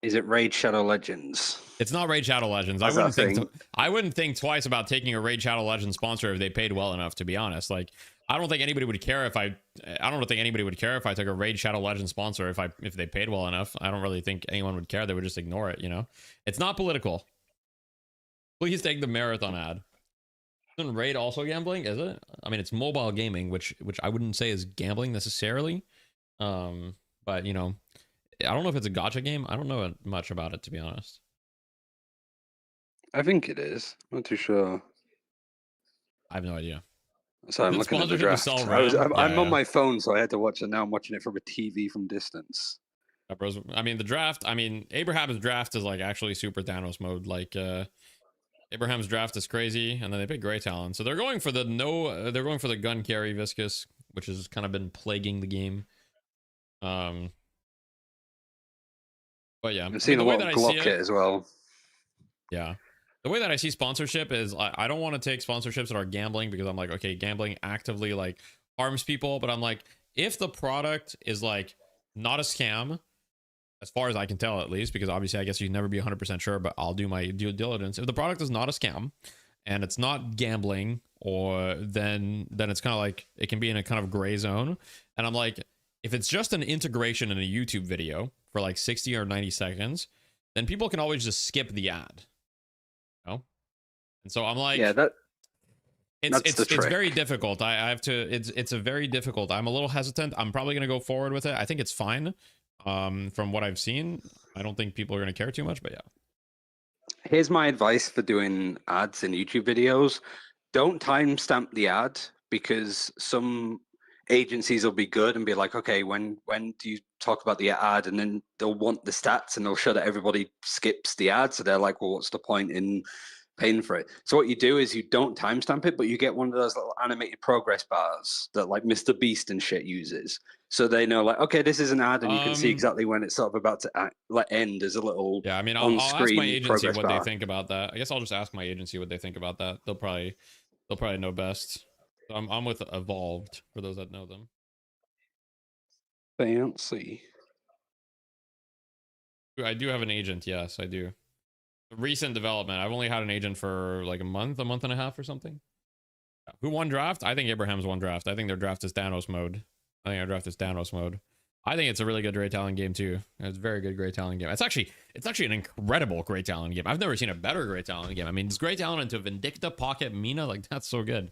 Is it Raid Shadow Legends? It's not Raid Shadow Legends. I wouldn't think twice about taking a Raid Shadow Legends sponsor if they paid well enough, to be honest. Like, I don't think anybody would care if I don't think anybody would care if I took a Raid Shadow Legends sponsor if they paid well enough. I don't really think anyone would care. They would just ignore it, you know. It's not political. Please take the marathon ad. Isn't Raid also gambling? Is it? I mean, it's mobile gaming, which I wouldn't say is gambling necessarily. But you know, I don't know if it's a gacha game. I don't know much about it, to be honest. I think it is. I'm not too sure. I have no idea. So I'm looking at the draft. I'm on my phone, so I had to watch it. Now I'm watching it from a TV from distance. I mean, the draft. I mean, Abraham's draft is like actually super Thanos mode. Like, Abraham's draft is crazy, and then they pick Grey Talon. So they're going for the they're going for the gun carry Viscous, which has kind of been plaguing the game. But yeah, I've seen a lot of Glock kit as well. Yeah. The way that I see sponsorship is I don't want to take sponsorships that are gambling, because I'm like, okay, gambling actively like harms people. But I'm like, if the product is like not a scam, as far as I can tell, at least, because obviously I guess you'd never be 100% sure, but I'll do my due diligence. If the product is not a scam and it's not gambling, or then it's kind of like, it can be in a kind of gray zone. And I'm like, if it's just an integration in a YouTube video for like 60 or 90 seconds, then people can always just skip the ad. You know? And so I'm like, yeah, it's very difficult. I have to, it's a very difficult. I'm a little hesitant. I'm probably going to go forward with it. I think it's fine. From what I've seen, I don't think people are going to care too much, but yeah. Here's my advice for doing ads in YouTube videos. Don't timestamp the ad, because some agencies will be good and be like, okay, when do you talk about the ad? And then they'll want the stats and they'll show that everybody skips the ad. So they're like, well, what's the point in paying for it? So what you do is you don't timestamp it, but you get one of those little animated progress bars that like Mr. Beast and shit uses. So they know, like, okay, this is an ad, and you can see exactly when it's sort of about to end as a little. Yeah, I mean, I'll ask my agency what they think about that. I guess I'll just ask my agency what they think about that. They'll probably know best. I'm with Evolved, for those that know them. Fancy. I do have an agent. Yes, I do. Recent development. I've only had an agent for like a month and a half or something. Yeah, Who won draft? I think Abraham's won draft. I think their draft is Thanos mode. I think our draft is Thanos mode. I think it's a really good Great Talon game too. It's a very good Great Talon game. It's actually an incredible Great Talon game. I've never seen a better Great Talon game. I mean, it's Great Talon into Vindicta, Pocket, Mina. Like, that's so good.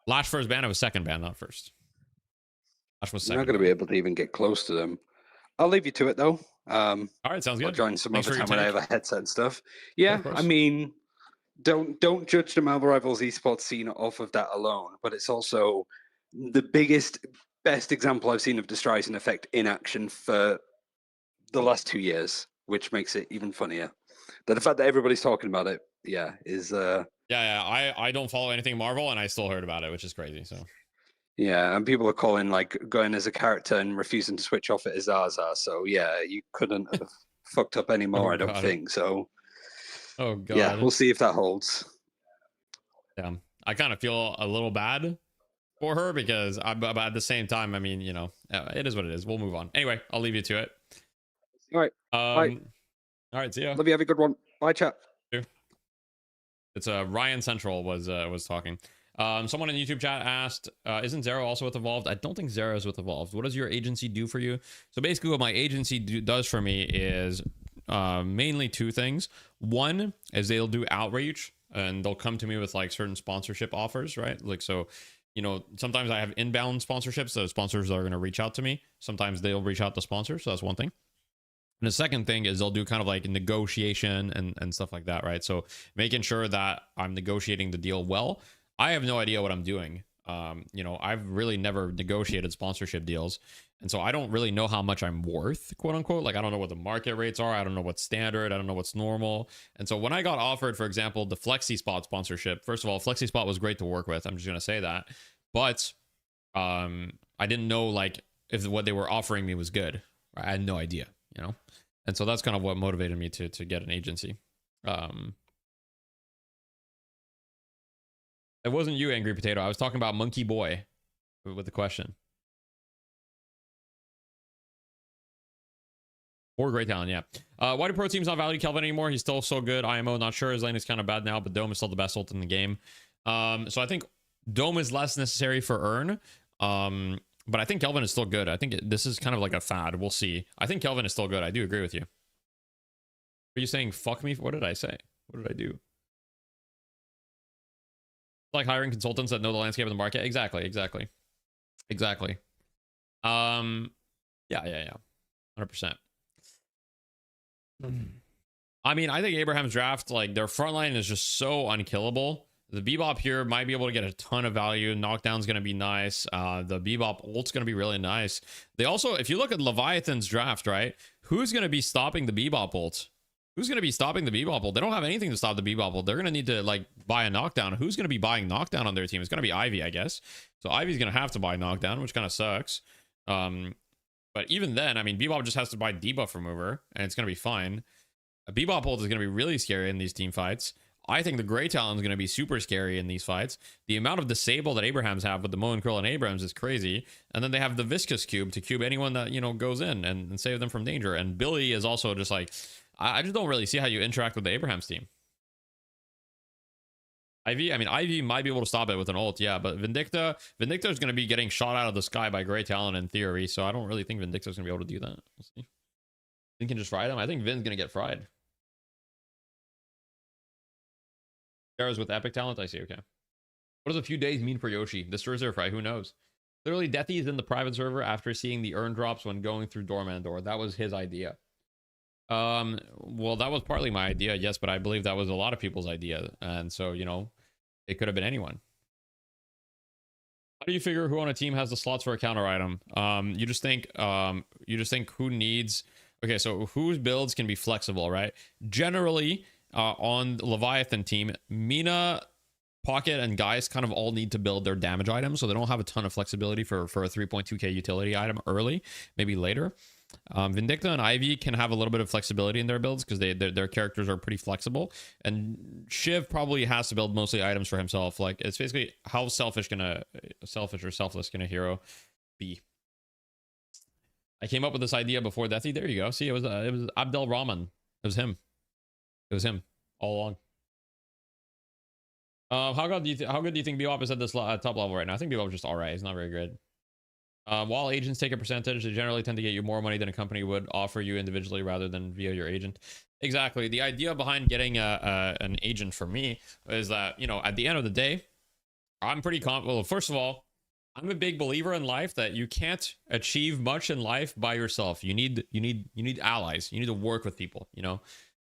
Lash first ban. It was second ban, not first. Lash was You're second. not going to be able to even get close to them. I'll leave you to it though. All right, sounds good. I'll join some Thanks other for your time when I take. have a headset and stuff. Yeah, of I course. mean, don't judge the Marvel Rivals esports scene off of that alone, but it's also the best example I've seen of the Streisand effect in action for the last 2 years, which makes it even funnier. The fact that everybody's talking about it, is Yeah. I don't follow anything Marvel, and I still heard about it, which is crazy. So yeah, and people are calling like going as a character and refusing to switch off it as Zaza. So yeah, you couldn't have fucked up anymore, I don't God. think. So oh god. yeah, we'll see if that holds. Yeah, I kind of feel a little bad for her because but at the same time, I mean, it is what it is. We'll move on. Anyway, I'll leave you to it. All right. Bye. All right. See ya. Love you. Have a good one. Bye, chat. It's Ryan Central was talking. Someone in YouTube chat asked, isn't Zero also with Evolved? I don't think Zero is with Evolved. What does your agency do for you? So basically what my agency does for me is mainly two things. One is they'll do outreach and they'll come to me with like certain sponsorship offers, right? Like, so, sometimes I have inbound sponsorships. So sponsors are going to reach out to me. Sometimes they'll reach out to sponsors. So that's one thing. And the second thing is they'll do kind of like negotiation and stuff like that, right? So making sure that I'm negotiating the deal well. I have no idea what I'm doing. I've really never negotiated sponsorship deals. And so I don't really know how much I'm worth, quote unquote. Like, I don't know what the market rates are. I don't know what's standard. I don't know what's normal. And so when I got offered, for example, the FlexiSpot sponsorship, first of all, FlexiSpot was great to work with. I'm just going to say that. But I didn't know like if what they were offering me was good. I had no idea, And so that's kind of what motivated me to get an agency. It wasn't you, Angry Potato. I was talking about Monkey Boy with the question. Or Great Talent, yeah. Why do Pro Teams not value Kelvin anymore? He's still so good. IMO, not sure. His lane is kind of bad now, but Dome is still the best ult in the game. So I think Dome is less necessary for Earn. But I think Kelvin is still good. I think this is kind of like a fad. We'll see. I think Kelvin is still good. I do agree with you. Are you saying fuck me? What did I say? What did I do? Like hiring consultants that know the landscape of the market. Exactly. Yeah. 100%. I mean, I think Abraham's draft, like their front line is just so unkillable. The Bebop here might be able to get a ton of value. Knockdown's going to be nice. The Bebop ult's going to be really nice. They also, if you look at Leviathan's draft, right? Who's going to be stopping the Bebop ult? Who's going to be stopping the Bebop ult? They don't have anything to stop the Bebop ult. They're going to need to like buy a knockdown. Who's going to be buying knockdown on their team? It's going to be Ivy, I guess. So Ivy's going to have to buy knockdown, which kind of sucks. But even then, I mean, Bebop just has to buy debuff remover, and it's going to be fine. A Bebop ult is going to be really scary in these team fights. I think the Grey Talon is going to be super scary in these fights. The amount of disable that Abrahams have with the Moen, Krill, and Abrams is crazy. And then they have the Viscous Cube to cube anyone that, goes in and save them from danger. And Billy is also just like, I just don't really see how you interact with the Abrahams team. Ivy might be able to stop it with an ult, yeah, but Vindicta is going to be getting shot out of the sky by Grey Talon in theory, so I don't really think Vindicta is going to be able to do that. We'll see. Vin can just fry them. I think Vin's going to get fried. Sarah's with epic talent, I see, okay. What does a few days mean for Yoshi? This Thursday or Friday, who knows? Literally, Deathy is in the private server after seeing the earn drops when going through Doorman door. That was his idea. Well, that was partly my idea, yes, but I believe that was a lot of people's idea, and so, it could have been anyone. How do you figure who on a team has the slots for a counter item? You just think who needs... Okay, so whose builds can be flexible, right? Generally, on the Leviathan team, Mina, Pocket, and Geist kind of all need to build their damage items, so they don't have a ton of flexibility for a 3.2k utility item early, maybe later. Vindicta and Ivy can have a little bit of flexibility in their builds because their characters are pretty flexible, and Shiv probably has to build mostly items for himself. Like, it's basically how selfish or selfless can a hero be? I came up with this idea before Deathy. There you go. See, it was Abdel Rahman. It was him all along. How good do you think BWAP is at this top level right now? I think BWAP is just alright. It's not very good. While agents take a percentage, they generally tend to get you more money than a company would offer you individually rather than via your agent. Exactly. The idea behind getting an agent for me is that, you know, at the end of the day, I'm pretty well, first of all, I'm a big believer in life that you can't achieve much in life by yourself. You need allies. You need to work with people, you know.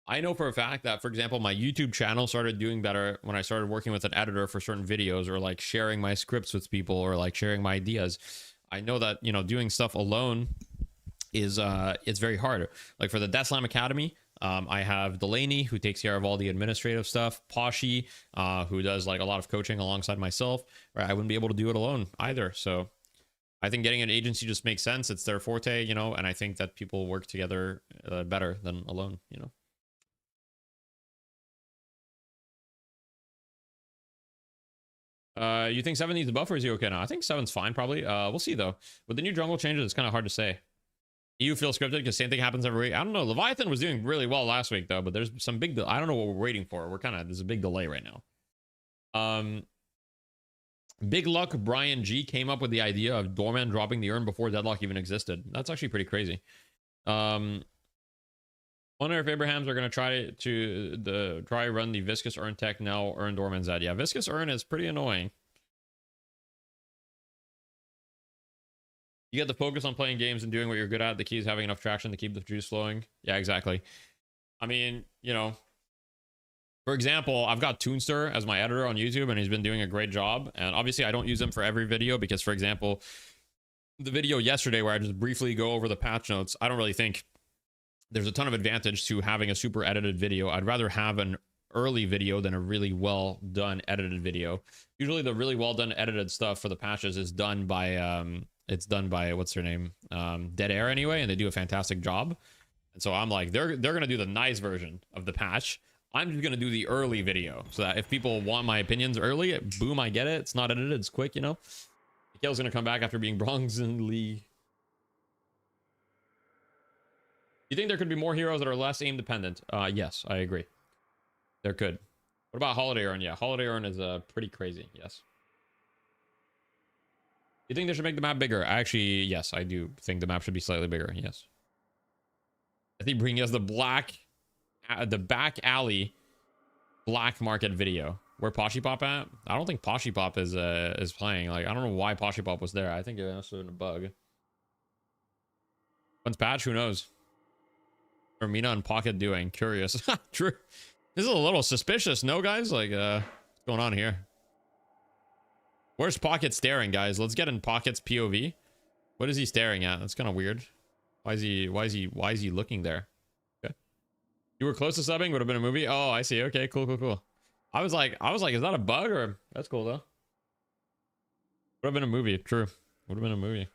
I know for a fact that, for example, my YouTube channel started doing better when I started working with an editor for certain videos, or like sharing my scripts with people, or like sharing my ideas. I know that, you know, doing stuff alone is it's very hard. Like for the Deathslam Academy, I have Delaney, who takes care of all the administrative stuff, Poshy, who does like a lot of coaching alongside myself. Right, I wouldn't be able to do it alone either. So I think getting an agency just makes sense. It's their forte, you know, and I think that people work together better than alone, you know. You think 7 needs a buff, or is he okay now? I think 7's fine, probably. We'll see though. With the new jungle changes, it's kind of hard to say. You feel scripted because same thing happens every week. I don't know. Leviathan was doing really well last week though, but there's some big. I don't know what we're waiting for. There's a big delay right now. Big Luck Brian G came up with the idea of Doorman dropping the urn before Deadlock even existed. That's actually pretty crazy. Wonder if Abrahams are going to try run the Viscous Urn tech now. Urn Doorman's at. Yeah, Viscous Urn is pretty annoying. You get to focus on playing games and doing what you're good at. The key is having enough traction to keep the juice flowing. Yeah, exactly. I mean, you know, for example, I've got Toonster as my editor on YouTube, and he's been doing a great job. And obviously, I don't use him for every video because, for example, the video yesterday where I just briefly go over the patch notes, I don't really think there's a ton of advantage to having a super edited video. I'd rather have an early video than a really well done edited video. Usually the really well done edited stuff for the patches is done by what's their name, Dead Air anyway, and they do a fantastic job. And so I'm like, they're gonna do the nice version of the patch. I'm just gonna do the early video so that if people want my opinions early, boom, I get it. It's not edited, it's quick, you know. Mikhail's gonna come back after being bronze in league. You think there could be more heroes that are less aim dependent? Yes, I agree. There could. What about Holiday Urn? Yeah, Holiday Urn is pretty crazy. Yes. You think they should make the map bigger? Actually, yes, I do think the map should be slightly bigger. Yes. I think bringing us the back alley black market video. Where Poshy Pop at? I don't think Poshy Pop is playing. Like, I don't know why Poshy Pop was there. I think it must have been a bug. When's patch? Who knows? What are Mina and Pocket doing? Curious. True. This is a little suspicious, no, guys? Like, what's going on here? Where's Pocket staring, guys? Let's get in Pocket's POV. What is he staring at? That's kind of weird. Why is he looking there? Okay. You were close to subbing, would have been a movie. Oh, I see. Okay, cool. I was like, is that a bug or that's cool though? Would have been a movie. True. Would have been a movie.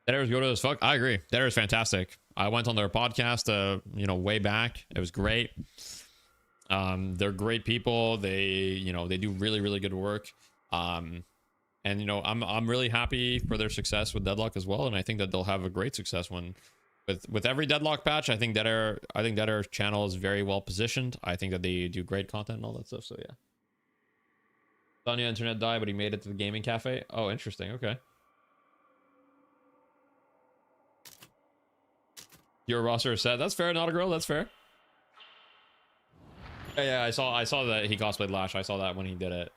Dead Air's good as fuck. I agree. Dead Air's fantastic. I went on their podcast, you know, way back. It was great. They're great people. They, you know, they do really, really good work. And you know, I'm really happy for their success with Deadlock as well. And I think that they'll have a great success when with every Deadlock patch. I think Dead Air's channel is very well positioned. I think that they do great content and all that stuff. So yeah. Sonya internet died, but he made it to the gaming cafe. Oh, interesting. Okay. Your roster is set. That's fair. Not a girl. That's fair. Yeah, I saw that he cosplayed Lash. I saw that when he did it.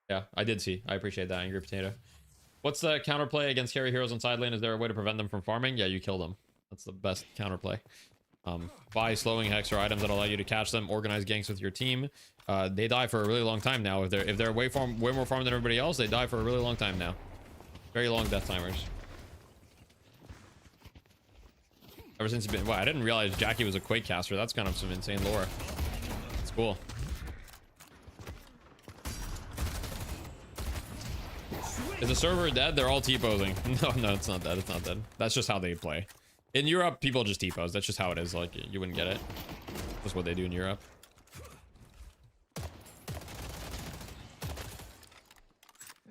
Yeah, I did see. I appreciate that, Angry Potato. What's the counterplay against carry heroes on side lane? Is there a way to prevent them from farming? Yeah, you kill them. That's the best counterplay. Buy slowing hex or items that allow you to catch them. Organize ganks with your team. They die for a really long time now. If they're way more farm than everybody else, they die for a really long time now. Very long death timers. Ever since he's been... Wow, I didn't realize Jackie was a Quake caster. That's kind of some insane lore. It's cool. Is the server dead? They're all T-posing. No, it's not dead. It's not dead. That's just how they play. In Europe, people just T-pose. That's just how it is. Like, you wouldn't get it. That's what they do in Europe.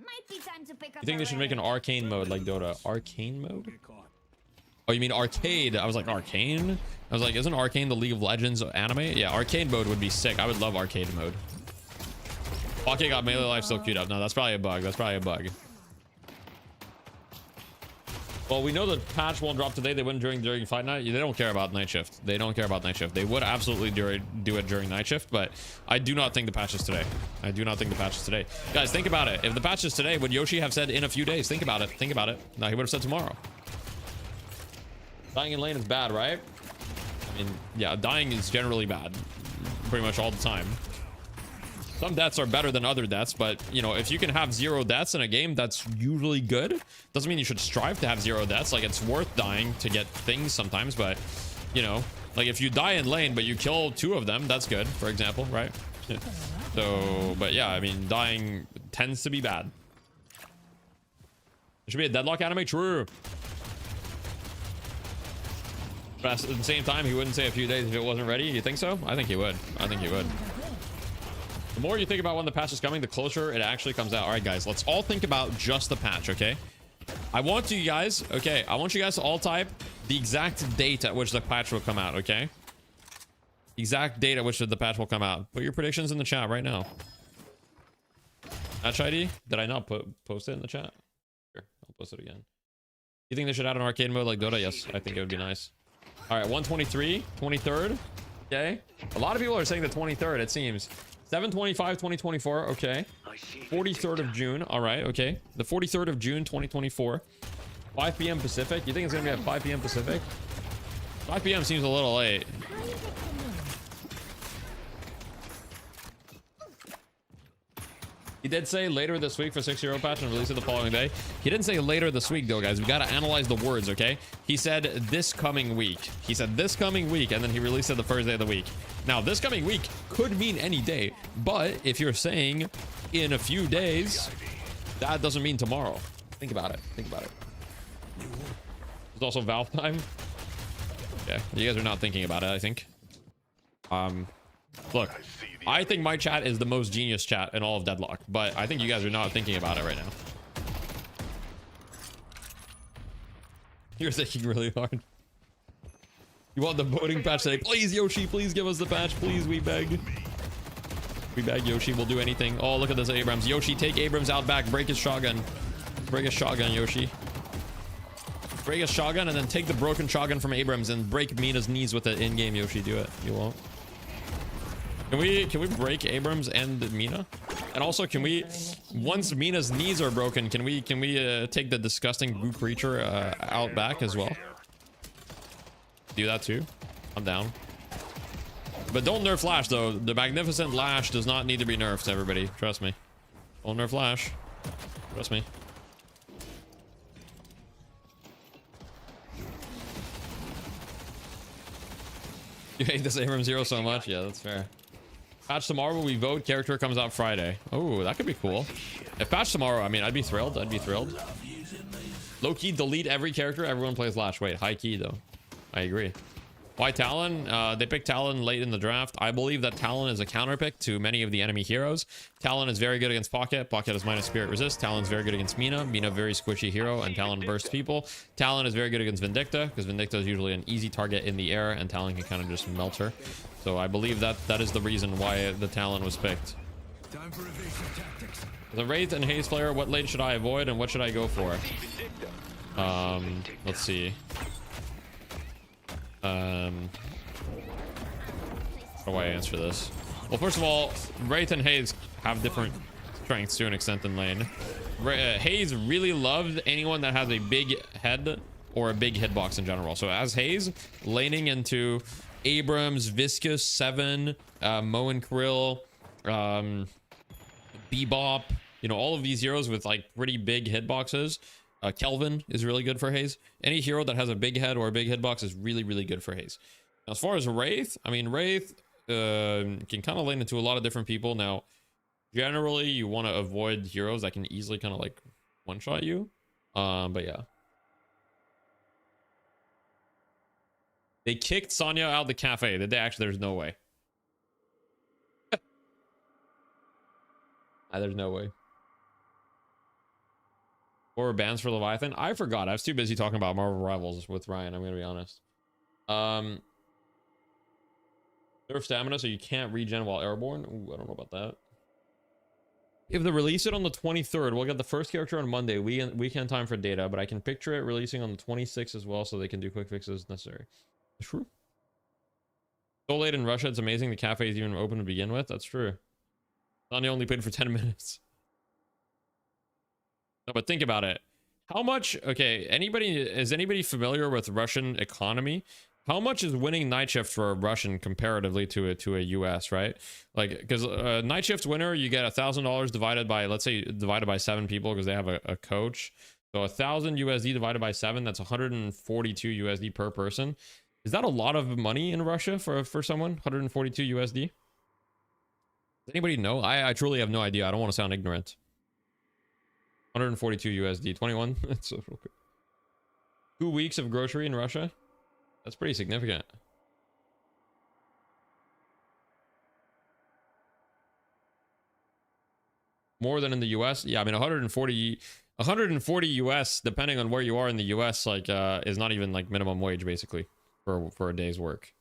Might be time to pick up. You think they should make an arcane mode like Dota? Arcane mode? Oh, you mean arcade? I was like, arcane? I was like, isn't arcane the League of Legends anime? Yeah, arcade mode would be sick. I would love arcade mode. Pocket got melee life still queued up. No, that's probably a bug. That's probably a bug. Well, we know the patch won't drop today. They wouldn't during fight night. They don't care about night shift. They don't care about night shift. They would absolutely do it during night shift, but I do not think the patch is today. I do not think the patch is today. Guys, think about it. If the patch is today, would Yoshi have said in a few days? Think about it. Think about it. No, he would have said tomorrow. Dying in lane is bad, right? I mean, yeah, dying is generally bad. Pretty much all the time. Some deaths are better than other deaths, but, you know, if you can have 0 deaths in a game, that's usually good. Doesn't mean you should strive to have 0 deaths. Like, it's worth dying to get things sometimes, but, you know, like, if you die in lane, but you kill 2 of them, that's good, for example, right? So, but yeah, I mean, dying tends to be bad. There should be a deadlock anime? True. But at the same time, he wouldn't say a few days if it wasn't ready. You think so? I think he would. I think he would. The more you think about when the patch is coming, the closer it actually comes out. All right, guys, let's all think about just the patch, okay? I want you guys to all type the exact date at which the patch will come out, okay? Exact date at which the patch will come out. Put your predictions in the chat right now. Match ID? Did I not post it in the chat? Here, I'll post it again. You think they should add an arcade mode like Dota? Yes, I think it would be nice. All right, 123, 23rd. Okay. A lot of people are saying the 23rd, it seems. 7/25/2024, okay. 43rd of June, all right, okay. The 43rd of June 2024. 5 p.m. Pacific. You think it's gonna be at 5 p.m. Pacific? 5 p.m. seems a little late. He did say later this week for 6-0 patch and release it the following day. He didn't say later this week though, guys. We gotta analyze the words, okay? He said this coming week. He said this coming week, and then he released it the first day of the week. Now, this coming week could mean any day, but if you're saying in a few days, that doesn't mean tomorrow. Think about it. Think about it. There's also Valve time. Yeah, you guys are not thinking about it, I think. Look, I think my chat is the most genius chat in all of Deadlock, but I think you guys are not thinking about it right now. You're thinking really hard. You want the voting patch today? Please, Yoshi, please give us the patch. Please, we beg. We beg, Yoshi. We'll do anything. Oh, look at this, Abrams. Yoshi, take Abrams out back. Break his shotgun. Break his shotgun, Yoshi. Break his shotgun and then take the broken shotgun from Abrams and break Mina's knees with it in-game, Yoshi. Do it. You won't. Can we break Abrams and Mina? And also, can we, once Mina's knees are broken, can we take the disgusting goo creature out back as well? Do that too. I'm down. But don't nerf Lash though. The magnificent Lash does not need to be nerfed, everybody. Trust me. Don't nerf Lash. Trust me. You hate this Abrams hero so much? Yeah, that's fair. Patch tomorrow, we vote. Character comes out Friday. Oh, that could be cool. If patch tomorrow, I mean, I'd be thrilled. I'd be thrilled. Low key, delete every character. Everyone plays Lash. Wait, high key though. I agree. Why Talon? They picked Talon late in the draft. I believe that Talon is a counter pick to many of the enemy heroes. Talon is very good against Pocket. Pocket is minus Spirit Resist. Talon's very good against Mina. Mina, very squishy hero, and Talon bursts people. Talon is very good against Vindicta, because Vindicta is usually an easy target in the air, and Talon can kind of just melt her. So I believe that is the reason why the Talon was picked. Time for evasive tactics. The Wraith and Haze player, what lane should I avoid, and what should I go for? Let's see. How do I answer this? Well, first of all, Wraith and Haze have different strengths to an extent in lane. Haze really loved anyone that has a big head or a big hitbox in general. So as Haze, laning into Abrams, Viscous, Seven, Mo and Krill, Bebop, you know, all of these heroes with like pretty big hitboxes. Kelvin is really good for Haze. Any hero that has a big head or a big hitbox is really, really good for Haze. Now, as far as Wraith, I mean, Wraith can kind of lane into a lot of different people. Now, generally, you want to avoid heroes that can easily kind of like one-shot you. But yeah. They kicked Sonya out of the cafe. Did they actually? There's no way. There's no way. Or bans for Leviathan. I forgot. I was too busy talking about Marvel Rivals with Ryan. I'm gonna be honest. Nerf stamina so you can't regen while airborne. Ooh, I don't know about that. If they release it on the 23rd, we'll get the first character on Monday. Weekend time for data, but I can picture it releasing on the 26th as well, so they can do quick fixes necessary. True. So late in Russia, it's amazing the cafe is even open to begin with. That's true. Sonny only played for 10 minutes. No, but think about it. How much? Okay, is anybody familiar with Russian economy? How much is winning night shift for a Russian comparatively to a US, right? Like, because night shift winner, you get $1,000 divided by, let's say, divided by 7 people because they have a coach. So 1,000 USD divided by 7, that's 142 USD per person. Is that a lot of money in Russia for someone? 142 USD? Does anybody know? I truly have no idea. I don't want to sound ignorant. 142 USD, 21. That's so quick. 2 weeks of grocery in Russia. That's pretty significant. More than in the US. Yeah, I mean 140 US, depending on where you are in the US, like is not even like minimum wage basically for a day's work.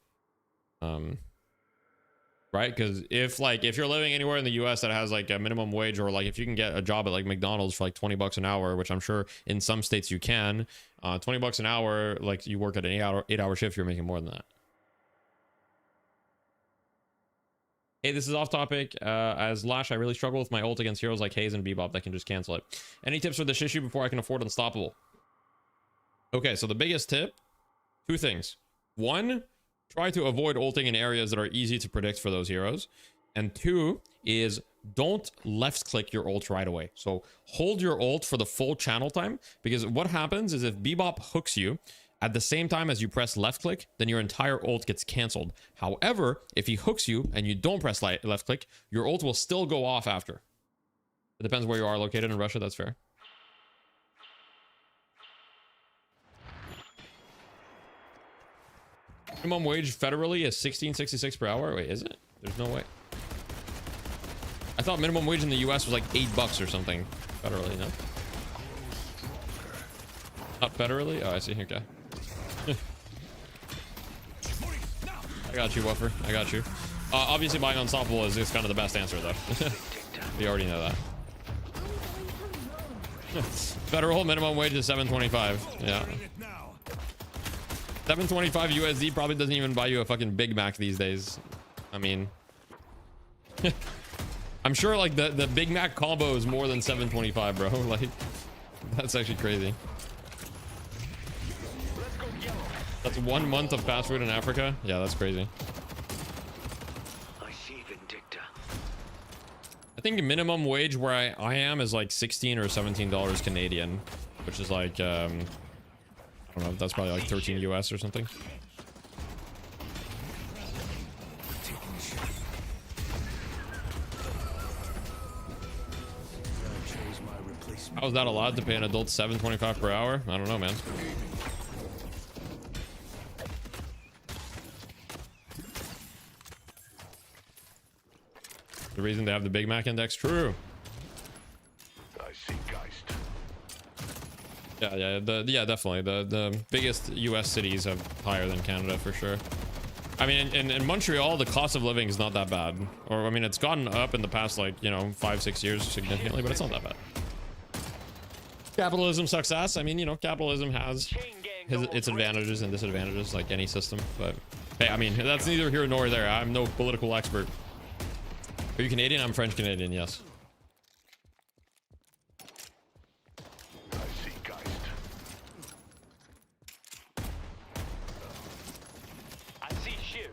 Right? Because if you're living anywhere in the US that has like a minimum wage, or like if you can get a job at like McDonald's for like 20 bucks an hour, which I'm sure in some states you can, 20 bucks an hour, like you work at an 8-hour shift, you're making more than that. Hey, this is off topic. As Lash, I really struggle with my ult against heroes like Haze and Bebop that can just cancel it. Any tips for the Shishu before I can afford Unstoppable? Okay, so the biggest tip, 2 things. 1, try to avoid ulting in areas that are easy to predict for those heroes. And 2 is don't left click your ult right away. So hold your ult for the full channel time, because what happens is if Bebop hooks you at the same time as you press left click, then your entire ult gets canceled. However, if he hooks you and you don't press left click, your ult will still go off after. It depends where you are located in Russia. That's fair. Minimum wage federally is $16.66 per hour. Wait, is it? There's no way. I thought minimum wage in the US was like $8 or something federally. No, not federally. Oh, I see. Okay. I got you, Wuffer. I got you. Obviously, buying Unstoppable is kind of the best answer, though. We already know that. Federal minimum wage is $7.25. Yeah. $7.25 USD probably doesn't even buy you a fucking Big Mac these days. I mean, I'm sure like the Big Mac combo is more than $7.25, bro. Like, that's actually crazy. That's 1 month of fast food in Africa. Yeah, that's crazy. I think minimum wage where I am is like $16 or $17 Canadian, which is like I don't know, that's probably like 13 US or something. How is that allowed to pay an adult $7.25 per hour? I don't know, man. The reason they have the Big Mac index, true. I see Geist. Yeah, definitely. The biggest US cities have higher than Canada for sure. I mean, in Montreal, the cost of living is not that bad. Or, I mean, it's gotten up in the past, like, you know, 5-6 years significantly, but it's not that bad. Capitalism success. I mean, you know, capitalism has its advantages and disadvantages, like any system. But, hey, I mean, that's neither here nor there. I'm no political expert. Are you Canadian? I'm French Canadian, yes. I see Geist. I see Shiv.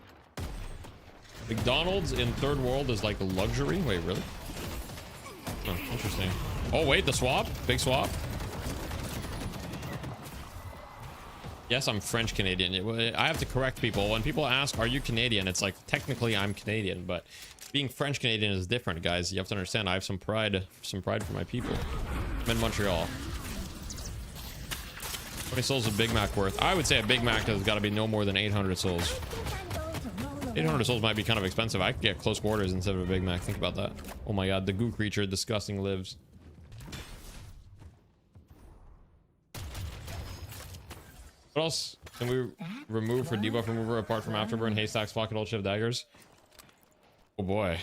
McDonald's in third world is like a luxury? Wait, really? Oh, interesting. Oh, wait, the swap? Big swap? Yes, I'm French Canadian. I have to correct people. When people ask, are you Canadian? It's like, technically I'm Canadian, but being French Canadian is different, guys. You have to understand, I have some pride for my people. I'm in Montreal. How many souls is a Big Mac worth? I would say a Big Mac has got to be no more than 800 souls. 800 souls might be kind of expensive. I could get close quarters instead of a Big Mac. Think about that. Oh my god, the goo creature disgusting lives. What else can we remove for debuff remover apart from afterburn, haystacks, pocket hole, shift daggers? Oh boy.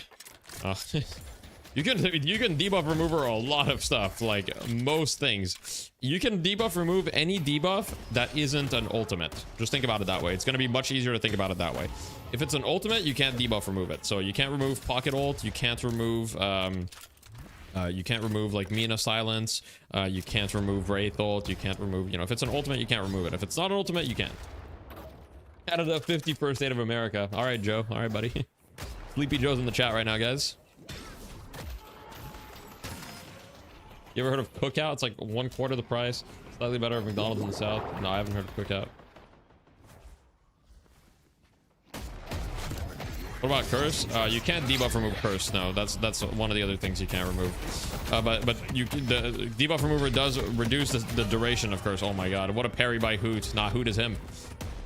You can debuff remover a lot of stuff, like most things. You can debuff remove any debuff that isn't an ultimate. Just think about it that way. It's going to be much easier to think about it that way. If it's an ultimate, you can't debuff remove it. So you can't remove pocket ult. You can't remove like Mina silence. You can't remove wraith ult. You can't remove, you know, if it's an ultimate, you can't remove it. If it's not an ultimate, you can. Canada 51st state of America. All right, Joe. All right, buddy. Sleepy Joe's in the chat right now, guys. You ever heard of Cookout? It's like 1/4 the price. Slightly better at McDonald's in the South. No, I haven't heard of Cookout. What about Curse? You can't debuff remove Curse. No, that's one of the other things you can't remove. But the debuff remover does reduce the duration of Curse. Oh my god, what a parry by Hoot. Nah, Hoot is him.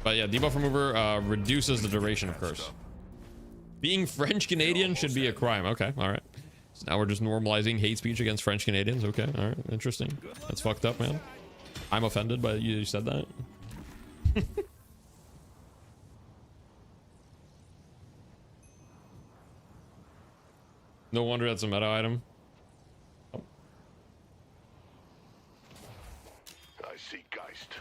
But yeah, debuff remover reduces the duration of Curse. Being French Canadian should be a crime. Okay, all right. So now we're just normalizing hate speech against French Canadians. Okay, all right, interesting. That's fucked up, man. I'm offended by you said that. No wonder that's a meta item. Oh. I see Geist.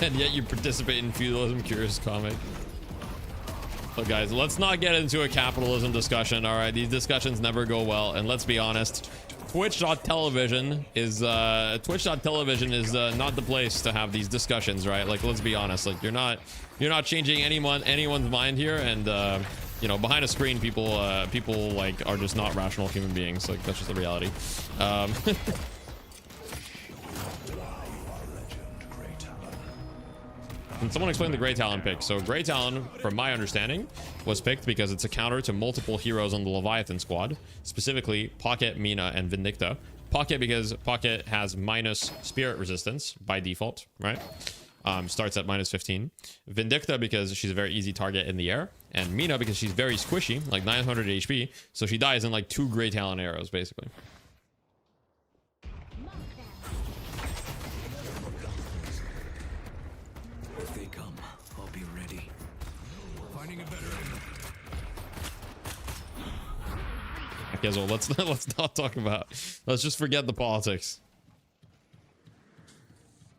And yet you participate in feudalism. Curious comic. Look, guys, let's not get into a capitalism discussion. All right, these discussions never go well. And let's be honest, Twitch.television is not the place to have these discussions, right? Like, let's be honest. Like, you're not changing anyone's mind here. And you know, behind a screen, people like are just not rational human beings. Like, that's just the reality. And someone explained the Grey Talon pick. So Grey Talon, from my understanding, was picked because it's a counter to multiple heroes on the Leviathan squad, specifically Pocket, Mina, and Vindicta. Pocket because Pocket has minus spirit resistance by default, right? Starts at minus 15. Vindicta because she's a very easy target in the air. And Mina because she's very squishy, like 900 HP. So she dies in like 2 Grey Talon arrows, basically. Okay, so let's not talk about. Let's just forget the politics.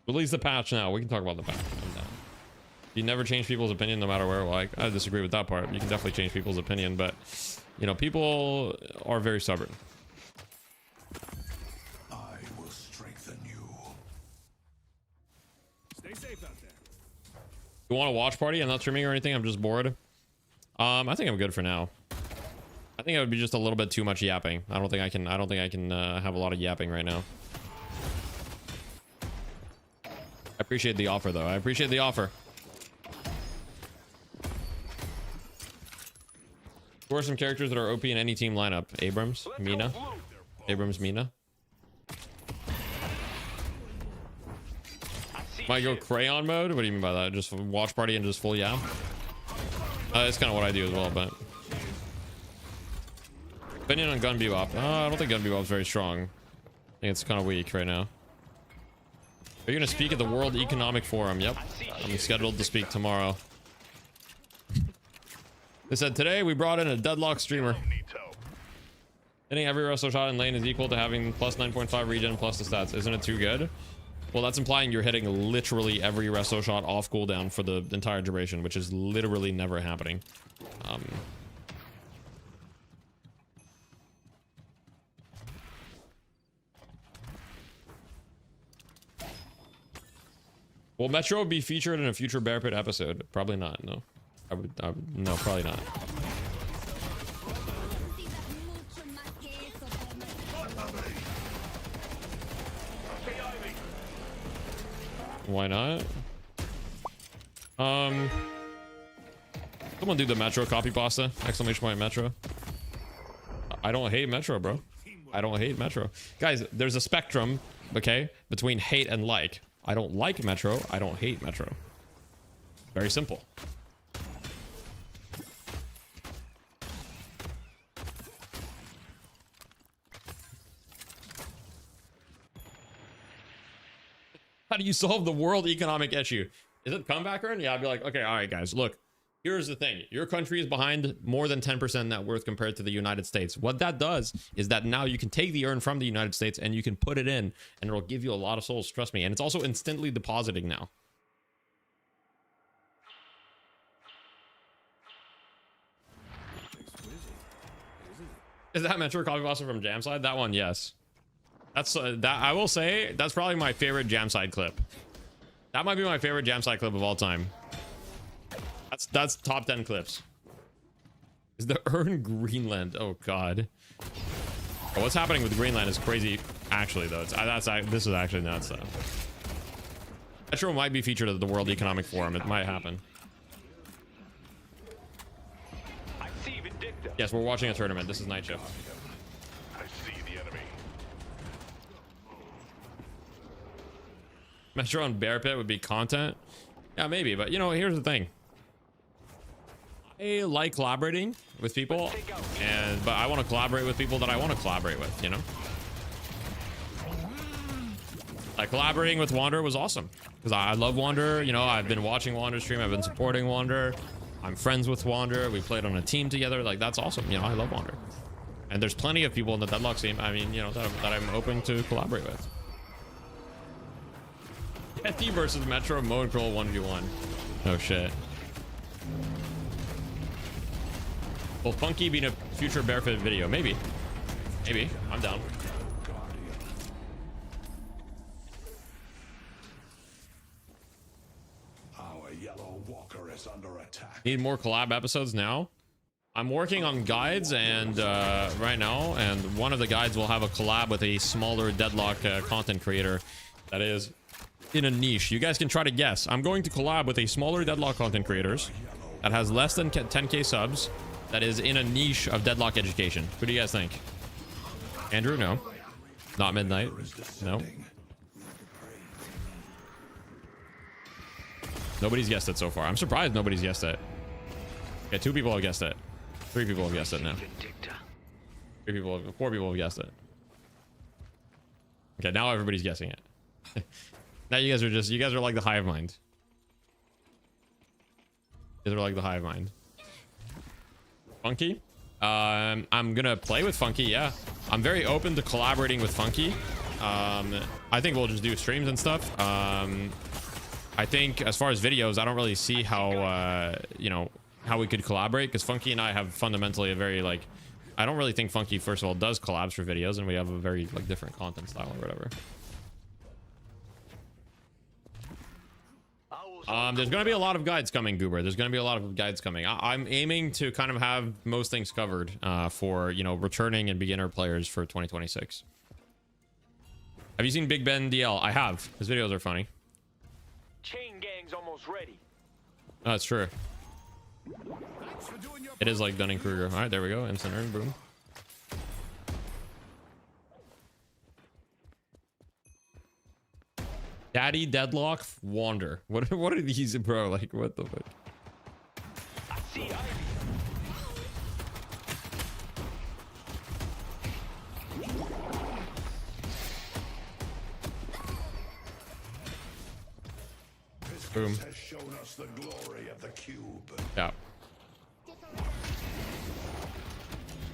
Release the patch now. We can talk about the patch. I'm down. You never change people's opinion, no matter where. Like, I disagree with that part. You can definitely change people's opinion, but you know, people are very stubborn. I will strengthen you. Stay safe out there. You want a watch party? I'm not streaming or anything. I'm just bored. I think I'm good for now. I think it would be just a little bit too much yapping. I don't think I can have a lot of yapping right now. I appreciate the offer though. I appreciate the offer. Who are some characters that are OP in any team lineup? Abrams, Mina. Abrams, Mina. Might go crayon mode? What do you mean by that? Just watch party and just full yap? That's kind of what I do as well, but... Opinion on Gun Bebop. I don't think Gun Bebop is very strong. I think it's kind of weak right now. Are you going to speak at the World Economic Forum? Yep. I'm scheduled to speak tomorrow. They said today we brought in a deadlock streamer. Hitting every resto shot in lane is equal to having plus 9.5 regen plus the stats. Isn't it too good? Well, that's implying you're hitting literally every resto shot off cooldown for the entire duration, which is literally never happening. Will Metro be featured in a future Bear Pit episode? Probably not. No, I would no, probably not. Why not? Someone do the Metro copy pasta! Exclamation point Metro. I don't hate Metro, bro. I don't hate Metro. Guys, there's a spectrum, okay, between hate and like. I don't like Metro. I don't hate Metro. Very simple. How do you solve the world economic issue? Is it comeback earn? Yeah, I'd be like, okay, all right, guys, look. Here's the thing. Your country is behind more than 10% net worth compared to the United States. What that does is that now you can take the earn from the United States and you can put it in, and it'll give you a lot of souls, trust me. And it's also instantly depositing now. Is that Metro Coffee Blossom from Jamside? That one, yes. That's that. I will say that's probably my favorite Jamside clip. That might be my favorite Jamside clip of all time. That's top 10 clips. Is the earn Greenland? Oh god. Oh, what's happening with Greenland is crazy. Actually, though, this is actually nuts. Though. Metro might be featured at the World Economic Forum. It might happen. Yes, we're watching a tournament. This is night shift. I see the enemy. Metro and Bear Pit would be content. Yeah, maybe. But, you know, here's the thing. I like collaborating with people, but I want to collaborate with people that I want to collaborate with, you know? Like, collaborating with Wander was awesome. Because I love Wander. You know, I've been watching Wander stream. I've been supporting Wander. I'm friends with Wander. We played on a team together. Like, that's awesome. You know, I love Wander. And there's plenty of people in the Deadlock team, I mean, you know, that I'm open to collaborate with. Yeti versus Metro Mode Crawl 1v1. Oh, shit. Will Funky be in a future Barefoot video? Maybe. Maybe. I'm down. Our yellow walker is under attack. Need more collab episodes now? I'm working on guides and right now, and one of the guides will have a collab with a smaller Deadlock content creator that is in a niche. You guys can try to guess. I'm going to collab with a smaller Deadlock content creators that has less than 10k subs, that is in a niche of Deadlock education. Who do you guys think? Andrew? No. Not Midnight? No. Nobody's guessed it so far. I'm surprised nobody's guessed it. Okay, 2 people have guessed it. 3 people have guessed it now. 4 people have guessed it. Okay, now everybody's guessing it. Now you guys are like the hive mind. You guys are like the hive mind. Funky? I'm gonna play with Funky, yeah. I'm very open to collaborating with Funky. I think we'll just do streams and stuff. I think as far as videos, I don't really see how, you know, how we could collaborate, because Funky and I have fundamentally a very, like, I don't really think Funky, first of all, does collabs for videos, and we have a very, like, different content style or whatever. There's going to be a lot of guides coming, Goober. There's going to be a lot of guides coming. I'm aiming to kind of have most things covered for, you know, returning and beginner players for 2026. Have you seen Big Ben DL? I have. His videos are funny. Chain gang's almost ready. Oh, that's true. It is like Dunning-Kruger. All right, there we go. Instant earn, boom. Daddy Deadlock Wander. What are these, bro? Like, what the fuck? Boom. Has shown us the glory of the cube. Yeah.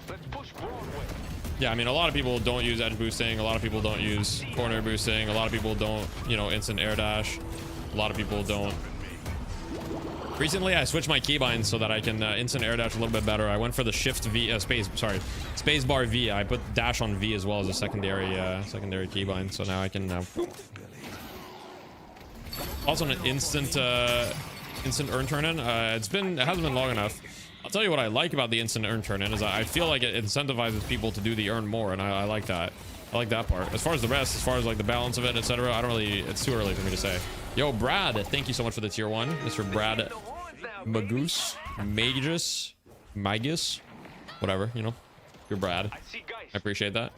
Let's push Broadway. Yeah, I mean, a lot of people don't use edge boosting. A lot of people don't use corner boosting. A lot of people don't, you know, instant air dash. A lot of people don't. Recently, I switched my keybinds so that I can instant air dash a little bit better. I went for the shift V, space bar V. I put dash on V as well as a secondary keybind. So now I can also an instant earn turn in. It hasn't been long enough. I'll tell you what I like about the instant earn turn in is I feel like it incentivizes people to do the earn more, and I like that. I like that part. As far as the rest, as far as like the balance of it, etc., I don't really, it's too early for me to say. Yo, Brad, thank you so much for the tier 1. Mr. Brad Magus, Magus, whatever, you know. You're Brad. I appreciate that.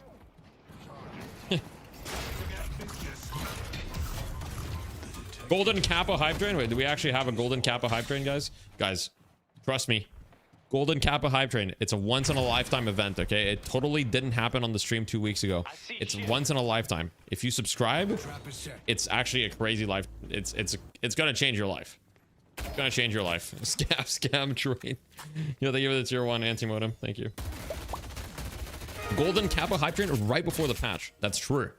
Golden Kappa hype train? Wait, do we actually have a golden Kappa hype train, guys? Guys, trust me. Golden Kappa Hype Train. It's a once in a lifetime event, okay? It totally didn't happen on the stream 2 weeks ago. It's once in a lifetime. If you subscribe, it's actually a crazy life. It's gonna change your life. It's gonna change your life. Scam train. You know, they give it a tier 1 anti-modem. Thank you. Golden Kappa Hype Train right before the patch. That's true.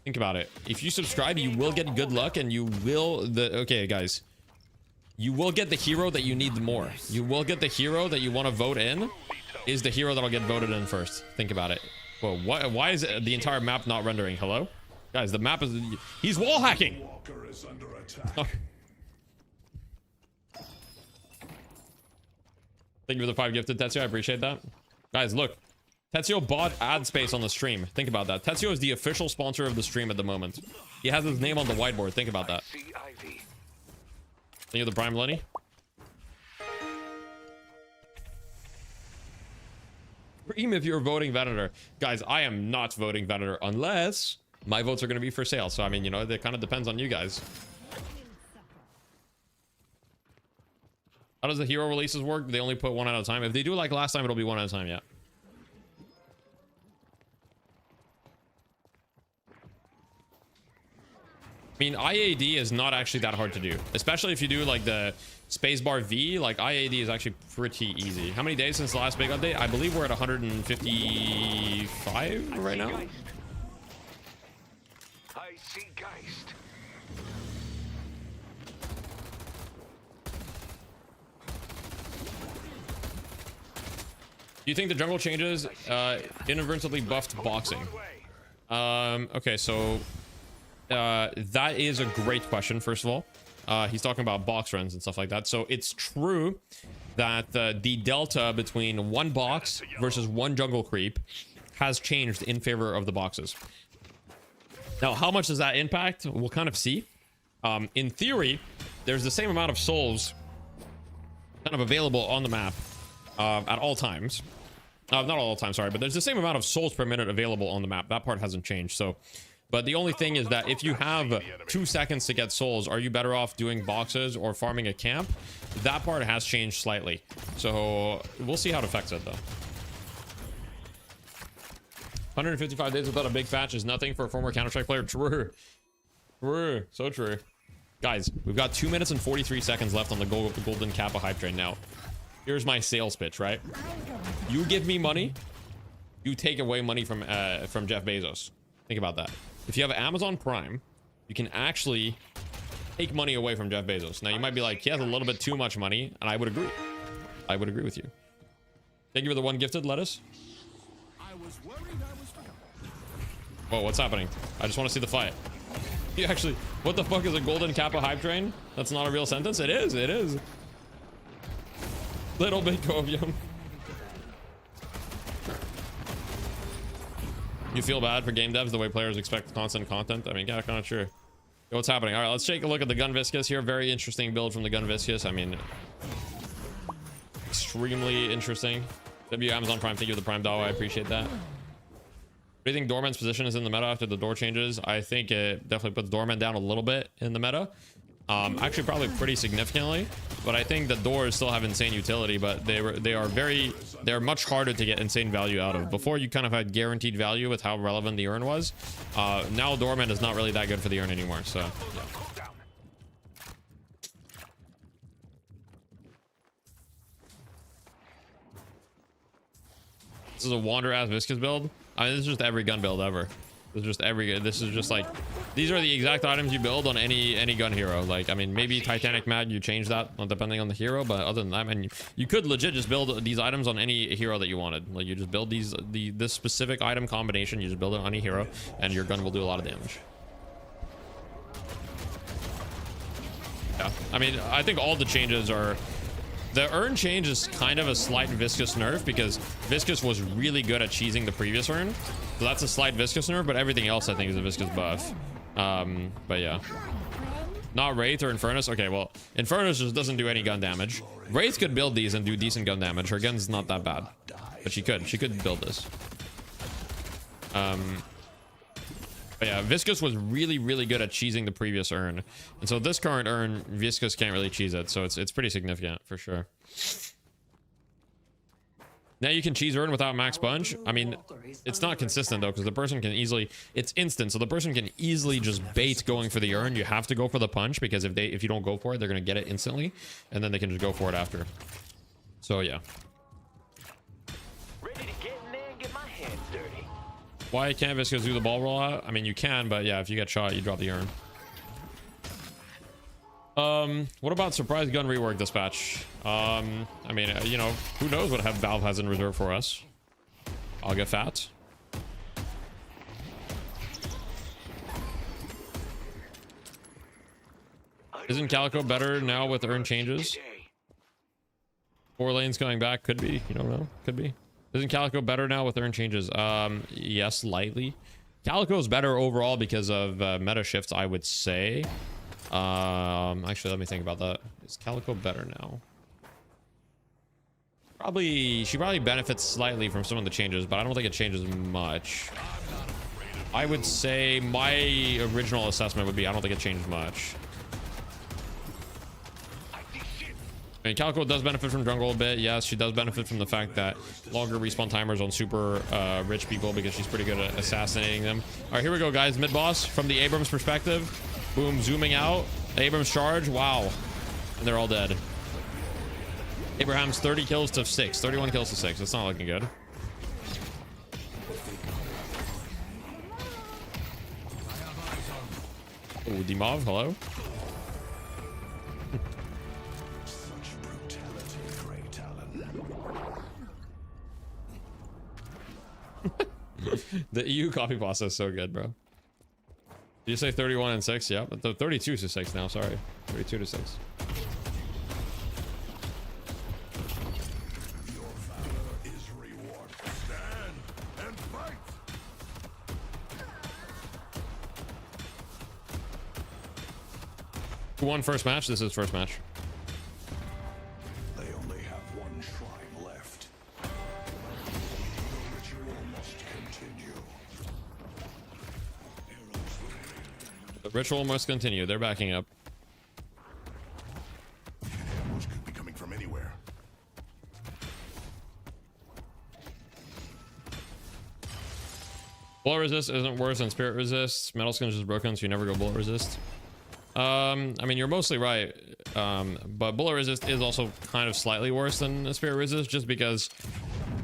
Think about it. If you subscribe, you will get good luck and you will okay, guys. You will get the hero that you need more. You will get the hero that you want to vote in is the hero that'll get voted in first. Think about it. Well, why is the entire map not rendering? Hello? Guys, the map is... He's wall hacking! Oh. Thank you for the 5 gifted, Tetsuo. I appreciate that. Guys, look. Tetsuo bought ad space on the stream. Think about that. Tetsuo is the official sponsor of the stream at the moment. He has his name on the whiteboard. Think about that. Thank you, the Prime Lenny. Dream if you're voting Venator. Guys, I am not voting Venator unless my votes are going to be for sale. So, I mean, you know, it kind of depends on you guys. How does the hero releases work? They only put one at a time. If they do like last time, it'll be one at a time, yeah. I mean, IAD is not actually that hard to do, especially if you do like the spacebar V. Like IAD is actually pretty easy. How many days since the last big update? I believe we're at 155 right now. I see Geist. Do you think the jungle changes inadvertently buffed boxing? Okay, so that is a great question. First of all, he's talking about box runs and stuff like that. So it's true that the delta between one box versus one jungle creep has changed in favor of the boxes. Now, how much does that impact? We'll kind of see. In theory, there's the same amount of souls kind of available on the map at all times. Not all times, sorry, but there's the same amount of souls per minute available on the map. That part hasn't changed. So, but the only thing is that if you have 2 seconds to get souls, are you better off doing boxes or farming a camp? That part has changed slightly. So we'll see how it affects it though. 155 days without a big patch is nothing for a former Counter-Strike player. True. True. So true. Guys, we've got 2 minutes and 43 seconds left on the Golden Kappa Hype Train now. Here's my sales pitch, right? You give me money, you take away money from Jeff Bezos. Think about that. If you have Amazon Prime, you can actually take money away from Jeff Bezos. Now, you might be like, he has a little bit too much money, and I would agree. I would agree with you. Thank you for the 1 gifted lettuce. Whoa, what's happening? I just want to see the fight. You actually, what the fuck is a Golden Kappa Hype Train? That's not a real sentence? It is, it is. Little bit covium. You feel bad for game devs the way players expect constant content? I mean, yeah, kind of true. Yo, what's happening? All right, let's take a look at the Gun Viscous here. Very interesting build from the Gun Viscous. I mean, extremely interesting. W Amazon Prime, thank you for the Prime dollar. I appreciate that. Do you think Doorman's position is in the meta after the door changes? I think it definitely puts Doorman down a little bit in the meta. Actually, probably pretty significantly. But I think the doors still have insane utility, but they're much harder to get insane value out of. Before, you kind of had guaranteed value with how relevant the urn was. Now Doorman is not really that good for the urn anymore, so yeah. This is a wander ass viscous build. I mean, this is just every gun build ever. This is just like, these are the exact items you build on any gun hero. Like, I mean, maybe Titanic Mag, you change that depending on the hero, but other than that, I mean, you could legit just build these items on any hero that you wanted. Like, you just build this specific item combination, you just build it on any hero, and your gun will do a lot of damage. Yeah, I mean, I think all the changes are... The urn change is kind of a slight viscous nerf because viscous was really good at cheesing the previous urn. So that's a slight viscous nerf, but everything else I think is a viscous buff. But yeah. Not Wraith or Infernus? Okay, well, Infernus just doesn't do any gun damage. Wraith could build these and do decent gun damage. Her gun's not that bad. But she could build this. But yeah, Viscous was really, really good at cheesing the previous urn. And so this current urn, Viscous can't really cheese it. So it's pretty significant for sure. Now you can cheese earn without max punch. I mean, it's not consistent though, because the person can easily, it's instant, so the person can easily just bait going for the earn. You have to go for the punch, because if you don't go for it, they're gonna get it instantly, and then they can just go for it after. So yeah. Ready to get in there and get my hands dirty. Why can't Viscos do the ball rollout? I mean, you can, but yeah, if you get shot, you drop the urn. What about surprise gun rework dispatch? I mean, you know, who knows what Valve has in reserve for us? I'll get fat. Isn't Calico better now with urn changes? 4 lanes coming back, could be. You don't know, could be. Isn't Calico better now with urn changes? Yes, slightly. Calico's better overall because of meta shifts, I would say. Actually, let me think about that. Is Calico better now? She probably benefits slightly from some of the changes, but I don't think it changes much. I would say my original assessment would be I don't think it changed much. I mean, Calico does benefit from jungle a bit. Yes, she does benefit from the fact that longer respawn timers on super rich people, because she's pretty good at assassinating them. All right, here we go, guys. Mid boss from the Abrams perspective. Boom, zooming out. Abrams charge. Wow. And they're all dead. Abraham's 30 kills to 6. 31 kills to 6. That's not looking good. Oh, Dimov, hello. The EU copy pasta is so good, bro. Did you say 31 and 6? Yeah, but 32 to 6 now. Sorry, 32 to 6. Your valor is rewarded. Stand and fight. Who won first match? This is first match. They only have one shrine left. The ritual must continue. The ritual must continue. They're backing up. Ambush could be coming from anywhere. Bullet resist isn't worse than spirit resist. Metal skin is just broken, so you never go bullet resist. I mean, you're mostly right, but bullet resist is also kind of slightly worse than a spirit resist, just because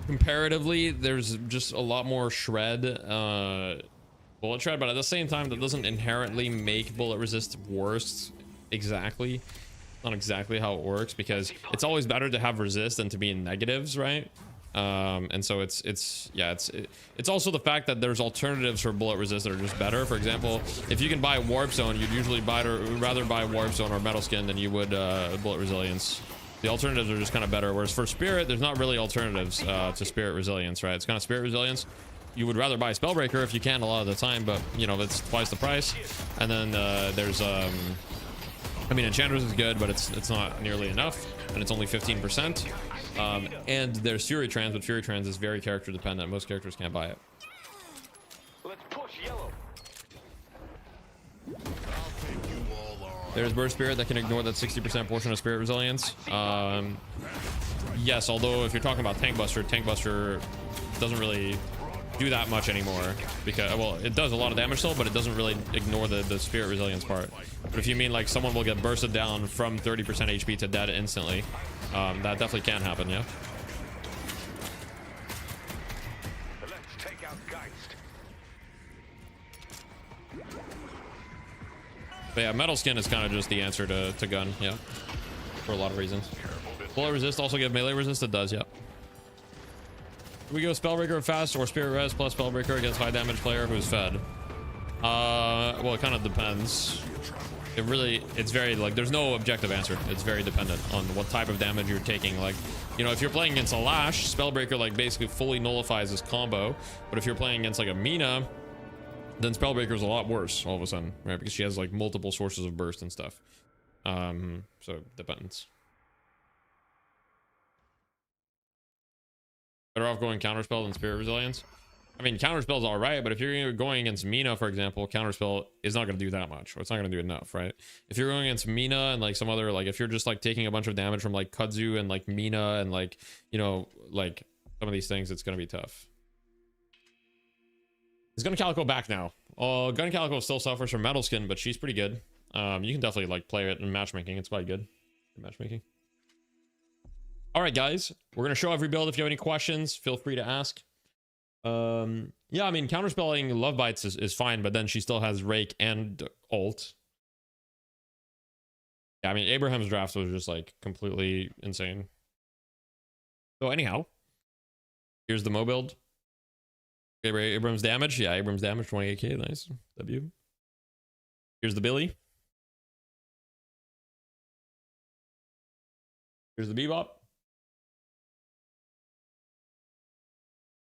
comparatively there's just a lot more shred, bullet shred, but at the same time that doesn't inherently make bullet resist worse. Exactly, not exactly how it works, because it's always better to have resist than to be in negatives, right? And so it's also the fact that there's alternatives for bullet resist that are just better. For example, if you can buy warp zone, you'd usually rather buy warp zone or metal skin than you would bullet resilience. The alternatives are just kind of better, whereas for spirit there's not really alternatives to spirit resilience, right? It's kind of spirit resilience. You would rather buy Spellbreaker if you can a lot of the time, but you know, that's twice the price. And then there's I mean, Enchantress is good, but it's not nearly enough, and it's only 15%. And there's Fury Trans, but Fury Trans is very character dependent. Most characters can't buy it. Let's push yellow. There's Burst Spirit that can ignore that 60% portion of Spirit Resilience. Yes, although if you're talking about Tank Buster doesn't really do that much anymore, because, well, it does a lot of damage still, but it doesn't really ignore the Spirit Resilience part. But if you mean like someone will get bursted down from 30% HP to dead instantly, that definitely can happen, yeah. Let's take out Geist. But yeah, Metal Skin is kind of just the answer to gun, yeah, for a lot of reasons. Bullet resist also give melee resist. It does, yeah. Do we go Spellbreaker fast or Spirit Res plus Spellbreaker against high damage player who's fed? Well, it kind of depends. It's very, like, there's no objective answer. It's very dependent on what type of damage you're taking. Like, you know, if you're playing against a Lash, Spellbreaker like basically fully nullifies this combo. But if you're playing against like a Mina, then Spellbreaker is a lot worse all of a sudden, right? Because she has like multiple sources of burst and stuff. So it depends. Better off going Counterspell than Spirit Resilience. I mean, Counterspell's all right, but if you're going against Mina, for example, Counterspell is not going to do that much, or it's not going to do enough, right? If you're going against Mina and like some other, like if you're just like taking a bunch of damage from like Kudzu and like Mina and like, you know, like some of these things, it's going to be tough. Is Gun Calico back now? Gun Calico still suffers from Metal Skin, but she's pretty good. You can definitely like play it in matchmaking. It's quite good in matchmaking. All right, guys, we're gonna show every build. If you have any questions, feel free to ask. Yeah, I mean, counterspelling Love Bites is fine, but then she still has Rake and ult. Yeah, I mean, Abraham's draft was just like completely insane. So anyhow, here's the Mo build. Abrams damage. Yeah, Abrams damage, 28k. Nice. W. Here's the Billy. Here's the Bebop.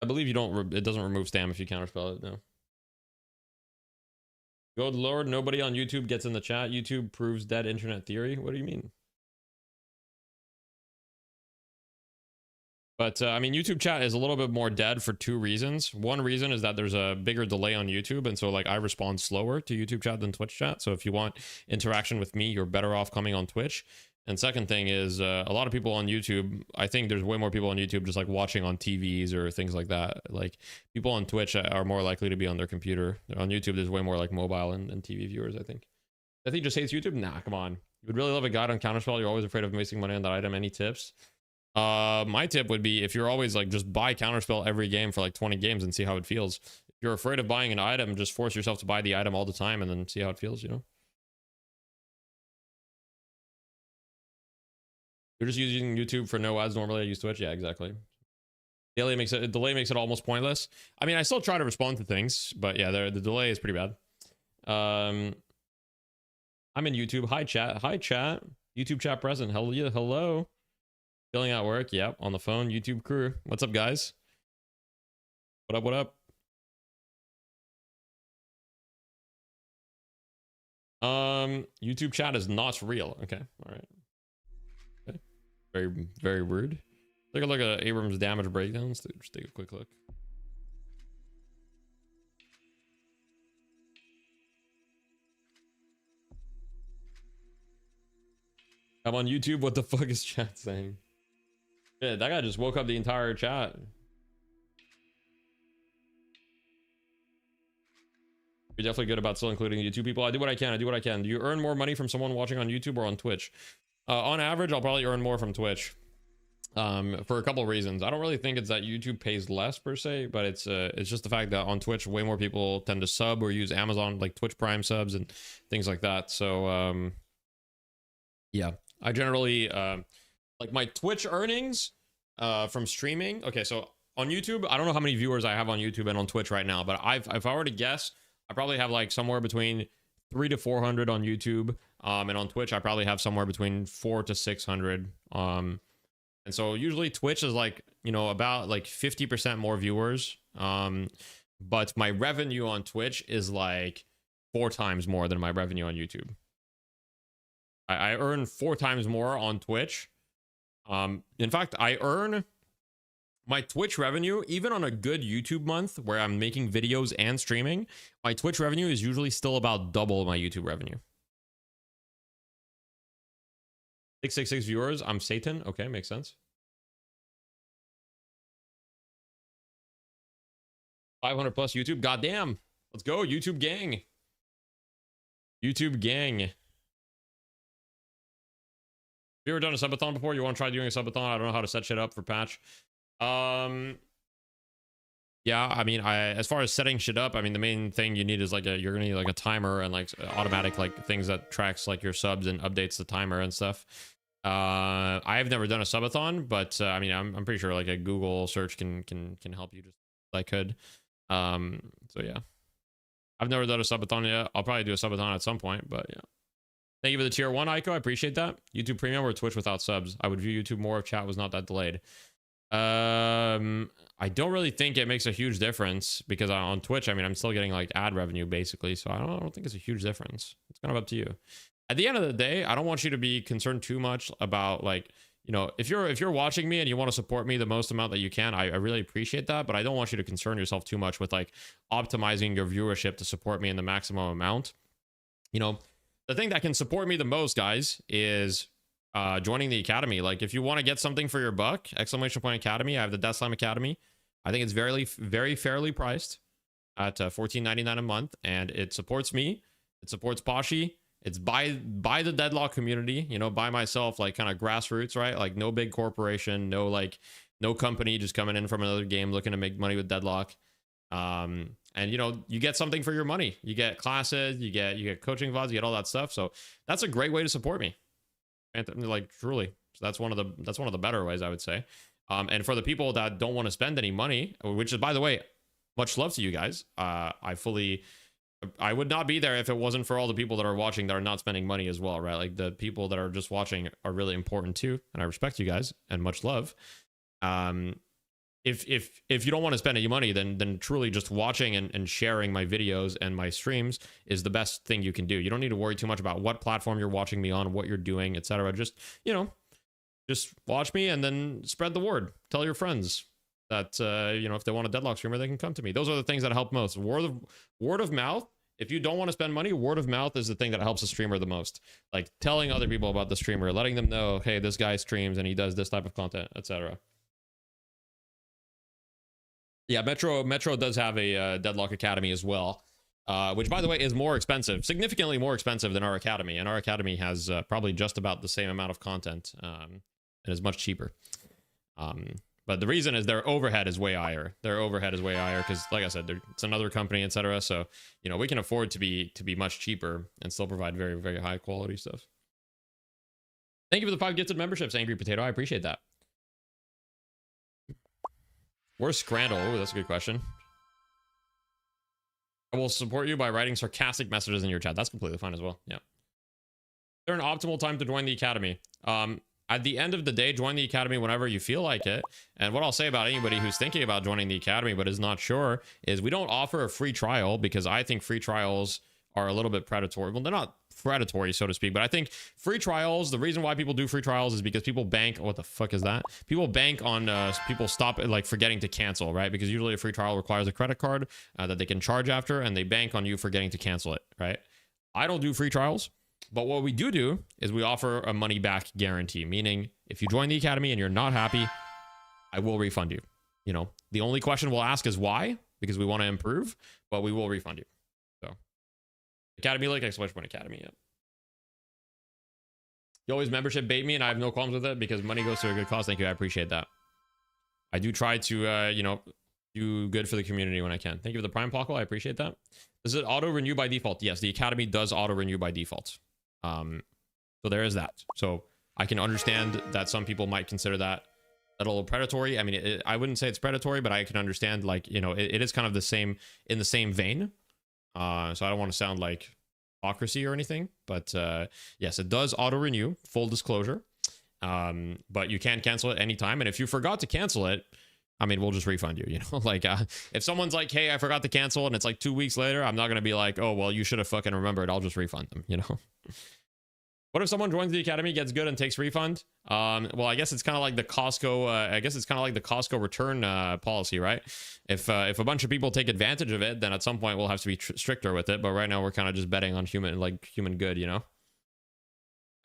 I believe you don't, it doesn't remove stam if you counterspell it, no. Good Lord, nobody on YouTube gets in the chat. YouTube proves dead internet theory. What do you mean? But, I mean, YouTube chat is a little bit more dead for two reasons. One reason is that there's a bigger delay on YouTube, and so, like, I respond slower to YouTube chat than Twitch chat. So if you want interaction with me, you're better off coming on Twitch. And second thing is, a lot of people on YouTube, I think there's way more people on YouTube just, like, watching on TVs or things like that. Like, people on Twitch are more likely to be on their computer. On YouTube, there's way more, like, mobile and TV viewers, I think. I think just hates YouTube? Nah, come on. You would really love a guide on Counterspell. You're always afraid of wasting money on that item. Any tips? My tip would be, if you're always like, just buy Counterspell every game for like 20 games and see how it feels. If you're afraid of buying an item, just force yourself to buy the item all the time and then see how it feels, you know? You're just using YouTube for no ads. Normally I use Twitch. Yeah, exactly. Delay makes it almost pointless. I mean, I still try to respond to things, but yeah, the delay is pretty bad. I'm in YouTube. Hi chat. Hi chat. YouTube chat present. Hell yeah. Hello. Filling out work. Yep. On the phone. YouTube crew. What's up, guys? What up? What up? YouTube chat is not real. Okay. All right. Okay. Very, very rude. Take a look at Abrams damage breakdowns. Just take a quick look. I'm on YouTube. What the fuck is chat saying? Yeah, that guy just woke up the entire chat. You're definitely good about still including YouTube people. I do what I can. I do what I can. Do you earn more money from someone watching on YouTube or on Twitch? On average, I'll probably earn more from Twitch. For a couple of reasons. I don't really think it's that YouTube pays less per se, but it's just the fact that on Twitch, way more people tend to sub or use Amazon, like Twitch Prime subs and things like that. So, yeah, I generally, like my Twitch earnings from streaming. Okay, so on YouTube, I don't know how many viewers I have on YouTube and on Twitch right now, but if I were to guess, I probably have like somewhere between 300 to 400 on YouTube, and on Twitch, I probably have somewhere between 400 to 600. And so usually Twitch is like, you know, about like 50% more viewers. But my revenue on Twitch is like 4 times more than my revenue on YouTube. I earn 4 times more on Twitch. In fact, I earn my Twitch revenue, even on a good YouTube month where I'm making videos and streaming, my Twitch revenue is usually still about double my YouTube revenue. 666 viewers. I'm Satan. Okay, makes sense. 500 plus YouTube. Goddamn. Let's go, YouTube gang. YouTube gang. Have you ever done a subathon before? You want to try doing a subathon? I don't know how to set shit up for patch. Yeah, I mean, as far as setting shit up, I mean, the main thing you need is like you're gonna need like a timer and like automatic like things that tracks like your subs and updates the timer and stuff. I've never done a subathon, but I mean, I'm pretty sure like a Google search can help you just like could. So yeah, I've never done a subathon yet. I'll probably do a subathon at some point, but yeah. Thank you for the tier 1, Aiko. I appreciate that. YouTube Premium or Twitch without subs? I would view YouTube more if chat was not that delayed. I don't really think it makes a huge difference because on Twitch, I mean, I'm still getting like ad revenue basically, so I don't think it's a huge difference. It's kind of up to you. At the end of the day, I don't want you to be concerned too much about like, you know, if you're watching me and you want to support me the most amount that you can, I really appreciate that, but I don't want you to concern yourself too much with like optimizing your viewership to support me in the maximum amount. You know, the thing that can support me the most, guys, is joining the academy. Like, if you want to get something for your buck, exclamation point academy. I have the Death Slam Academy. I think it's very fairly priced at $14.99 a month, and it supports me. It supports Pashi. It's by the Deadlock community, you know, by myself, like kind of grassroots, right? Like no big corporation, no company just coming in from another game looking to make money with Deadlock. And you know, you get something for your money. You get classes, you get coaching VODs, you get all that stuff. So that's a great way to support me. And like truly, so that's one of the better ways, I would say. And for the people that don't want to spend any money, which is, by the way, much love to you guys. I would not be there if it wasn't for all the people that are watching that are not spending money as well, right? Like the people that are just watching are really important too, and I respect you guys and much love. If you don't want to spend any money, then truly just watching and sharing my videos and my streams is the best thing you can do. You don't need to worry too much about what platform you're watching me on, what you're doing, etc. Just, you know, just watch me and then spread the word. Tell your friends that, you know, if they want a Deadlock streamer, they can come to me. Those are the things that help most. Word of mouth. If you don't want to spend money, word of mouth is the thing that helps a streamer the most. Like telling other people about the streamer, letting them know, hey, this guy streams and he does this type of content, etc. Yeah, Metro does have a Deadlock Academy as well, which, by the way, is more expensive, significantly more expensive than our academy. And our academy has probably just about the same amount of content and is much cheaper. But the reason is their overhead is way higher. Their overhead is way higher because, like I said, it's another company, etc. So, you know, we can afford to be much cheaper and still provide very, very high quality stuff. Thank you for the 5 gifted memberships, Angry Potato. I appreciate that. Where's Scrandle? Oh, that's a good question. I will support you by writing sarcastic messages in your chat. That's completely fine as well. Yeah. Is there an optimal time to join the academy? At the end of the day, join the academy whenever you feel like it. And what I'll say about anybody who's thinking about joining the academy but is not sure is we don't offer a free trial because I think free trials are a little bit predatory. Well, they're not predatory, so to speak, but I think free trials, the reason why people do free trials is because people bank, what the fuck is that? People bank on people stop like forgetting to cancel, right? Because usually a free trial requires a credit card that they can charge after, and they bank on you forgetting to cancel it, right? I don't do free trials. But what we do is we offer a money back guarantee, meaning if you join the academy and you're not happy, I will refund you. You know, the only question we'll ask is why, because we want to improve, but we will refund you. So academy link, exclamation point academy. Yeah. You always membership bait me and I have no qualms with it because money goes to a good cause. Thank you. I appreciate that. I do try to, you know, do good for the community when I can. Thank you for the Prime Pockle. I appreciate that. Does it auto renew by default? Yes, the academy does auto renew by default. So there is that. So I can understand that some people might consider that a little predatory. I mean, I wouldn't say it's predatory, but I can understand, like, you know, it is kind of the same in the same vein. So I don't want to sound like hypocrisy or anything, but yes, it does auto renew, full disclosure. But you can cancel it anytime. And if you forgot to cancel it, I mean, we'll just refund you, you know, like, if someone's like, hey, I forgot to cancel and it's like 2 weeks later, I'm not going to be like, oh, well, you should have fucking remembered. I'll just refund them, you know? What if someone joins the academy, gets good and takes refund? Well, I guess it's kind of like the Costco, return policy, right? If a bunch of people take advantage of it, then at some point we'll have to be stricter with it. But right now we're kind of just betting on human good, you know?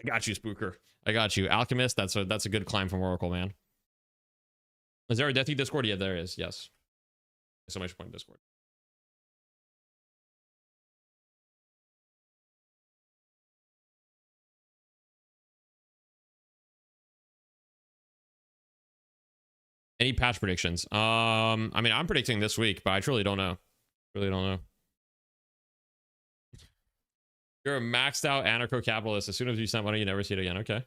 I got you, Spooker. I got you. Alchemist, that's a good climb from Oracle, man. Is there a Deathy Discord? Yeah, there is. Yes. So much point Discord. Any patch predictions? I mean, I'm predicting this week, but I truly don't know. Really don't know. You're a maxed out anarcho-capitalist. As soon as you send money, you never see it again. Okay.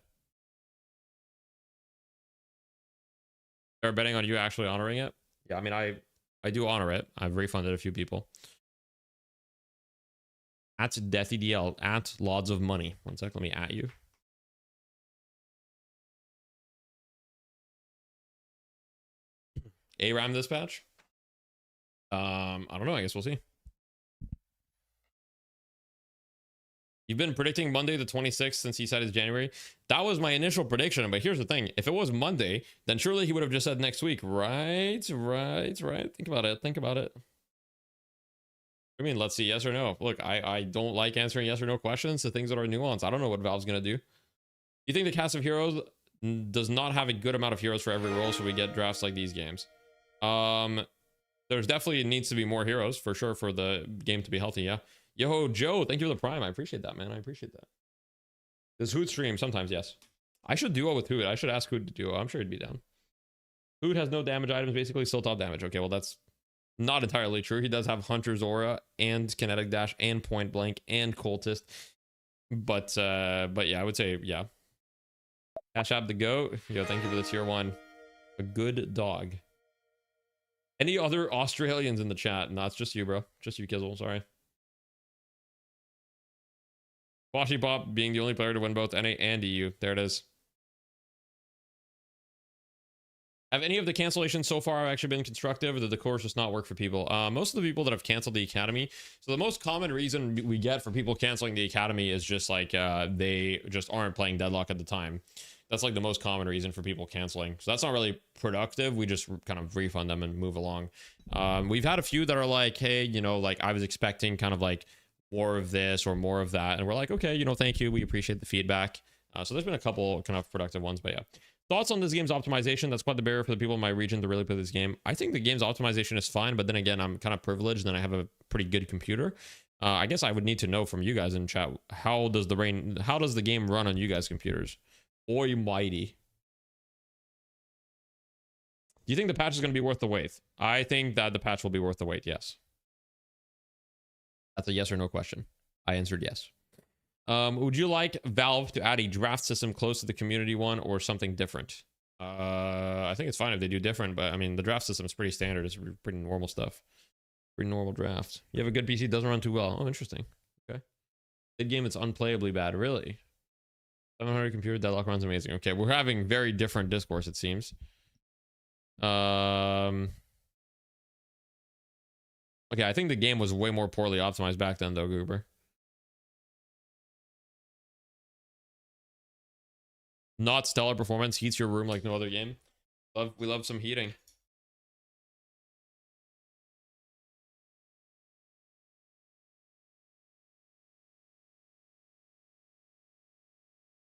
They're betting on you actually honoring it. Yeah, I mean, I do honor it. I've refunded a few people. At DeathyDL, at Lots of Money. One sec, let me at you. ARAM dispatch? I don't know. I guess we'll see. You've been predicting Monday the 26th since he said it's January. That was my initial prediction, but here's the thing. If it was Monday, then surely he would have just said next week. Right. Think about it. Think about it. I mean, let's see, yes or no. Look, I don't like answering yes or no questions to things that are nuanced. I don't know what Valve's going to do. You think the cast of heroes does not have a good amount of heroes for every role, so we get drafts like these games? There's definitely needs to be more heroes for sure for the game to be healthy. Yeah. Yo, Joe, thank you for the prime. I appreciate that, man. I appreciate that. Does Hoot stream? Sometimes, yes. I should duo with Hoot. I should ask Hoot to duo. I'm sure he'd be down. Hoot has no damage items, basically, still top damage. Okay, well, that's not entirely true. He does have Hunter's Aura and Kinetic Dash and Point Blank and Cultist. But yeah, I would say, yeah. Cash App the GOAT. Yo, thank you for the tier 1. A good dog. Any other Australians in the chat? No, it's just you, bro. Just you, Kizzle. Sorry. Washy Pop being the only player to win both NA and EU. There it is. Have any of the cancellations so far actually been constructive, or did the course just not work for people? Most of the people that have canceled the academy. So the most common reason we get for people canceling the academy is just like they just aren't playing Deadlock at the time. That's like the most common reason for people canceling. So that's not really productive. We just kind of refund them and move along. We've had a few that are like, hey, you know, like I was expecting kind of like more of this or more of that. And we're like, okay, you know, thank you. We appreciate the feedback. So there's been a couple kind of productive ones, but yeah. Thoughts on this game's optimization? That's quite the barrier for the people in my region to really play this game. I think the game's optimization is fine, but then again, I'm kind of privileged and I have a pretty good computer. I guess I would need to know from you guys in chat, how does the game run on you guys' computers? Oi mighty. Do you think the patch is going to be worth the wait? I think that the patch will be worth the wait, yes. That's a yes or no question. I answered yes. Would you like Valve to add a draft system close to the community one or something different? I think it's fine if they do different, but I mean, the draft system is pretty standard. It's pretty normal stuff. Pretty normal draft. You have a good PC, doesn't run too well. Oh, interesting. Okay. Mid game, it's unplayably bad. Really? 700 computer Deadlock runs amazing. Okay, we're having very different discourse, it seems. Okay, I think the game was way more poorly optimized back then, though, Goober. Not stellar performance. Heats your room like no other game. We love some heating.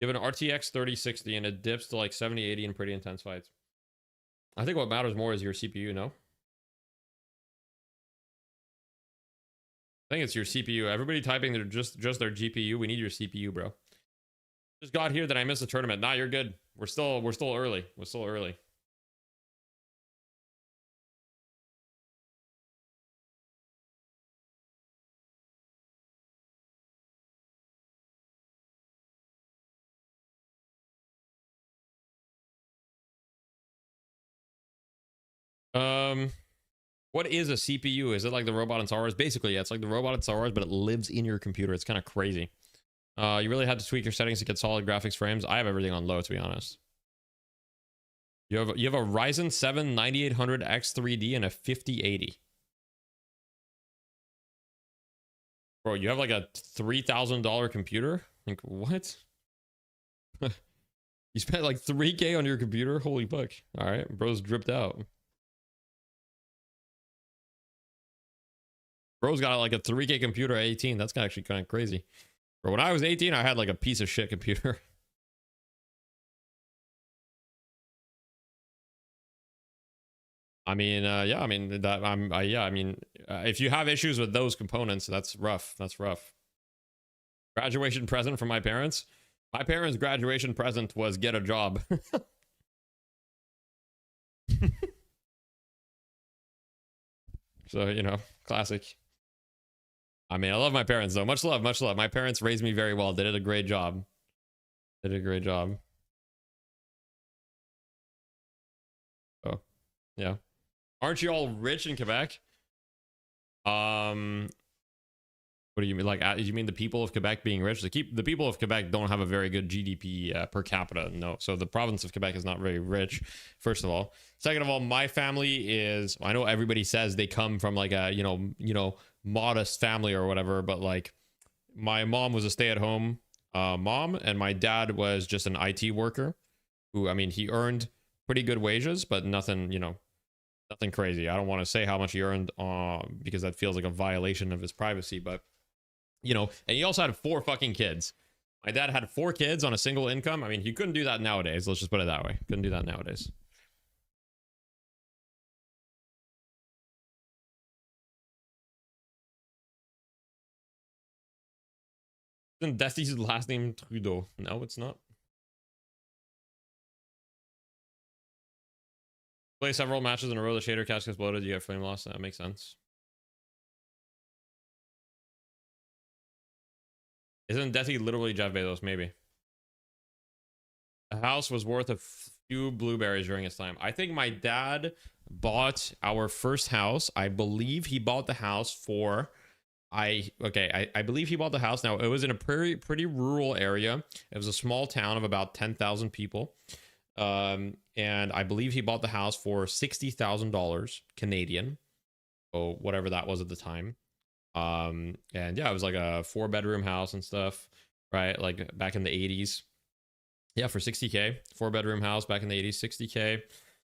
You have an RTX 3060 and it dips to like 7080 in pretty intense fights. I think what matters more is your CPU, no? I think it's your CPU. Everybody typing they're just their GPU. We need your CPU, bro. Just got here that I missed the tournament. Nah, you're good. We're still early. We're still early. What is a CPU? Is it like the robot in Star Wars? Basically, yeah, it's like the robot in Star Wars, but it lives in your computer. It's kind of crazy. You really had to tweak your settings to get solid graphics frames. I have everything on low, to be honest. You have a Ryzen 7 9800 X3D and a 5080. Bro, you have like a $3,000 computer? Like, what? You spent like 3K on your computer? Holy fuck. All right, bro's dripped out. Bro's got like a 3K computer at 18. That's actually kind of crazy. Bro, when I was 18, I had like a piece of shit computer. I mean, yeah, I mean that yeah, I mean, if you have issues with those components, that's rough. That's rough. Graduation present from my parents. My parents' graduation present was get a job. So, you know, classic. I mean, I love my parents though. Much love, much love. My parents raised me very well. They did a great job. They did a great job. Oh, yeah. Aren't you all rich in Quebec? What do you mean? Like, you mean the people of Quebec being rich? The people of Quebec don't have a very good GDP per capita. No. So the province of Quebec is not very rich, first of all. Second of all, my family is, I know everybody says they come from like a, you know, modest family or whatever, but like my mom was a stay-at-home mom and my dad was just an IT worker who, I mean, he earned pretty good wages, but nothing, you know, nothing crazy. I don't want to say how much he earned because that feels like a violation of his privacy, but you know, and he also had 4 fucking kids. My dad had 4 kids on a single income. I mean, he couldn't do that nowadays. Let's just put it that way. Couldn't do that nowadays. Isn't Destiny's last name Trudeau? No, it's not. Play several matches in a row. The shader cast gets bloated. You get flame loss. That makes sense. Isn't Desi literally Jeff Bezos? Maybe. The house was worth a few blueberries during his time. I think my dad bought our first house. I believe he bought the house for... I believe he bought the house. Now, it was in a pretty rural area. It was a small town of about 10,000 people. And I believe he bought the house for $60,000 Canadian. So whatever that was at the time. And yeah, it was like a 4-bedroom house and stuff, right? Like back in the 80s. Yeah, for 60K, 4-bedroom house back in the 80s, 60K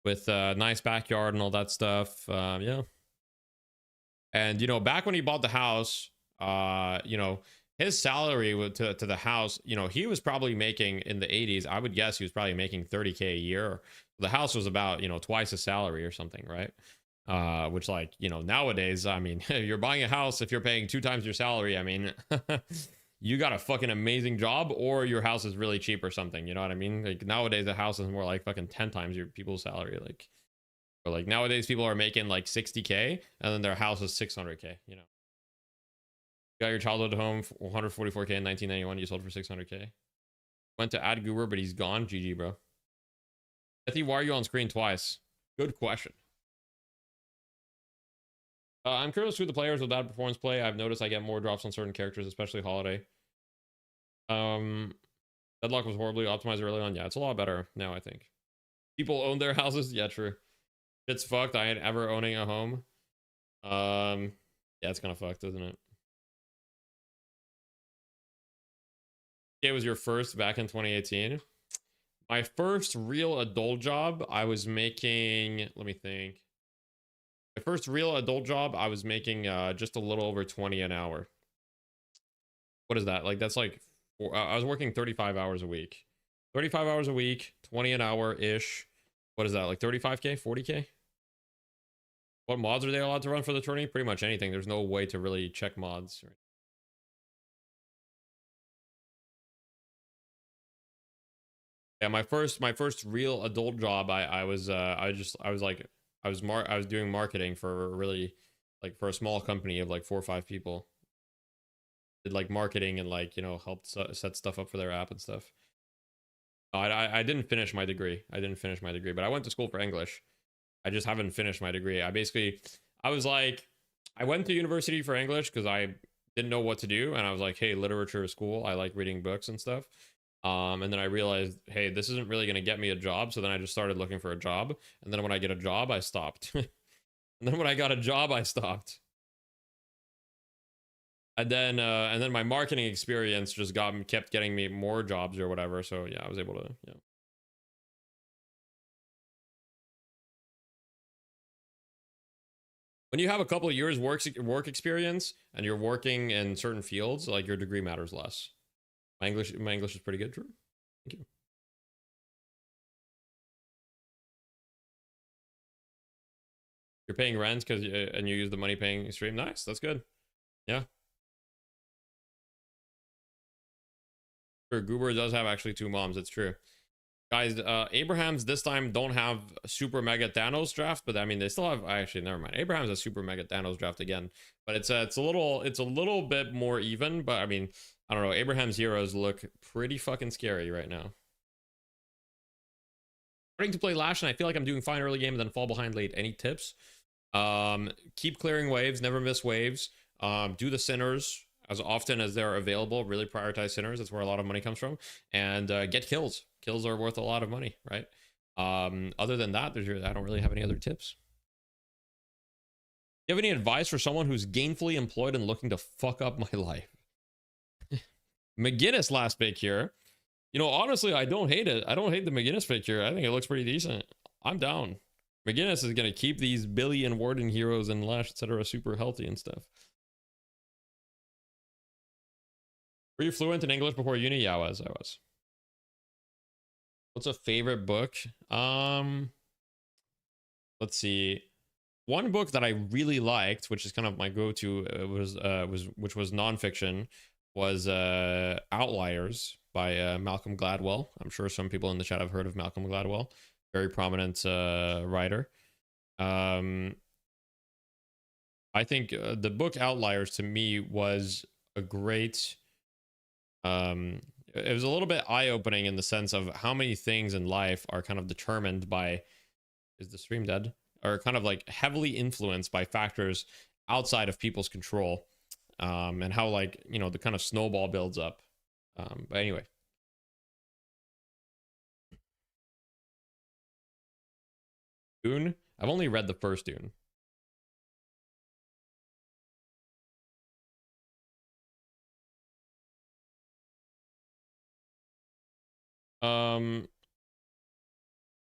with a nice backyard and all that stuff. Yeah. And, you know, back when he bought the house, you know, his salary to the house, you know, he was probably making in the 80s, I would guess he was probably making 30K a year. The house was about, you know, twice his salary or something, right? Which, like, you know, nowadays, I mean, you're buying a house if you're paying 2 times your salary. I mean, you got a fucking amazing job, or your house is really cheap or something. You know what I mean? Like nowadays, a house is more like fucking 10 times your people's salary. Like, or like nowadays, people are making like 60K, and then their house is 600K. You know, you got your childhood home, 144K in 1991. You sold for 600K. Went to add Goober, but he's gone. GG, bro. Ethy, why are you on screen twice? Good question. I'm curious who the players with bad performance play. I've noticed I get more drops on certain characters, especially Holiday. Deadlock was horribly optimized early on. Yeah, it's a lot better now, I think. People own their houses. Yeah, true. It's fucked. I ain't ever owning a home. Yeah, it's kind of fucked, isn't it? It was your first back in 2018. My first real adult job, I was making, let me think. My first real adult job, I was making just a little over 20 an hour. What is that? Like, that's like, I was working 35 hours a week. 35 hours a week, 20 an hour-ish. What is that, like 35K, 40K? What mods are they allowed to run for the tourney? Pretty much anything. There's no way to really check mods. Yeah, my first real adult job, I was doing marketing for really, like, for a small company of like 4 or 5 people. Did like marketing and, like, you know, helped set stuff up for their app and stuff. I didn't finish my degree. I didn't finish my degree, but I went to school for English. I just haven't finished my degree. I was like, I went to university for English because I didn't know what to do, and I was like, hey, literature is cool. I like reading books and stuff. And then I realized, hey, this isn't really going to get me a job. So then I just started looking for a job. And then when I get a job, I stopped. And then when I got a job, I stopped. And then my marketing experience just kept getting me more jobs or whatever. So yeah, I was able to, yeah. When you have a couple of years work experience and you're working in certain fields, like, your degree matters less. My English is pretty good, Drew. Thank you. You're paying rent because and you use the money paying stream. Nice, that's good. Yeah. Sure, Goober does have actually 2 moms. It's true. Guys, Abrahams this time don't have Super Mega Thanos draft, but I mean, they still have, actually, never mind. Abrahams has Super Mega Thanos draft again, but it's a little bit more even, but I mean, I don't know. Abraham's heroes look pretty fucking scary right now. Starting to play Lash, and I feel like I'm doing fine early game and then fall behind late. Any tips? Keep clearing waves, never miss waves. Do the sinners as often as they're available. Really prioritize sinners. That's where a lot of money comes from. And get kills. Kills are worth a lot of money, right? Other than that, I don't really have any other tips. Do you have any advice for someone who's gainfully employed and looking to fuck up my life? McGinnis last pick here. You know, honestly, I don't hate it. I don't hate the McGinnis pick here. I think it looks pretty decent. I'm down. McGinnis is going to keep these Billy and Warden heroes and Lash, etc. super healthy and stuff. Were you fluent in English before uni? Yeah, I was. What's a favorite book? Let's see. One book that I really liked, which is kind of my go-to, which was nonfiction, was Outliers by Malcolm Gladwell. I'm sure some people in the chat have heard of Malcolm Gladwell. Very prominent writer. I think the book Outliers to me was a great it was a little bit eye-opening in the sense of how many things in life are kind of determined by, is the stream dead, are kind of like heavily influenced by factors outside of people's control, and how, like, you know, the kind of snowball builds up. But anyway, Dune, I've only read the first Dune.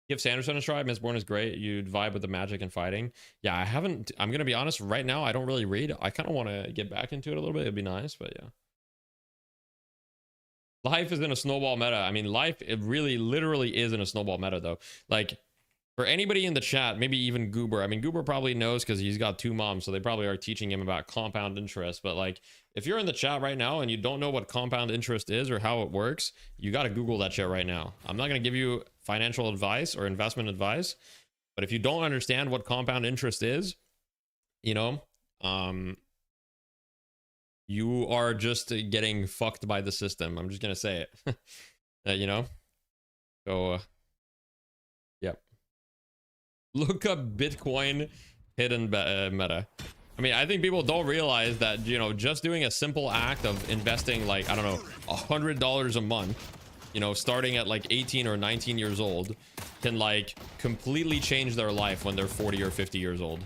Give Sanderson a try. Mistborn is great. You'd vibe with the magic and fighting. Yeah, I haven't. I'm gonna be honest. Right now, I don't really read. I kind of want to get back into it a little bit. It'd be nice, but yeah. Life is in a snowball meta. I mean, life, it really, literally is in a snowball meta, though. Like, for anybody in the chat, maybe even Goober. I mean, Goober probably knows because he's got 2 moms, so they probably are teaching him about compound interest. But like, if you're in the chat right now and you don't know what compound interest is or how it works, you got to Google that shit right now. I'm not going to give you financial advice or investment advice, but if you don't understand what compound interest is, you know, you are just getting fucked by the system. I'm just going to say it, you know? So, yep. Look up Bitcoin hidden meta. I mean, I think people don't realize that, you know, just doing a simple act of investing, like, I don't know, $100 a month, you know, starting at like 18 or 19 years old, can like completely change their life when they're 40 or 50 years old.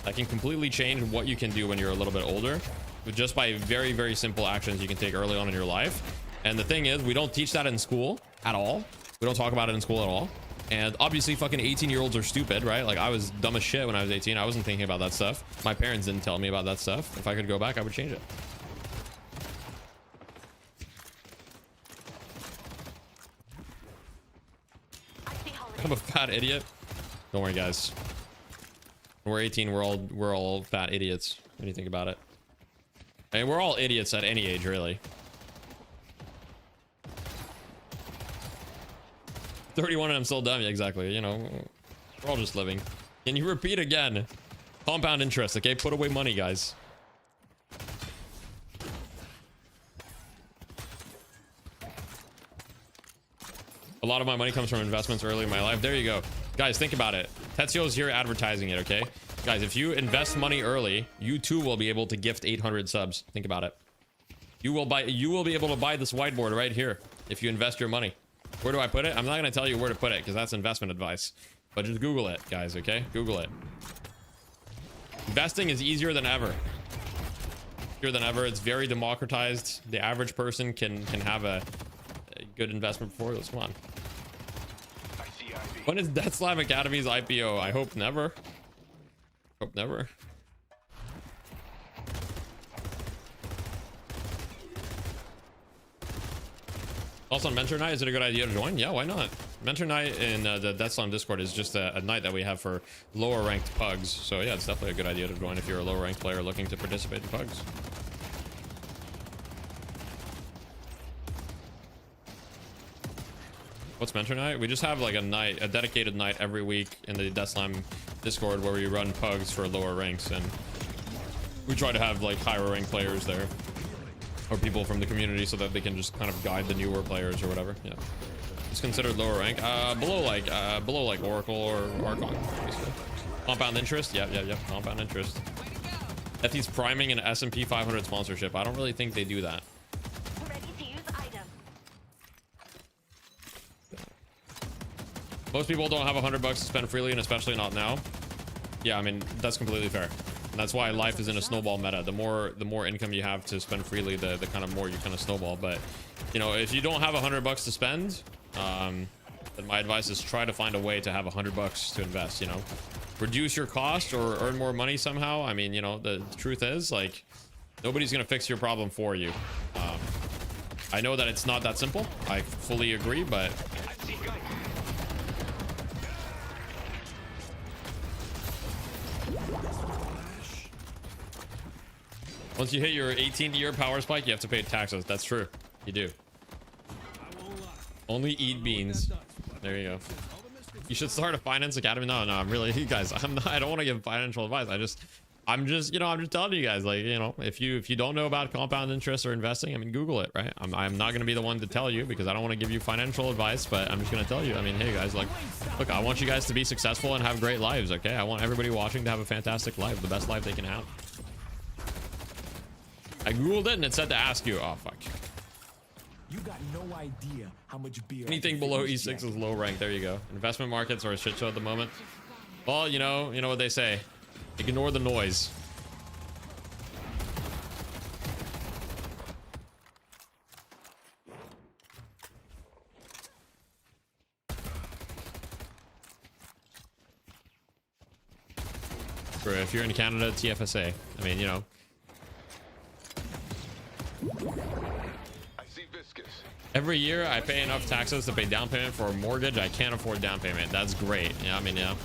That can completely change what you can do when you're a little bit older, but just by very, very simple actions you can take early on in your life. And the thing is, we don't teach that in school at all. We don't talk about it in school at all. And obviously fucking 18-year-olds are stupid, right? Like, I was dumb as shit when I was 18. I wasn't thinking about that stuff. My parents didn't tell me about that stuff. If I could go back, I would change it. I'm a fat idiot. Don't worry, guys. When we're 18, we're all fat idiots when you think about it. I mean, we're all idiots at any age, really. 31 and I'm still dumb. Yeah, exactly. You know, we're all just living. Can you repeat again? Compound interest, okay? Put away money, guys. A lot of my money comes from investments early in my life. There you go. Guys, think about it. Tetsuo's here advertising it, okay? Guys, if you invest money early, you too will be able to gift 800 subs. Think about it. You will be able to buy this whiteboard right here if you invest your money. Where do I put it? I'm not going to tell you where to put it because that's investment advice. But just Google it, guys, okay? Google it. Investing is easier than ever. Easier than ever. It's very democratized. The average person can have a good investment portfolio. Come on. When is Death Slab Academy's IPO? I hope never. Hope never. Also on Mentor Night, is it a good idea to join? Yeah, why not? Mentor Night in the Death Slam Discord is just a night that we have for lower ranked pugs. So yeah, it's definitely a good idea to join if you're a lower ranked player looking to participate in pugs. What's Mentor Night? We just have like a dedicated night every week in the Death Slam Discord where we run pugs for lower ranks, and we try to have like higher ranked players there. Or people from the community so that they can just kind of guide the newer players or whatever. Yeah, it's considered lower rank, below like Oracle or Archon, basically. Compound interest, yeah, compound interest. Ethy's priming an S&P 500 sponsorship. I don't really think they do that. Ready to use item. Most people don't have $100 to spend freely, and especially not now. Yeah, I mean, that's completely fair. And that's why life is in a snowball meta. The more income you have to spend freely, the kind of more you kind of snowball. But you know, if you don't have $100 to spend, then my advice is try to find a way to have $100 to invest. You know, reduce your cost or earn more money somehow. I mean, you know, the truth is, like, nobody's gonna fix your problem for you. I know that it's not that simple. I fully agree, but once you hit your 18-year power spike, you have to pay taxes. That's true. You do. Only eat beans. There you go. You should start a finance academy. No, I'm really, you guys, I don't want to give financial advice. I'm just telling you guys, like, if you don't know about compound interest or investing, I mean, Google it, right? I'm not going to be the one to tell you because I don't want to give you financial advice, but I'm just going to tell you, I mean, hey guys, like, look, I want you guys to be successful and have great lives. Okay. I want everybody watching to have a fantastic life, the best life they can have. I Googled it and it said to ask you. Oh, fuck. You got no idea how much beer. Anything below E6 is low rank. There you go. Investment markets are a shit show at the moment. Well, you know what they say. Ignore the noise. Or if you're in Canada, TFSA. I mean, every year I pay enough taxes to pay down payment for a mortgage. I can't afford down payment. That's great. Yeah, I mean, yeah.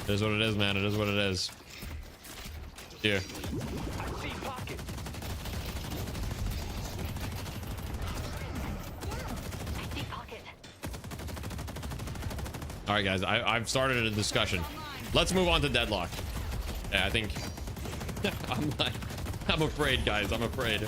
It is what it is, man. It is what it is. Here. All right, guys. I've started a discussion. Let's move on to deadlock. Yeah, I think I'm afraid, guys. I'm afraid.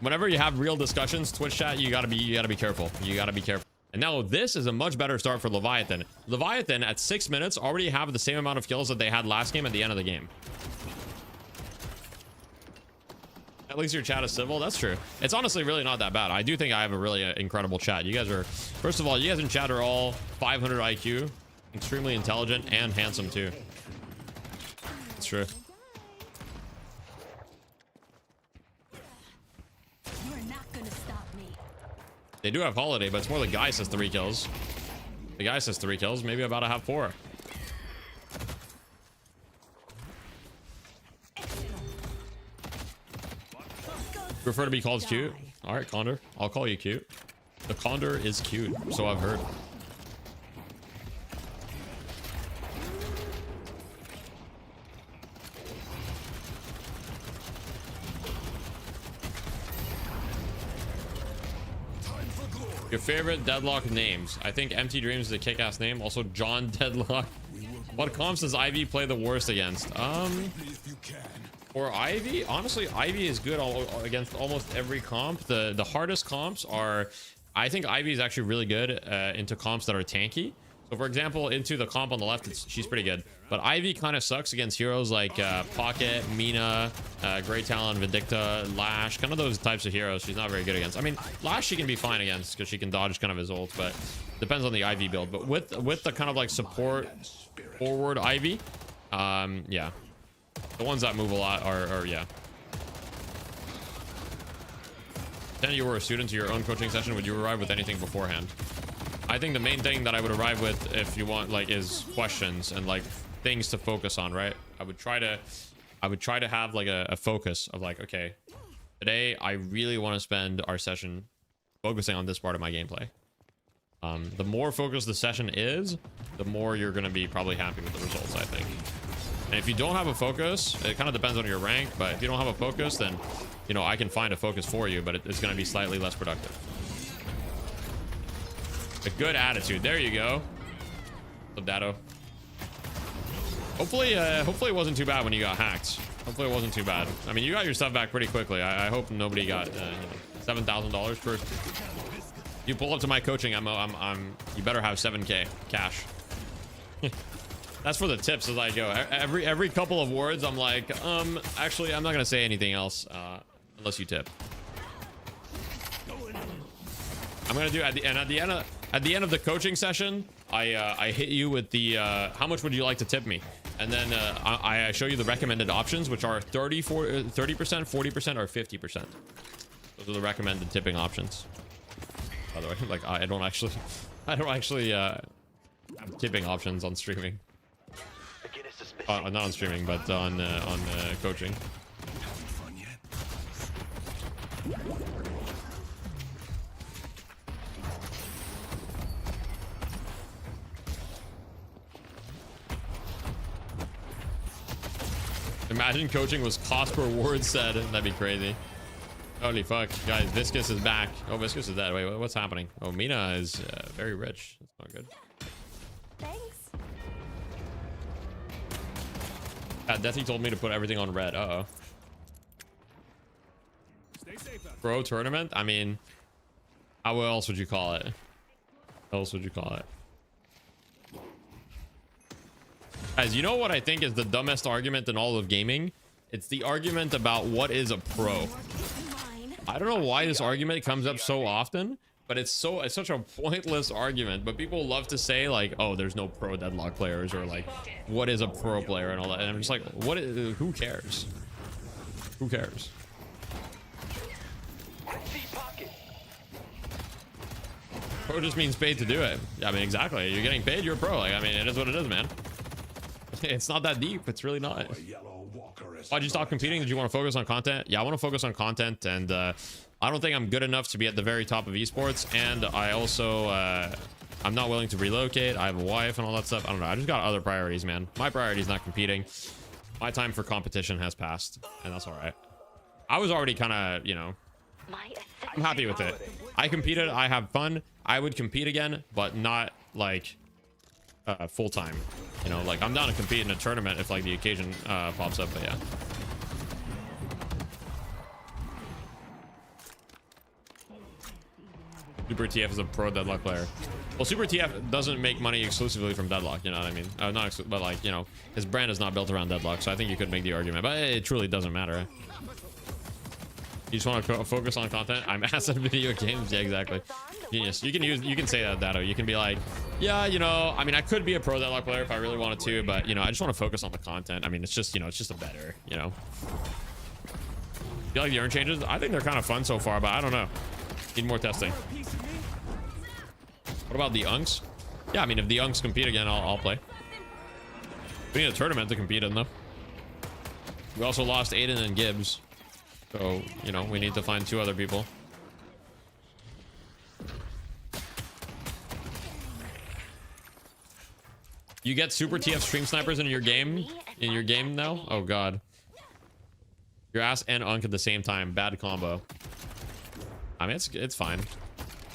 Whenever you have real discussions, Twitch chat, you gotta be careful. You gotta be careful. And now this is a much better start for Leviathan. Leviathan at 6 minutes already have the same amount of kills that they had last game at the end of the game. At least your chat is civil. That's true. It's honestly really not that bad. I do think I have a really incredible chat. You guys are, first of all, you guys in chat are all 500 IQ, extremely intelligent and handsome too. It's true. They do have Holiday, but it's more the guy says 3 kills. The guy says 3 kills. Maybe about to have 4. Prefer to be called cute? All right, Condor. I'll call you cute. The Condor is cute, so I've heard. Your favorite Deadlock names? I think Empty Dreams is a kick-ass name. Also, John Deadlock. What comps does Ivy play the worst against? For Ivy, honestly, Ivy is good against almost every comp. The hardest comps are, I think Ivy is actually really good into comps that are tanky. So for example, into the comp on the left, she's pretty good. But Ivy kind of sucks against heroes like Pocket, Mina, Great Talon, Vindicta, Lash, kind of those types of heroes. She's not very good against. I mean, Lash she can be fine against because she can dodge kind of his ult, but depends on the Ivy build. But with the kind of like support forward Ivy, yeah. The ones that move a lot are yeah. Then you were a student to your own coaching session. Would you arrive with anything beforehand? I think the main thing that I would arrive with, if you want, like, is questions and like things to focus on, right? I would try to have like a focus of like, okay, today I really want to spend our session focusing on this part of my gameplay. The more focused the session is, the more you're going to be probably happy with the results, I think. And if you don't have a focus, it kind of depends on your rank, but if you don't have a focus, then, you know, I can find a focus for you, but it's going to be slightly less productive. A good attitude. There you go. Dado. Hopefully it wasn't too bad when you got hacked. Hopefully it wasn't too bad. I mean, you got your stuff back pretty quickly. I hope nobody got, you know, $7,000 for... You pull up to my coaching, you better have 7K cash. That's for the tips as I go. Every couple of words, I'm like, actually, I'm not gonna say anything else unless you tip. I'm gonna do at the end of the coaching session, I hit you with the how much would you like to tip me, and then I show you the recommended options, which are 30%, 40%, or 50%. Those are the recommended tipping options. By the way, like I don't actually have tipping options on streaming. Not on streaming, but on Imagine coaching was cost per word said. That'd be crazy. Holy fuck, guys! Viscous is back. Oh, Viscous is dead. Wait, what's happening? Oh, Mina is very rich. That's not good. Thanks. Deathy told me to put everything on red. Uh-oh. Pro tournament? I mean, how else would you call it? How else would you call it? Guys, you know what I think is the dumbest argument in all of gaming? It's the argument about what is a pro. I don't know why this argument comes up so often, but it's such a pointless argument. But people love to say like, oh, there's no pro deadlock players, or like, what is a pro player and all that. And I'm just like, what is, who cares? Who cares? Pro just means paid to do it. I mean, exactly. You're getting paid, you're a pro. Like, I mean, it is what it is, man. It's not that deep. It's really not. Why'd you stop competing? Did you want to focus on content? Yeah, I want to focus on content, and I don't think I'm good enough to be at the very top of esports. And I also, I'm not willing to relocate. I have a wife and all that stuff. I don't know. I just got other priorities, man. My priority is not competing. My time for competition has passed, and that's all right. I was already kind of, you know, I'm happy with it. I competed. I have fun. I would compete again, but not like full time. You know, like I'm down to compete in a tournament if like the occasion pops up. But yeah. Super TF is a pro deadlock player. Well, Super TF doesn't make money exclusively from deadlock. You know what I mean? But like, you know, his brand is not built around deadlock. So I think you could make the argument, but it truly doesn't matter. You just want to focus on content. I'm ass at video games. Yeah, exactly. Genius. You can say that, Dato. You can be like, yeah, you know, I mean, I could be a pro deadlock player if I really wanted to, but you know, I just want to focus on the content. I mean, it's just, you know, it's just a better, you know. You like the urn changes? I think they're kind of fun so far, but I don't know. Need more testing. What about the unks? Yeah, I mean, if the unks compete again, I'll play. We need a tournament to compete in, though. We also lost Aiden and Gibbs. So, you know, we need to find 2 other people. You get Super TF stream snipers in your game? In your game now? Oh, God. Your ass and Unk at the same time. Bad combo. I mean, it's fine.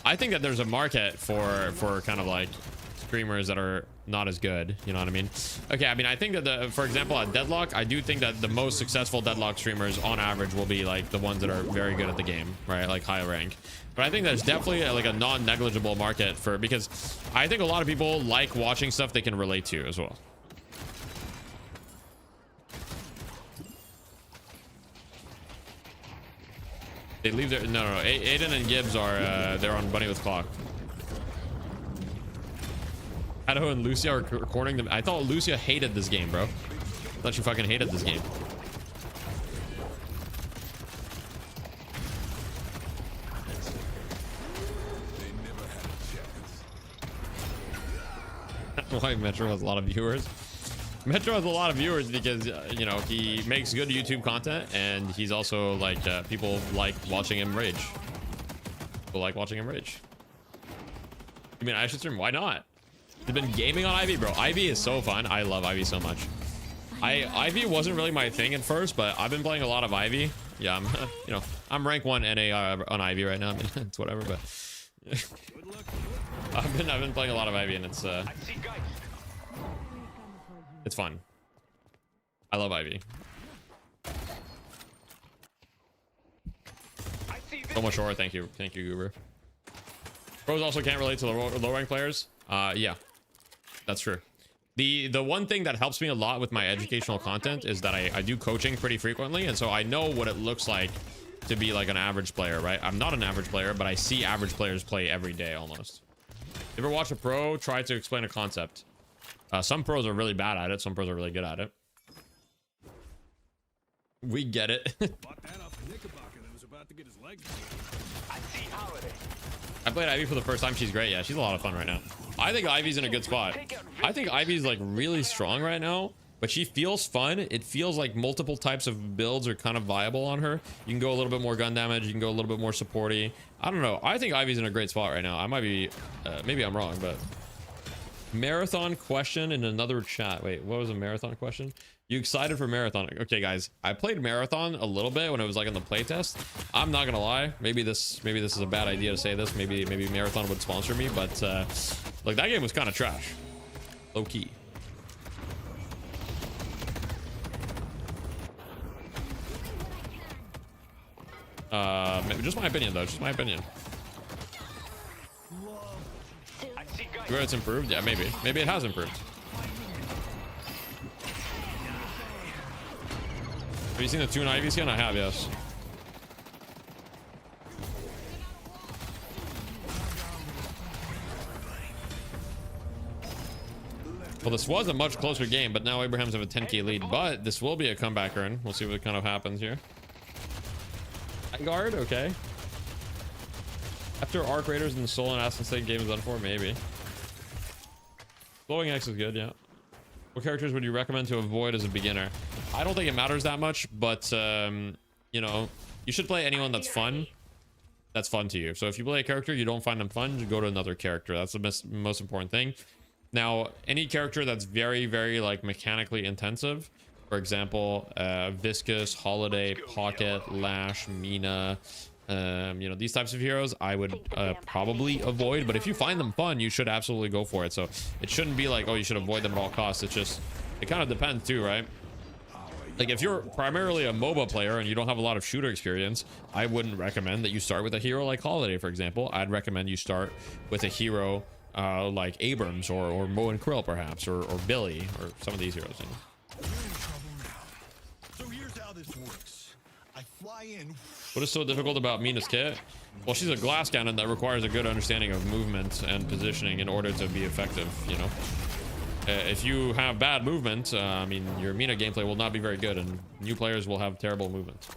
I think that there's a market for kind of like streamers that are not as good, you know what I mean? Okay, I mean, I think that for example, at deadlock, I do think that the most successful deadlock streamers on average will be like the ones that are very good at the game, right? Like high rank. But I think there's definitely like a non-negligible market for, because I think a lot of people like watching stuff they can relate to as well. They leave their no. Aiden and Gibbs are they're on Bunny with Clock. Idaho and Lucia are recording them. I thought Lucia hated this game, bro. I thought she fucking hated this game. Why Metro has a lot of viewers? Metro has a lot of viewers because you know, he makes good YouTube content, and he's also like people like watching him rage. People like watching him rage. I mean, I should stream. Why not? He's been gaming on Ivy, bro. Ivy is so fun. I love Ivy so much. Ivy wasn't really my thing at first, but I've been playing a lot of Ivy. Yeah, I'm you know, I'm rank 1 NA on Ivy right now. I mean, it's whatever, but I've been playing a lot of Ivy, and it's fun. I love Ivy. So much more. Thank you, Goober. Pros also can't relate to the low rank players. Yeah, that's true. The one thing that helps me a lot with my educational content is that I do coaching pretty frequently, and so I know what it looks like to be like an average player, right? I'm not an average player, but I see average players play every day almost. You ever watch a pro try to explain a concept? Some pros are really bad at it. Some pros are really good at it. We get it. I played Ivy for the first time. She's great. Yeah, she's a lot of fun right now. I think Ivy's in a good spot. I think Ivy's like really strong right now, but she feels fun. It feels like multiple types of builds are kind of viable on her. You can go a little bit more gun damage. You can go a little bit more supporty. I don't know. I think Ivy's in a great spot right now. I might be, maybe I'm wrong, but marathon question in another chat. Wait, what was a marathon question? You excited for Marathon? Okay, guys, I played Marathon a little bit when it was like in the playtest. I'm not gonna lie. Maybe this is a bad idea to say this. Maybe Marathon would sponsor me, but like that game was kind of trash, low key. Just my opinion though. Just my opinion. Where it's improved? Yeah, maybe. Maybe it has improved. Have you seen the Toon Ivy skin? I have, yes. Well, this was a much closer game, but now Abrahams have a 10k lead. But this will be a comeback run. We'll see what kind of happens here. Guard, okay. After Arc Raiders and the Soul and Ascent State game is done for, maybe. Glowing X is good, yeah. What characters would you recommend to avoid as a beginner? I don't think it matters that much, but you know, you should play anyone that's fun to you. So if you play a character you don't find them fun, you go to another character. That's the most important thing. Now, any character that's very, very like mechanically intensive, for example, Viscous, Holiday, Pocket, Lash, Mina, you know, these types of heroes I would probably avoid. But if you find them fun, you should absolutely go for it. So it shouldn't be like, oh, you should avoid them at all costs. It's just, it kind of depends too, right? Like if you're primarily a MOBA player and you don't have a lot of shooter experience, I wouldn't recommend that you start with a hero like Holiday, for example. I'd recommend you start with a hero like Abrams or Mo and Krill perhaps, or Billy, or some of these heroes, you know? So here's how this works. I fly in. What is so difficult about Mina's kit? Well, she's a glass cannon that requires a good understanding of movement and positioning in order to be effective, you know? If you have bad movement, I mean, your Mina gameplay will not be very good, and new players will have terrible movement.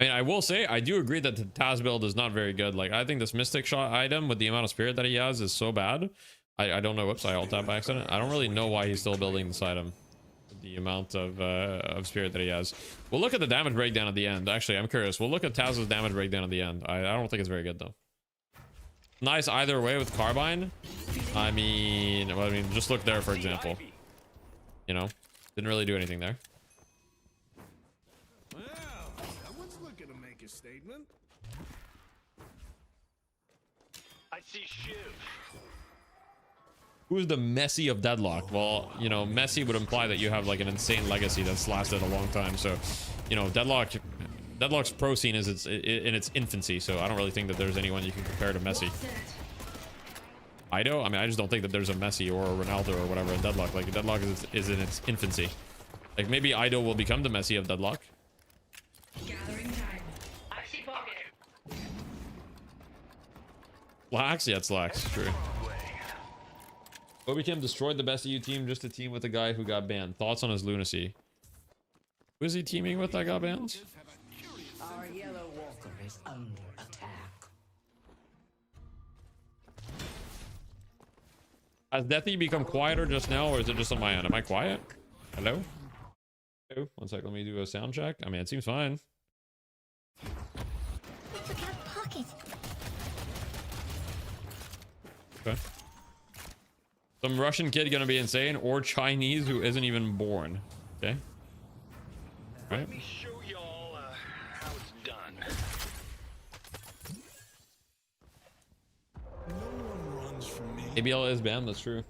I mean, I will say, I do agree that the Taz build is not very good. Like, I think this Mystic Shot item with the amount of spirit that he has is so bad. I don't know. Whoops, I alt tab by accident. I don't really know why he's still building this item. The amount of spirit that he has. We'll look at the damage breakdown at the end. Actually, I'm curious. We'll look at Taz's damage breakdown at the end. I don't think it's very good, though. Nice either way with Carbine. I mean, just look there, for example. You know, didn't really do anything there. Statement. I see Shiv. Who's the Messi of Deadlock? Well, you know, Messi would imply that you have like an insane legacy that's lasted a long time. So, you know, Deadlock's pro scene is in its infancy. So I don't really think that there's anyone you can compare to Messi. Ido? I mean, I just don't think that there's a Messi or a Ronaldo or whatever in Deadlock. Like Deadlock is in its infancy. Like maybe Ido will become the Messi of Deadlock. Slacks? Yeah, it's Slacks. True. Obicam destroyed the best EU team just to team with the guy who got banned. Thoughts on his lunacy? Who is he teaming with that got banned? Our yellow walker is under attack. Has Deathy become quieter just now, or is it just on my end? Am I quiet? Hello? Hello? One sec, let me do a sound check. I mean, it seems fine. Okay. Some Russian kid gonna be insane, or Chinese who isn't even born. Okay. All right. Let me show y'all how it's done. No one runs from me. ABL is banned, that's true.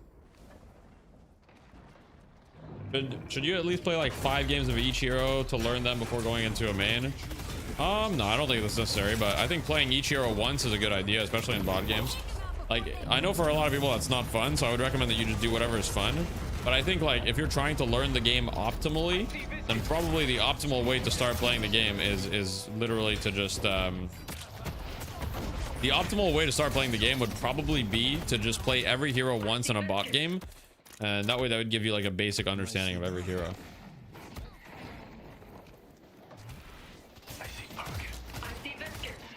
Should you at least play like 5 games of each hero to learn them before going into a main? No, I don't think that's necessary, but I think playing each hero once is a good idea, especially in bot games. Like, I know for a lot of people that's not fun, so I would recommend that you just do whatever is fun. But I think, like, if you're trying to learn the game optimally, then probably the optimal way to start playing the game is literally to just, the optimal way to start playing the game would probably be to just play every hero once in a bot game. And that way that would give you, like, a basic understanding of every hero.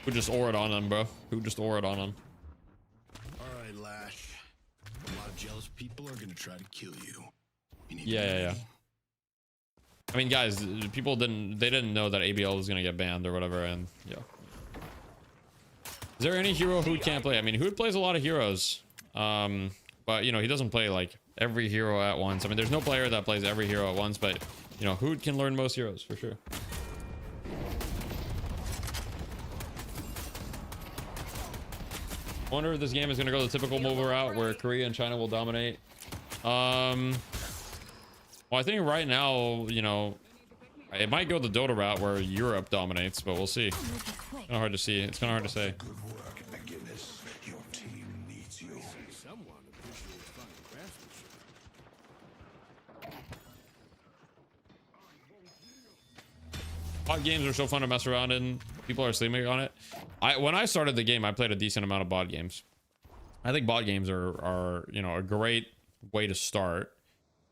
Who just aura it on them, bro? Who just aura it on them? A lot of jealous people are gonna try to kill you. Yeah. I mean, guys, people didn't know that ABL was gonna get banned or whatever, and yeah. Is there any hero Hood can't play? I mean, Hood plays a lot of heroes. But, you know, he doesn't play, like, every hero at once. I mean, there's no player that plays every hero at once, but, you know, Hood can learn most heroes, for sure. I wonder if this game is going to go the typical mobile route where Korea and China will dominate. Well, I think right now, you know, it might go the Dota route where Europe dominates, but we'll see. It's kind of hard to see. It's kind of hard to say. Your team needs you. Someone appreciates fine craftsmanship. Bot games are so fun to mess around in. People are sleeping on it. When I started the game, I played a decent amount of bot games. I think bot games are you know, a great way to start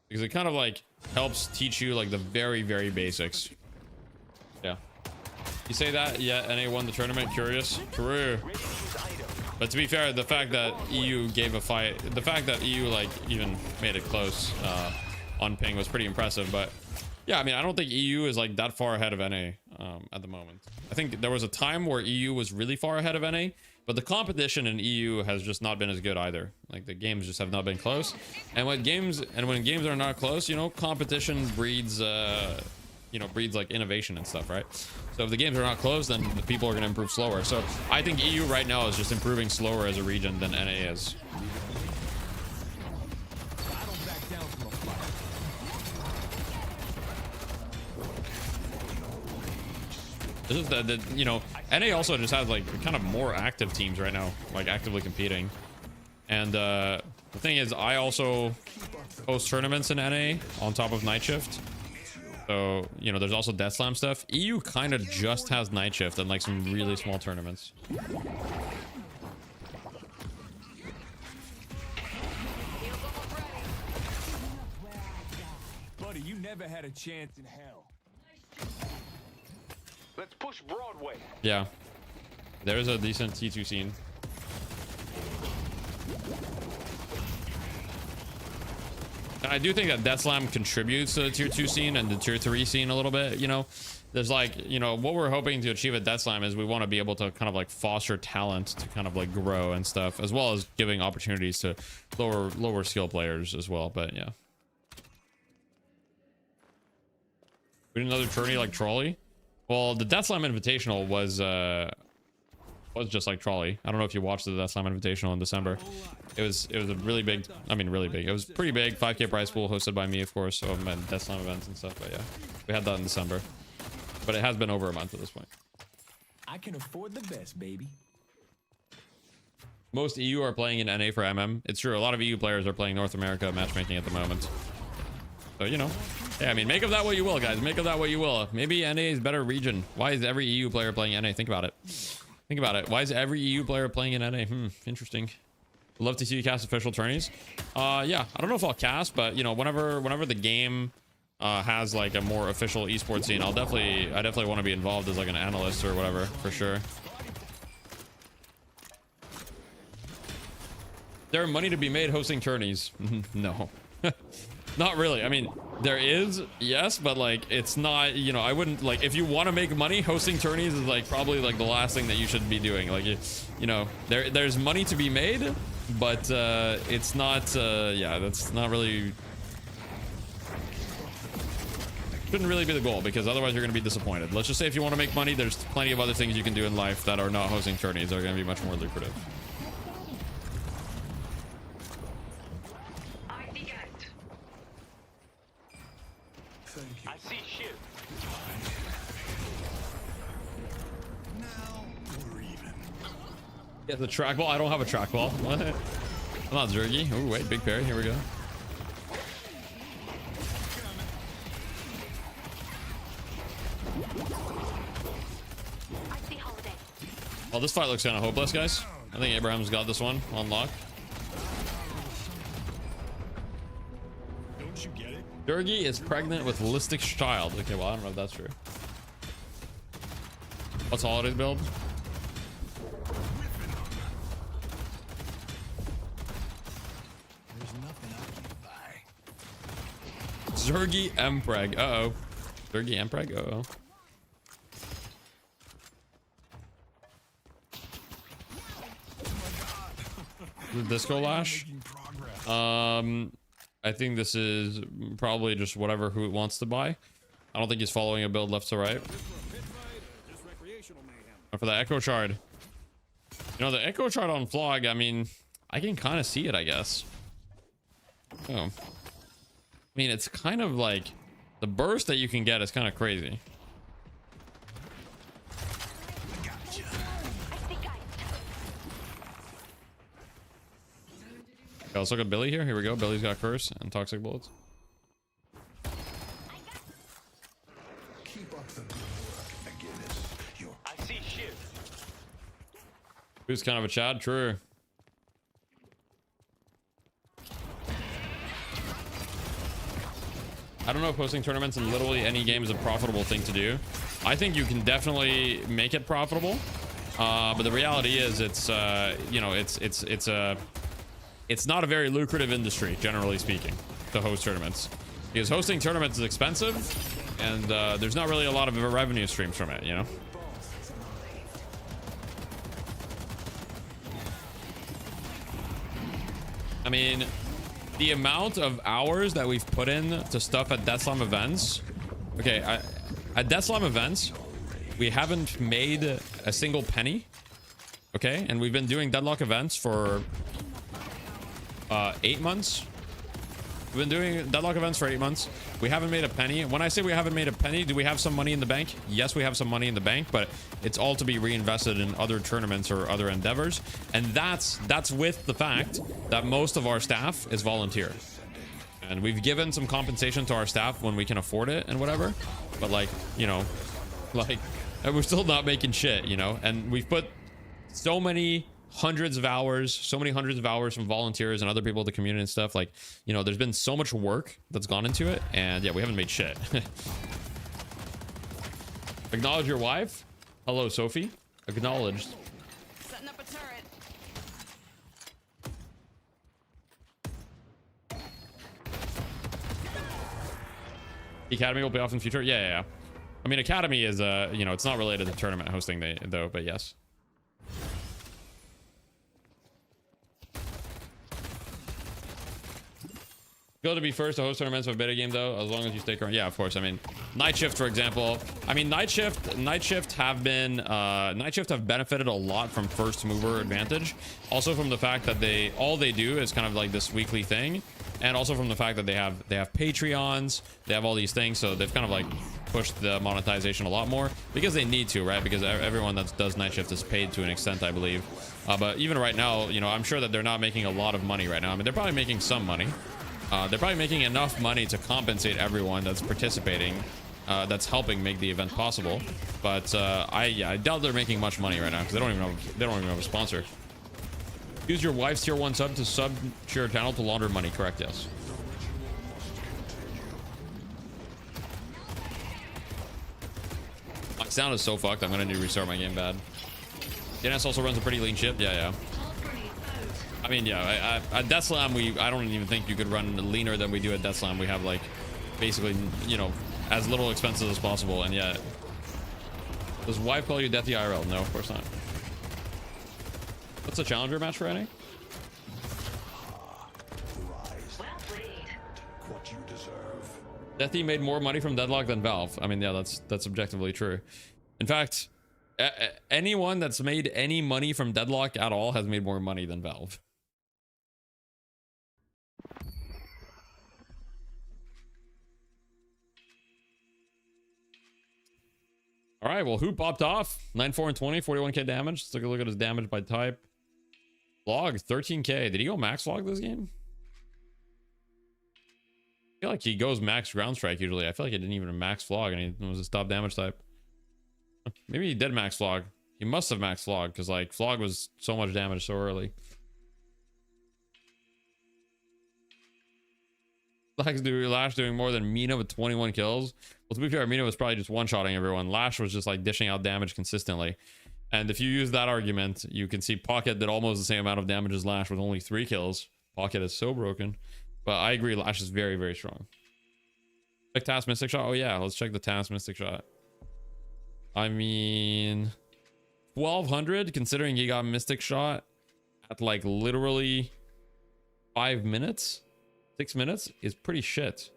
because it kind of like helps teach you like the very, very basics. Yeah. You say that? Yeah, NA won the tournament. Curious. True. But to be fair, the fact that EU gave a fight, the fact that EU like even made it close on ping was pretty impressive. But yeah, I mean, I don't think EU is like that far ahead of NA at the moment. I think there was a time where EU was really far ahead of NA, but the competition in EU has just not been as good either. Like the games just have not been close. And when games are not close, you know, competition breeds you know, breeds like innovation and stuff, right? So if the games are not close, then the people are going to improve slower. So I think EU right now is just improving slower as a region than NA is. This is the you know, NA also just has like kind of more active teams right now, like actively competing. And the thing is, I also host tournaments in NA on top of Night Shift. So, you know, there's also Death Slam stuff. EU kind of just has Night Shift and like some really small tournaments. Buddy, you never had a chance in hell. Let's push Broadway. Yeah. There's a decent T2 scene. And I do think that Death Slam contributes to the tier 2 scene and the tier 3 scene a little bit, you know. There's like, you know, what we're hoping to achieve at Death Slam is we want to be able to kind of like foster talent to kind of like grow and stuff, as well as giving opportunities to lower skill players as well. But yeah. We need another tourney like Trolley. Well, the Death Slam Invitational was just like Trolley. I don't know if you watched the Death Slam Invitational in December. It was a really big, I mean really big. It was pretty big, 5K prize pool hosted by me, of course. So I Death Slam events and stuff. But yeah, we had that in December. But it has been over a month at this point. I can afford the best, baby. Most EU are playing in NA for MM. It's true. A lot of EU players are playing North America matchmaking at the moment. So, you know, yeah, I mean, make of that what you will, guys. Make of that what you will. Maybe NA is a better region. Why is every EU player playing NA? Think about it. Think about it. Why is every EU player playing in NA? Interesting. Love to see you cast official tourneys. Yeah, I don't know if I'll cast, but you know, whenever the game has like a more official esports scene, I definitely want to be involved as like an analyst or whatever, for sure. There are money to be made hosting tourneys. No. Not really. I mean, there is, yes, but like it's not, you know, I wouldn't like, if you want to make money, hosting tourneys is like probably like the last thing that you should be doing. Like, you know, there's money to be made, but it's not, yeah, that's not really, shouldn't really be the goal, because otherwise you're going to be disappointed. Let's just say if you want to make money, there's plenty of other things you can do in life that are not hosting tourneys that are going to be much more lucrative. I see shit. Now we're even. Yeah, the trackball. I don't have a trackball. What? I'm not Zergy. Oh wait, big parry. Here we go. Well, this fight looks kind of hopeless, guys. I think Abraham's got this one on lock. Don't you get it? Durgi is pregnant with Listic's child. Okay, well, I don't know if that's true. What's holiday build? There's nothing I can buy. Zergy Mpreg. Uh-oh. Zergy Mpreg? Uh-oh. The Disco Lash. I think this is probably just whatever who wants to buy. I don't think he's following a build left to right. And for the Echo Shard, you know, the Echo Shard on Flog, I mean, I can kind of see it, I guess. Oh, I mean, it's kind of like the burst that you can get is kind of crazy. Okay, let's look at Billy here. Here we go. Billy's got Curse and Toxic Bullets. Keep up the good work, McGinnis. I see shit. Who's kind of a Chad? True. I don't know if hosting tournaments in literally any game is a profitable thing to do. I think you can definitely make it profitable. But the reality is it's, you know, it's not a very lucrative industry, generally speaking, to host tournaments. Because hosting tournaments is expensive, and there's not really a lot of revenue streams from it, you know? I mean, the amount of hours that we've put in to stuff at Death Slam events. Okay, at Death Slam events, we haven't made a single penny. Okay, and we've been doing Deadlock events for 8 months. We've been doing Deadlock events for 8 months. We haven't made a penny. When I say we haven't made a penny, do we have some money in the bank? Yes, we have some money in the bank, but it's all to be reinvested in other tournaments or other endeavors. And that's with the fact that most of our staff is volunteer. And we've given some compensation to our staff when we can afford it and whatever. But like, you know, like we're still not making shit, you know? And we've put so many hundreds of hours from volunteers and other people in the community and stuff. Like, you know, there's been so much work that's gone into it, and yeah, we haven't made shit. Acknowledge your wife. Hello, Sophie. Acknowledged. Setting up a turret. Academy will pay off in the future. Yeah. I mean, Academy is you know, it's not related to tournament hosting though, but yes. Go to be first to host tournaments of a beta game though, as long as you stay current. Yeah, of course. I mean, Night Shift, for example. I mean, Night Shift have benefited a lot from first mover advantage. Also from the fact that all they do is kind of like this weekly thing, and also from the fact that they have Patreons, they have all these things, so they've kind of like pushed the monetization a lot more because they need to, right? Because everyone that does Night Shift is paid to an extent, I believe. But even right now, you know, I'm sure that they're not making a lot of money right now. I mean, they're probably making some money. They're probably making enough money to compensate everyone that's participating, that's helping make the event possible. But I doubt they're making much money right now because they don't even have a sponsor. Use your wife's tier 1 sub to sub to your channel to launder money. Correct? Yes. My sound is so fucked. I'm gonna need to restart my game bad. DNS also runs a pretty lean ship. Yeah. I mean, yeah, at Death Slam, I don't even think you could run leaner than we do at Death Slam. We have, like, basically, you know, as little expenses as possible, and yet... Does wife call you Deathy IRL? No, of course not. What's the challenger match for any? Deathy made more money from Deadlock than Valve. I mean, yeah, that's objectively true. In fact, anyone that's made any money from Deadlock at all has made more money than Valve. All right, well, who popped off? 9, 4, and 20, 41k damage. Let's take a look at his damage by type. Vlog, 13k. Did he go max vlog this game? I feel like he goes max ground strike usually. I feel like he didn't even max vlog and he was his top damage type. Maybe he did max vlog. He must have max vlog because like vlog was so much damage so early. Lash doing more than Mina with 21 kills. Well, to be fair, Mina was probably just one-shotting everyone. Lash was just like dishing out damage consistently. And if you use that argument, you can see Pocket did almost the same amount of damage as Lash with only 3 kills. Pocket is so broken. But I agree, Lash is very, very strong. Check Task Mystic Shot. Oh yeah, let's check the Task Mystic Shot. I mean, 1200 considering he got Mystic Shot at like literally 5 minutes, 6 minutes is pretty shit.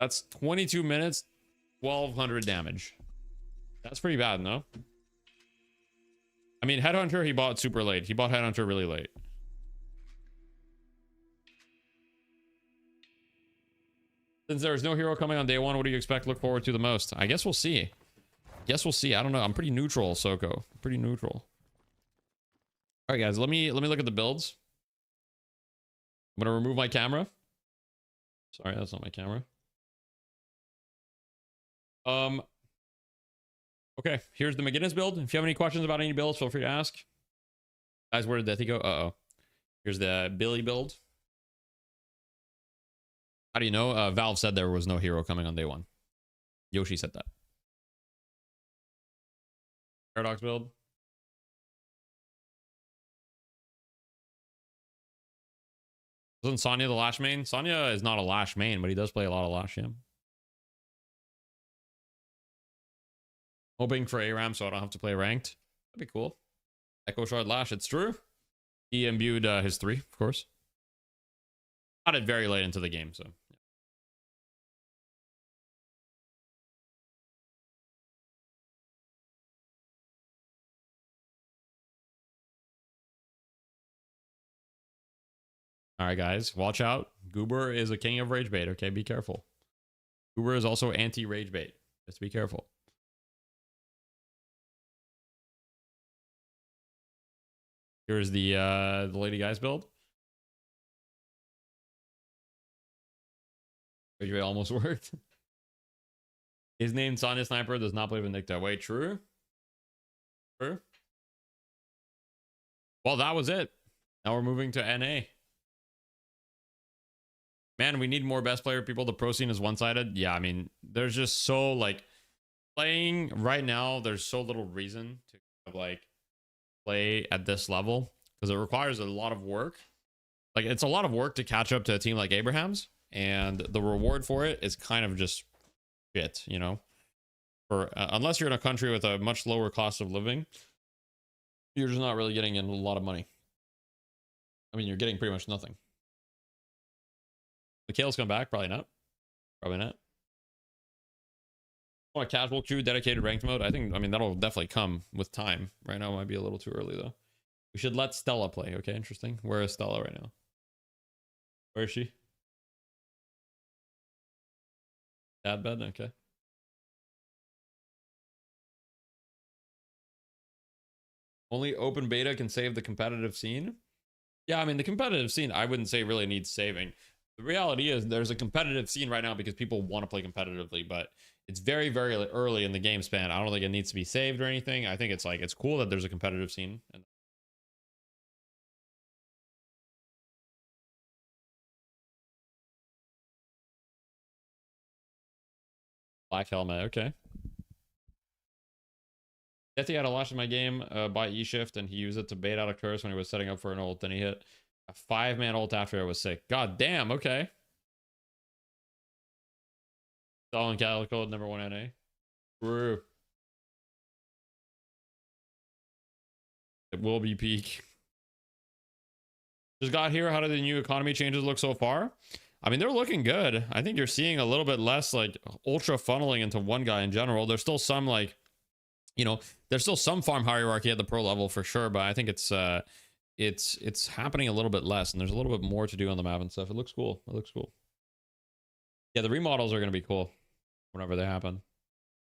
That's 22 minutes, 1200 damage. That's pretty bad, no? I mean, Headhunter, he bought super late. He bought Headhunter really late. Since there's no hero coming on day one, what do you expect, look forward to the most? I guess we'll see. Guess we'll see. I don't know. I'm pretty neutral, Soko. Pretty neutral. All right, guys. Let me look at the builds. I'm gonna remove my camera. Sorry, that's not my camera. Okay, here's the McGinnis build. If you have any questions about any builds, feel free to ask. Guys, where did Deathy go? Uh-oh. Here's the Billy build. How do you know? Valve said there was no hero coming on day one. Yoshi said that. Paradox build. Isn't Sonya the Lash main? Sonya is not a Lash main, but he does play a lot of Lash, yeah. Hoping for ARAM so I don't have to play ranked. That'd be cool. Echo Shard Lash, it's true. He imbued his 3, of course. Got it very late into the game, so. Yeah. All right, guys, watch out. Goober is a king of rage bait, okay? Be careful. Goober is also anti-rage bait. Just be careful. Here's the Lady Guys build. Rage bait almost worked. His name, Sonya Sniper, does not play Vindicta. Wait, true? True? Well, that was it. Now we're moving to NA. Man, we need more best player people. The pro scene is one-sided. Yeah, I mean, there's just so, like, playing right now, there's so little reason to, like, play at this level because it requires a lot of work. Like, it's a lot of work to catch up to a team like Abraham's, and the reward for it is kind of just shit, you know? For unless you're in a country with a much lower cost of living, you're just not really getting in a lot of money. I mean, you're getting pretty much nothing. Mikhail's come back? Probably not. Probably not. Want a casual queue, dedicated ranked mode? I mean, that'll definitely come with time. Right now it might be a little too early, though. We should let Stella play. Okay, interesting. Where is Stella right now? Where is she? Dad bed? Okay. Only open beta can save the competitive scene? Yeah, I mean, the competitive scene, I wouldn't say really needs saving. The reality is there's a competitive scene right now because people want to play competitively, but it's very, very early in the game span. I don't think it needs to be saved or anything. I think it's like, it's cool that there's a competitive scene. Black helmet, okay. Deathy had a lash in my game by E-Shift, and he used it to bait out a curse when he was setting up for an ult. Then he hit a 5-man ult after I was sick. God damn, okay. Stalin Calico, number 1 NA. True. It will be peak. Just got here. How do the new economy changes look so far? I mean, they're looking good. I think you're seeing a little bit less like ultra funneling into one guy in general. There's still some like, you know, there's still some farm hierarchy at the pro level for sure, but I think it's happening a little bit less, and there's a little bit more to do on the map and stuff. It looks cool. It looks cool. Yeah, the remodels are going to be cool whenever they happen.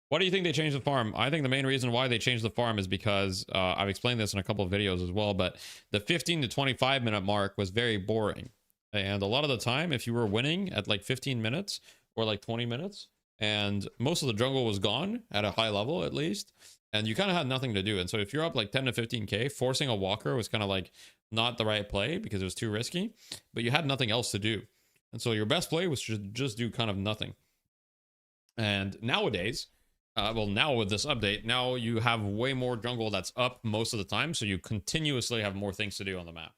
Why do you think they changed the farm? I think the main reason why they changed the farm is because I've explained this in a couple of videos as well, but the 15 to 25 minute mark was very boring. And a lot of the time, if you were winning at like 15 minutes or like 20 minutes, and most of the jungle was gone at a high level at least, and you kind of had nothing to do. And so if you're up like 10 to 15k, forcing a walker was kind of like not the right play because it was too risky, but you had nothing else to do. And so your best play was to just do kind of nothing. And nowadays, well, now with this update, now you have way more jungle that's up most of the time, so you continuously have more things to do on the map.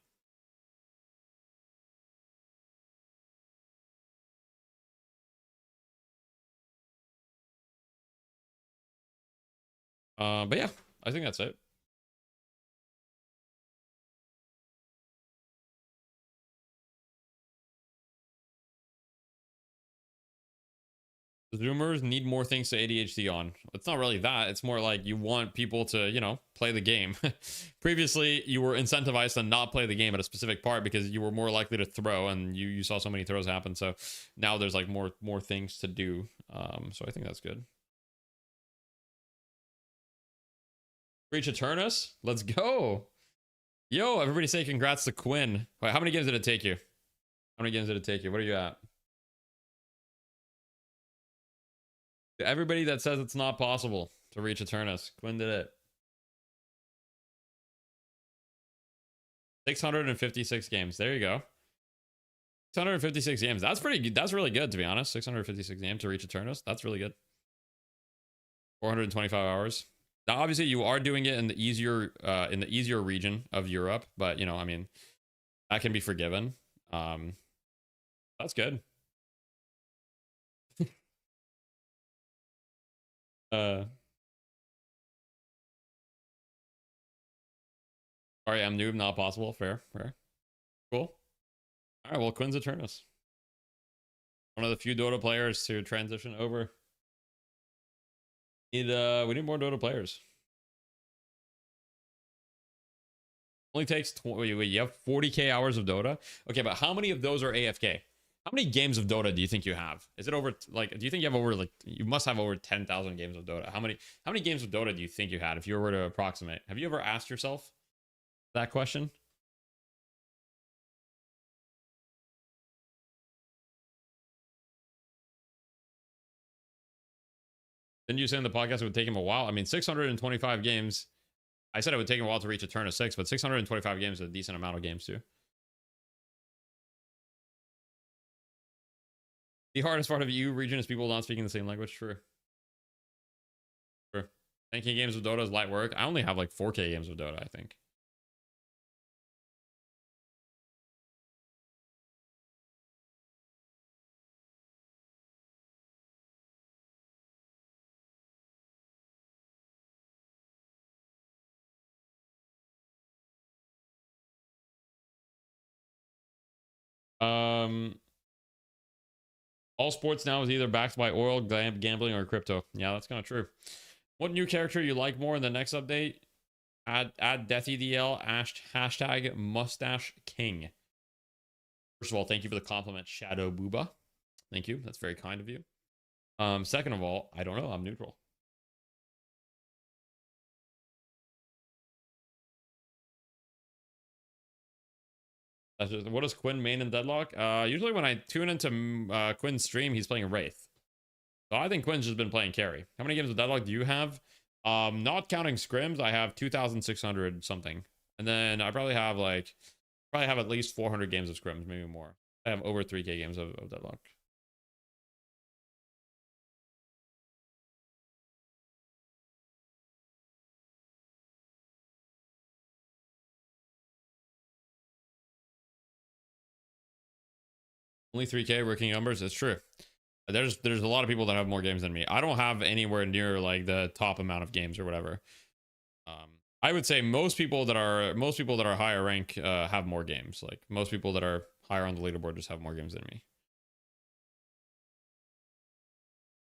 But yeah, I think that's it. Zoomers need more things to ADHD on. It's not really that. It's more like you want people to, you know, play the game. Previously, you were incentivized to not play the game at a specific part because you were more likely to throw, and you saw so many throws happen. So now there's like more things to do. So I think that's good. Reach Eternus. Let's go. Yo, everybody say congrats to Quinn. Wait, how many games did it take you? How many games did it take you? What are you at? To everybody that says it's not possible to reach Eternus, Quinn did it. 656 games. There you go. 656 games. That's pretty good. That's really good, to be honest. 656 games to reach Eternus. That's really good. 425 hours. Now, obviously, you are doing it in the easier region of Europe, but you know, I mean, that can be forgiven. That's good. Sorry, I'm noob, not possible. Fair. Cool. All right, well, Quinn's Eternus. One of the few Dota players to transition over. We need more Dota players. Only takes wait, you have 40k hours of Dota. Okay, but how many of those are AFK? How many games of Dota do you think you have? Is it over, like, do you think you have over, like, you must have over 10,000 games of Dota. How many games of Dota do you think you had if you were to approximate? Have you ever asked yourself that question? Didn't you say in the podcast it would take him a while? I mean, 625 games. I said it would take him a while to reach a turn of 6, but 625 games is a decent amount of games too. The hardest part of EU region is people not speaking the same language. True. Thinking games of Dota is light work. I only have like 4k games of Dota, I think. All sports now is either backed by oil, gambling, or crypto. Yeah, that's kind of true. What new character you like more in the next update? Add DeathEDL, hashtag Mustache King. First of all, thank you for the compliment, Shadow Booba. Thank you. That's very kind of you. Second of all, I don't know. I'm neutral. What is Quinn main in Deadlock? Usually when I tune into Quinn's stream, he's playing Wraith. So I think Quinn's just been playing carry. How many games of Deadlock do you have? Not counting scrims, I have 2,600 something. And then I probably have at least 400 games of scrims, maybe more. I have over 3k games of Deadlock. Only 3k working numbers. It's true. There's a lot of people that have more games than me. I don't have anywhere near like the top amount of games or whatever. I would say most people that are higher rank have more games. Like most people that are higher on the leaderboard just have more games than me.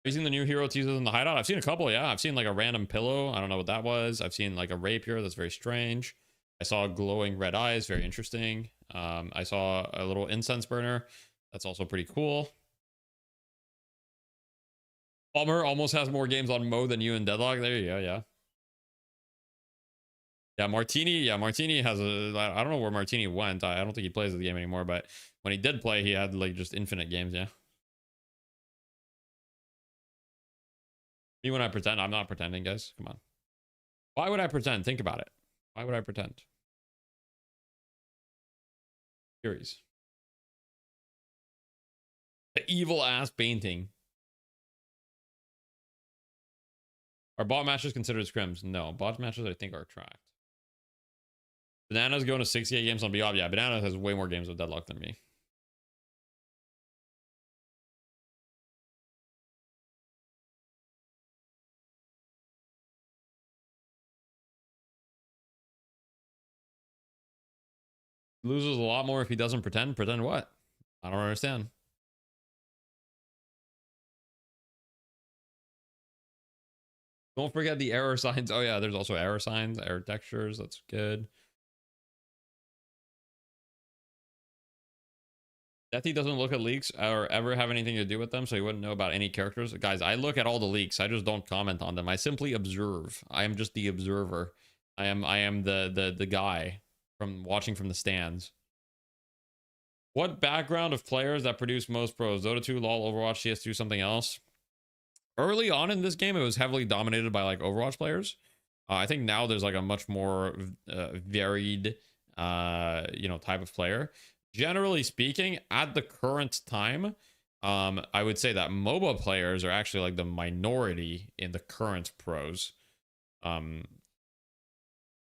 Have you seen the new hero teasers in the hideout? I've seen a couple. Yeah, I've seen like a random pillow. I don't know what that was. I've seen like a rapier. That's very strange. I saw glowing red eyes. Very interesting. I saw a little incense burner. That's also pretty cool. Bummer almost has more games on Mo than you in Deadlock. There you go. Yeah. Yeah, Martini. Yeah, Martini has a. I don't know where Martini went. I don't think he plays the game anymore. But when he did play, he had like just infinite games. Yeah. Me when I pretend, I'm not pretending, guys. Come on. Why would I pretend? Think about it. Why would I pretend? Series. The evil ass painting. Are bot matches considered scrims? No, bot matches I think are tracked. Bananas going to 68 games on Biob. Yeah, Bananas has way more games of Deadlock than me. Loses a lot more if he doesn't pretend. Pretend what? I don't understand. Don't forget the error signs. Oh yeah, there's also error signs, error textures. That's good. Deathy doesn't look at leaks or ever have anything to do with them, so he wouldn't know about any characters. Guys, I look at all the leaks. I just don't comment on them. I simply observe. I am just the observer. I am the guy from watching from the stands. What background of players that produce most pros? Dota 2, LoL, Overwatch, CS2, something else? Early on in this game, it was heavily dominated by like Overwatch players. I think now there's like a much more varied, type of player. Generally speaking, at the current time, I would say that MOBA players are actually like the minority in the current pros. And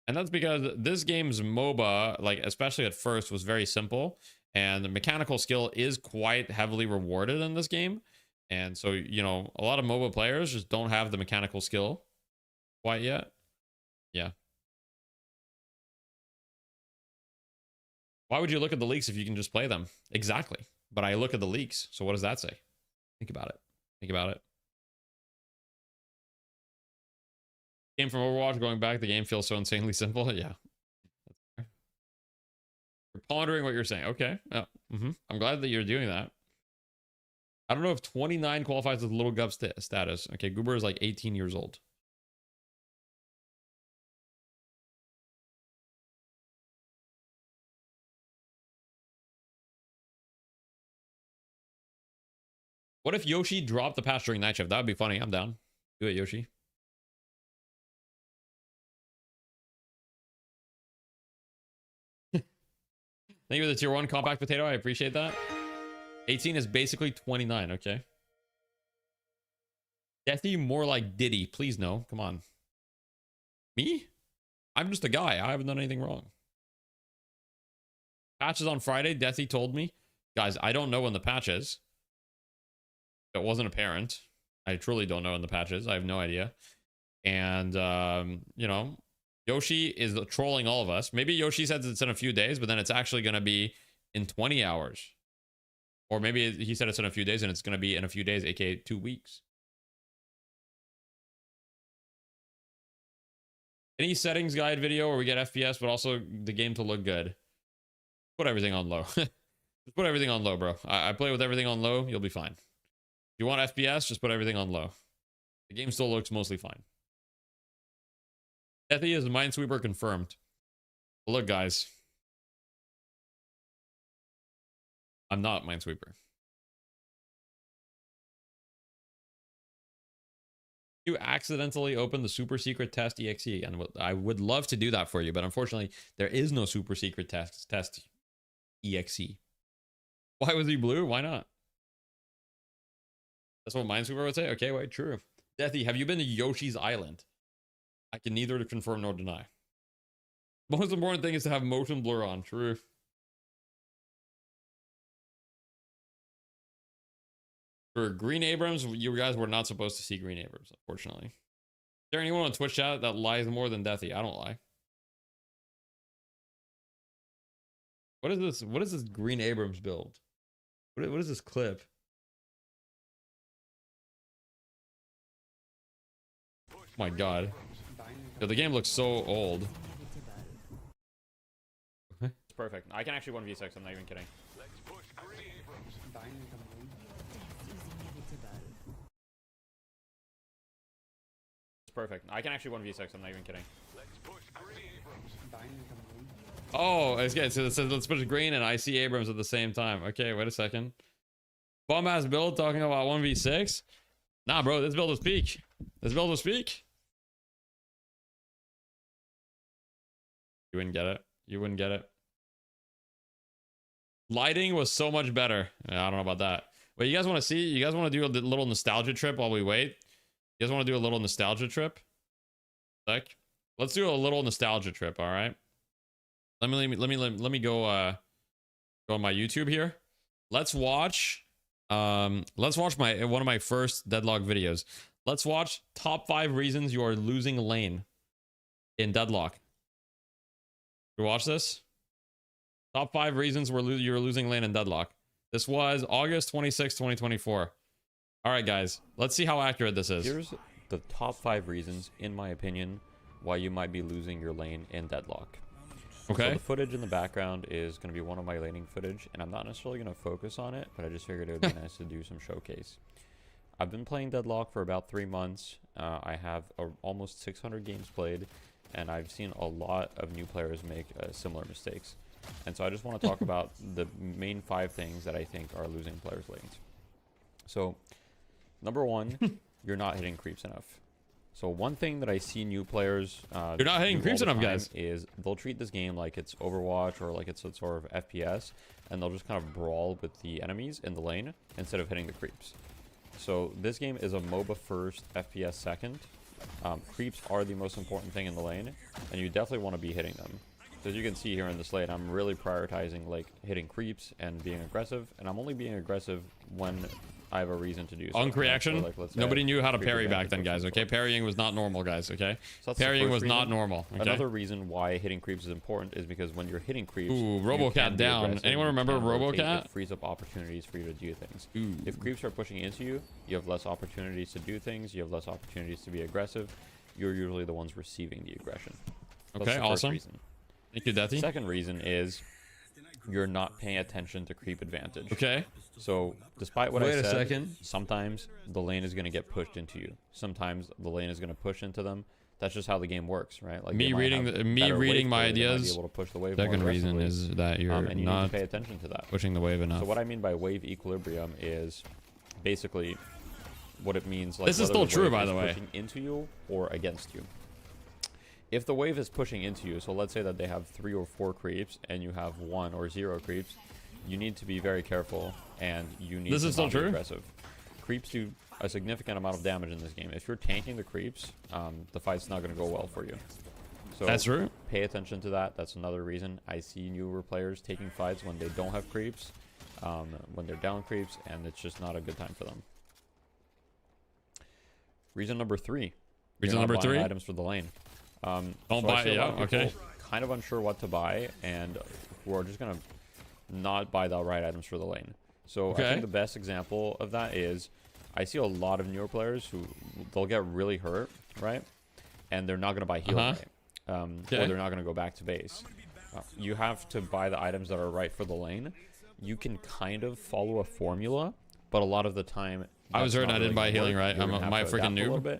that's because this game's MOBA, like especially at first, was very simple, and the mechanical skill is quite heavily rewarded in this game. And so, a lot of MOBA players just don't have the mechanical skill quite yet. Yeah. Why would you look at the leaks if you can just play them? Exactly. But I look at the leaks. So what does that say? Think about it. Think about it. Game from Overwatch, going back, the game feels so insanely simple. Yeah. You're pondering what you're saying. Okay. Oh, I'm glad that you're doing that. I don't know if 29 qualifies as little gov status. Okay, Goober is like 18 years old. What if Yoshi dropped the patch during night shift? That would be funny. I'm down. Do it, Yoshi. Thank you for the tier 1 compact potato. I appreciate that. 18 is basically 29. Okay. Deathy, more like Diddy. Please no. Come on. Me? I'm just a guy. I haven't done anything wrong. Patch is on Friday. Deathy told me. Guys, I don't know when the patch is. It wasn't apparent. I truly don't know when the patch is. I have no idea. And, Yoshi is trolling all of us. Maybe Yoshi says it's in a few days, but then it's actually going to be in 20 hours. Or maybe he said it's in a few days and it's going to be in a few days, aka 2 weeks. Any settings guide video where we get FPS, but also the game to look good? Put everything on low. Just put everything on low, bro. I play with everything on low. You'll be fine. If you want FPS, just put everything on low. The game still looks mostly fine. Deathy is Minesweeper confirmed. But look, guys. I'm not Minesweeper. You accidentally opened the super secret test exe, and I would love to do that for you, but unfortunately there is no super secret test exe. Why was he blue? Why not? That's what Minesweeper would say. Okay, wait, true. Deathy, have you been to Yoshi's Island? I can neither confirm nor deny. Most important thing is to have motion blur on. True. For Green Abrams, you guys were not supposed to see Green Abrams, unfortunately. Is there anyone on Twitch chat that lies more than Deathy? I don't lie. What is this? What is this Green Abrams build? What is this clip? Oh my god. Yo, the game looks so old. It's perfect. I can actually 1v6, I'm not even kidding. It's perfect. I can actually 1v6, I'm not even kidding. Oh, it's good. So it says let's push Green and I see Abrams at the same time. Okay, wait a second. Bum ass build talking about 1v6? Nah, bro, this build is peak. This build is peak. You wouldn't get it. You wouldn't get it. Lighting was so much better. Yeah, I don't know about that. Wait, you guys want to see? You guys want to do a little nostalgia trip while we wait? You guys want to do a little nostalgia trip? Like, let's do a little nostalgia trip. All right. Let me go. Go on my YouTube here. Let's watch. Let's watch one of my first Deadlock videos. Let's watch top 5 reasons you are losing lane in Deadlock. You watch this? Top 5 reasons you're losing lane in deadlock. This was August 26, 2024. All right, guys, let's see how accurate this is. Here's the top 5 reasons, in my opinion, why you might be losing your lane in deadlock. Okay. So the footage in the background is going to be one of my laning footage, and I'm not necessarily going to focus on it, but I just figured it would be nice to do some showcase. I've been playing deadlock for about 3 months. I have almost 600 games played, and I've seen a lot of new players make similar mistakes. And so I just want to talk about the main 5 things that I think are losing players' lanes. So, number 1, you're not hitting creeps enough. So one thing that I see new players you're not hitting creeps enough, guys, is they'll treat this game like it's Overwatch or like it's a sort of FPS, and they'll just kind of brawl with the enemies in the lane instead of hitting the creeps. So this game is a MOBA first, FPS second. Creeps are the most important thing in the lane, and you definitely want to be hitting them. So as you can see here in this lane, I'm really prioritizing like hitting creeps and being aggressive, and I'm only being aggressive when I have a reason to do so. Unk reaction. So, like, Nobody knew how to parry back then, guys. Okay, parrying was not normal, guys. Okay, so parrying was not normal. Okay? Another reason why hitting creeps is important is because when you're hitting creeps, ooh, RoboCat down. Anyone remember RoboCat? It frees up opportunities for you to do things. Ooh. If creeps are pushing into you, you have less opportunities to do things. You have less opportunities to be aggressive. You're usually the ones receiving the aggression. So okay, awesome. Thank you, Deathy. Second reason is you're not paying attention to creep advantage. Okay. So despite what I said, a second. Sometimes the lane is going to get pushed into you. Sometimes the lane is going to push into them. That's just how the game works, right? Like me reading my ideas. Be able to push the wave second reason is that you're and you not need to pay attention to that. Pushing the wave enough. So what I mean by wave equilibrium is basically what it means. Like this is still true, by the way. Pushing into you or against you. If the wave is pushing into you, so let's say that they have 3 or 4 creeps and you have 1 or 0 creeps, you need to be very careful and you need to not be aggressive. Creeps do a significant amount of damage in this game. If you're tanking the creeps, the fight's not going to go well for you. So that's true. Pay attention to that. That's another reason I see newer players taking fights when they don't have creeps, when they're down creeps, and it's just not a good time for them. Reason number 3. Reason number 3? Items for the lane. Don't buy it. Yeah, okay. Kind of unsure what to buy, and we're just gonna not buy the right items for the lane. So I think the best example of that is I see a lot of newer players who they'll get really hurt, right? And they're not gonna buy healing, or they're not gonna go back to base. You have to buy the items that are right for the lane. You can kind of follow a formula, but a lot of the time I was hurt. I didn't buy healing right. I'm my freaking noob.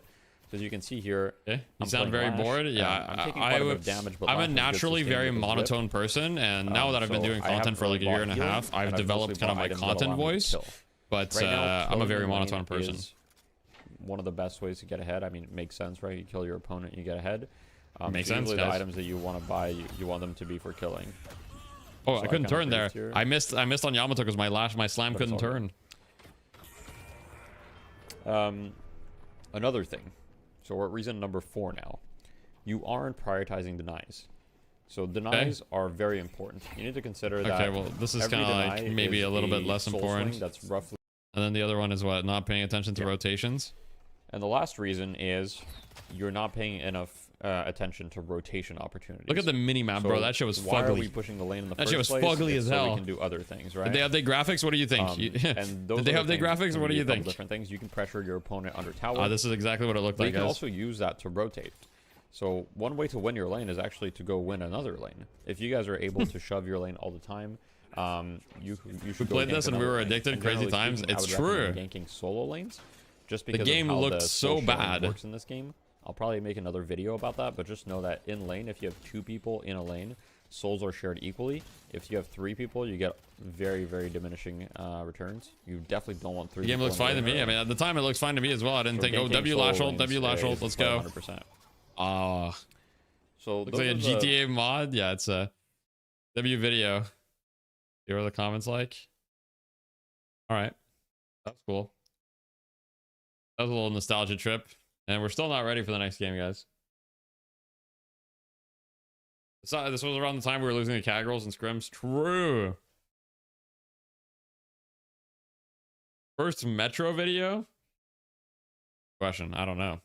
As you can see here, you sound very bored. Yeah, I'm a naturally very monotone person, and now that I've been doing content for like a year and a half, I've developed kind of my content voice. But I'm a very monotone person. One of the best ways to get ahead. I mean, it makes sense, right? You kill your opponent, you get ahead. Makes sense. The items that you want to buy, you want them to be for killing. Oh, so I couldn't turn there. I missed on Yamato because my slam couldn't turn. Another thing. So we're at reason number 4 now. You aren't prioritizing denies. So denies are very important. You need to consider that. Okay, well, this is kind of like maybe a little bit less important. That's roughly. And then the other one is what? Not paying attention to rotations. And the last reason is you're not paying enough attention to rotation opportunities. Look at the mini map, bro. That shit was fugly. Why are we pushing the lane in the first place? That shit was fugly as hell. So we can do other things, right? Did they update graphics? What do you think? And those did they update graphics? What do you think? Different things. You can pressure your opponent under tower. This is exactly what it looked like. You can also use that to rotate. So one way to win your lane is actually to go win another lane. If you guys are able to shove your lane all the time, you should. We played this and we were addicted. Crazy times. It's true. Ganking solo lanes, just because the game looked so bad. Works in this game. I'll probably make another video about that, but just know that in lane, if you have 2 people in a lane, souls are shared equally. If you have 3 people, you get very, very diminishing returns. You definitely don't want 3 people. The game looks fine to me. I mean, at the time, it looks fine to me as well. I didn't think, oh, W lash ult, let's go. 100%. So looks like a GTA mod. Yeah, it's a W video. See what the comments like. All right, that's cool. That was a little nostalgia trip. And we're still not ready for the next game, guys. This was around the time we were losing the cat girls and scrims. True. First Metro video? Question. I don't know.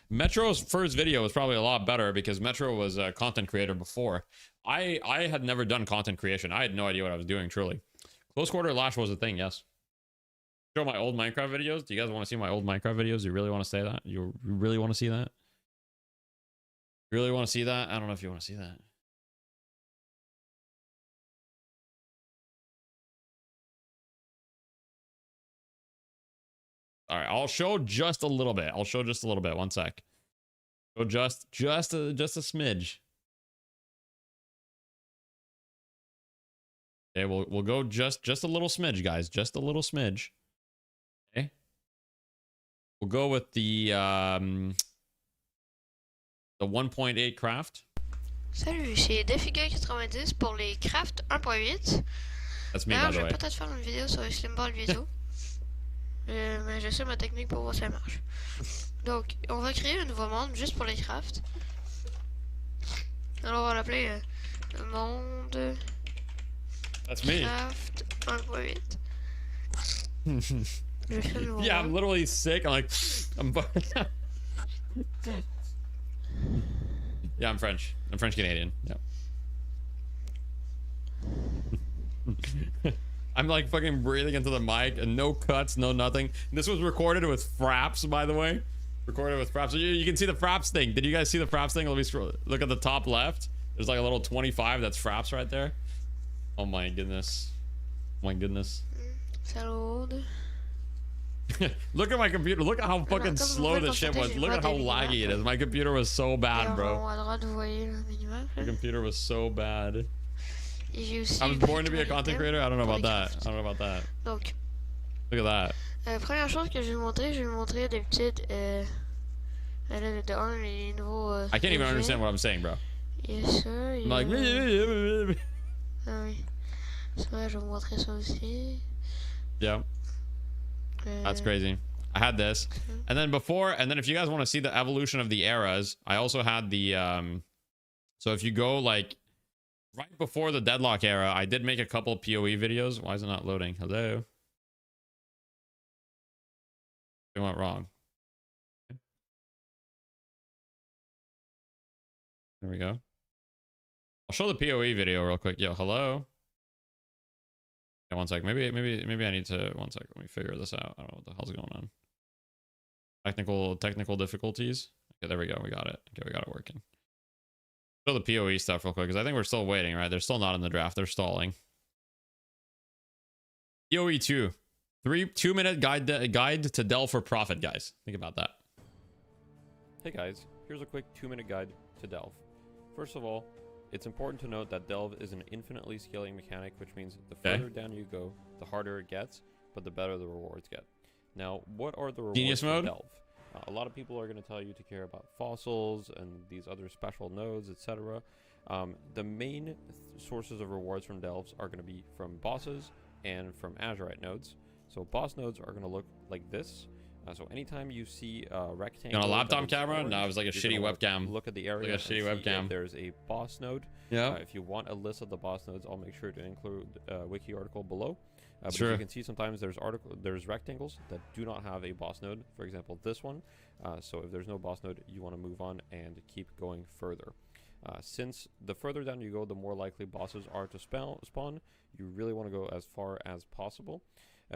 Metro's first video was probably a lot better because Metro was a content creator before. I had never done content creation. I had no idea what I was doing, truly. Close quarter lash was a thing, yes. Show my old Minecraft videos. Do you guys want to see my old Minecraft videos? You really want to say that? You really want to see that? You really want to see that? I don't know if you want to see that. All right, I'll show just a little bit. I'll show just a little bit. One sec. So just a smidge. Okay, we'll go just a little smidge, guys. Just a little smidge. Okay. We'll go with the 1.8 craft. Salut, c'est Defiga90 pour les crafts 1.8. That's me, by the Je vais way. peut-être faire une vidéo sur les slimball bientôt. Mais je sais ma technique pour voir si ça marche. Donc, on va créer un nouveau monde juste pour les crafts. Alors, on va l'appeler monde That's me. craft 1.8. Yeah, I'm literally sick. I'm like, yeah, I'm French. I'm French Canadian. Yeah. I'm like fucking breathing into the mic and no cuts, no nothing. This was recorded with fraps, by the way. Recorded with fraps. So you can see the fraps thing. Did you guys see the fraps thing? Let me scroll. Look at the top left. There's like a little 25. That's fraps right there. Oh my goodness. Oh my goodness. Salud. Look at my computer. Look at how fucking slow this shit was. Look at how laggy it is. My computer was so bad, bro. My computer was so bad. I was born to be a content creator. I don't know about that. I don't know about that. Donc, look at that. Première chose que je vais vous montrer d'habitude les nouveaux. I can't even understand what I'm saying, bro. Yes, sir. I'm like. Ah oui. C'est vrai, je vais vous montrer ça aussi. Yeah. That's crazy. I had this. And then if you guys want to see the evolution of the eras, I also had the so if you go like right before the deadlock era, I did make a couple PoE videos. Why is it not loading? Hello? It went wrong. There we go. I'll show the PoE video real quick. Yo, hello? Yeah, one sec. Maybe I need to, one sec. Let me figure this out. I don't know what the hell's going on. Technical difficulties. Okay, there we go. We got it. Okay, we got it working. Show the PoE stuff real quick because I think we're still waiting, right? They're still not in the draft. They're stalling. PoE 2. 2-minute guide to delve for profit, guys. Think about that. Hey guys, here's a quick 2-minute guide to delve. First of all, it's important to note that delve is an infinitely scaling mechanic, which means the further down you go, the harder it gets, but the better the rewards get. Now, what are the rewards Genius mode? for delve? A lot of people are going to tell you to care about fossils and these other special nodes, etc. The main sources of rewards from delves are going to be from bosses and from azurite nodes. So boss nodes are going to look like this. So anytime you see a rectangle on a laptop camera, orange, no, it was like a shitty webcam. Look at the area. Like a shitty webcam. There's a boss node. Yeah. If you want a list of the boss nodes, I'll make sure to include a wiki article below. But Sure. as you can see, sometimes there's rectangles that do not have a boss node. For example, this one. So if there's no boss node, you want to move on and keep going further. Since the further down you go, the more likely bosses are to spawn. You really want to go as far as possible.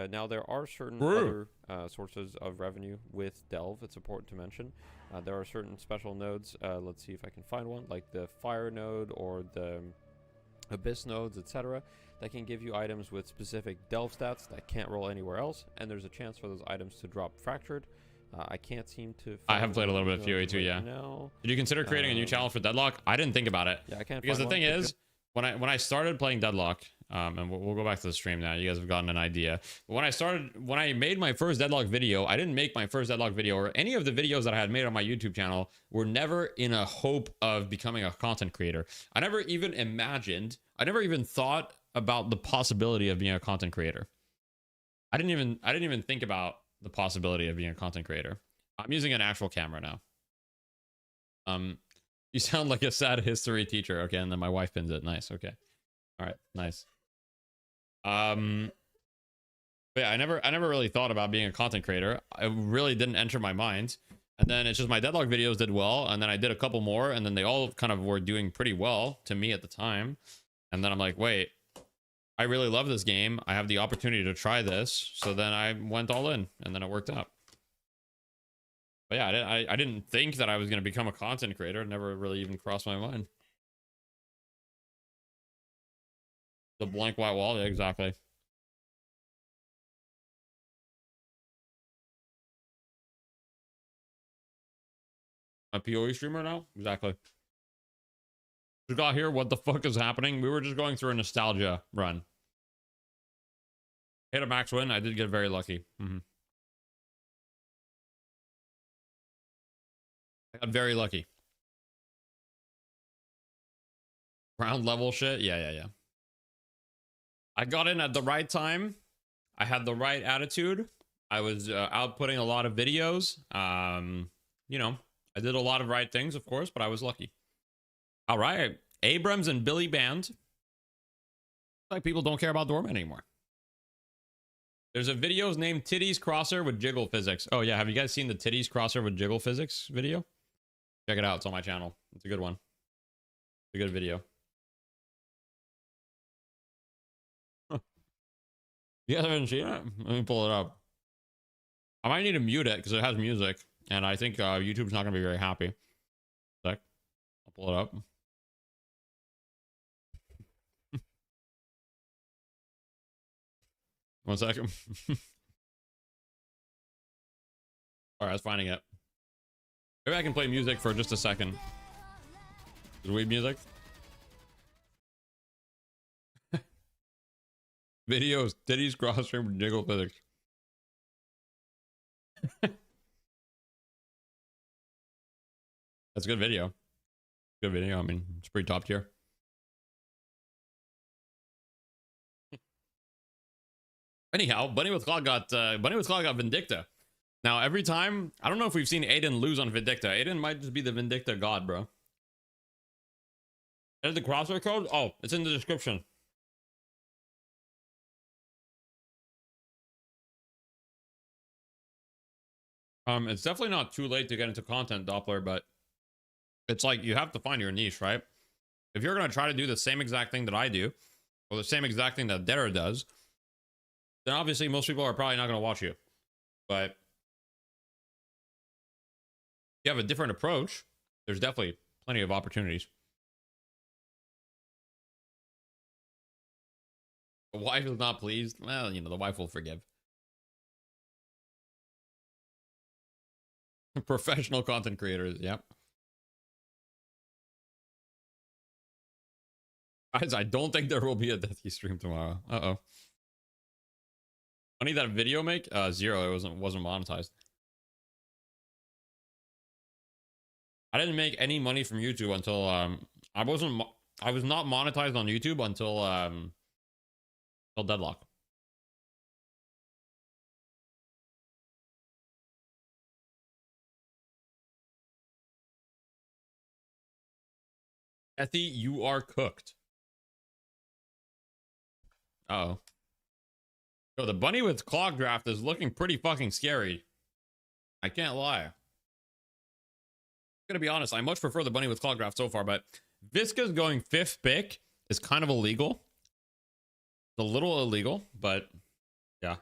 Now, there are certain other sources of revenue with delve. It's important to mention. There are certain special nodes. Let's see if I can find one, like the fire node or the abyss nodes, etc. that can give you items with specific delve stats that can't roll anywhere else, and there's a chance for those items to drop fractured. I can't seem to. I have played a little bit of PoE 2, yeah. Now. Did you consider creating a new channel for Deadlock? I didn't think about it. Yeah, I can't. Because the thing is, when I started playing Deadlock, and we'll go back to the stream now. You guys have gotten an idea. But when I made my first Deadlock video, I didn't make my first Deadlock video, or any of the videos that I had made on my YouTube channel were never in a hope of becoming a content creator. I never even thought about the possibility of being a content creator. I didn't even think about the possibility of being a content creator. I'm using an actual camera now. You sound like a sad history teacher. Okay, and then my wife pins it. Nice. Okay. All right. Nice. But yeah, I never really thought about being a content creator. It really didn't enter my mind. And then it's just my deadlock videos did well, and then I did a couple more, and then they all kind of were doing pretty well to me at the time. And then I'm like, wait, I really love this game. I have the opportunity to try this. So then I went all in, and then it worked out. But yeah, I didn't think that I was going to become a content creator. It never really even crossed my mind. The blank white wall, yeah, exactly. A PoE streamer now? Exactly. Just got here. What the fuck is happening? We were just going through a nostalgia run. Hit a max win. I did get very lucky. I got very lucky. Ground level shit. Yeah. I got in at the right time. I had the right attitude. I was outputting a lot of videos. You know, I did a lot of right things, of course, but I was lucky. All right. Abrams and Billy Band. Like people don't care about Doorman anymore. There's a video named Titties Crosser with Jiggle Physics. Oh, yeah. Have you guys seen the Titties Crosser with Jiggle Physics video? Check it out. It's on my channel. It's a good one. It's a good video. You guys haven't seen it? Let me pull it up. I might need to mute it because it has music. And I think YouTube's not going to be very happy. Sec. I'll pull it up. One second. All right, I was finding it. Maybe I can play music for just a second. Is weed music? Videos, titties, cross stream, jiggle physics. That's a good video. Good video. I mean, it's pretty top tier. Anyhow, Bunny with Claw got Vindicta. Now, every time, I don't know if we've seen Aiden lose on Vindicta. Aiden might just be the Vindicta god, bro. Is the crosshair code? Oh, it's in the description. It's definitely not too late to get into content, Doppler, but it's like you have to find your niche, right? If you're going to try to do the same exact thing that I do, or the same exact thing that Dara does, then obviously most people are probably not going to watch you. But if you have a different approach, there's definitely plenty of opportunities. The wife is not pleased. Well, you know, the wife will forgive. Professional content creators, yep. Guys, I don't think there will be a Death Key stream tomorrow. Uh-oh. Money that video make? 0. It wasn't monetized. I didn't make any money from YouTube until I was not monetized on YouTube until Deadlock. Ethy, you are cooked. Uh-oh. Yo, the bunny with clock draft is looking pretty fucking scary. I can't lie. I'm gonna be honest, I much prefer the bunny with clock draft so far, but Visca's going 5th pick is kind of illegal. It's a little illegal, but yeah.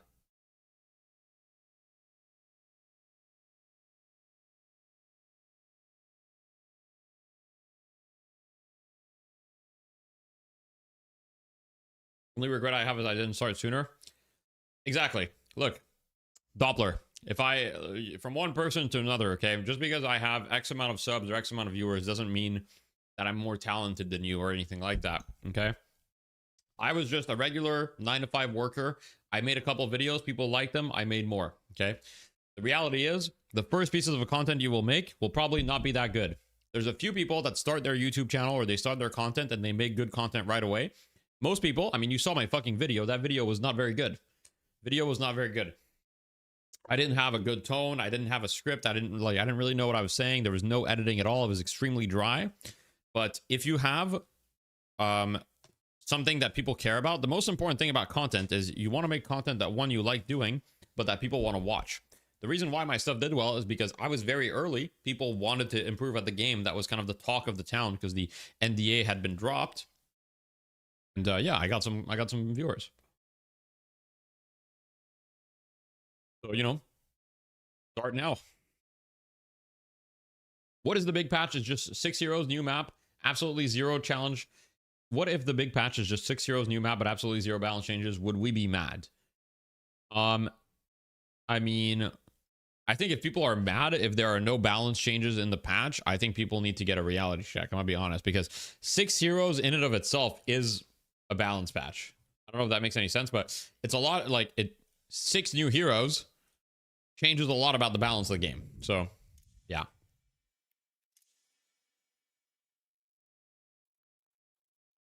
Only regret I have is I didn't start sooner. Exactly. Look, Doppler, if I, from one person to another, okay, just because I have X amount of subs or X amount of viewers doesn't mean that I'm more talented than you or anything like that, okay? I was just a regular 9-to-5 worker. I made a couple of videos. People liked them. I made more, okay? The reality is the first pieces of content you will make will probably not be that good. There's a few people that start their YouTube channel or they start their content and they make good content right away. Most people, I mean, you saw my fucking video. That video was not very good. Video was not very good. I didn't have a good tone. I didn't have a script. I didn't really know what I was saying. There was no editing at all. It was extremely dry. But if you have something that people care about, the most important thing about content is you want to make content that, one, you like doing, but that people want to watch. The reason why my stuff did well is because I was very early. People wanted to improve at the game. That was kind of the talk of the town because the NDA had been dropped. And yeah, I got some viewers. So, you know, start now. What is the big patch? It's just 6 heroes, new map, absolutely zero challenge. What if the big patch is just 6 heroes, new map, but absolutely zero balance changes? Would we be mad? I mean, I think if people are mad if there are no balance changes in the patch, I think people need to get a reality check. I'm gonna be honest, because 6 heroes in and of itself is a balance patch. I don't know if that makes any sense, but it's a lot. Like, 6 new heroes changes a lot about the balance of the game. So yeah.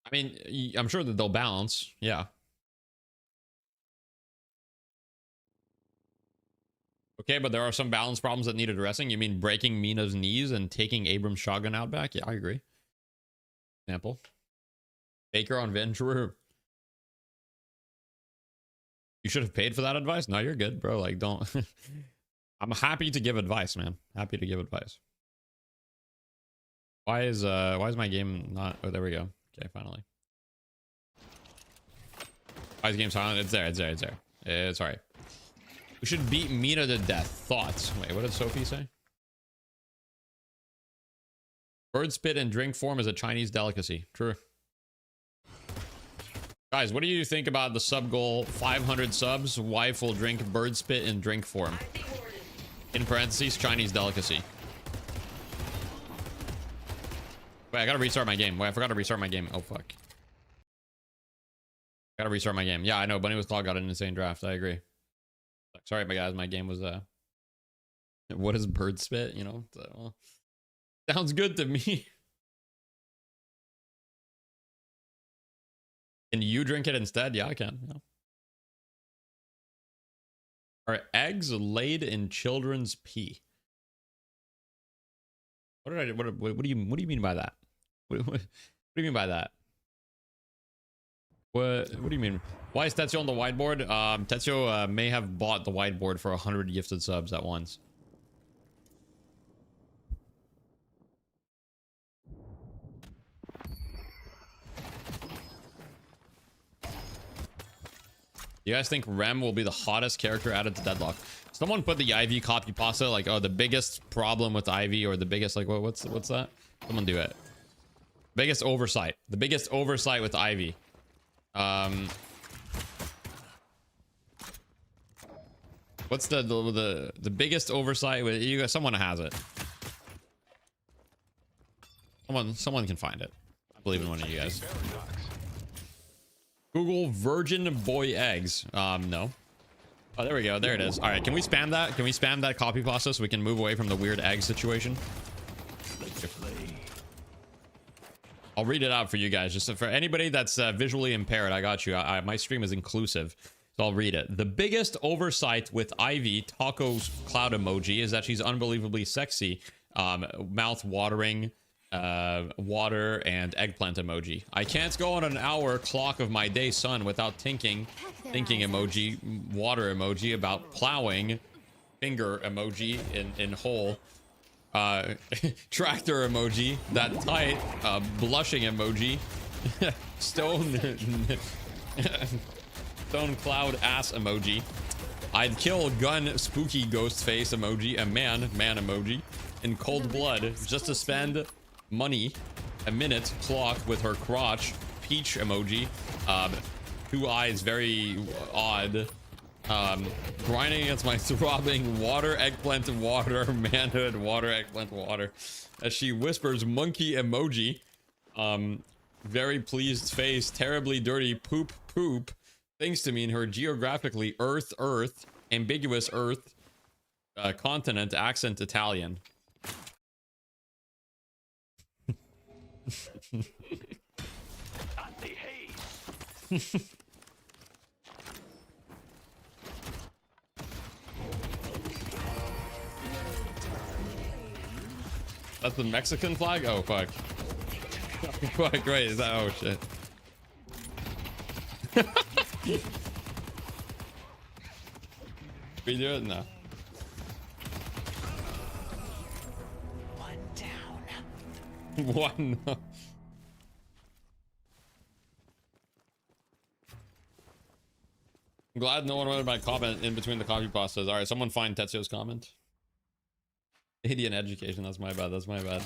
I mean, I'm sure that they'll balance. Yeah. Okay, but there are some balance problems that need addressing. You mean breaking Mina's knees and taking Abram's shotgun out back? Yeah, I agree. Example. Baker on Venture. You should have paid for that advice? No, you're good, bro. Like, don't. I'm happy to give advice, man. Happy to give advice. Why is my game not... Oh, there we go. Okay, finally. Why is the game silent? It's there. It's alright. We should beat Mina to death. Thoughts. Wait, what did Sophie say? Bird spit in drink form is a Chinese delicacy. True. Guys, what do you think about the sub goal? 500 subs. Wife will drink bird spit in drink form. In parentheses, Chinese delicacy. Wait, I gotta restart my game. Wait, I forgot to restart my game. Oh, fuck. Gotta restart my game. Yeah, I know. Bunny with Claw got an insane draft. I agree. Sorry, my guys. My game was, what is bird spit? You know? So, well, sounds good to me. Can you drink it instead? Yeah, I can. Yeah. Are eggs laid in children's pee? What did I do? What do you mean by that? What do you mean by that? What do you mean? Why is Tetsuo on the whiteboard? Tetsuo may have bought the whiteboard for 100 gifted subs at once. You guys think Rem will be the hottest character added to Deadlock? Someone put the Ivy copy pasta, like, oh, the biggest problem with Ivy, or the biggest, like, what's that? Someone do it. Biggest oversight. The biggest oversight with Ivy. What's the biggest oversight with you guys? Someone has it. Someone can find it. I believe in one of you guys. Google virgin boy eggs. No. Oh, there we go. There it is. All right, can we spam that? Can we spam that copy pasta so we can move away from the weird egg situation? I'll read it out for you guys. Just for anybody that's visually impaired, I got you. My stream is inclusive, so I'll read it. The biggest oversight with Ivy, Taco's cloud emoji, is that she's unbelievably sexy. Mouth watering, water, and eggplant emoji. I can't go on an hour clock of my day, son, without thinking emoji, water emoji, about plowing, finger emoji in hole. Tractor emoji, that tight, blushing emoji, stone cloud ass emoji. I'd kill gun spooky ghost face emoji, a man emoji, in cold blood just to spend money, a minute clock with her crotch, peach emoji, 2 eyes very odd, grinding against my throbbing water, eggplant, water, manhood, water, eggplant, water, as she whispers monkey emoji, very pleased face, terribly dirty poop, thinks to mean her geographically earth, ambiguous earth, continent, accent Italian. That's the Mexican flag? Oh, fuck. Fuck, right, is that? Oh, shit. We do it? No. One. I'm glad no one read my comment in between the copy pastas. All right, someone find Tetsuo's comment. Indian education. That's my bad. That's my bad.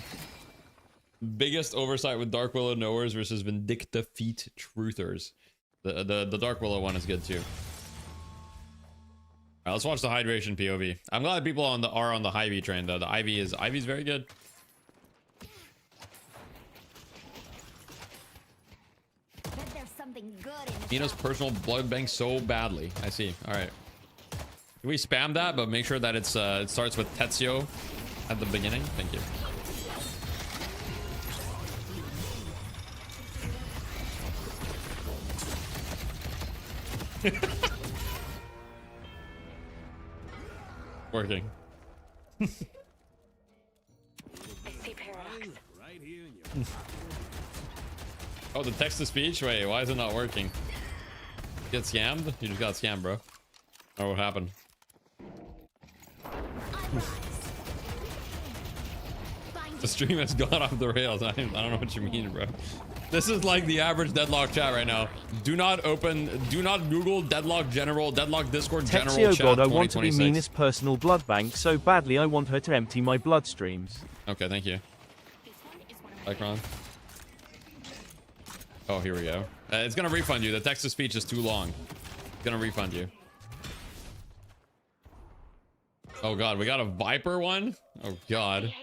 Biggest oversight with Dark Willow knowers versus Vindicta Feet truthers. The Dark Willow one is good too. All right, let's watch the hydration POV. I'm glad people are on the Ivy train though. The Ivy's very good. Bet there's something good in this. Nina's personal blood bank so badly. I see. All right. Can we spam that, but make sure that it starts with Tetsuo at the beginning? Thank you. Working. I see paradox. Right here in your Oh, the text to speech? Wait, why is it not working? Get scammed? You just got scammed, bro. Oh, what happened? The stream has gone off the rails. I don't know what you mean, bro. This is like the average deadlock chat right now. Do not Google deadlock Discord general Tetsuo chat God, I want to be 2026. Mina's personal blood bank so badly I want her to empty my bloodstreams. Okay, thank you. Icon. Oh, here we go. It's gonna refund you. The text to speech is too long. It's gonna refund you. Oh god, we got a Viper one? Oh god.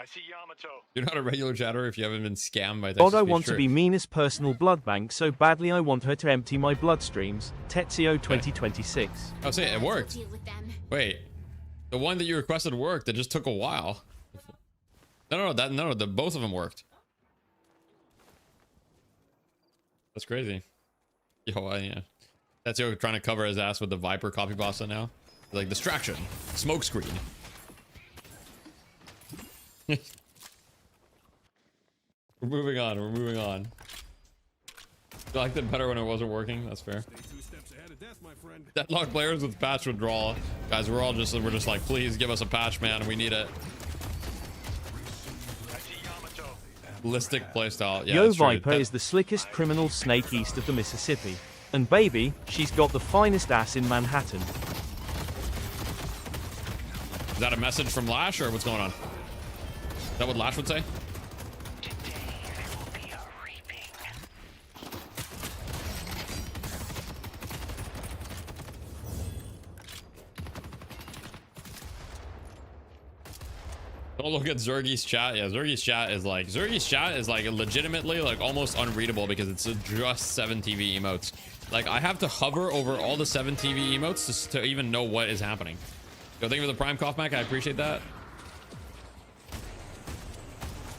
I see Yamato. You're not a regular chatter if you haven't been scammed by text God, to I speech. want to be Mina's personal blood bank so badly I want her to empty my bloodstreams. Tetsuo 2026. Oh, see, it worked. Wait, the one that you requested worked. It just took a while. No, both of them worked. That's crazy. Yo, yeah. That's you trying to cover his ass with the Viper copy pasta now. Like distraction, smoke screen. We're moving on. We're moving on. I liked it better when it wasn't working. That's fair. Deadlock players with patch withdrawal. Guys, we're just like, please give us a patch, man. We need it. Ballistic playstyle. Yeah, Yo, that's true. Viper is the slickest criminal snake east of the Mississippi. And baby, she's got the finest ass in Manhattan. Is that a message from Lash or what's going on? Is that what Lash would say? Don't look at Zergy's chat. Yeah, Zergy's chat is like legitimately like almost unreadable because it's just 7 TV emotes. Like I have to hover over all the 7 TV emotes to even know what is happening. Yo, thank you for the Prime Cough Mac. I appreciate that.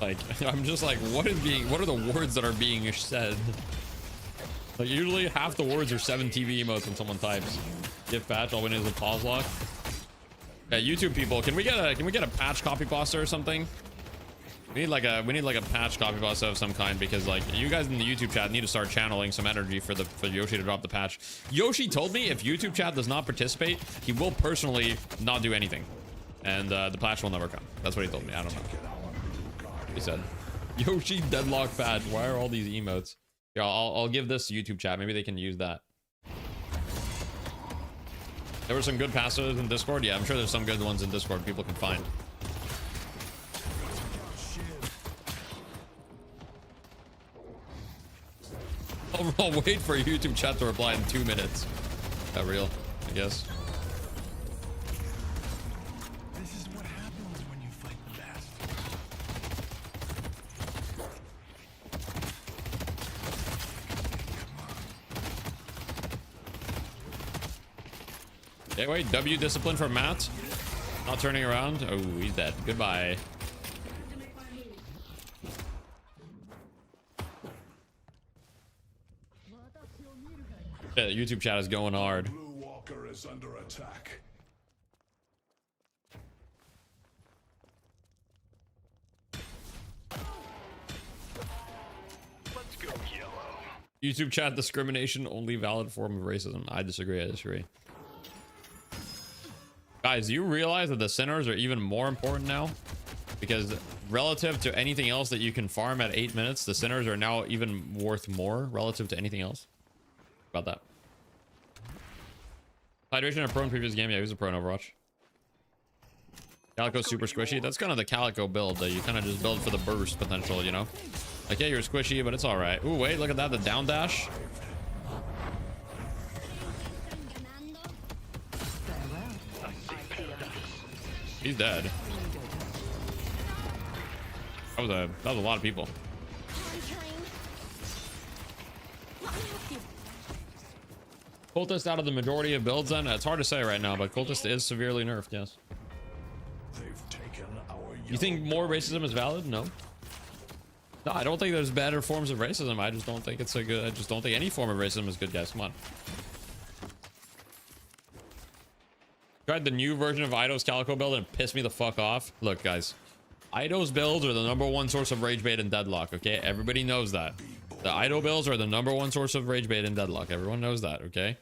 Like I'm just like, what are the words that are being said? Like usually half the words are 7 TV emotes when someone types. Give patch, all we need is a pause lock. Yeah, YouTube people, can we get a patch copy pasta or something? We need like a patch copy pasta of some kind because like you guys in the YouTube chat need to start channeling some energy for Yoshi to drop the patch. Yoshi told me if YouTube chat does not participate, he will personally not do anything, and the patch will never come. That's what he told me. I don't know. He said, Yoshi deadlock patch. Why are all these emotes? Yeah, I'll give this to YouTube chat. Maybe they can use that. There were some good pastas in Discord. Yeah, I'm sure there's some good ones in Discord people can find. I'll wait for YouTube chat to reply in 2 minutes. That real, I guess. This is what happens when you fight the best. Okay, wait, W discipline for Matt. Not turning around. Oh, he's dead. Goodbye. Yeah, the YouTube chat is going hard. Blue Walker is under attack. Let's go yellow. YouTube chat discrimination, only valid form of racism. I disagree. Guys, do you realize that the centers are even more important now? Because relative to anything else that you can farm at 8 minutes, the centers are now even worth more relative to anything else. About that. Hydration a pro in previous game? Yeah, he was a pro in Overwatch. Calico super squishy. That's kind of the Calico build that you kind of just build for the burst potential, you know? Like, yeah, you're squishy, but it's all right. Ooh, wait, look at that. The down dash. He's dead. That was a lot of people. Cultist out of the majority of builds then? It's hard to say right now, but Cultist is severely nerfed, yes. You think more racism is valid? No. No, I don't think there's better forms of racism. I just don't think it's a good, I just don't think any form of racism is good, guys. Come on. Tried the new version of Ido's Calico build and it pissed me the fuck off. Look, guys. Ido's builds are the #1 source of rage bait and deadlock, okay? Everybody knows that. The Ido builds are the #1 source of rage bait and deadlock. Everyone knows that, okay?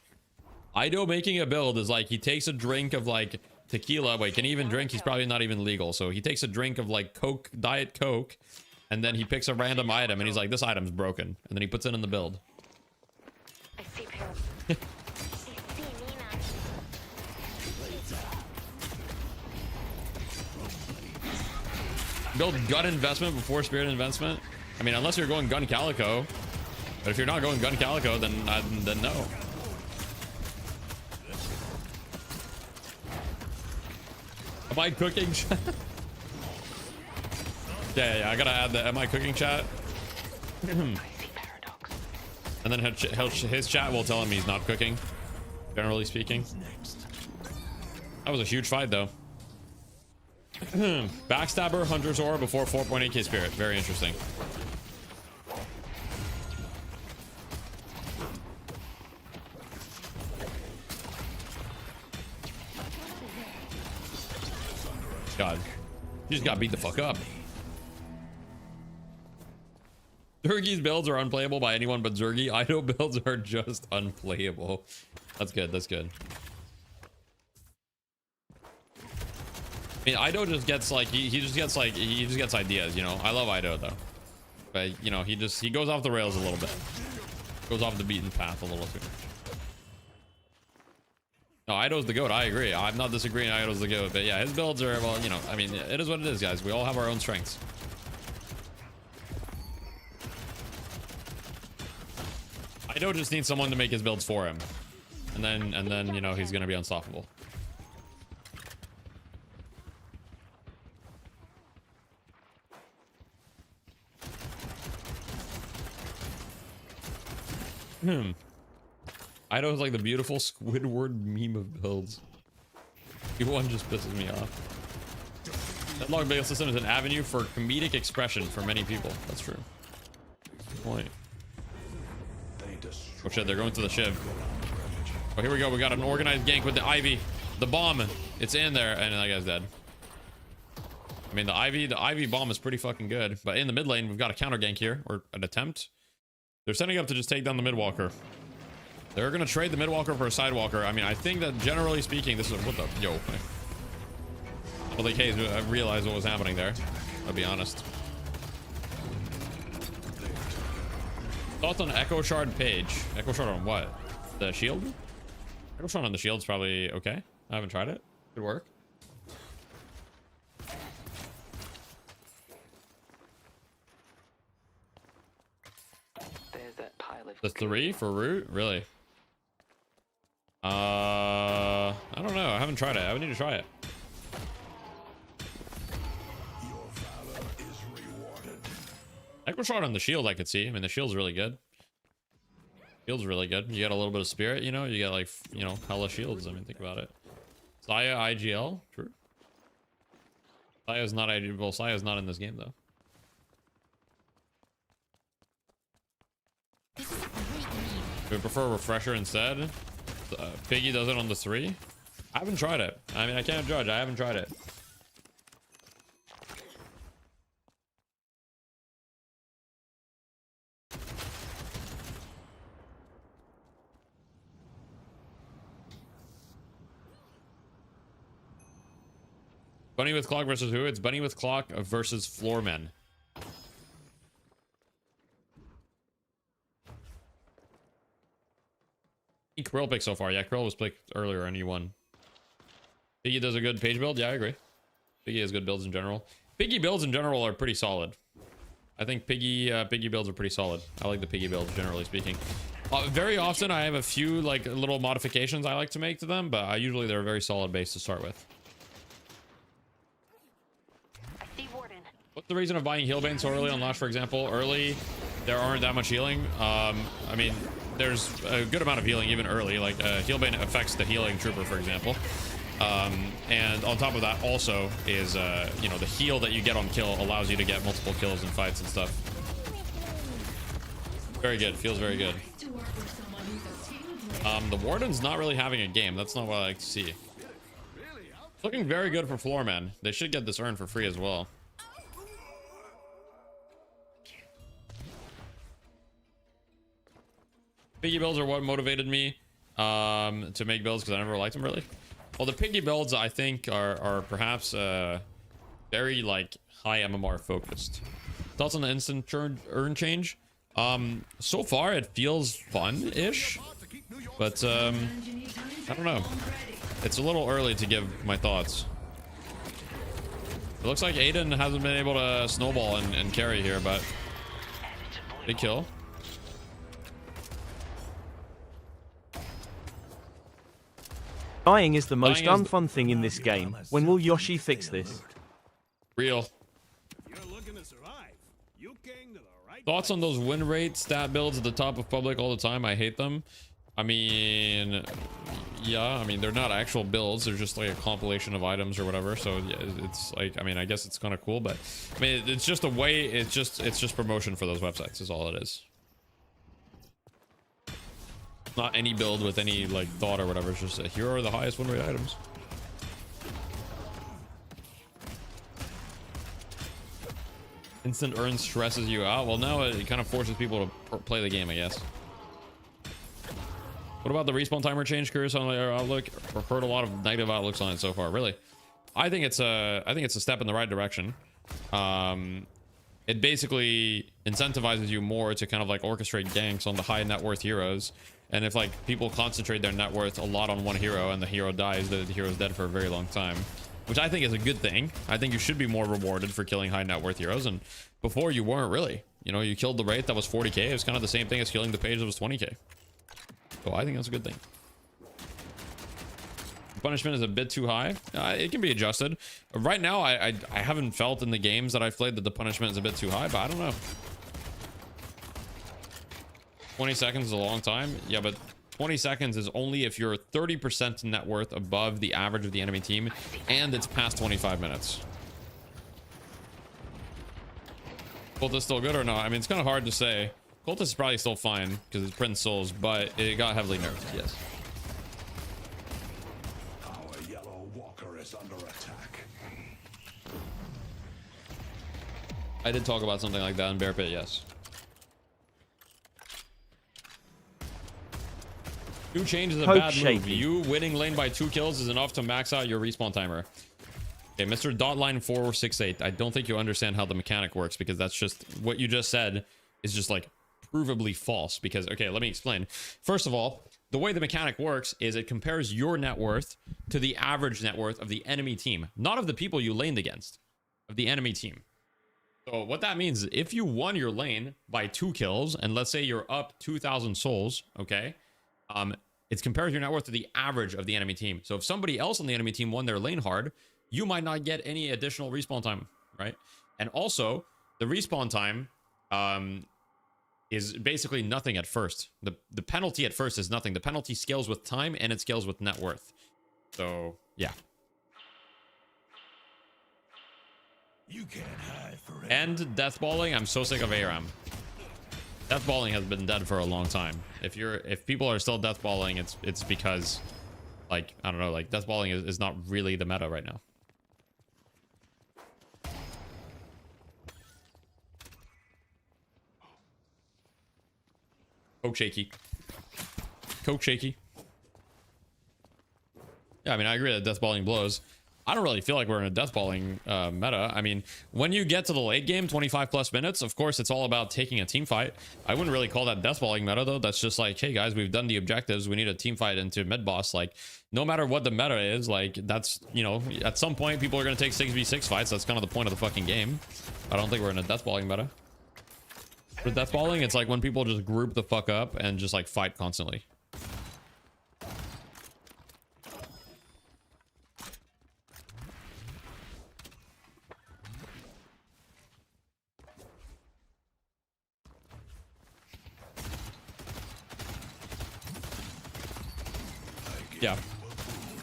Ido making a build is like he takes a drink of like tequila. Wait, can he even drink? He's probably not even legal. So he takes a drink of like Coke, Diet Coke, and then he picks a random item and he's like, this item's broken. And then he puts it in the build. Build gun investment before spirit investment. I mean, unless you're going gun calico. But if you're not going gun calico, then no. Am I cooking? Yeah, I gotta add the am I cooking chat. And then his chat will tell him he's not cooking, generally speaking. That was a huge fight though. Backstabber, Hunter's Aura before 4.8k spirit. Very interesting. God, you just got beat the fuck up. Zergy's builds are unplayable by anyone but Zergy. Ido builds are just unplayable. That's good. That's good. I mean, Ido just gets like he just gets ideas, you know. I love Ido though, but you know he goes off the rails a little bit, goes off the beaten path a little too. No, Ido's the GOAT. I agree. I'm not disagreeing. Ido's the GOAT, but yeah, his builds are, well, you know, I mean, it is what it is, guys. We all have our own strengths. Ido just needs someone to make his builds for him, and then you know he's gonna be unstoppable. Ido is like the beautiful Squidward meme of builds. One just pisses me off. That log build system is an avenue for comedic expression for many people. That's true. Good point. Oh shit, they're going to the Shiv. Oh, here we go. We got an organized gank with the Ivy. The bomb. It's in there, and that guy's dead. I mean, the Ivy bomb is pretty fucking good. But in the mid lane, we've got a counter gank here, or an attempt. They're setting up to just take down the midwalker. They're gonna trade the midwalker for a sidewalker. I mean, I think that generally speaking, this is what the yo. I don't think Hayes realized what was happening there. I'll be honest. Thoughts on Echo Shard Page? Echo Shard on what? The shield? Echo Shard on the shield's probably okay. I haven't tried it. Could work. The 3 for root? Really? I don't know. I haven't tried it. I would need to try it. Echo Shard on the shield I could see. I mean, the shield's really good. Shield's really good. You got a little bit of spirit, you know? You got like, you know, hella shields. I mean, think about it. Saya IGL? True. Saya's not IGL. Well, Saya's not in this game, though. Do we prefer refresher instead? Piggy does it on the 3. I haven't tried it. I mean, I can't judge. I haven't tried it. Bunny with Clock versus who? It's Bunny with Clock versus Floormen. Krill pick so far. Yeah, Krill was picked earlier and he won. Piggy does a good page build. Yeah, I agree. Piggy has good builds in general. Piggy builds in general are pretty solid. I think Piggy builds are pretty solid. I like the Piggy builds, generally speaking. Very often, I have a few like little modifications I like to make to them, but usually they're a very solid base to start with. What's the reason of buying Healbane so early on launch, for example? Early, there aren't that much healing. I mean, there's a good amount of healing even early. Like Healbane affects the healing trooper, for example. And on top of that also is, you know, the heal that you get on kill allows you to get multiple kills in fights and stuff. Very good. Feels very good. The Warden's not really having a game. That's not what I like to see. Looking very good for Floorman. They should get this urn for free as well. Piggy builds are what motivated me to make builds, because I never liked them really. Well, the Piggy builds I think are perhaps very like high MMR focused. Thoughts on the instant urn change? So far it feels fun-ish, but I don't know. It's a little early to give my thoughts. It looks like Aiden hasn't been able to snowball and carry here, but big kill. Dying is the most Dying is unfun thing in this game. When will Yoshi fix this? Real. Thoughts on those win rate stat builds at the top of public all the time? I hate them. I mean, yeah, I mean, they're not actual builds. They're just like a compilation of items or whatever. So yeah, it's like, I mean, I guess it's kind of cool, but I mean, it's just a way, it's just promotion for those websites is all it is. Not any build with any like thought or whatever. It's just a, here are the highest win rate items. Instant urn stresses you out. Well, now it kind of forces people to play the game, I guess. What about the respawn timer change? Curious on their outlook. I've heard a lot of negative outlooks on it so far. Really, I think it's a step in the right direction. It basically incentivizes you more to kind of like orchestrate ganks on the high net worth heroes. And if like people concentrate their net worth a lot on one hero and the hero dies, the hero's dead for a very long time, which I think is a good thing. I think you should be more rewarded for killing high net worth heroes. And before you weren't really, you know, you killed the Wraith that was 40k. It was kind of the same thing as killing the Page that was 20k. So I think that's a good thing. Punishment is a bit too high. It can be adjusted. Right now, I haven't felt in the games that I've played that the punishment is a bit too high, but I don't know. 20 seconds is a long time. Yeah, but 20 seconds is only if you're 30% net worth above the average of the enemy team and it's past 25 minutes. Cultist is still good or not? I mean, it's kind of hard to say. Cultist is probably still fine because it's Prince Souls, but it got heavily nerfed, yes. Our yellow walker is under attack. I did talk about something like that in Bear Pit, yes. 2 changes is a bad move. You winning lane by 2 kills is enough to max out your respawn timer. Okay, Mr. Dotline 468. I don't think you understand how the mechanic works, because that's just what you just said is just like provably false. Because, okay, let me explain. First of all, the way the mechanic works is it compares your net worth to the average net worth of the enemy team, not of the people you laned against, of the enemy team. So what that means is if you won your lane by 2 kills, and let's say you're up 2,000 souls, okay, it compares your net worth to the average of the enemy team. So if somebody else on the enemy team won their lane hard, you might not get any additional respawn time, right? And also, the respawn time is basically nothing at first. The penalty at first is nothing. The penalty scales with time and it scales with net worth. So, yeah. You can't hide forever. And deathballing, I'm so sick of ARAM. Deathballing has been dead for a long time. If people are still deathballing, it's because, like, I don't know, like deathballing is not really the meta right now. Coke shaky. Coke shaky. Yeah, I mean, I agree that deathballing blows. I don't really feel like we're in a deathballing meta. I mean, when you get to the late game, 25+ minutes, of course, it's all about taking a team fight. I wouldn't really call that deathballing meta, though. That's just like, hey, guys, we've done the objectives. We need a team fight into mid-boss. Like, no matter what the meta is, like, that's, you know, at some point, people are going to take 6v6 fights. That's kind of the point of the fucking game. I don't think we're in a deathballing meta. For deathballing, it's like when people just group the fuck up and just, like, fight constantly. Yeah,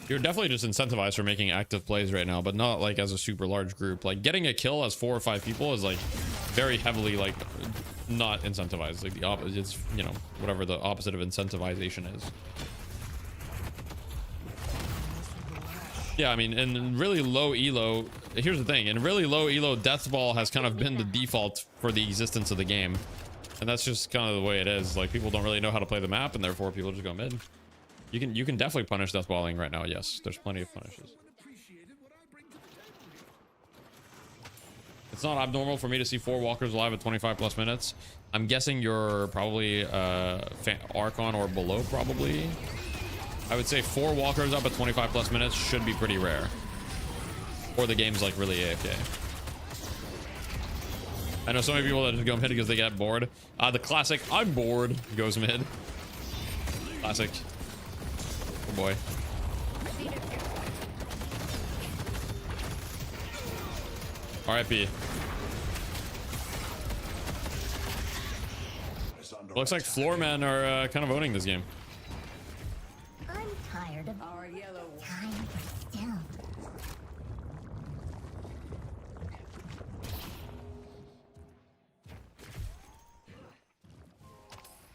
you're definitely just incentivized for making active plays right now, but not like as a super large group. Like getting a kill as 4 or 5 people is like very heavily like not incentivized. Like the opposite, it's, you know, whatever the opposite of incentivization is. Yeah, I mean, in really low elo, here's the thing, in really low elo, deathball has kind of been the default for the existence of the game, and that's just kind of the way it is. Like people don't really know how to play the map, and therefore people just go mid. You can definitely punish deathballing right now. Yes, there's plenty of punishes. It's not abnormal for me to see 4 walkers alive at 25+ minutes. I'm guessing you're probably Archon or below, probably. I would say 4 walkers up at 25+ minutes should be pretty rare. Or the game's like really AFK. I know so many people that just go mid because they get bored. The classic, I'm bored, goes mid. Classic. Oh boy. RIP. Looks like floormen are kind of owning this game. I'm tired of our yellow time for stealth.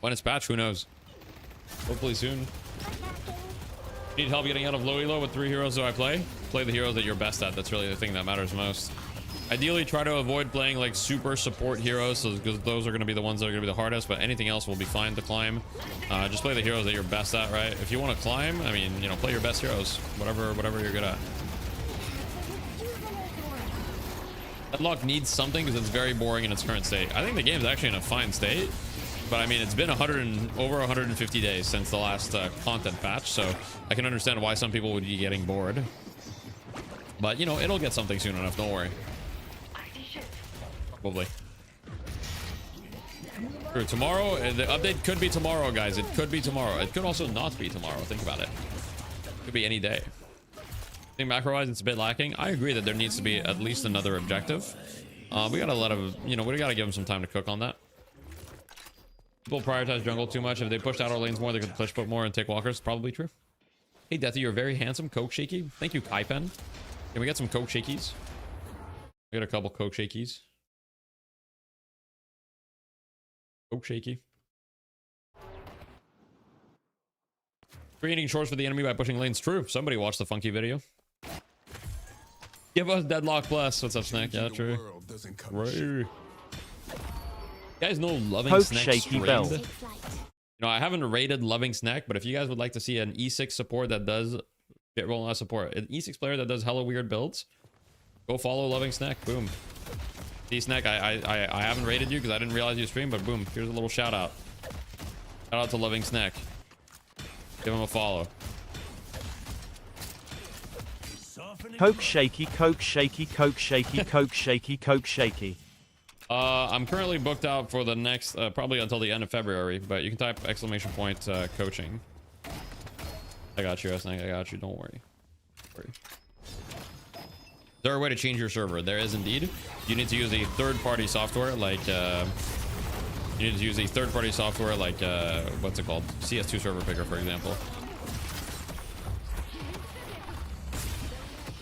When it's patched, who knows? Hopefully soon. Need help getting out of low elo? What 3 heroes do I play? Play the heroes that you're best at. That's really the thing that matters most. Ideally, try to avoid playing like super support heroes, because those are going to be the ones that are going to be the hardest, but anything else will be fine to climb. Just play the heroes that you're best at, right? If you want to climb, I mean, you know, play your best heroes, whatever you're good at. Deadlock needs something because it's very boring in its current state. I think the game's actually in a fine state, but I mean, it's been over 150 days since the last content patch, so I can understand why some people would be getting bored. But, you know, it'll get something soon enough, don't worry. Probably. True, tomorrow, the update could be tomorrow, guys. It could be tomorrow. It could also not be tomorrow. Think about it. It could be any day. I think macro-wise, it's a bit lacking. I agree that there needs to be at least another objective. We gotta let him, you know, we gotta give him some time to cook on that. People prioritize jungle too much. If they pushed out our lanes more, they could push put more and take walkers. Probably true. Hey, Deathy, you're very handsome. Coke shaky. Thank you, Kaipen. Can we get some Coke shakies? We got a couple Coke shakies. Coke shaky. Creating shorts for the enemy by pushing lanes. True. Somebody watched the funky video. Give us Deadlock Plus. What's up, Snack? Yeah, true. Right. You guys know Loving Poke Snack shaky bell. You know, I haven't rated Loving Snack, but if you guys would like to see an E6 support that does get roll not support, an E6 player that does hella weird builds, go follow Loving Snack. Boom. See, Snack, I haven't rated you because I didn't realize you streamed, but boom, here's a little shout out. Shout out to Loving Snack. Give him a follow. Coke shaky, Coke shaky, Coke shaky, Coke shaky, Coke shaky. I'm currently booked out for the next, probably until the end of February, but you can type !coaching. I got you, Snack. I got you. Don't worry. Is there a way to change your server? There is indeed. You need to use a third-party software like what's it called? CS2 server picker, for example.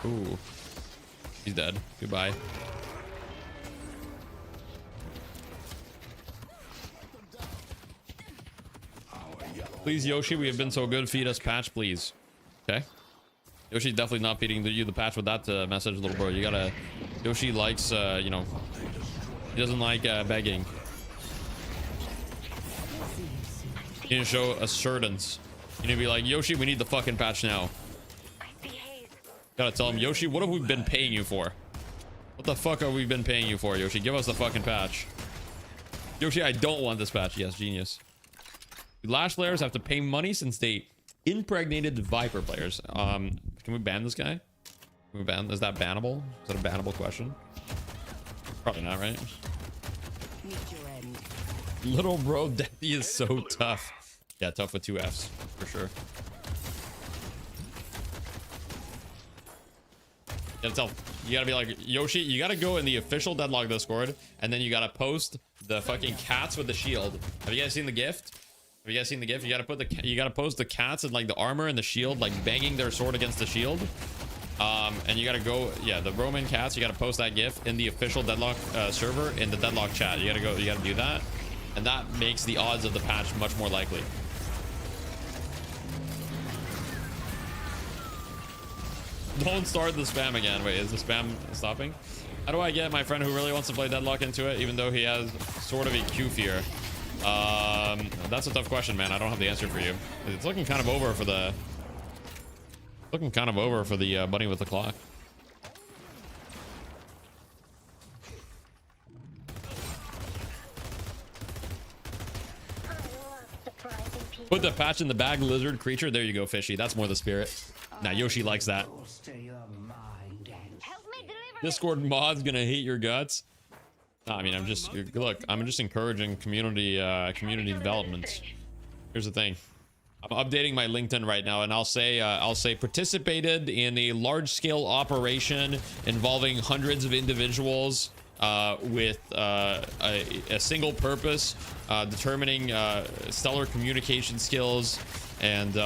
Ooh, he's dead. Goodbye. Please, Yoshi, we have been so good. Feed us patch, please. Okay. Yoshi's definitely not feeding you the patch with that message, little bro. You gotta... Yoshi likes, you know... He doesn't like begging. You need to show assertance. You need to be like, Yoshi, we need the fucking patch now. Gotta tell him, Yoshi, what have we been paying you for? What the fuck have we been paying you for, Yoshi? Give us the fucking patch. Yoshi, I don't want this patch. Yes, genius. Lash players have to pay money since they impregnated Viper players. Can we ban this guy? Can we ban? Is that bannable? Is that a bannable question? Probably not, right? Little bro, Deathy is so tough. Yeah, tough with 2 Fs for sure. You gotta tell, you gotta be like, Yoshi, you gotta go in the official Deadlock Discord, and then you gotta post the fucking cats with the shield. Have you guys seen the gift? Have you guys seen the gift? You gotta post the cats and like the armor and the shield, like banging their sword against the shield. And you gotta go, yeah, the Roman cats, you gotta post that gif in the official Deadlock server in the Deadlock chat. You gotta do that, and that makes the odds of the patch much more likely. Don't start the spam again. Wait, is the spam stopping? How do I get my friend who really wants to play Deadlock into it, even though he has sort of a Q fear? That's a tough question, man. I don't have the answer for you. It's looking kind of over for the... bunny with the clock. Put the patch in the bag, lizard creature. There you go, fishy. That's more the spirit. Now Yoshi likes that. Discord mod's gonna hate your guts. No, I mean, I'm just encouraging community development. Here's the thing. I'm updating my LinkedIn right now, and I'll say participated in a large-scale operation involving hundreds of individuals with a single purpose, determining stellar communication skills, and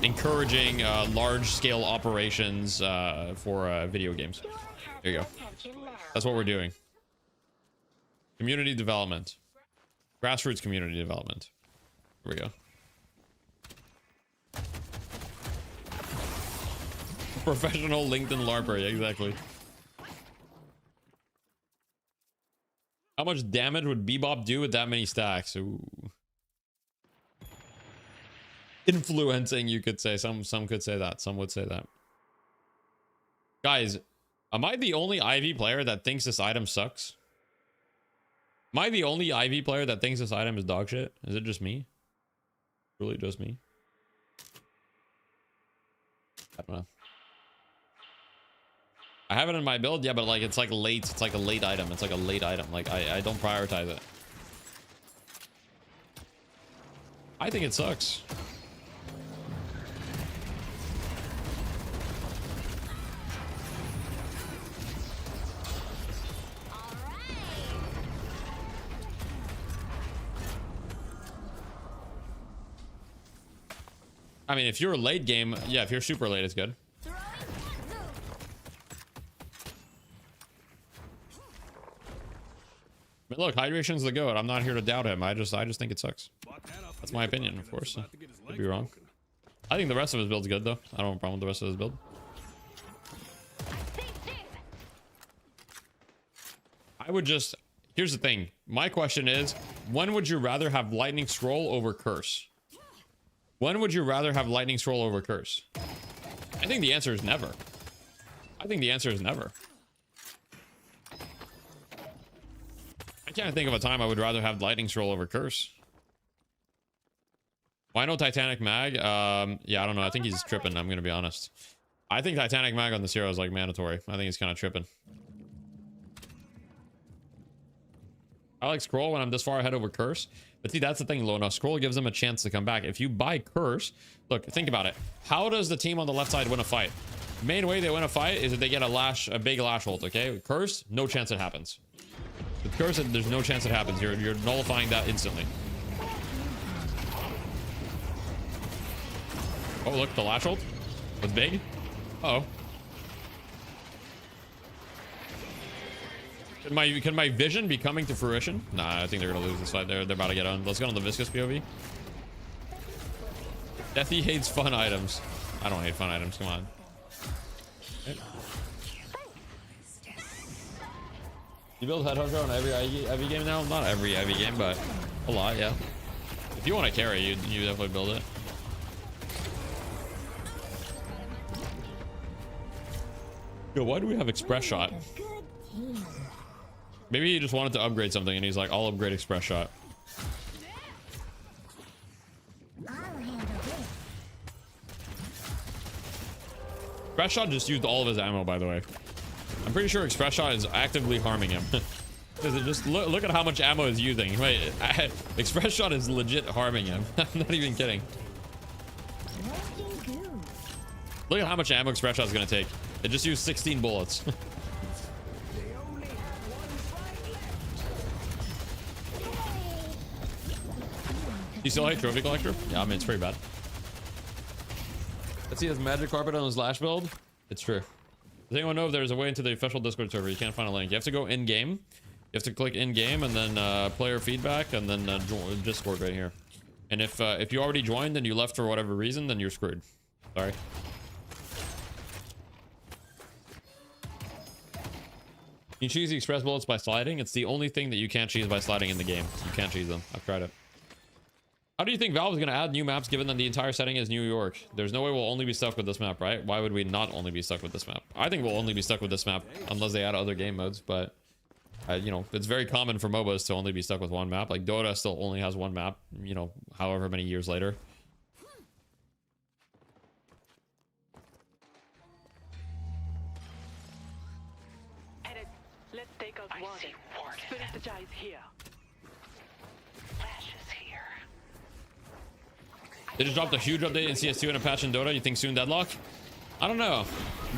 encouraging large-scale operations for video games. There you go. That's what we're doing. Community development. Grassroots community development. Here we go. Professional LinkedIn LARPer. Yeah, exactly. How much damage would Bebop do with that many stacks? Ooh. Influencing, you could say. Some could say that. Some would say that. Guys, am I the only IV player that thinks this item sucks? Am I the only IV player that thinks this item is dog shit? Is it just me? Really just me? I don't know. I have it in my build, yeah, but like it's like late. It's like a late item. It's like a late item. Like I don't prioritize it. I think it sucks. I mean, if you're late game, yeah, if you're super late, it's good. But look, hydration's the goat. I'm not here to doubt him. I just think it sucks. That's my opinion, of course. Could be wrong. I think the rest of his build's good though. I don't have a problem with the rest of his build. I would just... Here's the thing. My question is, when would you rather have Lightning Scroll over Curse? When would you rather have Lightning Scroll over Curse? I think the answer is never. I think the answer is never. I can't think of a time I would rather have Lightning Scroll over Curse. Why no Titanic Mag? Yeah, I don't know. I think he's tripping. I'm going to be honest. I think Titanic Mag on the Zero is like mandatory. I think he's kind of tripping. I like Scroll when I'm this far ahead over Curse. But see, that's the thing, Lona. Scroll gives them a chance to come back. If you buy Curse, look, think about it. How does the team on the left side win a fight? Main way they win a fight is that they get a big lash ult, okay? With Curse, no chance it happens. With Curse, there's no chance it happens. You're nullifying that instantly. Oh, look, the lash ult was big. Uh-oh. Can my vision be coming to fruition? Nah, I think they're gonna lose this fight. They're about to get on. Let's go on the viscous POV. Deathy hates fun items. I don't hate fun items. Come on. Okay. You build Headhunter on every IV game now? Not every IV game, but a lot, yeah. If you want to carry, you definitely build it. Yo, why do we have express shot? Maybe he just wanted to upgrade something and he's like, I'll upgrade express shot. Express shot just used all of his ammo, by the way. I'm pretty sure express shot is actively harming him. Because just look at how much ammo is using. Wait, express shot is legit harming him. I'm not even kidding. Look at how much ammo express shot is going to take. It just used 16 bullets. You still like trophy collector? Yeah, I mean, it's pretty bad. Let's see, he has magic carpet on his lash build. It's true. Does anyone know if there's a way into the official Discord server? You can't find a link. You have to go in game. You have to click in game and then player feedback and then Discord right here. And if you already joined and you left for whatever reason, then you're screwed. Sorry. You cheese the express bullets by sliding. It's the only thing that you can't cheese by sliding in the game. You can't cheese them. I've tried it. How do you think Valve is going to add new maps given that the entire setting is New York? There's no way we'll only be stuck with this map, right? Why would we not only be stuck with this map? I think we'll only be stuck with this map unless they add other game modes, but you know, it's very common for MOBAs to only be stuck with one map. Like Dota still only has one map, you know, however many years later. Edit. Let's take out water. Spirit the Jai is here. Flash is here. They just dropped a huge update in CS2 and a patch in Dota. You think soon deadlock? I don't know.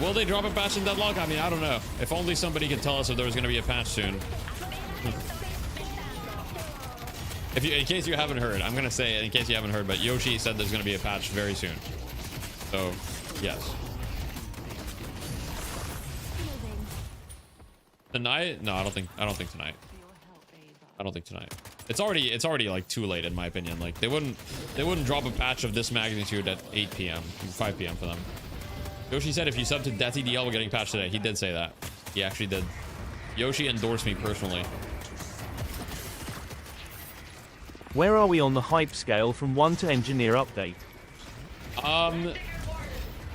Will they drop a patch in deadlock? I mean, I don't know. If only somebody could tell us if there was going to be a patch soon. In case you haven't heard, I'm going to say it in case you haven't heard, but Yoshi said there's going to be a patch very soon. So, yes. Tonight? No, I don't think tonight. I don't think tonight. It's already like too late in my opinion. Like they wouldn't drop a patch of this magnitude at 8 p.m. 5 p.m. for them. Yoshi said if you sub to DeathEDL we're getting patched today. He did say that. He actually did. Yoshi endorsed me personally. Where are we on the hype scale from 1 to engineer update?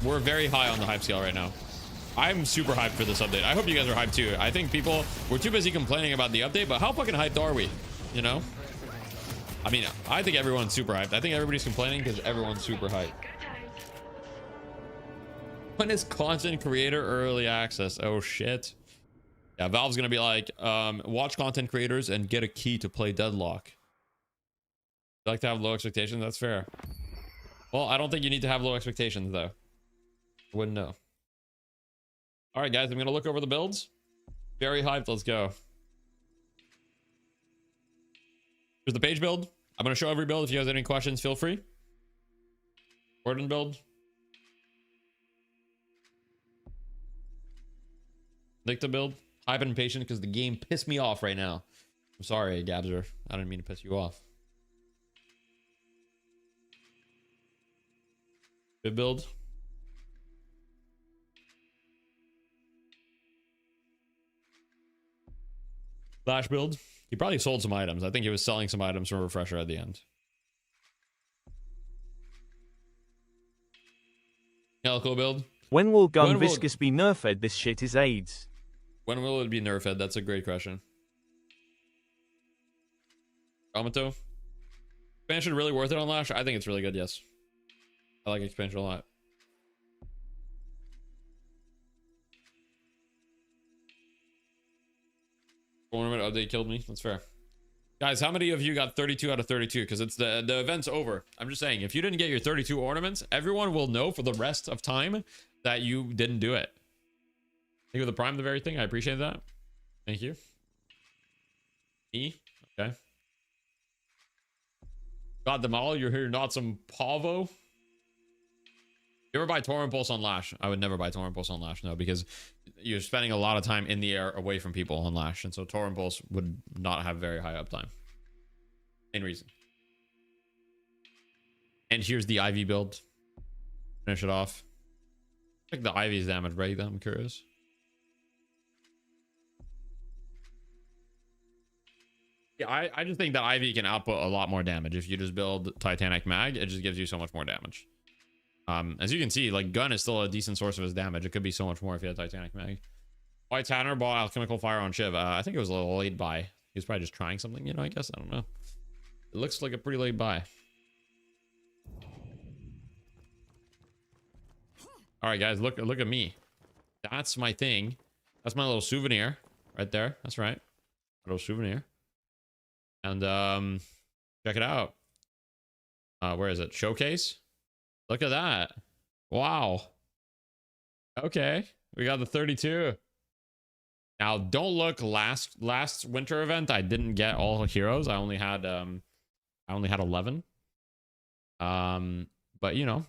We're very high on the hype scale right now. I'm super hyped for this update. I hope you guys are hyped too. I think people were too busy complaining about the update, but how fucking hyped are we? You know? I mean, I think everyone's super hyped. I think everybody's complaining because everyone's super hyped. When is content creator early access? Oh shit. Yeah, Valve's gonna be like, watch content creators and get a key to play Deadlock. You like to have low expectations? That's fair. Well, I don't think you need to have low expectations though. Wouldn't know. All right, guys, I'm gonna look over the builds. Very hyped. Let's go. Here's the page build. I'm gonna show every build. If you guys have any questions, feel free. Gordon build. Nicta build. Hype and impatient because the game pissed me off right now. I'm sorry, Gabzer. I didn't mean to piss you off. Good build. Flash build. He probably sold some items. I think he was selling some items from Refresher at the end. Helico build. When will Gun Viscous be nerfed? This shit is AIDS. When will it be nerfed? That's a great question. Amato. Expansion really worth it on Lash? I think it's really good, yes. I like expansion a lot. Tournament update killed me. That's fair. Guys, how many of you got 32 out of 32? Because it's the event's over. I'm just saying, if you didn't get your 32 ornaments, everyone will know for the rest of time that you didn't do it. Thank you for the prime of everything. I appreciate that. Thank you. E. Okay. God, Demal, you're here, not some Pavo. You ever buy Torrent Pulse on Lash? I would never buy Torrent Pulse on Lash, no, because you're spending a lot of time in the air away from people on Lash, and so Torrent Pulse would not have very high uptime. Main reason. And here's the Ivy build. Finish it off. I think the Ivy's damage, right? I'm curious. Yeah, I just think that Ivy can output a lot more damage. If you just build Titanic Mag, it just gives you so much more damage. As you can see, like gun is still a decent source of his damage. It could be so much more if he had Titanic Mag. White Tanner bought Alchemical Fire on Shiv. I think it was a little late buy. He was probably just trying something, you know, I guess. I don't know. It looks like a pretty late buy. All right, guys, look at me. That's my thing. That's my little souvenir right there. That's right. Little souvenir. And check it out. Where is it? Showcase. Look at that. Wow. Okay, we got the 32. Now, don't look last winter event. I didn't get all heroes. I only had 11. But you know,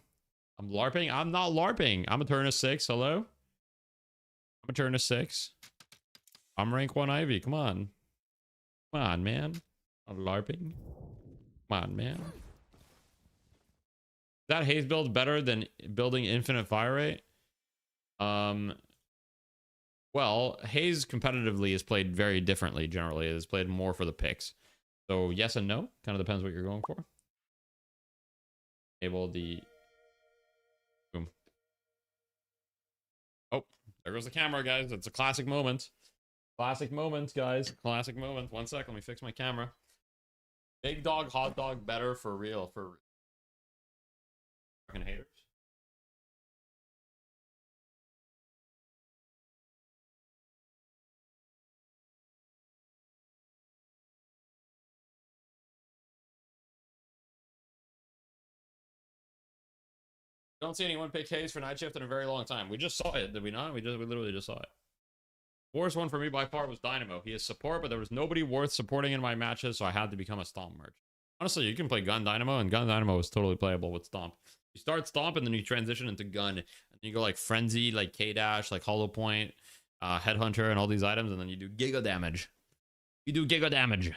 I'm LARPing. I'm not LARPing. I'm a turn of 6. Hello. I'm a turn of 6. I'm rank 1 Ivy. Come on. Come on, man. I'm LARPing. Come on, man. Is that haze build better than building infinite fire rate? Well, haze competitively is played very differently generally. It is played more for the picks. So yes and no. Kind of depends what you're going for. Enable the... Boom. Oh, there goes the camera, guys. It's a classic moment. Classic moment, guys. Classic moment. 1 sec. Let me fix my camera. Big dog, hot dog, better for real. For fucking haters. Don't see anyone pick haze for night shift in a very long time. We just saw it, did we not? We literally just saw it. Worst one for me by far was Dynamo. He is support, but there was nobody worth supporting in my matches, so I had to become a Stomp merch. Honestly, you can play Gun Dynamo, and Gun Dynamo is totally playable with Stomp. You start Stomp, and then you transition into Gun. And you go like Frenzy, like K-Dash, like Hollow Point, Headhunter, and all these items, and then you do Giga damage. You do Giga damage.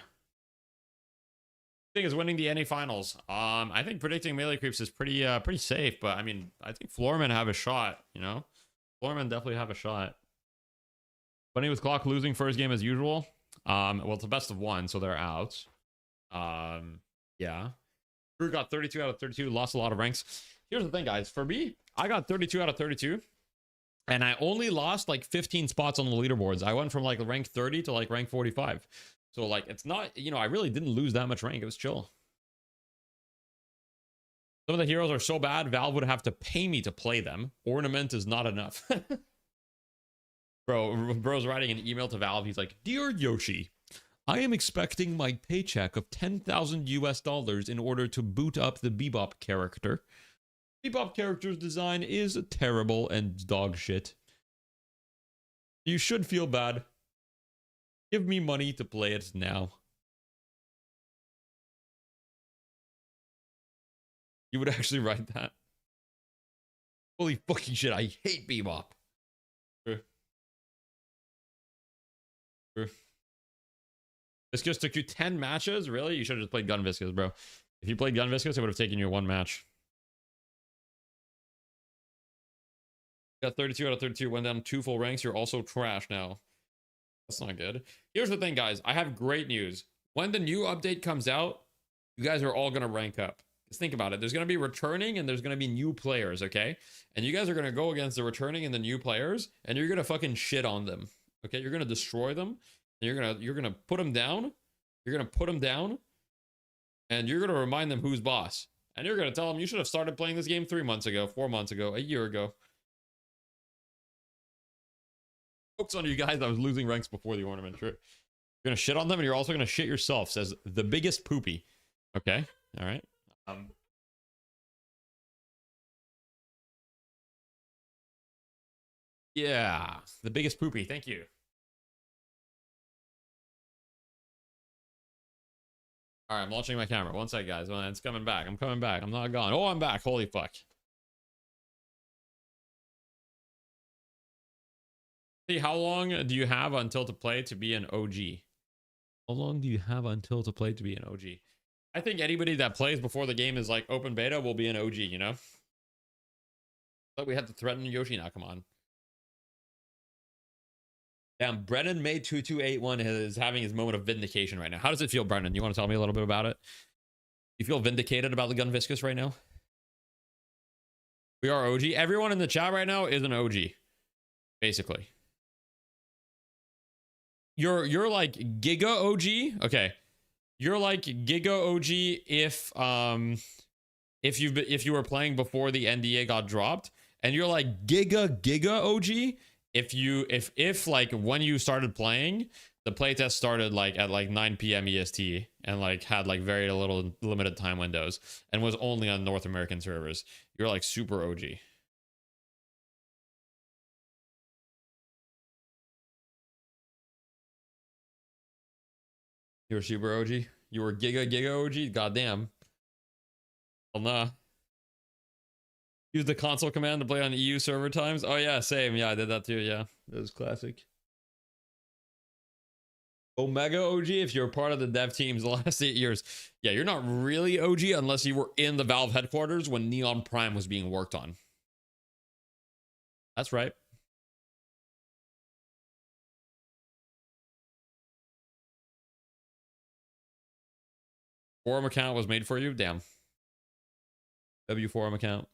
Thing is winning the NA finals. I think predicting melee creeps is pretty safe, but I mean, I think Floormen have a shot, you know? Floormen definitely have a shot. Bunny with Clock losing first game as usual. Well, it's a best of 1, so they're out. Yeah. Drew got 32 out of 32, lost a lot of ranks. Here's the thing, guys. For me, I got 32 out of 32, and I only lost like 15 spots on the leaderboards. I went from like rank 30 to like rank 45. So like, it's not, you know, I really didn't lose that much rank. It was chill. Some of the heroes are so bad, Valve would have to pay me to play them. Ornament is not enough. Bro's writing an email to Valve. He's like, "Dear Yoshi, I am expecting my paycheck of $10,000 US in order to boot up the Bebop character. Bebop character's design is terrible and dog shit. You should feel bad. Give me money to play it now." You would actually write that? Holy fucking shit, I hate Bebop. Viscous took you 10 matches? Really? You should have just played Gun Viscous, bro. If you played Gun Viscous, it would have taken you 1 match. Got 32 out of 32, went down 2 full ranks. You're also trash now. That's not good. Here's the thing, guys. I have great news. When the new update comes out, you guys are all going to rank up. Just think about it. There's going to be returning and there's going to be new players, okay? And you guys are going to go against the returning and the new players, and you're going to fucking shit on them. Okay? You're going to destroy them. And you're going to put them down. You're going to put them down. And you're going to remind them who's boss. And you're going to tell them you should have started playing this game 3 months ago, 4 months ago, a year ago. Focus on you guys. I was losing ranks before the ornament. Sure. You're going to shit on them, and you're also going to shit yourself, says the biggest poopy. Okay? All right. Yeah. The biggest poopy. Thank you. All right, I'm launching my camera. 1 sec, guys. Well, it's coming back. I'm coming back. I'm not gone. Oh, I'm back. Holy fuck. See, how long do you have until to play to be an OG? How long do you have until to play to be an OG? I think anybody that plays before the game is like open beta will be an OG, you know? But we have to threaten Yoshi now. Come on. Damn, Brennan May 2281 is having his moment of vindication right now. How does it feel, Brennan? You want to tell me a little bit about it? You feel vindicated about the Gun Viscous right now? We are OG. Everyone in the chat right now is an OG, basically. You're like Giga OG. Okay, you're like Giga OG if you were playing before the NDA got dropped, and you're like Giga OG if like when you started playing, the playtest started like at like 9 p.m. EST and like had like very little limited time windows and was only on North American servers. You're like super OG. You were super OG? You were Giga OG? Goddamn. Well, nah. Use the console command to play on EU server times? Oh yeah, same. Yeah, I did that too. Yeah, that was classic. Omega OG, if you're part of the dev teams the last 8 years. Yeah, you're not really OG unless you were in the Valve headquarters when Neon Prime was being worked on. That's right. Forum account was made for you? Damn. W forum account.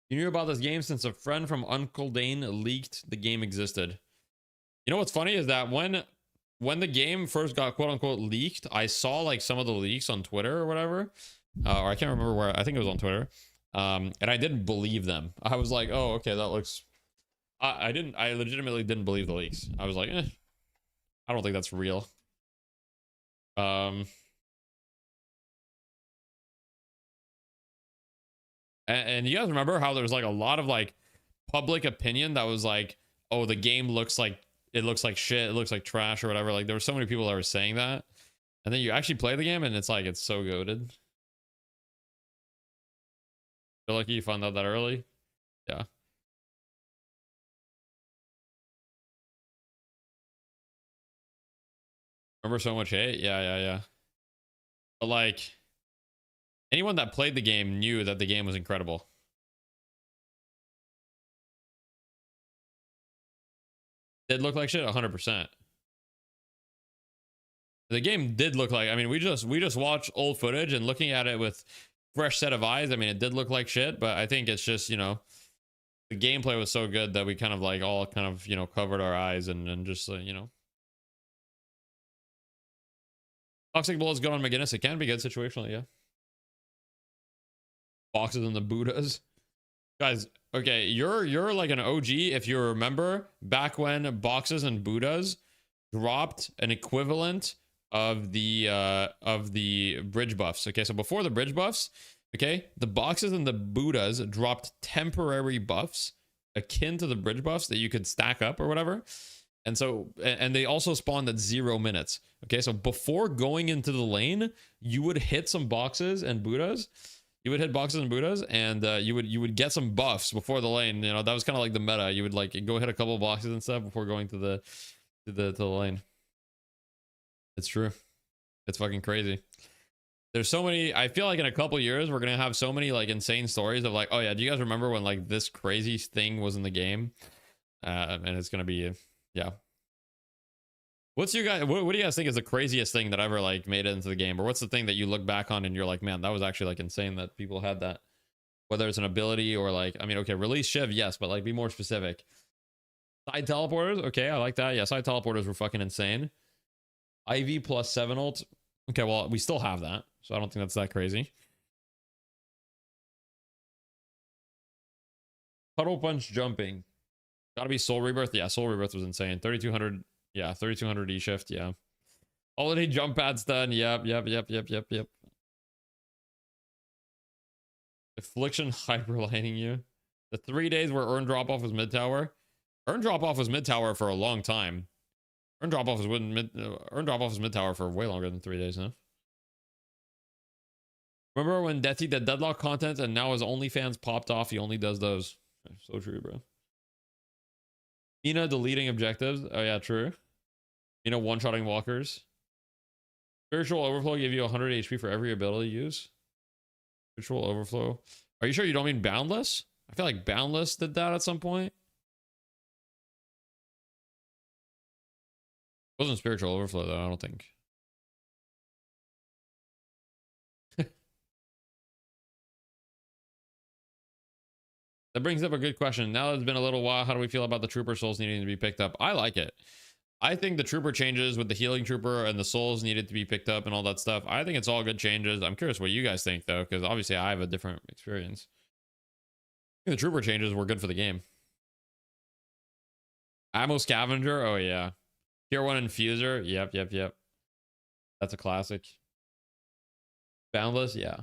You knew about this game since a friend from Uncle Dane leaked the game existed. You know what's funny is that when the game first got quote unquote leaked, I saw like some of the leaks on Twitter or whatever. Or I can't remember where. I think it was on Twitter. And I didn't believe them. I was like, oh, okay, that looks... I legitimately didn't believe the leaks. I was like, I don't think that's real. And you guys remember how there was like a lot of like public opinion that was like, oh, the game looks like shit, it looks like trash or whatever. Like there were so many people that were saying that, and then you actually play the game and it's like it's so goated. Feel lucky you found out that early. Yeah. Remember so much hate? Yeah. But like anyone that played the game knew that the game was incredible. Did look like shit 100%. The game did look like, I mean, we just watched old footage and looking at it with fresh set of eyes. I mean, it did look like shit, but I think it's just, you know, the gameplay was so good that we kind of like all kind of, you know, covered our eyes and just, you know. Toxic bullets good on McGinnis. It can be good situationally, yeah. Boxes and the Buddhas. Guys, okay, you're like an OG if you remember back when boxes and Buddhas dropped an equivalent of the bridge buffs. Okay, so before the bridge buffs, okay, the boxes and the Buddhas dropped temporary buffs akin to the bridge buffs that you could stack up or whatever. And so, and they also spawned at 0 minutes. Okay, so before going into the lane, you would hit some boxes and Buddhas. You would hit boxes and Buddhas, and you would get some buffs before the lane. You know, that was kind of like the meta. You would like go hit a couple of boxes and stuff before going to the lane. It's true. It's fucking crazy. There's so many. I feel like in a couple years we're gonna have so many like insane stories of like, oh yeah, do you guys remember when like this crazy thing was in the game? And it's gonna be, yeah. What's your guys? What do you guys think is the craziest thing that ever like made it into the game, or what's the thing that you look back on and you're like, man, that was actually like insane that people had that? Whether it's an ability or like, I mean, okay, release Shiv, yes, but like be more specific. Side teleporters, okay, I like that. Yeah, side teleporters were fucking insane. IV plus 7 ult. Okay, well, we still have that, so I don't think that's that crazy. Puddle punch jumping. Gotta be Soul Rebirth. Yeah, Soul Rebirth was insane. 3200. Yeah, 3200 E shift. Yeah. Holiday jump pads done. Yep. Affliction hyperlining you. The 3 days where Earn drop off was mid tower. Earn drop off was mid tower for a long time. Earn drop off was mid tower for way longer than 3 days, huh? Remember when Deti did deadlock content and now his OnlyFans popped off? He only does those. So true, bro. Ina deleting objectives. Oh yeah, true. You know, one-shotting walkers. Spiritual overflow gave you 100 HP for every ability use. Spiritual overflow. Are you sure you don't mean boundless? I feel like boundless did that at some point. It wasn't spiritual overflow though, I don't think. That brings up a good question. Now that it's been a little while, how do we feel about the trooper souls needing to be picked up? I like it. I think the trooper changes with the healing trooper and the souls needed to be picked up and all that stuff. I think it's all good changes. I'm curious what you guys think though, because obviously I have a different experience. I think the trooper changes were good for the game. Ammo scavenger. Oh yeah. Tier 1 infuser. Yep. That's a classic. Boundless. Yeah.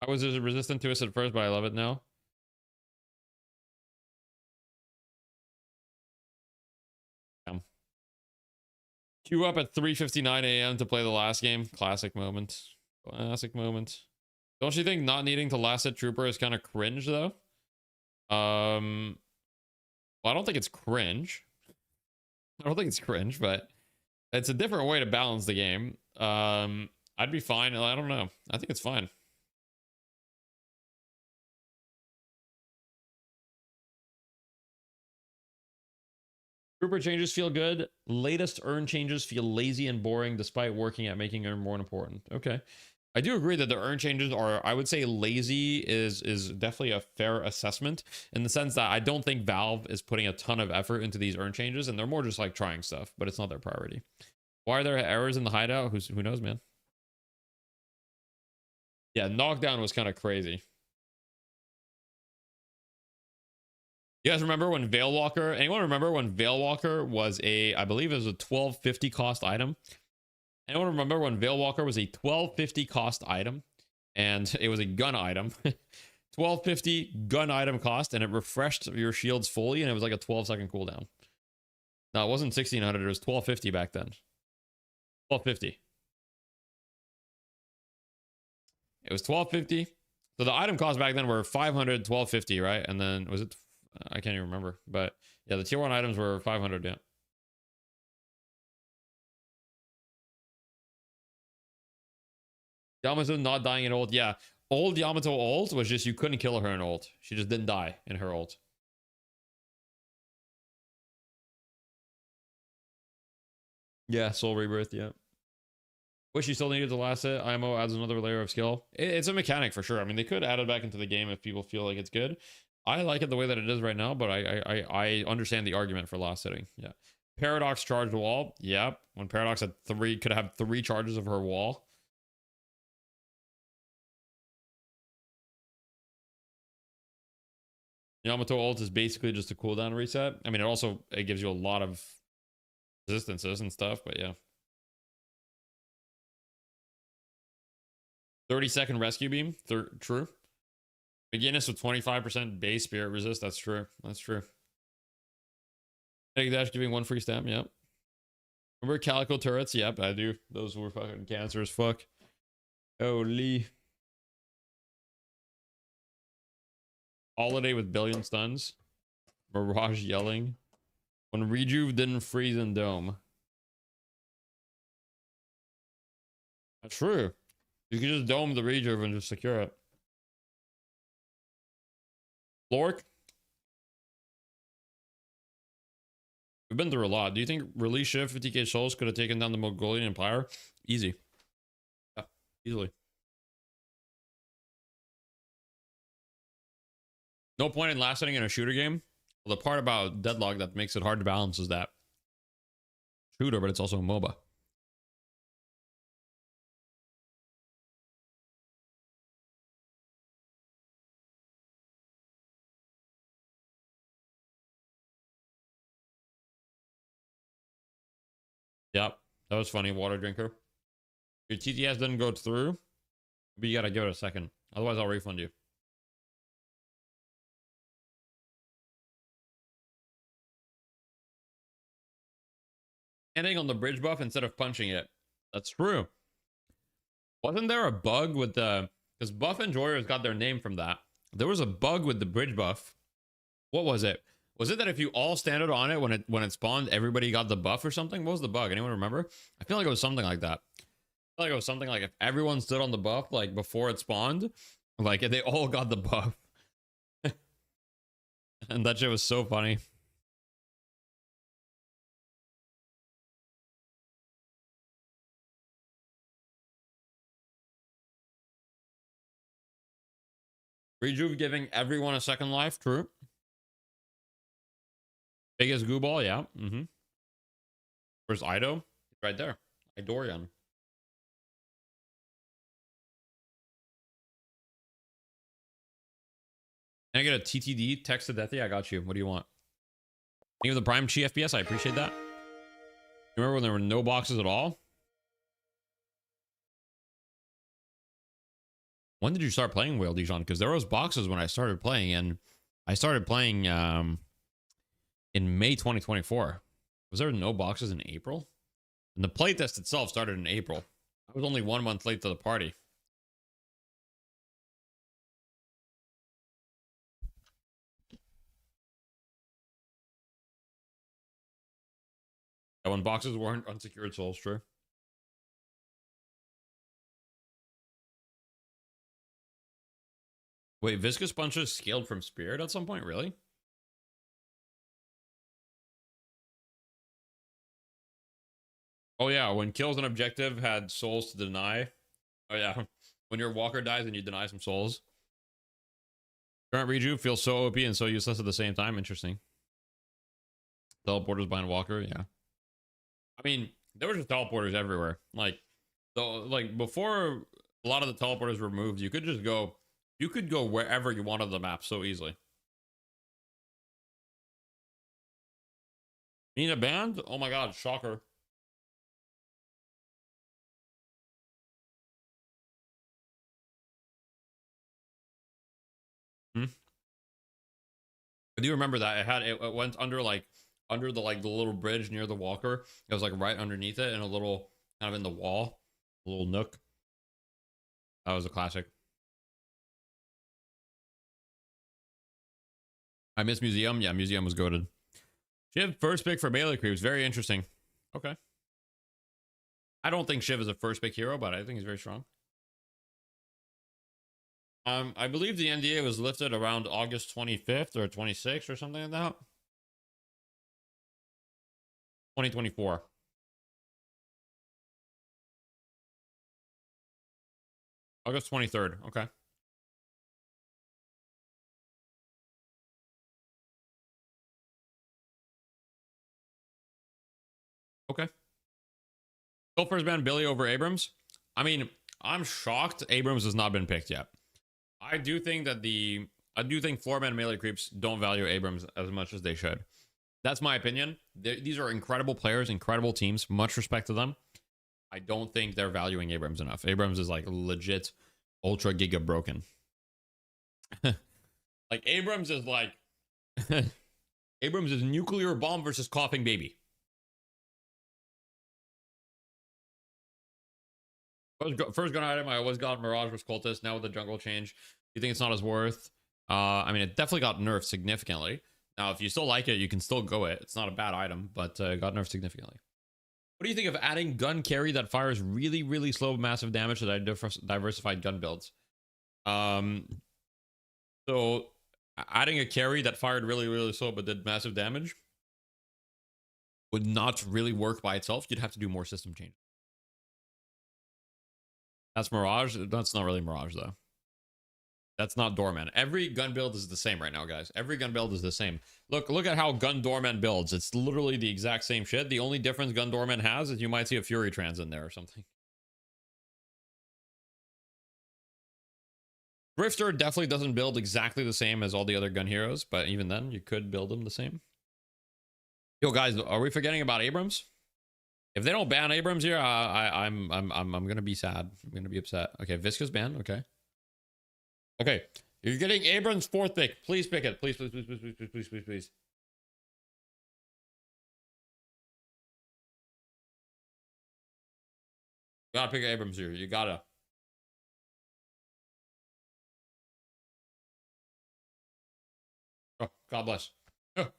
I was resistant to it at first, but I love it now. Queue up at 3:59 a.m. to play the last game. Classic moment. Classic moment. Don't you think not needing to last hit trooper is kind of cringe though? Well, I don't think it's cringe. I don't think it's cringe, but it's a different way to balance the game. I'd be fine. I don't know. I think it's fine. Trooper changes feel good. Latest earn changes feel lazy and boring despite working at making earn more important. Okay. I do agree that the earn changes are, I would say lazy is definitely a fair assessment in the sense that I don't think Valve is putting a ton of effort into these earn changes and they're more just like trying stuff, but it's not their priority. Why are there errors in the hideout? Who knows, man? Yeah, knockdown was kind of crazy. You guys remember when Veilwalker, anyone remember when Veilwalker was I believe it was a 1250 cost item? Anyone remember when Veilwalker was a 1250 cost item and it was a gun item? 1250 gun item cost and it refreshed your shields fully and it was like a 12-second cooldown. No, it wasn't 1600, it was 1250 back then. 1250. It was 1250. So the item costs back then were 500, 1250, right? And then was it, I can't even remember, but yeah, the tier 1 items were 500, yeah. Yamato not dying in ult. Yeah. Old Yamato ult was just you couldn't kill her in ult. She just didn't die in her ult. Yeah, Soul Rebirth, yeah. Wish you still needed the last hit. IMO adds another layer of skill. It's a mechanic for sure. I mean, they could add it back into the game if people feel like it's good. I like it the way that it is right now, but I understand the argument for last hitting. Yeah. Paradox charged wall. Yep. When Paradox had could have 3 charges of her wall. Yamato ult is basically just a cooldown reset. I mean, it gives you a lot of resistances and stuff, but yeah. 30-second rescue beam. True. McGinnis with 25% base spirit resist. That's true. That's true. Egg dash giving 1 free stamp. Yep. Remember Calico turrets? Yep, I do. Those were fucking cancer as fuck. Holy. Holiday with billion stuns. Mirage yelling. When Rejuve didn't freeze in dome. That's true. You can just dome the Rejuve and just secure it. Lork. We've been through a lot. Do you think release shift 50k souls could have taken down the Mongolian Empire? Easy. Yeah, easily. No point in last hitting in a shooter game. Well, the part about Deadlock that makes it hard to balance is that shooter, but it's also a MOBA. Yep, that was funny. Water drinker. Your TTS didn't go through, but you gotta give it a second. Otherwise, I'll refund you. Standing on the bridge buff instead of punching it. That's true. Wasn't there a bug with the... Because buff enjoyers got their name from that. There was a bug with the bridge buff. What was it? Was it that if you all standed on it when it spawned, everybody got the buff or something? What was the bug? Anyone remember? I feel like it was something like that. I feel like it was something like if everyone stood on the buff like before it spawned, like they all got the buff. And that shit was so funny. Rejuve giving everyone a second life. True. Biggest goo ball. Yeah. Mm-hmm. Where's Ido? Right there. Idorian. Can I get a TTD text to Deathy? I got you. What do you want? Thank you for the Prime Chi FPS. I appreciate that. Remember when there were no boxes at all? When did you start playing Whale Dijon? Because there was boxes when I started playing, and I started playing in May 2024. Was there no boxes in April? And the playtest itself started in April. I was only 1 month late to the party. Yeah, when boxes weren't unsecured souls, true. Wait, Viscous Punches scaled from Spirit at some point? Really? Oh yeah, when kills an objective had souls to deny. Oh yeah, when your walker dies and you deny some souls. Current Reju feels so OP and so useless at the same time. Interesting. Teleporters behind walker, yeah. I mean, there were just teleporters everywhere. Like before a lot of the teleporters were removed, you could just go, you could go wherever you wanted the map so easily. Need a band? Oh my god, shocker. I do remember that it went under under the little bridge near the walker. It was like right underneath it and a little kind of in the wall, a little nook. That was a classic. I miss Museum. Yeah, Museum was goated. Shiv first pick for Bailey Creeps. Very interesting. Okay. I don't think Shiv is a first pick hero, but I think he's very strong. I believe the NDA was lifted around August 25th or 26th or something like that. 2024. August 23rd. Okay. Okay. Go first man Billy over Abrams. I mean, I'm shocked Abrams has not been picked yet. I do think floorman melee creeps don't value Abrams as much as they should. That's my opinion. These are incredible players, incredible teams. Much respect to them. I don't think they're valuing Abrams enough. Abrams is like legit ultra giga broken. Like Abrams is like Abrams is nuclear bomb versus coughing baby. First gun item, I always got Mirage versus Cultist. Now with the jungle change, you think it's not as worth? I mean, it definitely got nerfed significantly. Now, if you still like it, you can still go it. It's not a bad item, but it got nerfed significantly. What do you think of adding gun carry that fires really, really slow massive damage to diversified gun builds? So adding a carry that fired really, really slow but did massive damage would not really work by itself. You'd have to do more system changes. That's Mirage. That's not really Mirage, though. That's not Doorman. Every gun build is the same right now, guys. Every gun build is the same. Look at how gun Doorman builds. It's literally the exact same shit. The only difference gun Doorman has is you might see a Fury Trans in there or something. Drifter definitely doesn't build exactly the same as all the other gun heroes, but even then, you could build them the same. Yo, guys, are we forgetting about Abrams? If they don't ban Abrams here, I'm gonna be sad. I'm gonna be upset. Okay, Visca's banned. Okay. Okay, you're getting Abrams 4th pick. Please pick it. Please, please, please, please, please, please, please, please, please. You gotta pick Abrams here. You gotta. Oh, God bless. Oh,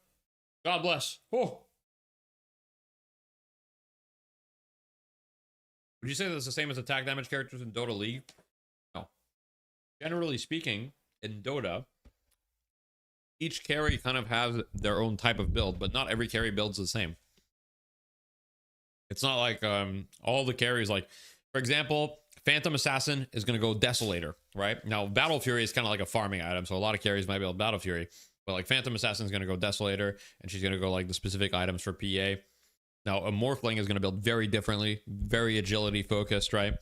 God bless. Oh. Would you say that's the same as attack damage characters in Dota League? No. Generally speaking, in Dota, each carry kind of has their own type of build, but not every carry builds the same. It's not like all the carries, like, for example, Phantom Assassin is going to go Desolator, right? Now, Battle Fury is kind of like a farming item, so a lot of carries might be able to Battle Fury. But like Phantom Assassin is going to go Desolator, and she's going to go like the specific items for PA. Now, a Morphling is going to build very differently, very agility focused, right?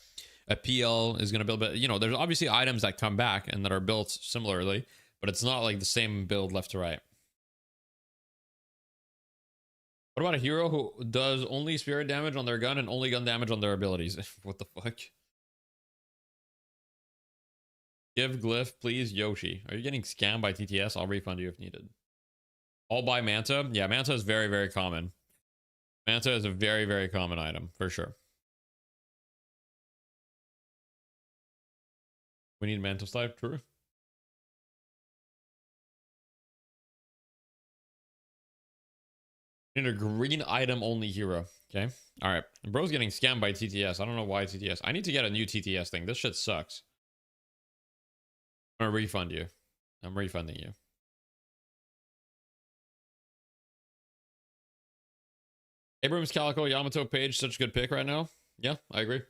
A PL is going to build, but you know, there's obviously items that come back and that are built similarly, but it's not like the same build left to right. What about a hero who does only spirit damage on their gun and only gun damage on their abilities? What the fuck? Give Glyph, please, Yoshi. Are you getting scammed by TTS? I'll refund you if needed. All buy Manta? Yeah, Manta is very, very common. Manta is a very, very common item, for sure. We need Mantle Slide, true. We need a green item only hero. Okay. All right. Bro's getting scammed by TTS. I don't know why TTS. I need to get a new TTS thing. This shit sucks. I'm gonna refund you. I'm refunding you. Abrams, Calico, Yamato, Page, such a good pick right now. Yeah, I agree.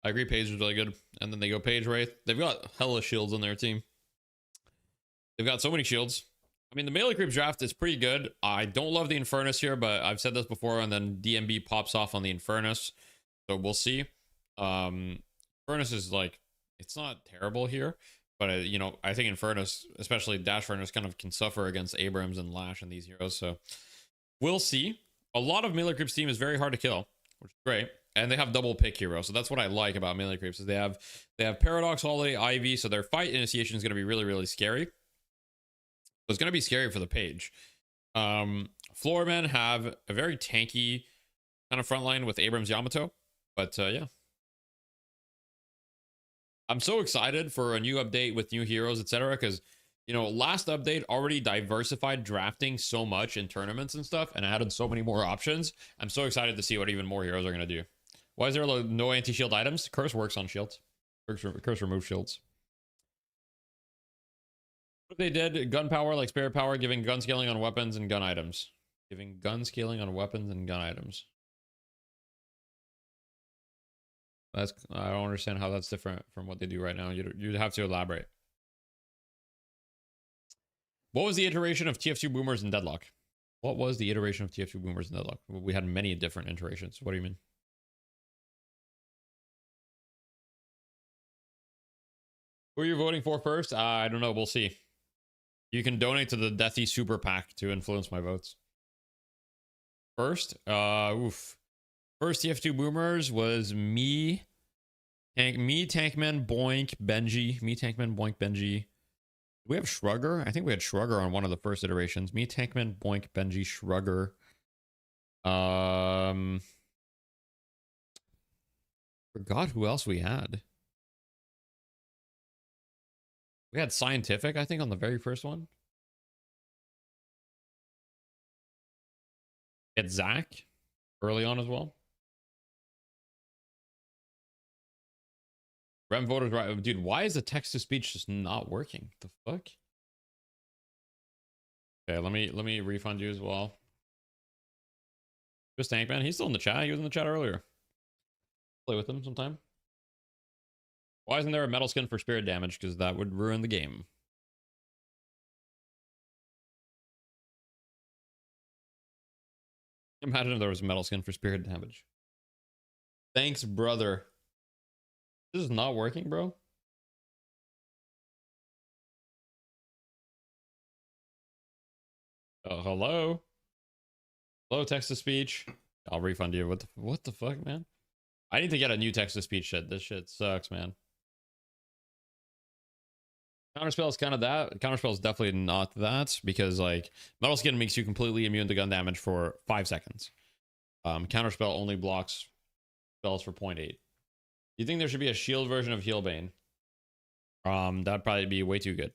I agree. Page is really good. And then they go Page Wraith. They've got hella shields on their team. They've got so many shields. I mean, the melee creep draft is pretty good. I don't love the Infernus here, but I've said this before, and then DMB pops off on the Infernus. So we'll see. Infernus is like, it's not terrible here. But, you know, I think Infernus, especially Dash Furnace, kind of can suffer against Abrams and Lash and these heroes. So we'll see. A lot of melee creeps team is very hard to kill, which is great. And they have double pick heroes. So that's what I like about melee creeps is they have Paradox, Holiday, Ivy. So their fight initiation is going to be really, really scary. So it's going to be scary for the Page. Floormen have a very tanky kind of front line with Abrams Yamato. But yeah. I'm so excited for a new update with new heroes, etc. Because, you know, last update already diversified drafting so much in tournaments and stuff, and added so many more options. I'm so excited to see what even more heroes are going to do. Why is there no anti-shield items? Curse works on shields. Curse removes shields. What they did, gun power like spirit power, giving gun scaling on weapons and gun items. Giving gun scaling on weapons and gun items. I don't understand how that's different from what they do right now. You'd have to elaborate. What was the iteration of TF2 Boomers and Deadlock? What was the iteration of TF2 Boomers and Deadlock? We had many different iterations. What do you mean? Who are you voting for first? I don't know. We'll see. You can donate to the Deathy Super PAC to influence my votes. First, First TF2 Boomers was me, Tankman, Boink, Benji. Me, Tankman, Boink, Benji. Did we have Shrugger? I think we had Shrugger on one of the first iterations. Me, Tankman, Boink, Benji, Shrugger. Forgot who else we had. We had Scientific, I think, on the very first one. We had Zach early on as well. Rem voters right, dude. Why is the text to speech just not working? The fuck? Okay, let me refund you as well. Just Tankman, he's still in the chat. He was in the chat earlier. Play with him sometime. Why isn't there a metal skin for spirit damage? Because that would ruin the game. Imagine if there was a metal skin for spirit damage. Thanks, brother. This is not working, bro. Hello? Hello, text to speech. I'll refund you. What the fuck, man? I need to get a new text to speech shit. This shit sucks, man. Counterspell is kind of that. Counterspell is definitely not that because like metal skin makes you completely immune to gun damage for 5 seconds. Counterspell only blocks spells for 0.8. You think there should be a shield version of Healbane? That'd probably be way too good.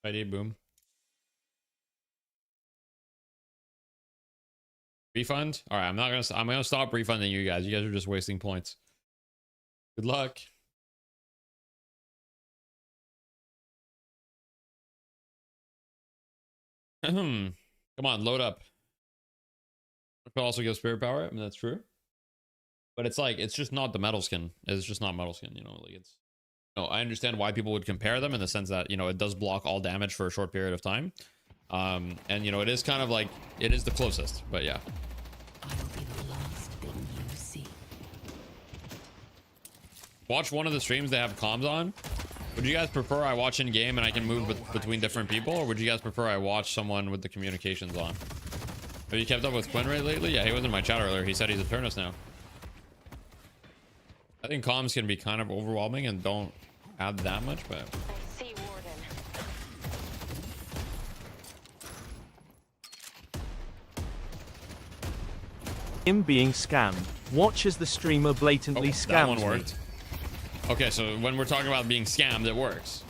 Idea, boom. Refund? All right, I'm gonna stop refunding you guys. You guys are just wasting points. Good luck. Come on, load up. It also gives spirit power. I mean, that's true. But it's like, it's just not the metal skin. It's just not metal skin, you know, like it's, you know, I understand why people would compare them in the sense that, you know, it does block all damage for a short period of time. And you know, it is kind of like, it is the closest, but yeah. I'll be the last thing you see. Watch one of the streams they have comms on. Would you guys prefer I watch in game and I can move between different people, or would you guys prefer I watch someone with the communications on? Have you kept up with Quinn Ray lately? Yeah, he was in my chat earlier. He said he's a Turnus now. I think comms can be kind of overwhelming and don't add that much, but Him being scammed. Watch as the streamer blatantly scams that one me. worked. Okay, so when we're talking about being scammed, it works.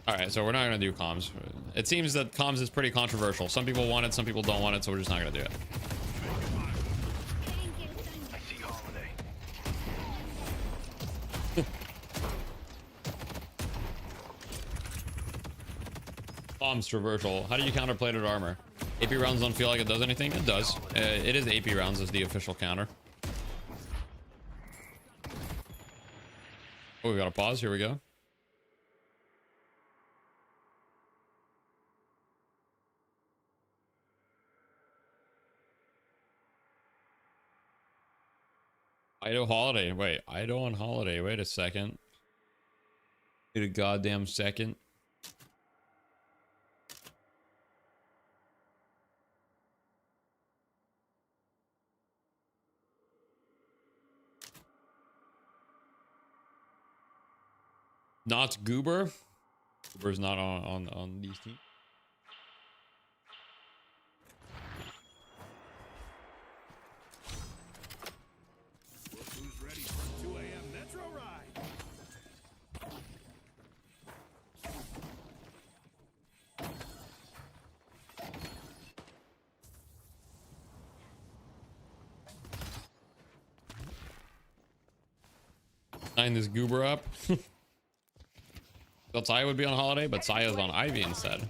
All right, so we're not gonna do comms. It seems that comms is pretty controversial. Some people want it, some people don't want it, so we're just not gonna do it. I see Holiday. Comms controversial. How do you counter plated armor? AP rounds don't feel like it does anything. It does. It is AP rounds as the official counter. Oh, we got a pause. Here we go. Ido Holiday. Wait, Ido on Holiday. Wait a second. Wait a goddamn second. Not Goober. Goober's not on these teams. Who's ready for 2 a.m. Metro ride? Line this Goober up. Thought Saya would be on Holiday, but Saya's on Ivy instead.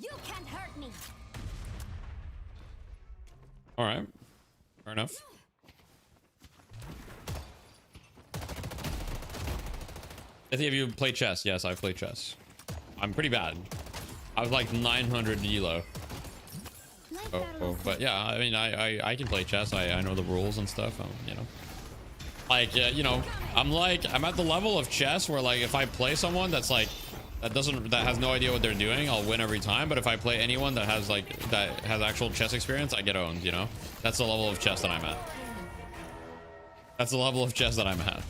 You can't hurt me. All right, fair enough. Have you played chess? Yes, I've played chess. I'm pretty bad. I was like 900 elo. Oh, but yeah, I mean, I can play chess. I know the rules and stuff. You know, like you know, I'm at the level of chess where like if I play someone that's like that has no idea what they're doing, I'll win every time. But if I play anyone that has actual chess experience, I get owned. You know, that's the level of chess that I'm at. That's the level of chess that I'm at.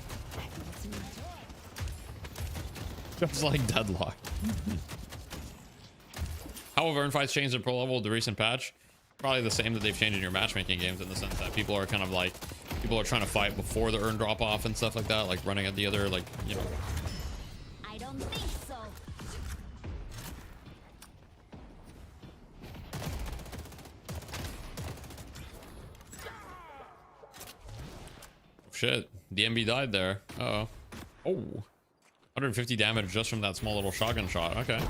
Just like Deadlock. How have earn fights changed at pro level with the recent patch? Probably the same that they've changed in your matchmaking games, in the sense that people are kind of like, people are trying to fight before the earn drop off and stuff like that, like running at the other, like, you know. I don't think so. Shit, the MB died there. Uh-oh. Oh, 150 damage just from that small little shotgun shot. Okay.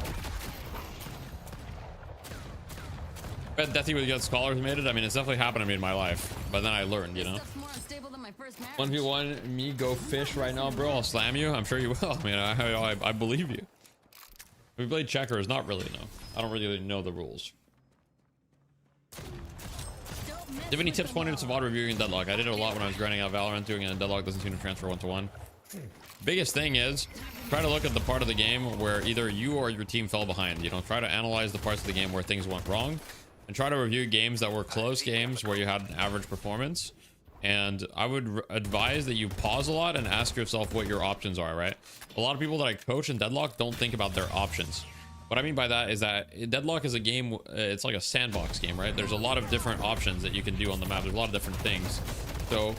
Bet Deathy would get scholars made it. I mean, it's definitely happened to me in my life, but then I learned, you know. 1v1 me go fish right now, bro. I'll slam you. I'm sure you will. I mean, I believe you. If we played checkers, not really, no. I don't really know the rules. Do you have any tips pointed to VOD reviewing Deadlock? I did it a lot when I was grinding out Valorant. Doing it in Deadlock doesn't seem to transfer 1-to-1. Biggest thing is try to look at the part of the game where either you or your team fell behind. You know, try to analyze the parts of the game where things went wrong, and try to review games that were close games where you had an average performance. And I would advise that you pause a lot and ask yourself what your options are, right? A lot of people that I coach in Deadlock don't think about their options. What I mean by that is that Deadlock is a game, it's like a sandbox game, right? There's a lot of different options that you can do on the map. There's a lot of different things. So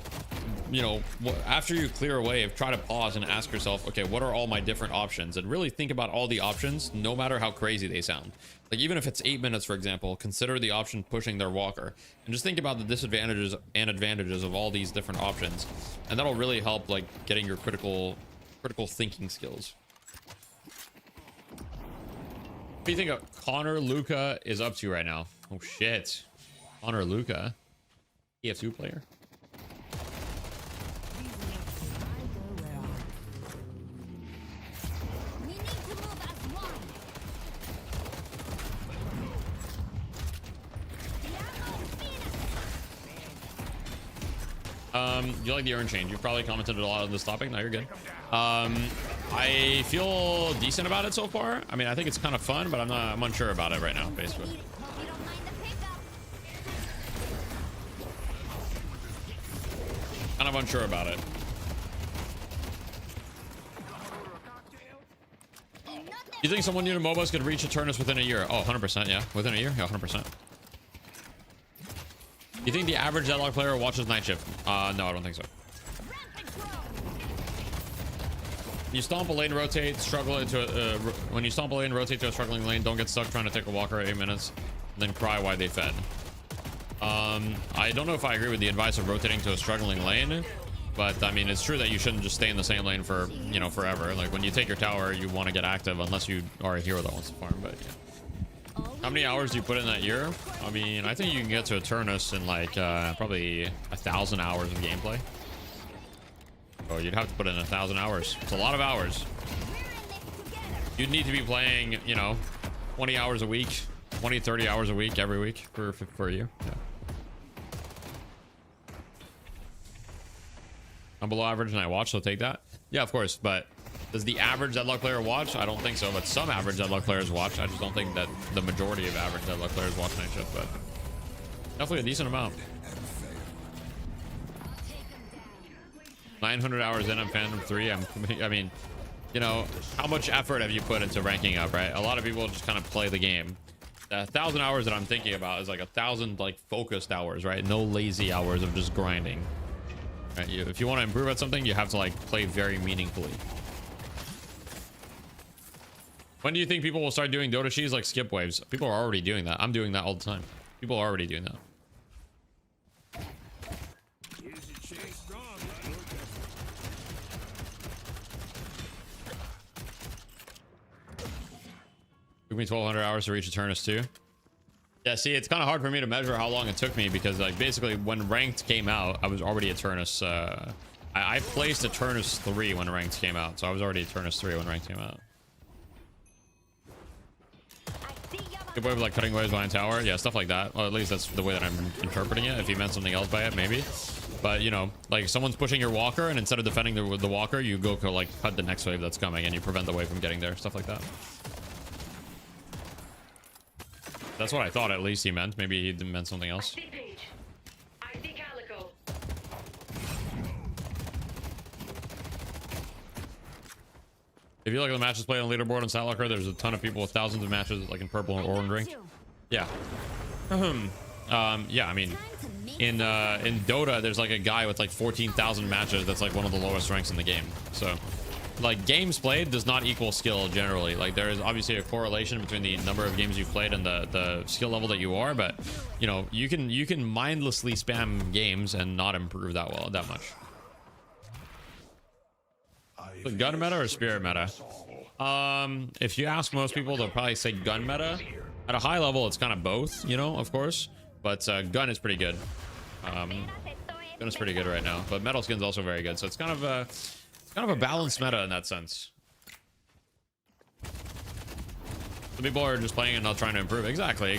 you know, after you clear a wave, try to pause and ask yourself, okay, what are all my different options? And really think about all the options, no matter how crazy they sound. Like, even if it's 8 minutes, for example, consider the option pushing their walker. And just think about the disadvantages and advantages of all these different options. And that'll really help, like, getting your critical thinking skills. What do you think of Connor Luca is up to right now? Oh, shit. Connor Luca. EF2 player. Do you like the urn change? You've probably commented a lot on this topic. No, you're good. I feel decent about it so far. I mean, I think it's kind of fun, but I'm unsure about it right now, basically. Kind of unsure about it. You think someone new to MOBAs could reach Eternus within a year? Oh, 100%, yeah. Within a year? Yeah, 100%. You think the average Deadlock player watches Night Shift? No, I don't think so. You stomp a lane, rotate, struggle into when you stomp a lane, rotate to a struggling lane, don't get stuck trying to take a walker at 8 minutes, then cry why they fed. I don't know if I agree with the advice of rotating to a struggling lane, but I mean, it's true that you shouldn't just stay in the same lane for, you know, forever. Like, when you take your tower, you want to get active unless you are a hero that wants to farm, but yeah. How many hours do you put in that year? I mean, I think you can get to Eternus in like probably 1,000 hours of gameplay. Oh, you'd have to put in 1,000 hours. It's a lot of hours. You'd need to be playing, you know, 20 hours a week, 20, 30 hours a week, every week for a year. Yeah. I'm below average and I watch, so take that. Yeah, of course, but does the average Deadlock player watch? I don't think so, but some average Deadlock players watch. I just don't think that the majority of average Deadlock players watch Night Shift, but definitely a decent amount. 900 hours in, I'm Phantom 3. I mean, you know, how much effort have you put into ranking up, right? A lot of people just kind of play the game. The 1,000 hours that I'm thinking about is like 1,000 like focused hours, right? No lazy hours of just grinding. Right? If you want to improve at something, you have to like play very meaningfully. When do you think people will start doing Dota cheese like skip waves? People are already doing that. I'm doing that all the time. People are already doing that. Took me 1,200 hours to reach Eternus too. Yeah, see, it's kind of hard for me to measure how long it took me because, like, basically when Ranked came out, I was already Eternus. I placed Eternus 3 when Ranked came out, so I was already Eternus 3 when Ranked came out. Good way of like cutting waves behind tower, yeah, stuff like that. Well, at least that's the way that I'm interpreting it. If you meant something else by it, maybe. But you know, like someone's pushing your walker, and instead of defending the walker, you go like cut the next wave that's coming, and you prevent the wave from getting there. Stuff like that. That's what I thought. At least he meant. Maybe he meant something else. If you look at the matches played on leaderboard on Satlocker, there's a ton of people with thousands of matches, like in purple and orange rank. Yeah. Yeah, I mean, in Dota, there's like a guy with like 14,000 matches. That's like one of the lowest ranks in the game. So, like, games played does not equal skill generally. Like, there is obviously a correlation between the number of games you've played and the skill level that you are. But you know, you can mindlessly spam games and not improve that much. The gun meta or spirit meta? If you ask most people, they'll probably say gun meta. At a high level, it's kind of both, you know, of course. But gun is pretty good. Gun is pretty good right now. But metal skin's also very good. So it's kind of a balanced meta in that sense. Some people are just playing and not trying to improve. Exactly.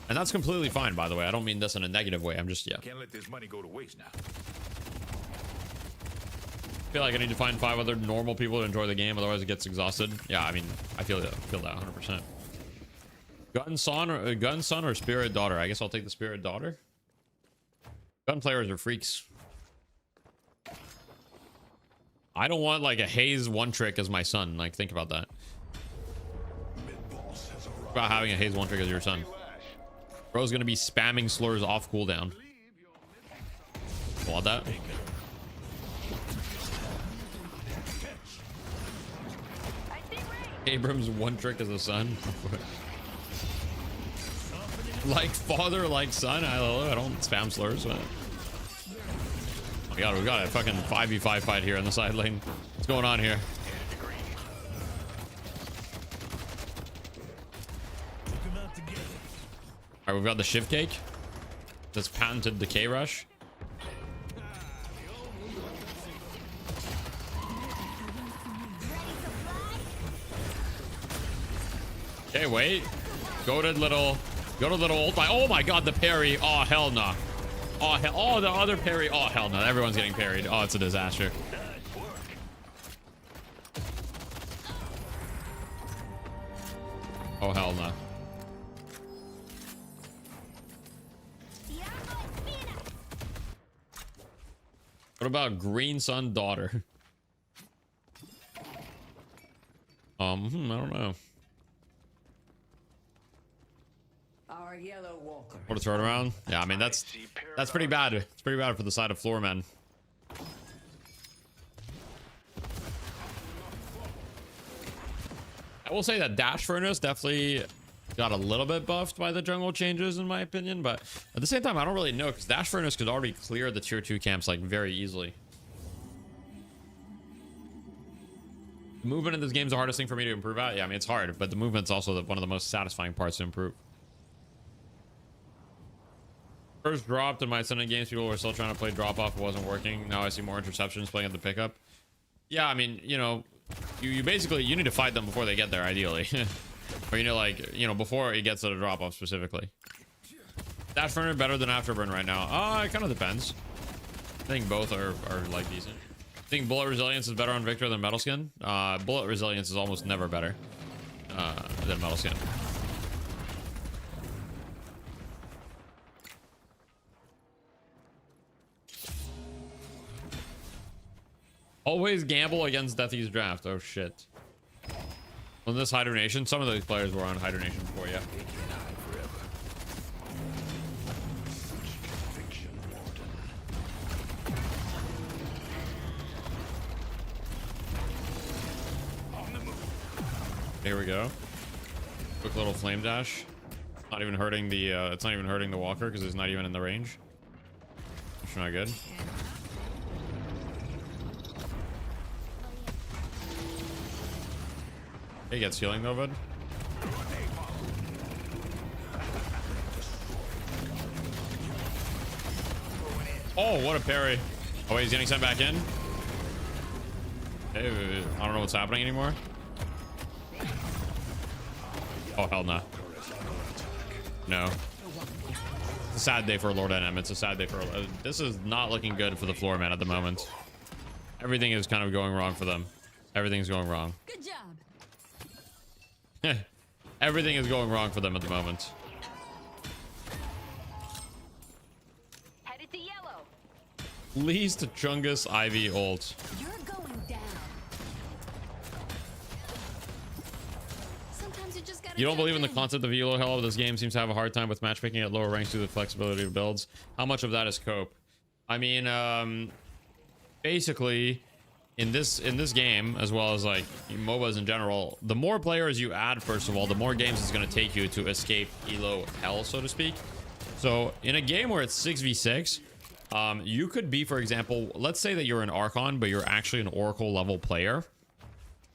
And that's completely fine, by the way. I don't mean this in a negative way. I'm just, yeah. Can't let this money go to waste now. I feel like I need to find 5 other normal people to enjoy the game, otherwise it gets exhausted. Yeah, I mean, I feel that 100%. Gun son or spirit daughter? I guess I'll take the spirit daughter. Gun players are freaks. I don't want like a Haze one trick as my son. Like, think about that. About having a Haze one trick as your son. Bro's gonna be spamming slurs off cooldown. Want that? Abrams one trick as a son. Like father, like son. I don't spam slurs. But... Oh my god, we got a fucking 5v5 fight here in the side lane. What's going on here? Alright, we've got the shiv cake. This patented decay rush. Okay, wait. Go to little ult. Oh my god, the parry. Oh hell no. Oh hell. Oh, the other parry. Oh hell no. Everyone's getting parried. Oh, it's a disaster. Oh hell no. What about green son daughter? I don't know. Our yellow walker. What a turnaround. Yeah, I mean that's pretty bad. It's pretty bad for the side of floor men. I will say that Dash Furnace definitely got a little bit buffed by the jungle changes in my opinion, but at the same time I don't really know because Dash Furnace could already clear the tier 2 camps like very easily. Movement in this game is the hardest thing for me to improve at. Yeah, I mean it's hard, but the movement's also one of the most satisfying parts to improve. First dropped in my Sunday games, people were still trying to play drop off. It wasn't working. Now I see more interceptions playing at the pickup. Yeah, I mean, you know, you basically you need to fight them before they get there, ideally. Or you know, like, you know, before it gets to the drop off specifically. Dash burner better than afterburn right now. It kind of depends. I think both are like decent. I think bullet resilience is better on Victor than metal skin. Bullet resilience is almost never better than metal skin. Always gamble against Deathy's draft. Oh shit. On this hibernation, some of those players were on hibernation before, yeah. Here we go. Quick little flame dash. Not even hurting the it's not even hurting the walker because it's not even in the range. Which is not good. He gets healing though, bud. Oh, what a parry. Oh wait, he's getting sent back in. Hey, I don't know what's happening anymore. Oh hell no. No. It's a sad day for Lord NM. It's a sad day for this is not looking good for the floor man at the moment. Everything is kind of going wrong for them. Everything's going wrong. Good job. Everything is going wrong for them at the moment. Headed to yellow. Least Chungus Ivy ult. You're going down. Sometimes you just gotta. You don't believe in the concept of elo hell? This game seems to have a hard time with matchmaking at lower ranks due to the flexibility of builds. How much of that is cope? I mean, basically, in this game, as well as like MOBAs in general, the more players you add, first of all, the more games it's going to take you to escape elo hell, so to speak. So in a game where it's 6v6, you could be, for example, let's say that you're an Archon, but you're actually an Oracle level player.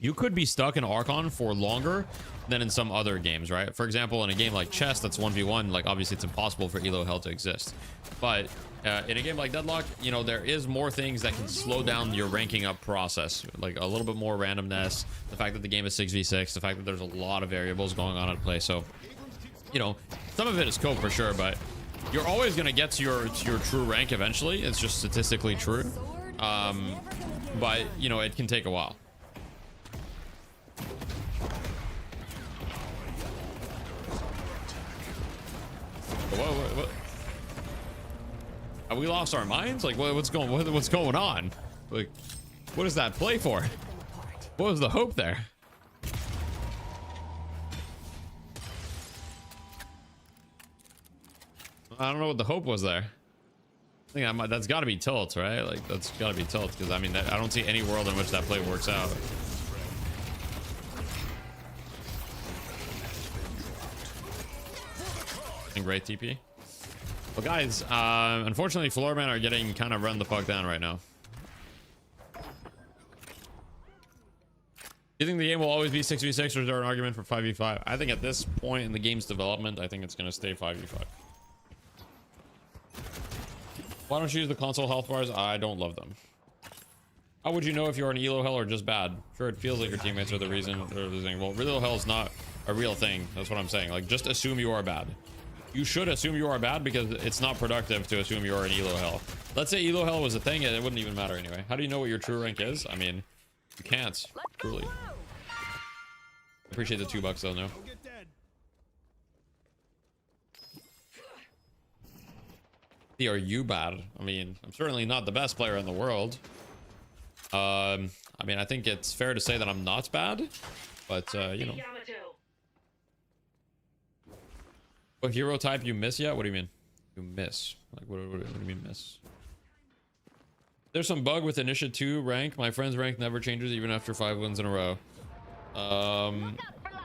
You could be stuck in Archon for longer than in some other games, right? For example, in a game like chess that's 1v1, like obviously it's impossible for elo hell to exist. But in a game like Deadlock, you know, there is more things that can slow down your ranking up process, like a little bit more randomness, the fact that the game is 6v6, the fact that there's a lot of variables going on at play. So, you know, some of it is cope for sure, but you're always going to get to your true rank eventually. It's just statistically true. But, you know, it can take a while. What? Have we lost our minds? Like, what's going on? Like, what is that play for? What was the hope there? I don't know what the hope was there. I think that's got to be tilt, right? Like, that's got to be tilt, because I mean, I don't see any world in which that play works out. and great TP. Well, guys, unfortunately, Floorman are getting kind of run the fuck down right now. Do you think the game will always be 6v6, or is there an argument for 5v5? I think at this point in the game's development, I think it's going to stay 5v5. Why don't you use the console health bars? I don't love them. How would you know if you're an elo hell or just bad? Sure, it feels like your teammates are the reason they're losing. Well, elo hell is not a real thing. That's what I'm saying. Like, just assume you are bad. You should assume you are bad because it's not productive to assume you're an elo hell. Let's say elo hell was a thing and it wouldn't even matter anyway. How do you know what your true rank is? I mean, you can't, truly. Appreciate the $2 though, no? Are you bad? I mean, I'm certainly not the best player in the world. I mean, I think it's fair to say that I'm not bad, but you know. What hero type you miss yet? What do you mean? You miss? Like, what do you mean miss? There's some bug with Initiate 2 rank. My friend's rank never changes even after 5 wins in a row.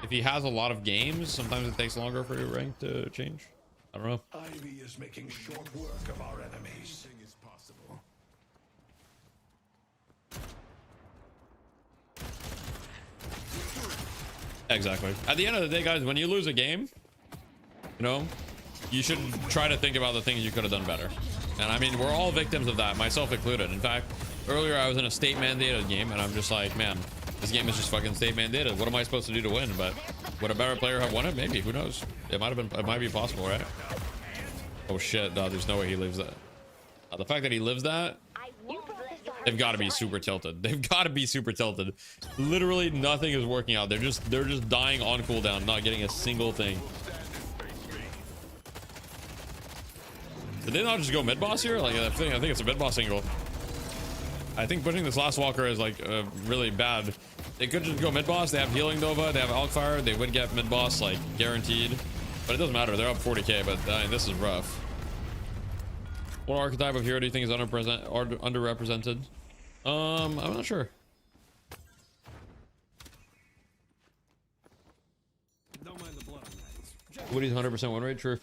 If he has a lot of games, sometimes it takes longer for your rank to change. I don't know. Ivy is making short work of our enemies. Anything is possible. Exactly. At the end of the day, guys, when you lose a game, you know, you should try to think about the things you could have done better. And I mean, we're all victims of that, myself included. In fact, earlier I was in a state mandated game and I'm just like, man, this game is just fucking state mandated. What am I supposed to do to win? But would a better player have won it? Maybe. Who knows? It might be possible, right? Oh shit, no, there's no way he lives that. The fact that he lives that, they've got to be super tilted. They've got to be super tilted. Literally nothing is working out. They're just dying on cooldown, not getting a single thing. Did they not just go mid boss here? Like, I think it's a mid boss angle. I think pushing this last walker is like really bad. They could just go mid boss. They have healing Nova. They have Alk Fire. They would get mid boss like guaranteed. But it doesn't matter. They're up 40k. But this is rough. What archetype of hero do you think is underrepresented? I'm not sure. Woody's 100% win rate. True.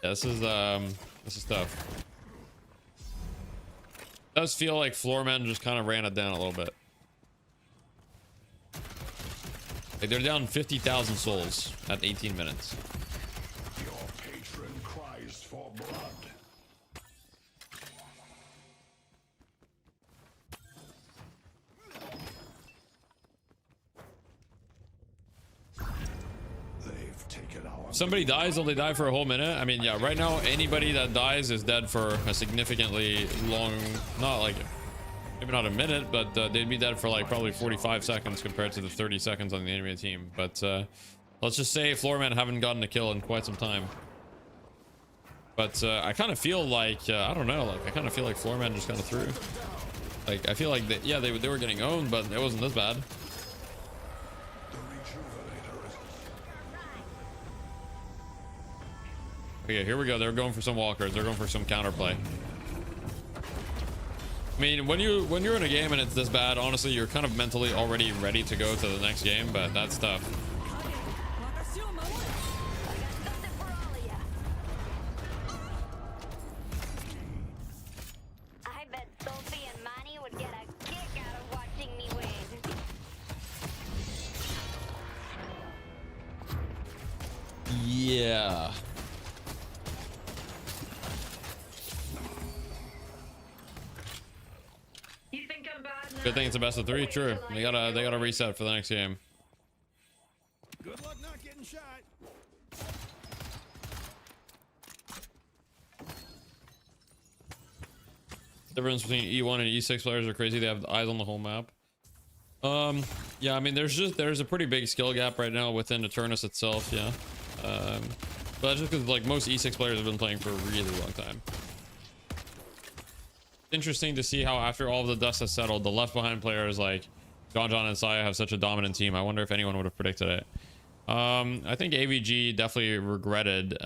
Yeah, this is tough. It does feel like Floorman just kind of ran it down a little bit. Like they're down 50,000 souls at 18 minutes. Your patron cries for blood. They've taken our. If somebody dies, will they die for a whole minute? I mean, yeah, right now anybody that dies is dead for a significantly long, not like maybe not a minute, but they'd be dead for like probably 45 seconds compared to the 30 seconds on the enemy team. But let's just say Floorman haven't gotten a kill in quite some time. But I kind of feel like I don't know, like I kind of feel like Floorman just kind of threw. Like I feel like they were getting owned, but it wasn't this bad. Okay, here we go. They're going for some walkers. They're going for some counterplay. I mean, when you're in a game and it's this bad, honestly, you're kind of mentally already ready to go to the next game, but that's tough. I bet Sophie and Manny would get a kick out of watching me win. Yeah. Good thing it's a best of 3. True. They gotta reset for the next game. Good luck not getting shot. Difference between E1 and E6 players are crazy. They have eyes on the whole map. Yeah, I mean, there's a pretty big skill gap right now within Eternus itself. Yeah. But that's just because like most E6 players have been playing for a really long time. Interesting to see how after all of the dust has settled, the left behind players like John and Saya have such a dominant team. I wonder if anyone would have predicted it. I think AVG definitely regretted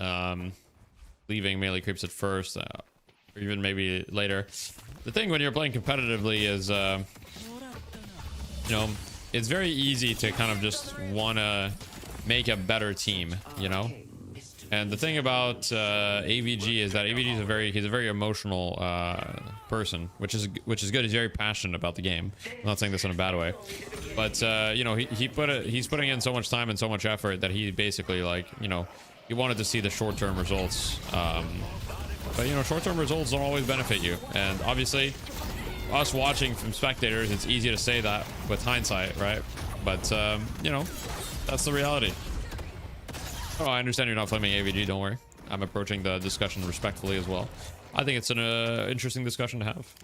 leaving melee creeps at first, or even maybe later. The thing when you're playing competitively is you know, it's very easy to kind of just want to make a better team, you know. And the thing about AVG is that AVG is he's a very emotional person, which is good. He's very passionate about the game. I'm not saying this in a bad way, but you know, he's putting in so much time and so much effort that he basically, like, you know, he wanted to see the short-term results. But you know, short-term results don't always benefit you, and obviously, us watching from spectators, it's easy to say that with hindsight, right? But you know, that's the reality. Oh, I understand you're not flaming AVG, don't worry. I'm approaching the discussion respectfully as well. I think it's an interesting discussion to have.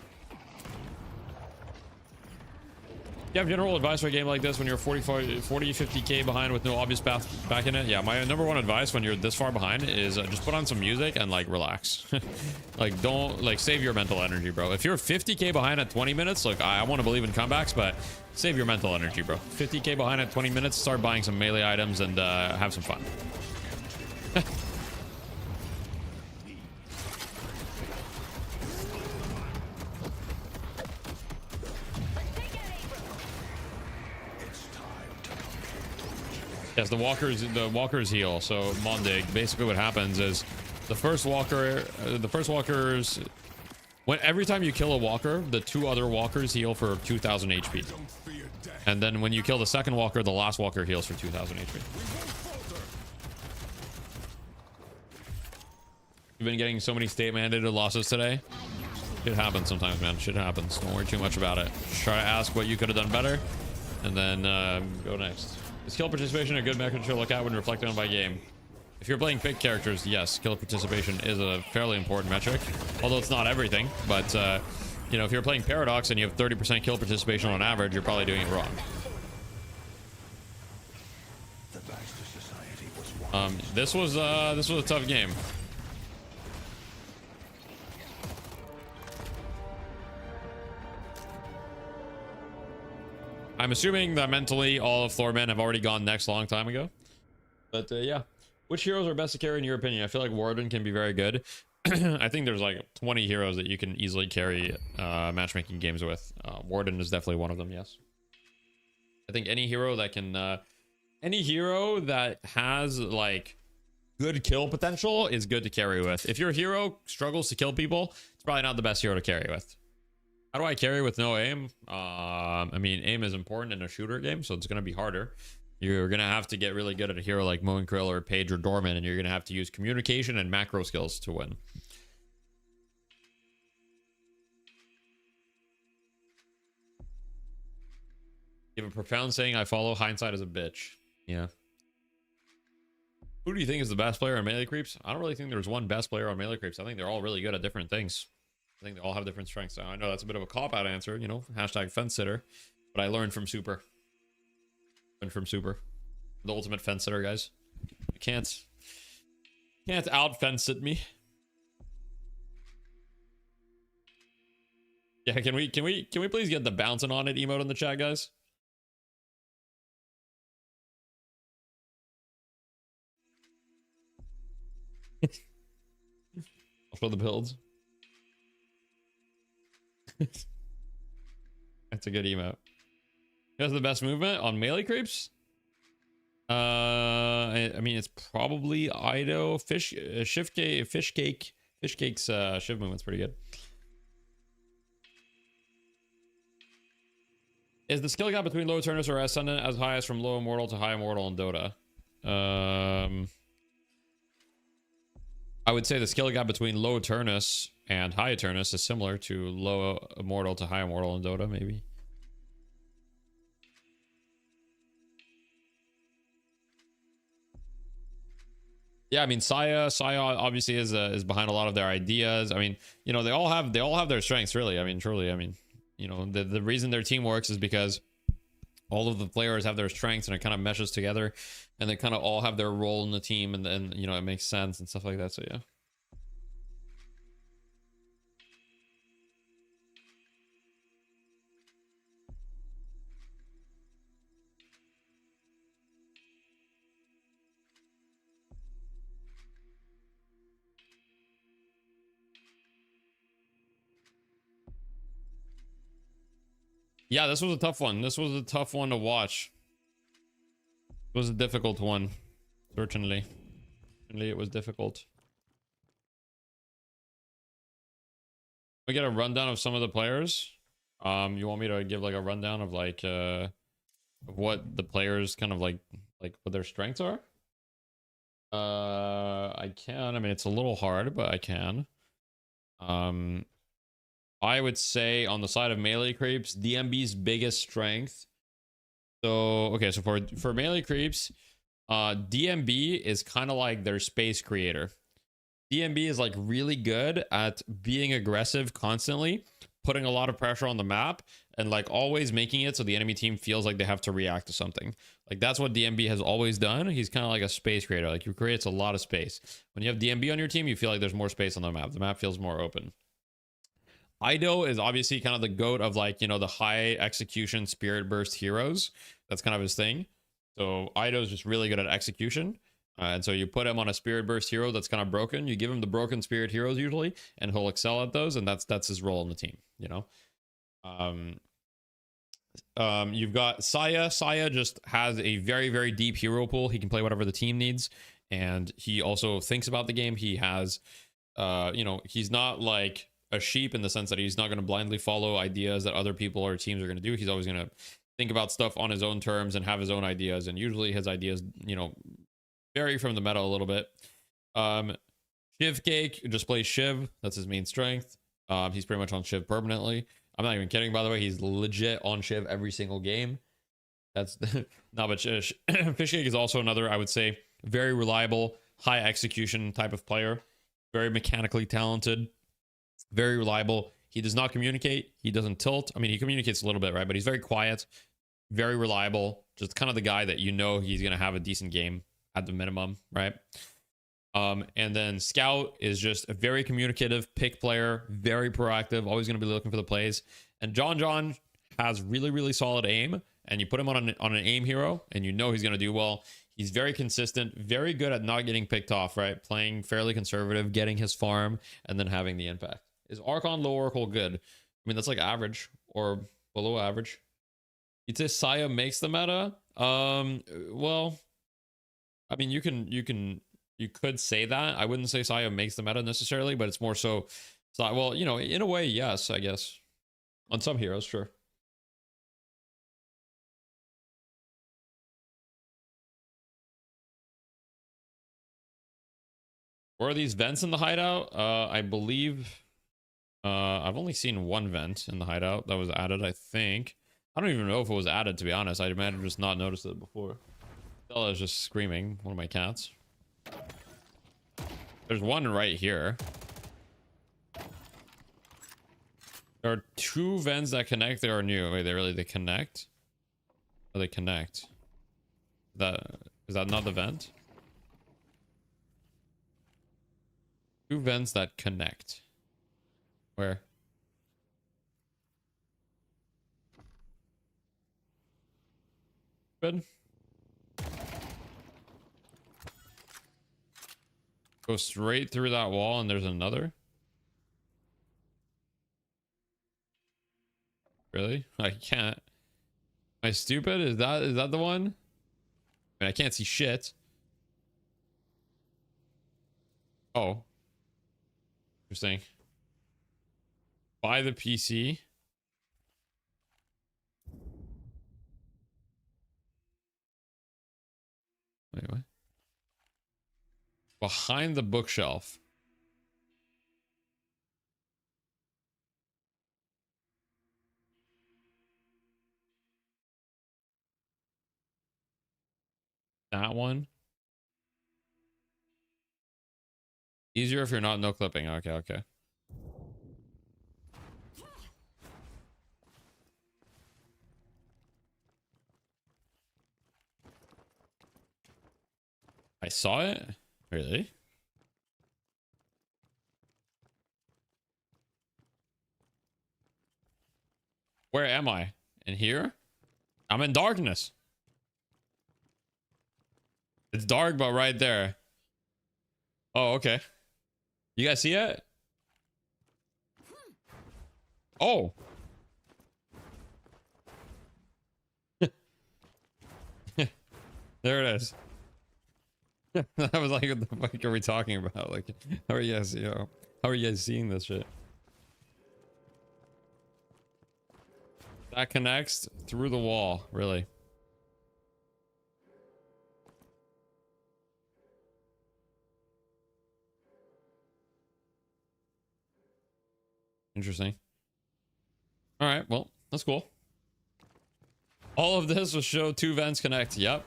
You have general advice for a game like this when you're 40, 50k behind with no obvious path back in it? Yeah, my number one advice when you're this far behind is just put on some music and, like, relax. Like, don't, like, save your mental energy, bro. If you're 50k behind at 20 minutes, look, I want to believe in comebacks, but save your mental energy, bro. 50k behind at 20 minutes, start buying some melee items and have some fun. Yes, the walkers heal. So Mondig, basically what happens is the first walkers, every time you kill a walker, the 2 other walkers heal for 2000 HP. And then when you kill the second walker, the last walker heals for 2000 HP. You've been getting so many state mandated losses today. Shit happens sometimes, man. Shit happens. Don't worry too much about it. Just try to ask what you could have done better, and then go next. Is kill participation a good metric to look at when reflecting on by game? If you're playing pick characters, yes, kill participation is a fairly important metric. Although it's not everything, but you know, if you're playing Paradox and you have 30% kill participation on average, you're probably doing it wrong. This was a tough game. I'm assuming that mentally all of Floormen have already gone next a long time ago. But yeah. Which heroes are best to carry in your opinion? I feel like Warden can be very good. I think there's like 20 heroes that you can easily carry matchmaking games with. Warden is definitely one of them, yes. I think any hero that can... any hero that has like good kill potential is good to carry with. If your hero struggles to kill people, it's probably not the best hero to carry with. How do I carry with no aim? I mean, aim is important in a shooter game, so it's going to be harder. You're going to have to get really good at a hero like Moon Krill or Page or Doorman, and you're going to have to use communication and macro skills to win. You have a profound saying, I follow hindsight as a bitch. Yeah. Who do you think is the best player on melee creeps? I don't really think there's one best player on melee creeps. I think they're all really good at different things. I think they all have different strengths. Now, I know that's a bit of a cop-out answer, you know, hashtag fence sitter, but I learned from Super. The ultimate fence sitter, guys. You can't out fence it me. Yeah, can we please get the bouncing on it emote in the chat, guys? I'll show the builds. That's a good emote. Who has the best movement on melee creeps? I mean, it's probably Ido. Fish cake's shiv movement's pretty good. Is the skill gap between low Turnus or Ascendant as high as from low immortal to high immortal in Dota? I would say the skill gap between low Turnus and high Turnus is similar to low immortal to high immortal in Dota, maybe. Yeah, I mean, Saya obviously is behind a lot of their ideas. I mean, you know, they all have their strengths, really. I mean, truly, I mean, you know, the reason their team works is because all of the players have their strengths and it kind of meshes together, and they kind of all have their role in the team, and then, you know, it makes sense and stuff like that. So yeah. Yeah, this was a tough one. This was a tough one to watch. It was a difficult one. Certainly. Certainly it was difficult. We get a rundown of some of the players. You want me to give like a rundown of like what the players kind of like what their strengths are? I can. I mean, it's a little hard, but I can. I would say on the side of melee creeps, DMB's biggest strength. So okay, so for melee creeps, DMB is kind of like their space creator. DMB is like really good at being aggressive constantly, putting a lot of pressure on the map, and like always making it so the enemy team feels like they have to react to something. Like that's what DMB has always done. He's kind of like a space creator. Like he creates a lot of space. When you have DMB on your team, you feel like there's more space on the map. The map feels more open. Ido is obviously kind of the goat of like, you know, the high execution spirit burst heroes. That's kind of his thing. So Ido is just really good at execution. And so you put him on a spirit burst hero that's kind of broken. You give him the broken spirit heroes usually, and he'll excel at those. And that's his role in the team, you know. You've got Saya. Saya just has a very, very deep hero pool. He can play whatever the team needs. And he also thinks about the game. He has, you know, he's not like a sheep in the sense that he's not going to blindly follow ideas that other people or teams are going to do. He's always going to think about stuff on his own terms and have his own ideas. And usually his ideas, you know, vary from the meta a little bit. Shiv Cake just plays Shiv. That's his main strength. He's pretty much on Shiv permanently. I'm not even kidding, by the way. He's legit on Shiv every single game. That's not but Fish Cake is also another, I would say, very reliable, high execution type of player. Very mechanically talented. Very reliable. He does not communicate. He doesn't tilt. I mean, he communicates a little bit, right? But he's very quiet, very reliable. Just kind of the guy that you know he's going to have a decent game at the minimum, right? And then Scout is just a very communicative pick player, very proactive, always going to be looking for the plays. And John has really, really solid aim, and you put him on an aim hero, and you know he's going to do well. He's very consistent, very good at not getting picked off, right? Playing fairly conservative, getting his farm, and then having the impact. Is Archon low Oracle good? I mean, that's like average or below average. You'd say Saya makes the meta? Well, I mean, you could say that. I wouldn't say Saya makes the meta necessarily, but it's more so, well, you know, in a way, yes, I guess. On some heroes, sure. Where are these vents in the hideout? I believe I've only seen one vent in the hideout that was added, I think. I don't even know if it was added, to be honest. I might have just not noticed it before. Stella is just screaming, one of my cats. There's one right here. There are two vents that connect that are new. Wait, they connect? Oh, they connect. Is that not the vent? Two vents that connect. Where? Good. Go straight through that wall and there's another. Really? I can't. Am I stupid? Is that the one? I mean, I can't see shit. Oh. Interesting. Buy the PC. Wait, what? Behind the bookshelf. That one. Easier if you're not no clipping. Okay. I saw it? Really? Where am I? In here? I'm in darkness. It's dark, but right there. Oh, okay. You guys see it? Oh. There it is. I was like, what the fuck are we talking about? Like, how are you guys, how are you guys seeing this shit? That connects through the wall, really. Interesting. All right, well, that's cool. All of this will show 2 vents connect. Yep.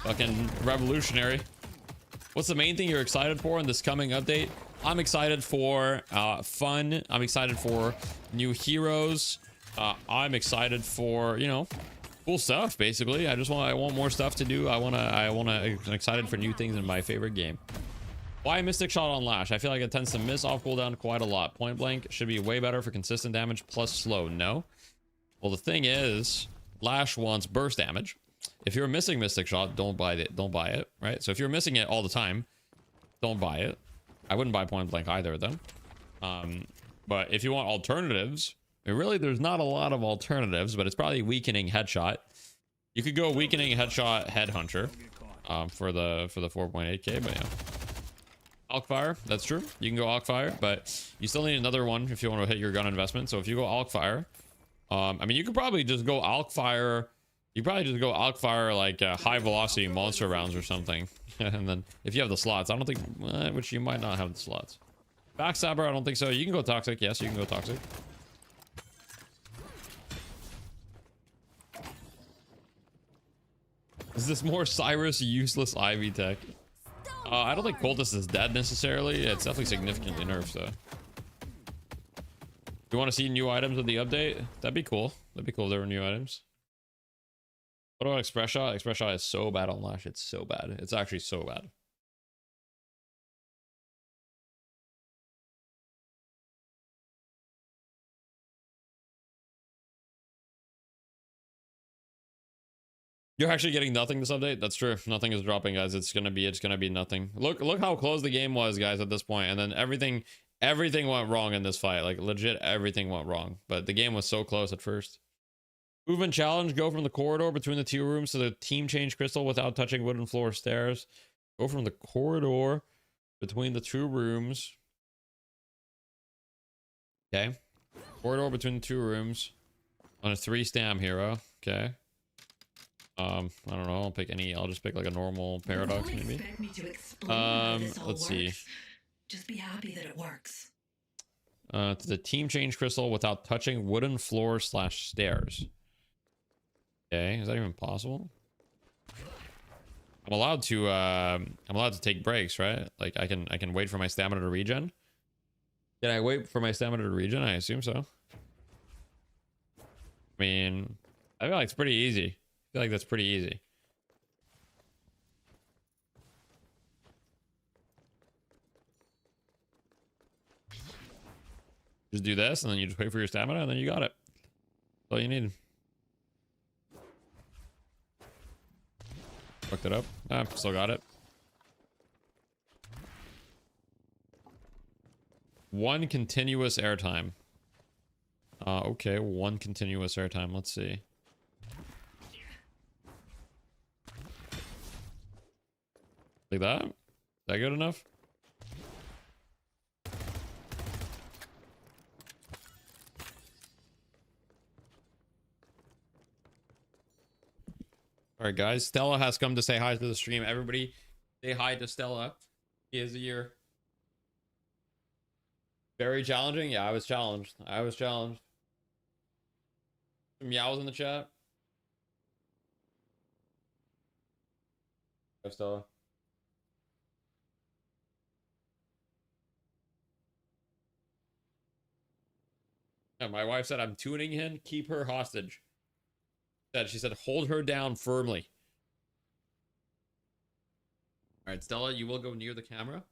Fucking revolutionary. What's the main thing you're excited for in this coming update? I'm excited for fun. I'm excited for new heroes. I'm excited for, you know, cool stuff, basically. I want more stuff to do. I'm excited for new things in my favorite game. Why Mystic Shot on Lash? I feel like it tends to miss off cooldown quite a lot. Point blank should be way better for consistent damage plus slow. No. Well, the thing is, Lash wants burst damage. If you're missing Mystic Shot, don't buy it. Don't buy it, right? So if you're missing it all the time, don't buy it. I wouldn't buy point blank either of them. But if you want alternatives, I mean, really, there's not a lot of alternatives, but it's probably weakening headshot. You could go weakening headshot headhunter for the 4.8k, but yeah. Alkfire, that's true. You can go Alkfire, but you still need another one if you want to hit your gun investment. So if you go Alkfire, I mean, you could probably just go Alkfire. You probably just go Alkfire like high velocity monster rounds or something. And then if you have the slots, I don't think, which you might not have the slots. Backstabber, I don't think so. You can go Toxic. Yes, you can go Toxic. Is this more Cyrus useless Ivy tech? I don't think Cultist is dead necessarily. It's definitely significantly nerfed though. You want to see new items with the update? That'd be cool. That'd be cool if there were new items. What about Express Shot? Express Shot is so bad on Lash. It's so bad. It's actually so bad. You're actually getting nothing this update? That's true. Nothing is dropping, guys. It's gonna be nothing. Look how close the game was, guys, at this point, and then everything went wrong in this fight. Like legit, everything went wrong. But the game was so close at first. Movement challenge: go from the corridor between the 2 rooms to the team change crystal without touching wooden floor stairs. Go from the corridor between the 2 rooms. Okay. Corridor between the 2 rooms on a 3 stam hero. Okay. I don't know. I'll pick any. I'll just pick like a normal paradox, maybe. Let's see. Just be happy that it works. To the team change crystal without touching wooden floor / stairs. Okay, is that even possible? I'm allowed to take breaks, right? Like I can wait for my stamina to regen. Can I wait for my stamina to regen? I assume so. I mean, I feel like it's pretty easy. I feel like that's pretty easy. Just do this, and then you just wait for your stamina, and then you got it. That's all you need. Fucked it up. Ah, still got it. 1 continuous airtime. Okay, 1 continuous airtime. Let's see. Like that? Is that good enough? All right, guys. Stella has come to say hi to the stream. Everybody say hi to Stella. He is a year. Very challenging. Yeah, I was challenged. Some meows in the chat. Hi, Stella. Yeah, my wife said, I'm tuning in. Keep her hostage. She said, hold her down firmly. All right, Stella, you will go near the camera.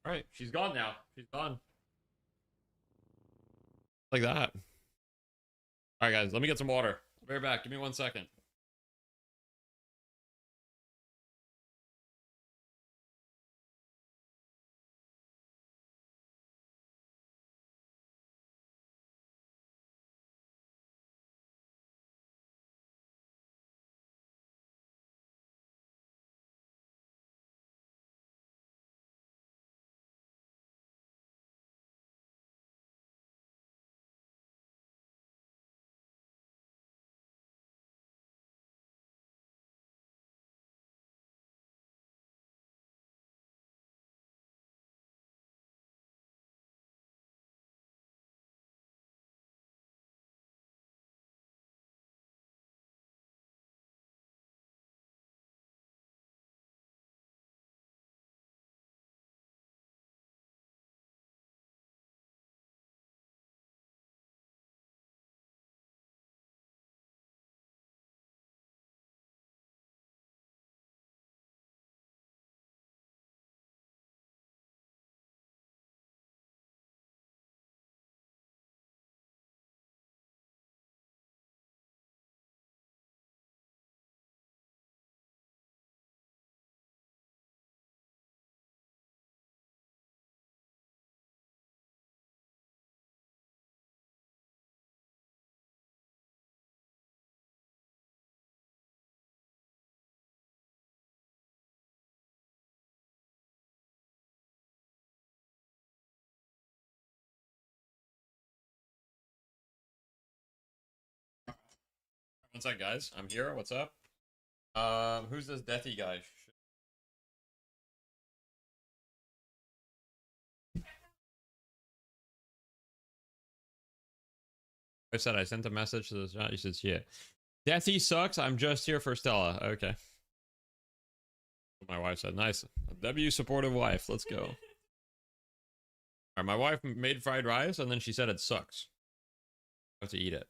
All right, she's gone now. She's gone. Like that. All right, guys, let me get some water. I'll be right back. Give me 1 second. One sec, guys. I'm here. What's up? Who's this deathy guy? I said I sent a message to the chat. You said, yeah. Deathy sucks. I'm just here for Stella. Okay. My wife said, nice. A W supportive wife. Let's go. All right, my wife made fried rice and then she said it sucks. I have to eat it.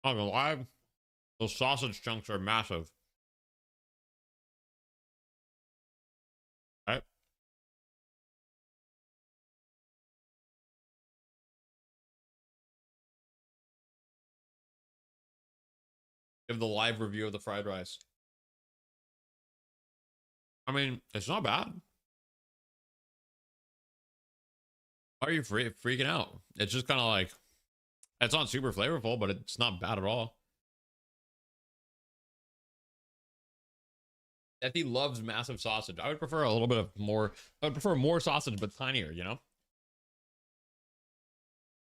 I'm not gonna lie. Those sausage chunks are massive. Right? Give the live review of the fried rice. I mean, it's not bad. Why are you freaking out? It's just kind of like, it's not super flavorful, but it's not bad at all. Effie loves massive sausage. I would prefer a little bit of more. I would prefer more sausage, but tinier. You know.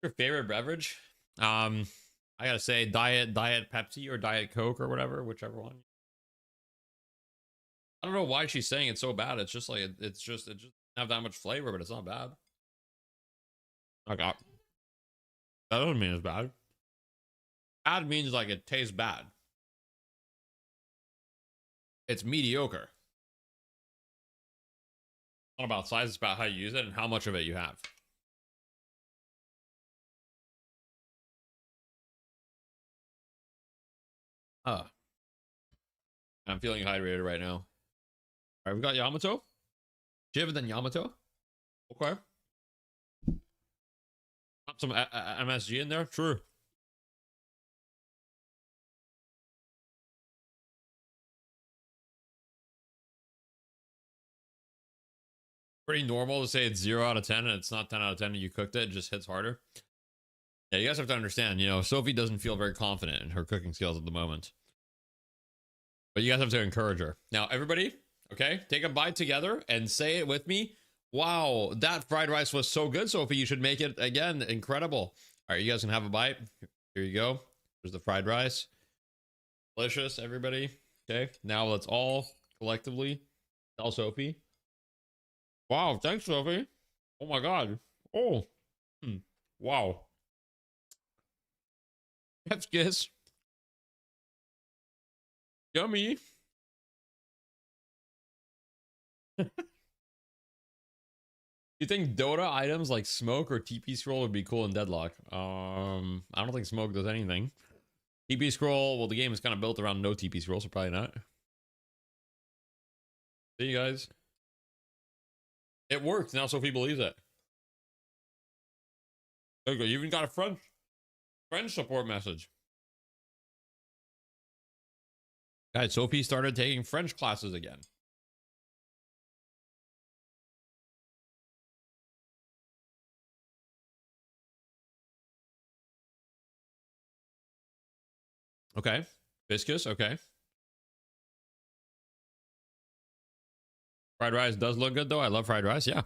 Your favorite beverage? I gotta say, diet Pepsi or Diet Coke or whatever, whichever one. I don't know why she's saying it's so bad. It's just like it just doesn't have that much flavor, but it's not bad. Okay. That doesn't mean it's bad. Bad means like it tastes bad. It's mediocre. It's not about size, it's about how you use it and how much of it you have. I'm feeling hydrated right now. All right, we've got Yamato. Shiv, then Yamato. Okay. Pop some MSG in there. True. Pretty normal to say it's 0 out of 10 and it's not 10 out of 10 and you cooked it. It just hits harder. Yeah, you guys have to understand, you know, Sophie doesn't feel very confident in her cooking skills at the moment. But you guys have to encourage her. Now, everybody, okay, take a bite together and say it with me. Wow, that fried rice was so good, Sophie. You should make it again. Incredible. All right, you guys can have a bite. Here you go. There's the fried rice. Delicious, everybody. Okay, now let's all collectively tell Sophie. Wow, thanks, Sophie. Oh my God. Oh, wow. Chef's kiss. Yummy. You think Dota items like smoke or TP scroll would be cool in Deadlock? I don't think smoke does anything. TP scroll, well, the game is kind of built around no TP scroll, so probably not. See you guys. It works now. Sophie believes it. There you go. You even got a French support message. Guys, Sophie started taking French classes again. Okay. Viscous, okay. Fried rice does look good, though. I love fried rice, yeah.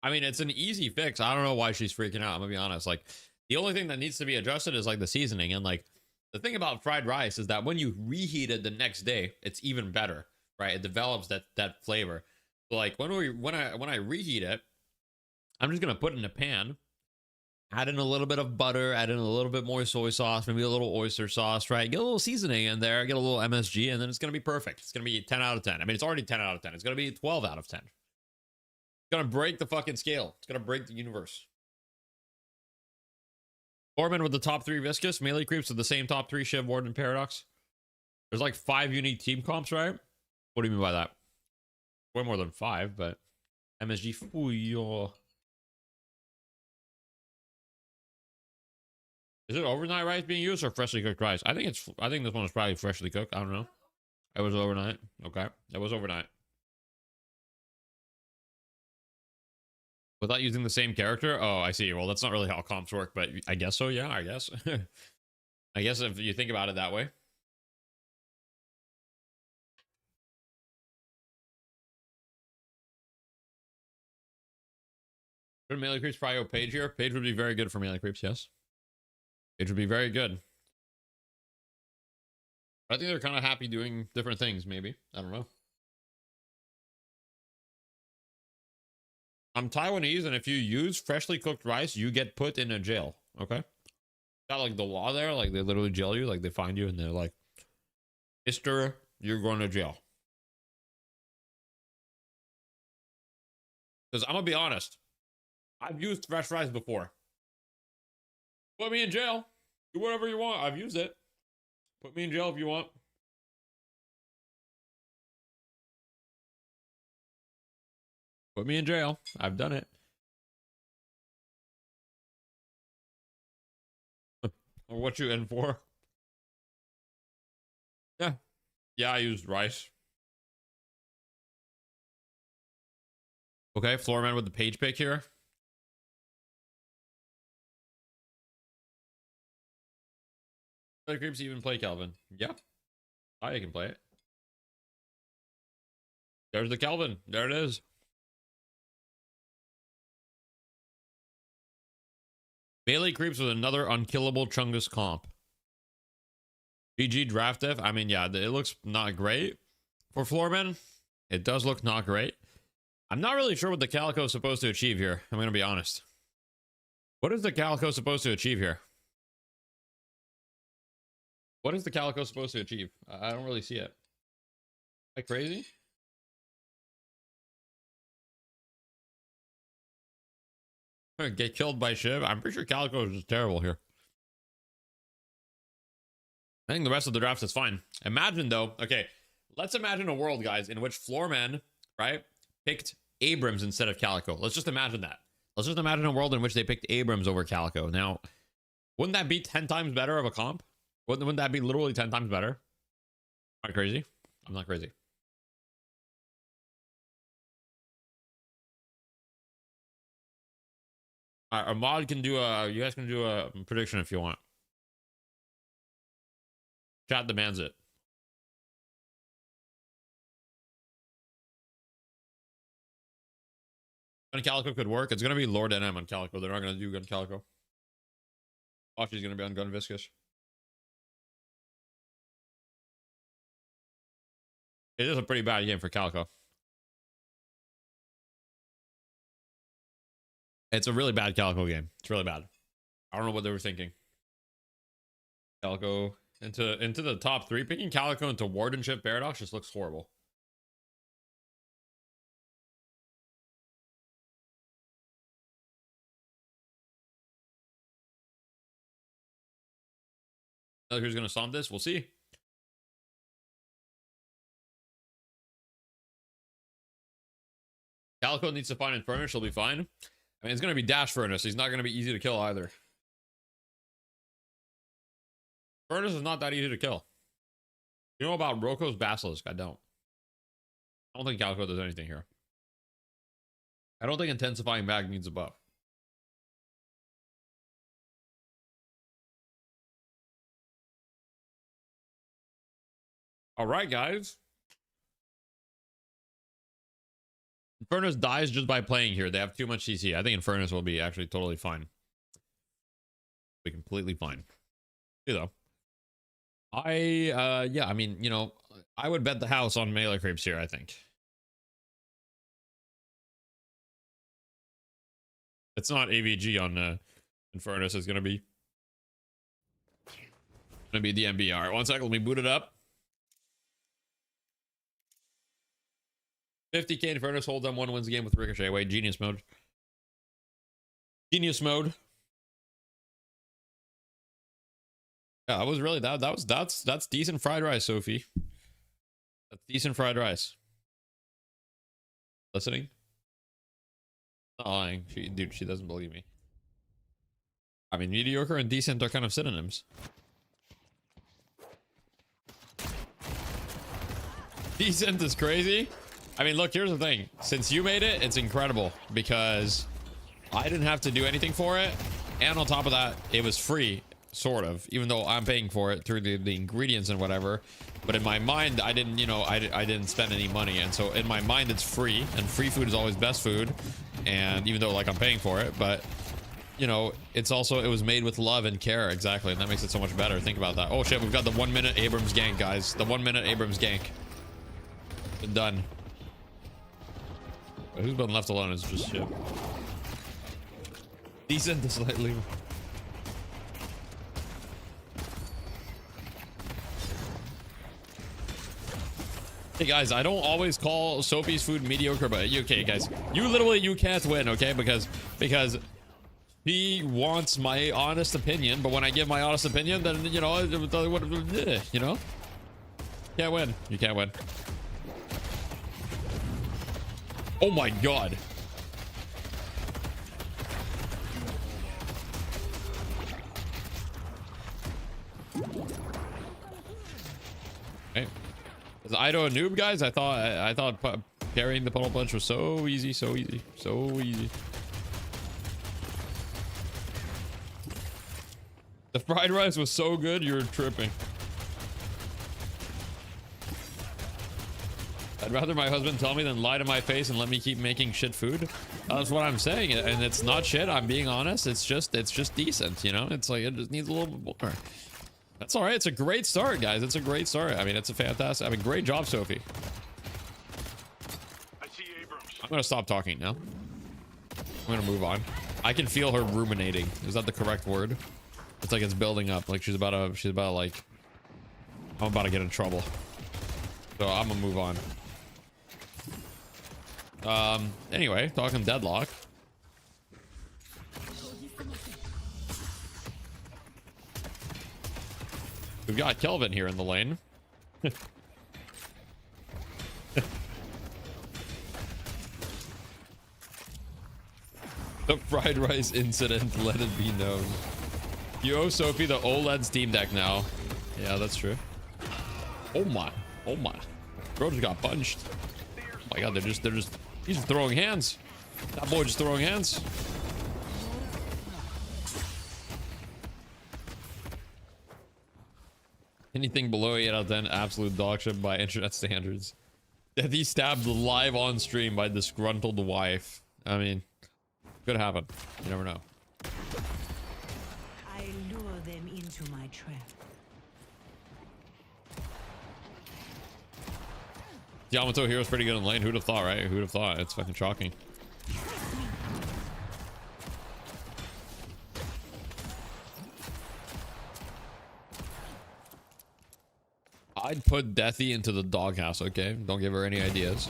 I mean, it's an easy fix. I don't know why she's freaking out. I'm gonna be honest. Like, the only thing that needs to be adjusted is like the seasoning. And like, the thing about fried rice is that when you reheat it the next day, it's even better, right? It develops that flavor. So like when I reheat it, I'm just gonna put it in a pan, add in a little bit of butter, add in a little bit more soy sauce, maybe a little oyster sauce, right? Get a little seasoning in there, get a little MSG, and then it's gonna be perfect. It's gonna be 10 out of 10. I mean, it's already 10 out of 10. It's gonna be 12 out of 10. It's gonna break the fucking scale. It's gonna break the universe. Doorman with the top 3 viscous. Melee creeps with the same top 3 Shiv, Ward, and Paradox. There's like 5 unique team comps, right? What do you mean by that? Way more than 5, but MSG. Fouillon. Is it overnight rice being used or freshly cooked rice? I think this one is probably freshly cooked. I don't know. It was overnight. Okay. It was overnight. Without using the same character? Oh, I see. Well, that's not really how comps work, but I guess so. Yeah, I guess. I guess if you think about it that way. Should melee creeps probably go Page here? Page would be very good for melee creeps, yes. Page would be very good. I think they're kind of happy doing different things, maybe. I don't know. I'm Taiwanese, and if you use freshly cooked rice, you get put in a jail. Okay? Got like the law there, like they literally jail you, like they find you and they're like, Mister, you're going to jail. Because I'm gonna be honest, I've used fresh rice before. Put me in jail. Do whatever you want. I've used it. Put me in jail if you want. Put me in jail. I've done it. What you in for? Yeah. Yeah, I used rice. Okay, Floorman with the page pick here. Other creeps even play Kelvin. Yeah. I can play it. There's the Kelvin. There it is. Melee creeps with another unkillable Chungus comp. GG draft def. I mean, yeah, it looks not great for Floorman. It does look not great. I'm not really sure what the Calico is supposed to achieve here. I'm going to be honest. What is the Calico supposed to achieve here? What is the Calico supposed to achieve? I don't really see it. Am I crazy? Get killed by Shiv? I'm pretty sure Calico is just terrible here. I think the rest of the draft is fine. Imagine though, okay, let's imagine a world, guys, in which Floorman, right, picked Abrams instead of Calico. Let's just imagine that. Let's just imagine a world in which they picked Abrams over Calico. Now, wouldn't that be 10 times better of a comp? Wouldn't that be literally 10 times better? Am I crazy? I'm not crazy. All right, a mod can do a, you guys can do a prediction if you want. Chat demands it. Gun Calico could work. It's going to be Lord NM on Calico. They're not going to do Gun Calico. Oshi's going to be on Gun Viscous. It is a pretty bad game for Calico. It's a really bad Calico game. It's really bad. I don't know what they were thinking. Calico into the top 3. Picking Calico into Wardenship Paradox just looks horrible. Who's going to solve this? We'll see. Calico needs to find and furnish. He'll be fine. I mean, it's going to be Dash Furnace. He's not going to be easy to kill either. Furnace is not that easy to kill. You know about Roko's Basilisk? I don't. I don't think Calico does anything here. I don't think Intensifying Mag needs a buff. All right, guys. Infernus dies just by playing here. They have too much CC. I think Infernus will be actually totally fine. Be completely fine. You know. Yeah, I mean, you know, I would bet the house on melee creeps here, I think. It's not AVG on Infernus. It's gonna be DMB. All right, 1 second. Let me boot it up. 50k Infernus holds on 1 wins the game with Ricochet. Wait, genius mode. Genius mode. Yeah, that was really that's decent fried rice, Sophie. That's decent fried rice. Listening? Not lying. Dude, she doesn't believe me. I mean, mediocre and decent are kind of synonyms. Decent is crazy. I mean, look, here's the thing. Since you made it, it's incredible because I didn't have to do anything for it. And on top of that, it was free, sort of, even though I'm paying for it through the ingredients and whatever. But in my mind, I didn't, you know, I didn't spend any money. And so in my mind, it's free, and free food is always best food. and even though like I'm paying for it, but you know, it's also, it was made with love and care. Exactly. And that makes it so much better. Think about that. Oh shit, we've got the 1 minute Abrams gank, guys. The 1 minute Abrams gank. Been done. But who's been left alone is just shit. Decent to slightly. Hey guys, I don't always call Sophie's food mediocre, but okay guys, you can't win, okay? Because he wants my honest opinion, but when I give my honest opinion, then you know, can't win. You can't win. Oh my god. Okay. Is Ido a noob, guys? I thought carrying the puddle punch was so easy, so easy, so easy. The fried rice was so good, you're tripping. I'd rather my husband tell me than lie to my face and let me keep making shit food. That's what I'm saying, and it's not shit. I'm being honest. It's just decent, you know. It's like it just needs a little bit more. That's all right. It's a great start, guys. It's a great start. I mean, it's a fantastic. I mean, great job, Sophie. I'm gonna stop talking now. I'm gonna move on. I can feel her ruminating. Is that the correct word? It's like it's building up. Like she's about to like, I'm about to get in trouble. So I'm gonna move on. Anyway, talking deadlock. We've got Kelvin here in the lane. The fried rice incident, let it be known. You owe Sophie the OLED Steam Deck now. Yeah, that's true. Oh my. Oh my. Bro just got punched. Oh my god, he's just throwing hands. That boy just throwing hands. Anything below 8 out of 10, absolute dog shit by internet standards. That he stabbed live on stream by disgruntled wife. I mean, could happen. You never know. I lure them into my trap. Yamato Hero's pretty good in lane. Who'd have thought, right? Who'd have thought? It's fucking shocking. I'd put Deathy into the doghouse, okay? Don't give her any ideas.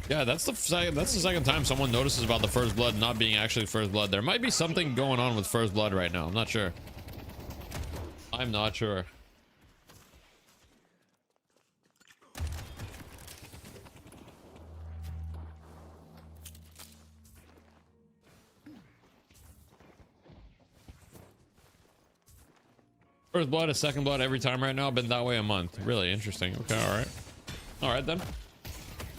Yeah, that's the second time someone notices about the first blood not being actually first blood. There might be something going on with first blood right now. I'm not sure. I'm not sure. First blood is second blood every time right now. Been that way a month. Really interesting. Okay, all right. All right then.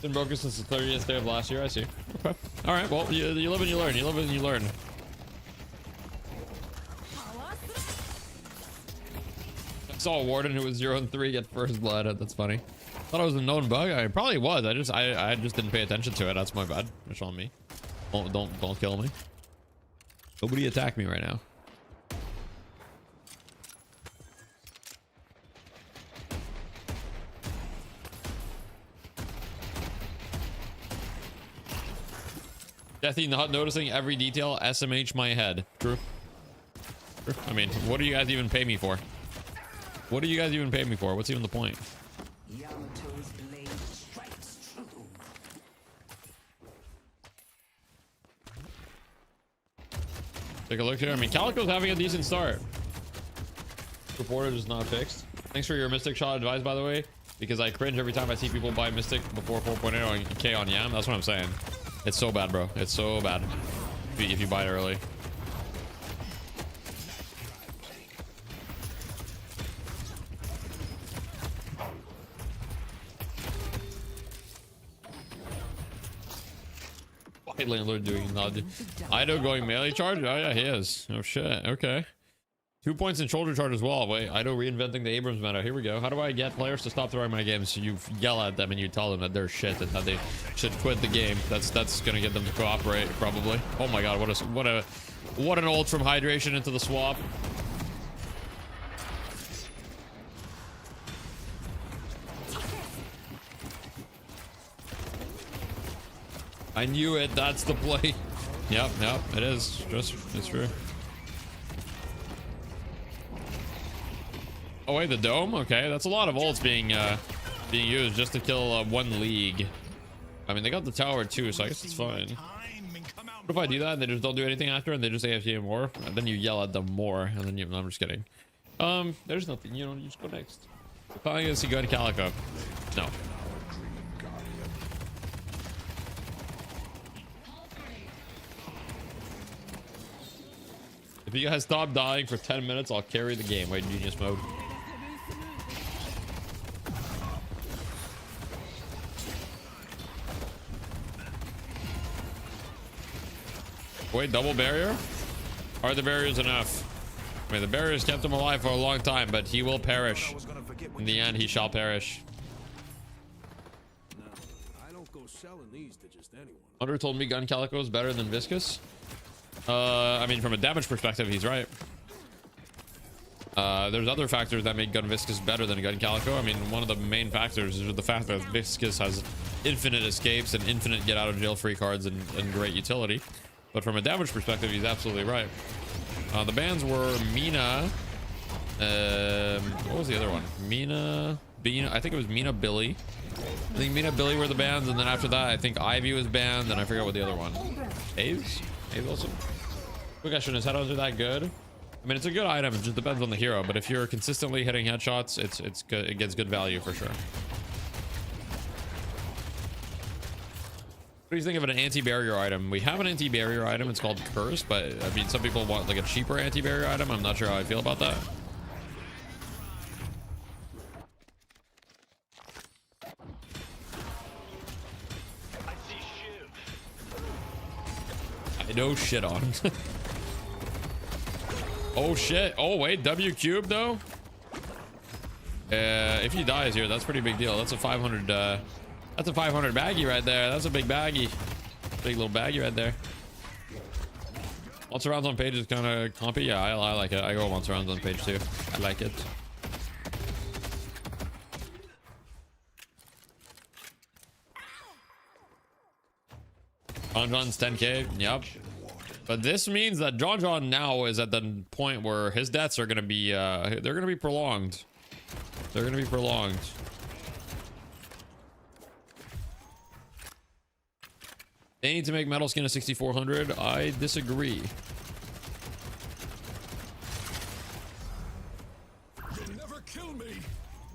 Been broken since the 30th day of last year. I see. Okay. All right. Well, you live and you learn. You live and you learn. I saw a warden who was 0 and 3 get first blood. That's funny. Thought it was a known bug. I probably was. I just didn't pay attention to it. That's my bad. It's on me. Don't kill me. Nobody attack me right now. Deathy not noticing every detail. SMH my head. True. True. I mean, what do you guys even pay me for? What do you guys even pay me for? What's even the point? Yamato's blade strikes true. Take a look here. I mean, Calico's having a decent start. Reporter is not fixed. Thanks for your Mystic Shot advice, by the way, because I cringe every time I see people buy Mystic before 4.0 and K on Yam. That's what I'm saying. It's so bad, bro. It's so bad if you buy it early. Hey, landlord doing nod. Ido going melee charge? Oh yeah, he is. Oh shit. Okay. 2 points in shoulder charge as well. Wait, Ido reinventing the Abrams meta. Here we go. How do I get players to stop throwing my games? You yell at them and you tell them that they're shit and that they should quit the game. That's gonna get them to cooperate probably. Oh my god, what an ult from hydration into the swap. I knew it. That's the play. Yep, it is. It's true. Oh wait, the dome. Okay, that's a lot of ults being used just to kill one league. I mean, they got the tower too, so I guess it's fine. What if I do that and they just don't do anything after, and they just AFK more? And then you yell at them more, and then I'm just kidding. There's nothing. You just go next. If I guess you go to Calico. No. If you guys stop dying for 10 minutes, I'll carry the game. Wait, genius mode. Wait, double barrier? Are the barriers enough? I mean, the barriers kept him alive for a long time, but he will perish. In the end, he shall perish. No, I don't go selling these to just anyone. Hunter told me Gun Calico is better than Viscous. I mean, from a damage perspective, he's right. There's other factors that make Gun Viscous better than Gun Calico. I mean, one of the main factors is the fact that Viscous has infinite escapes and infinite get out of jail free cards and great utility. But from a damage perspective, he's absolutely right. The bans were Mina. What was the other one? Mina, I think it was Mina, Billy. I think Mina, Billy were the bans, and then after that, I think Ivy was banned, and I forgot what the other one. Aves? Aves also? Quick question, is headhunters that good? I mean, it's a good item. It just depends on the hero. But if you're consistently hitting headshots, it's good. It gets good value for sure. What do you think of an anti-barrier item? We have an anti-barrier item. It's called Curse, but I mean, some people want like a cheaper anti-barrier item. I'm not sure how I feel about that. I know shit on. Oh shit. Oh wait, W cube though. If he dies here, that's a pretty big deal. That's a 500. That's a 500 baggie right there. That's a big baggie. Big little baggie right there. Once rounds on page is kind of compy. Yeah, I like it. I go once rounds on page too. I like it. John's 10k. Yep. But this means that John now is at the point where his deaths are gonna be they're gonna be prolonged. They're gonna be prolonged. They need to make metal skin a 6400. I disagree. Never kill me.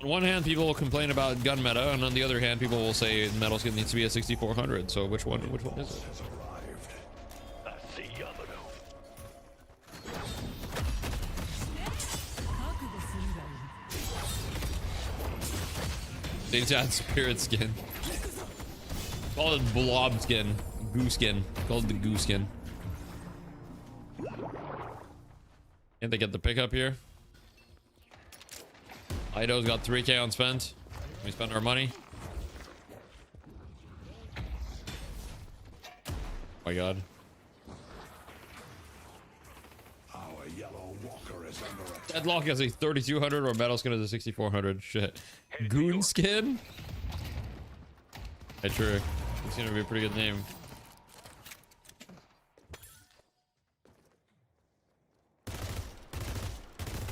On one hand, people will complain about gun meta, and on the other hand, people will say metal skin needs to be a 6400. So which one is it? They need to add spirit skin. Call it blob skin. Goo skin. Called the goo skin. Can't they get the pickup here? Ido's got 3k on spent. We spend our money. Oh my god. Our yellow walker is under attack. Deadlock has a 3200 or metal skin is a 6400. Shit. Goon skin? Hey, true. It's gonna be a pretty good name.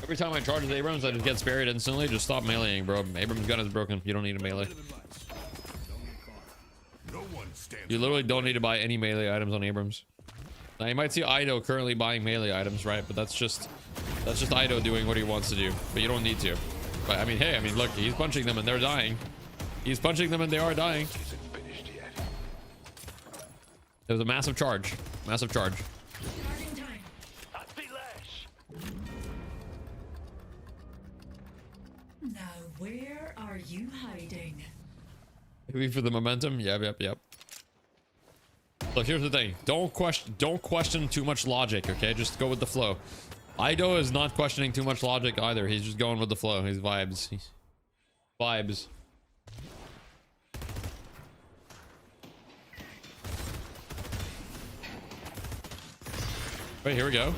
Every time I charge the Abrams, I just get buried instantly. Just stop meleeing, bro. Abrams' gun is broken. You don't need a melee. You literally don't need to buy any melee items on Abrams. Now you might see Ido currently buying melee items, right? But that's just Ido doing what he wants to do. But you don't need to. But I mean, hey, I mean, look, he's punching them and they're dying. He's punching them and they are dying. It was a massive charge. Massive charge. Now, where are you hiding? Maybe for the momentum? Yep. Look, here's the thing. Don't question too much logic, okay? Just go with the flow. Ido is not questioning too much logic either. He's just going with the flow. He's vibes. He's vibes. Wait, here we go.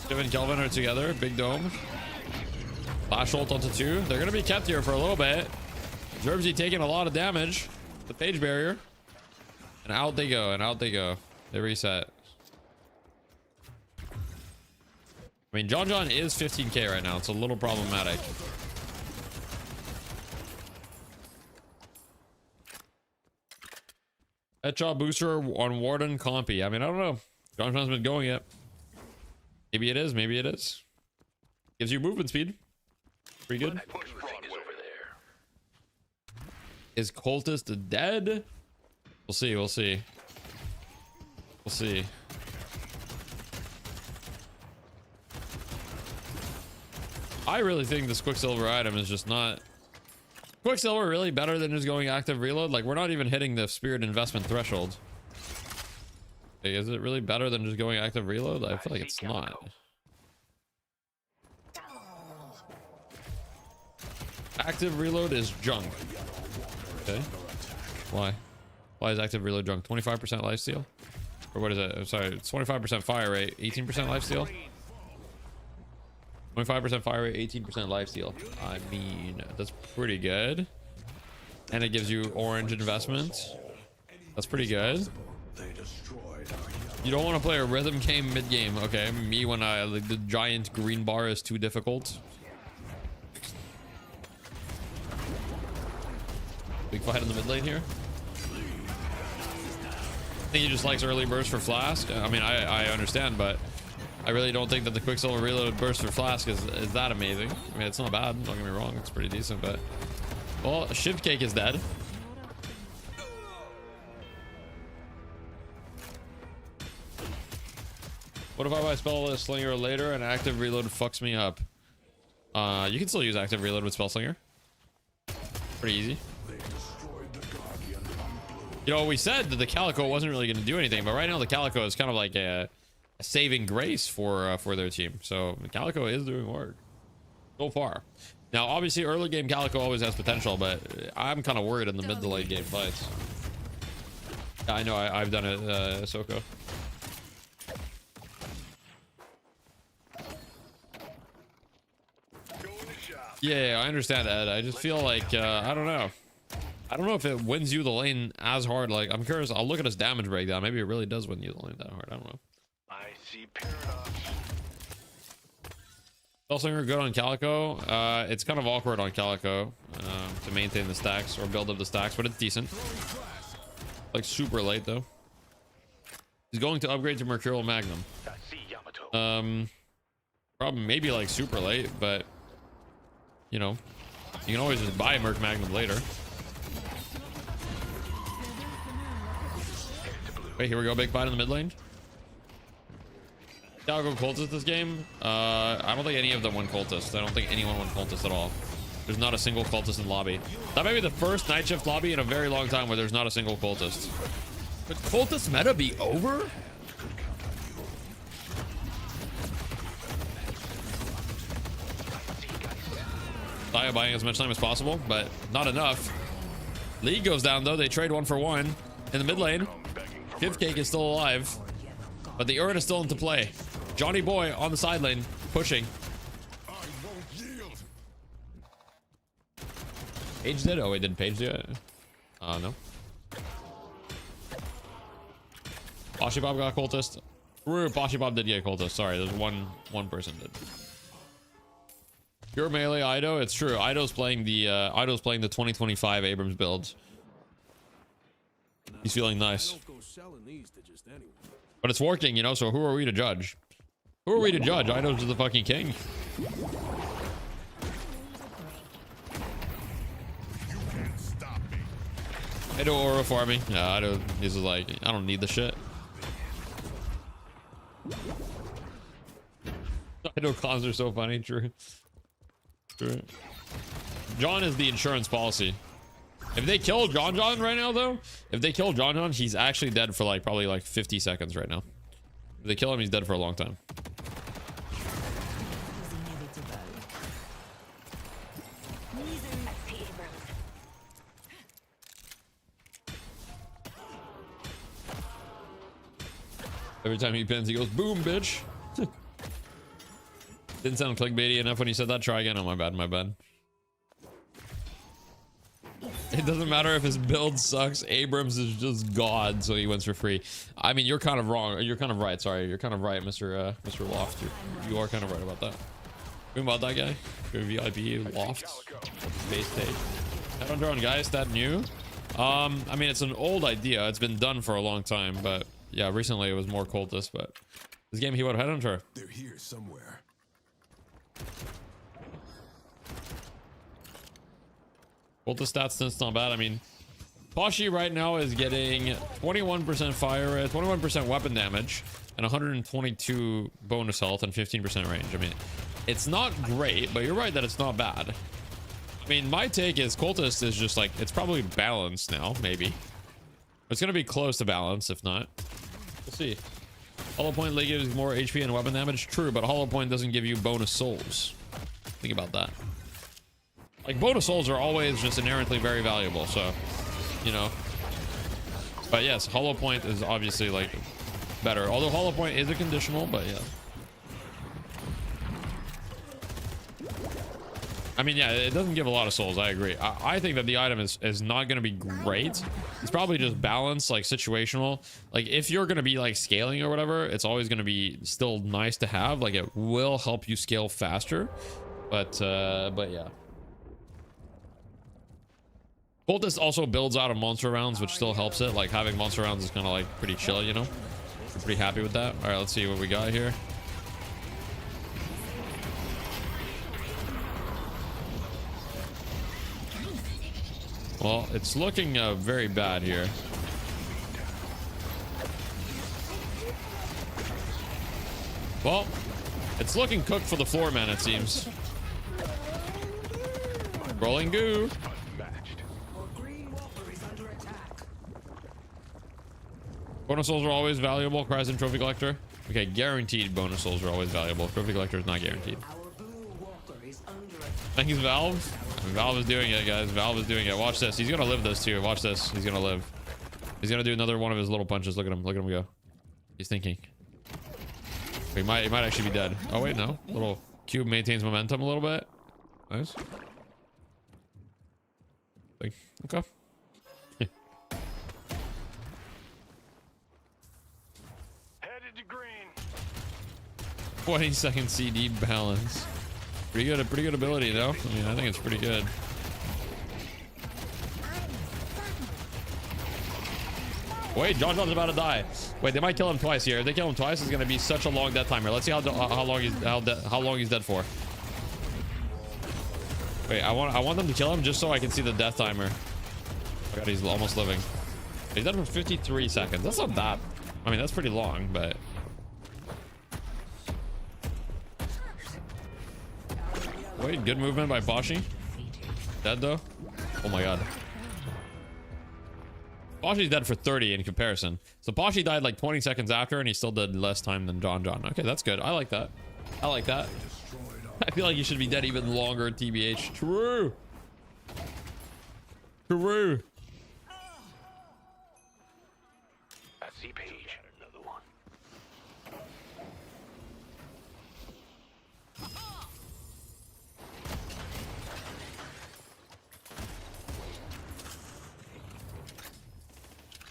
Shiv and Kelvin are together. Big dome. Flash ult onto 2. They're gonna be kept here for a little bit. Zerbsy taking a lot of damage. The phage barrier. And out they go, and out they go. They reset. I mean, John is 15k right now. It's a little problematic. Headshot booster on Warden Compy. I mean, I don't know. John's been going it. Maybe it is. Maybe it is. Gives you movement speed. Pretty good. Is Cultist dead? We'll see. We'll see. We'll see. I really think this Quicksilver item is just not... Quicksilver really better than just going active reload? Like, we're not even hitting the spirit investment threshold. Like, is it really better than just going active reload? I feel like it's not. Active reload is junk. Okay. Why? Why is active reload junk? 25% lifesteal? Or what is it? I'm sorry, it's 25% fire rate, 18% lifesteal? 25% fire rate, 18% lifesteal. I mean, that's pretty good. And it gives you orange investment. That's pretty good. You don't want to play a rhythm game mid game. Okay, me when like the giant green bar is too difficult. Big fight in the mid lane here. I think he just likes early burst for Flask. I mean, I understand, but I really don't think that the Quicksilver reload burst for Flask is that amazing. I mean, it's not bad. Don't get me wrong. It's pretty decent, but... Well, Shiv Cake is dead. What if I buy Spell Slinger later and active reload fucks me up? You can still use active reload with Spell Slinger. Pretty easy. You know, we said that the Calico wasn't really going to do anything, but right now the Calico is kind of like a saving grace for their team. So the Calico is doing work so far. Now, obviously, early game Calico always has potential, but I'm kind of worried in the mid to late game fights. I know I've done it, Soko. Yeah, I understand, Ed. I just feel like I don't know. I don't know if it wins you the lane as hard. Like, I'm curious. I'll look at his damage breakdown. Maybe it really does win you the lane that hard. I don't know. I see paradox. Spellslinger good on Calico. It's kind of awkward on Calico to maintain the stacks or build up the stacks, but it's decent. Like super late though. He's going to upgrade to Mercurial Magnum. Probably maybe like super late, but you know, you can always just buy Merc Magnum later. Wait, here we go. Big fight in the mid lane. Calico Cultist this game. I don't think any of them won Cultist. I don't think anyone won Cultist at all. There's not a single Cultist in lobby. That may be the first night shift lobby in a very long time where there's not a single Cultist. Could Cultist meta be over? Saya buying as much time as possible, but not enough. League goes down though. They trade 1 for 1 in the mid lane. Shiv Cake is still alive, but the Urn is still into play. Johnny Boy on the side lane, pushing. Page did? Oh, wait, didn't Page do it? No. Poshy Bob got Cultist. Poshy Bob did get Cultist. Sorry, there's one person did. Pure melee Ido. It's true. Ido's playing the 2025 Abrams build. He's feeling nice. But it's working, you know, so who are we to judge? Who are we to judge? Ido's the fucking king. Ido aura farming. Yeah, Ido is like, I don't need the shit. Ido cons are so funny, true. True. John is the insurance policy. If they kill John right now, though, if they kill John, he's actually dead for like probably like 50 seconds right now. If they kill him, he's dead for a long time. Every time he pins, he goes, boom, bitch. Didn't sound clickbaity enough when he said that. Try again. Oh, my bad, my bad. It doesn't matter if his build sucks. Abrams is just God, so he wins for free. I mean, you're kind of wrong. You're kind of right. Sorry, you're kind of right, Mr. Loft. You are kind of right about that. Who about that guy? Your VIP Loft base stage. Headhunter on guys, that new? I mean, it's an old idea. It's been done for a long time, but yeah, recently it was more Cultist. But this game, he would Headhunter. They're here somewhere. Cultist stats, that's not bad. I mean, Pashi right now is getting 21% fire rate, 21% weapon damage, and 122 bonus health and 15% range. I mean, it's not great, but you're right that it's not bad. I mean, my take is Cultist is just like, it's probably balanced now, maybe. It's going to be close to balance, if not. We'll see. Hollow Point League gives more HP and weapon damage. True, but Hollow Point doesn't give you bonus souls. Think about that. Like, bonus souls are always just inherently very valuable, so, you know. But yes, Hollow Point is obviously, like, better. Although Hollow Point is a conditional, but yeah. I mean, yeah, it doesn't give a lot of souls, I agree. I think that the item is not going to be great. It's probably just balanced, like, situational. Like, if you're going to be, like, scaling or whatever, it's always going to be still nice to have. Like, it will help you scale faster. But yeah. Cultist also builds out of monster rounds, which still helps it. Like, having monster rounds is kind of like pretty chill, you know? We're pretty happy with that. All right, let's see what we got here. Well, it's looking very bad here. Well, it's looking cooked for the floor man, it seems. Rolling goo. Bonus souls are always valuable. Cries and Trophy Collector. Okay, guaranteed bonus souls are always valuable. Trophy Collector is not guaranteed. Thanks, Valve. Valve is doing it, guys. Valve is doing it. Watch this. He's gonna live this too. Watch this. He's gonna live. He's gonna do another one of his little punches. Look at him. Look at him go. He's thinking. He might actually be dead. Oh wait, no. Little cube maintains momentum a little bit. Nice. Okay. 20-second CD balance. Pretty good ability though. I mean, I think it's pretty good. Wait, John's about to die. Wait, they might kill him twice here. If they kill him twice, it's gonna be such a long death timer. Let's see how long he's dead for. Wait, I want them to kill him just so I can see the death timer. Oh god, he's almost living. He's dead for 53 seconds. That's not that. I mean, that's pretty long, but. Wait, good movement by Pashi. Dead though. Oh my god. Pashi's dead for 30 in comparison. So Pashi died like 20 seconds after and he still did less time than John. Okay, that's good. I like that. I like that. I feel like he should be dead even longer, TBH. True. True. I see Page. Another one.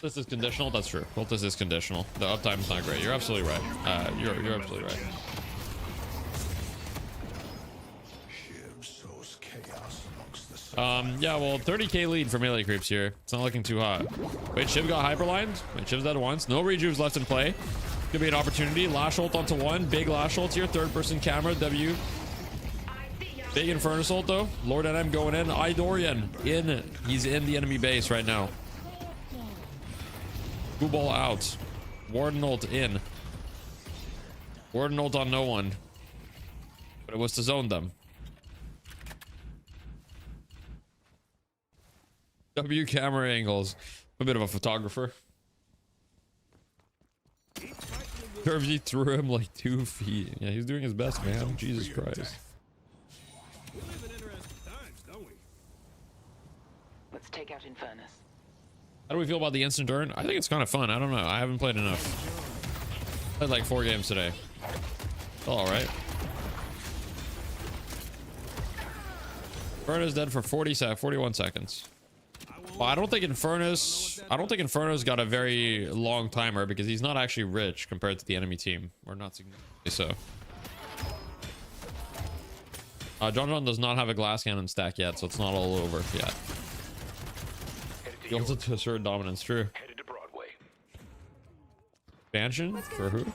This is conditional. That's true. Cultist is conditional. The uptime is not great. You're absolutely right. You're absolutely right. Yeah, well, 30k lead for melee creeps here. It's not looking too hot. Wait, Shiv got hyperlined. Wait, Shiv's dead once. No rejuves left in play. Could be an opportunity. Lash ult onto one. Big lash ult here. Third person camera. W. Big Inferno ult though. Lord NM going in. Idorian in. He's in the enemy base right now. Blue ball out. Warden ult in. Warden ult on no one. But it was to zone them. W camera angles. A bit of a photographer. Curvesy threw him like 2 feet. Yeah, he's doing his best, man. Jesus Christ. We live in interesting times, don't we? Let's take out Infernus. How do we feel about the instant turn? I think it's kind of fun. I don't know. I haven't played enough. Played like 4 games today. All right. Inferno's dead for 41 seconds. Well, I don't think Inferno's got a very long timer because he's not actually rich compared to the enemy team, or not significantly so. John does not have a glass cannon stack yet, so it's not all over yet. He also to assert dominance, true. Expansion for who?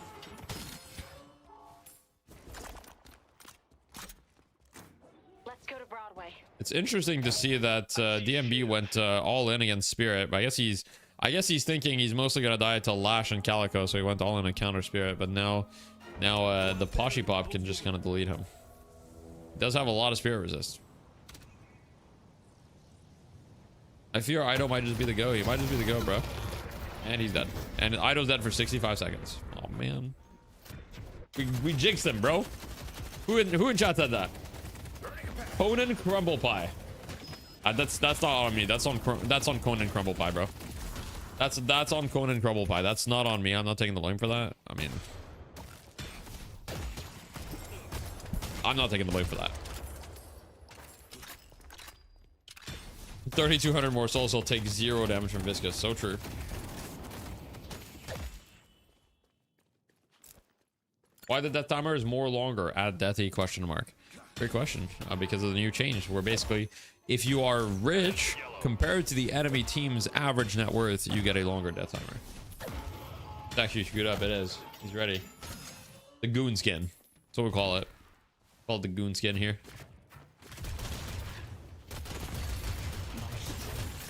Let's go to Broadway. It's interesting to see that DMB went all in against Spirit. But I guess he's thinking he's mostly gonna die to Lash and Calico, so he went all in and counter Spirit. But now the Poshy Pop can just kind of delete him. He does have a lot of Spirit resist. I fear Ido might just be the go. He might just be the go, bro. And he's dead. And Ido's dead for 65 seconds. Oh man, we jinxed him, bro. Who in chat said that? Conan Crumble Pie. That's not on me. That's on Conan Crumble Pie, bro. That's on Conan Crumble Pie. That's not on me. I'm not taking the blame for that. I mean, I'm not taking the blame for that. 3,200 more souls will take 0 damage from Viscous. So true. Why the death timer is more longer? Add deathy question mark. Great question. Because of the new change, where basically, if you are rich compared to the enemy team's average net worth, you get a longer death timer. It's actually screwed up. It is. He's ready. The goon skin. That's what we call it. Call it the goon skin here.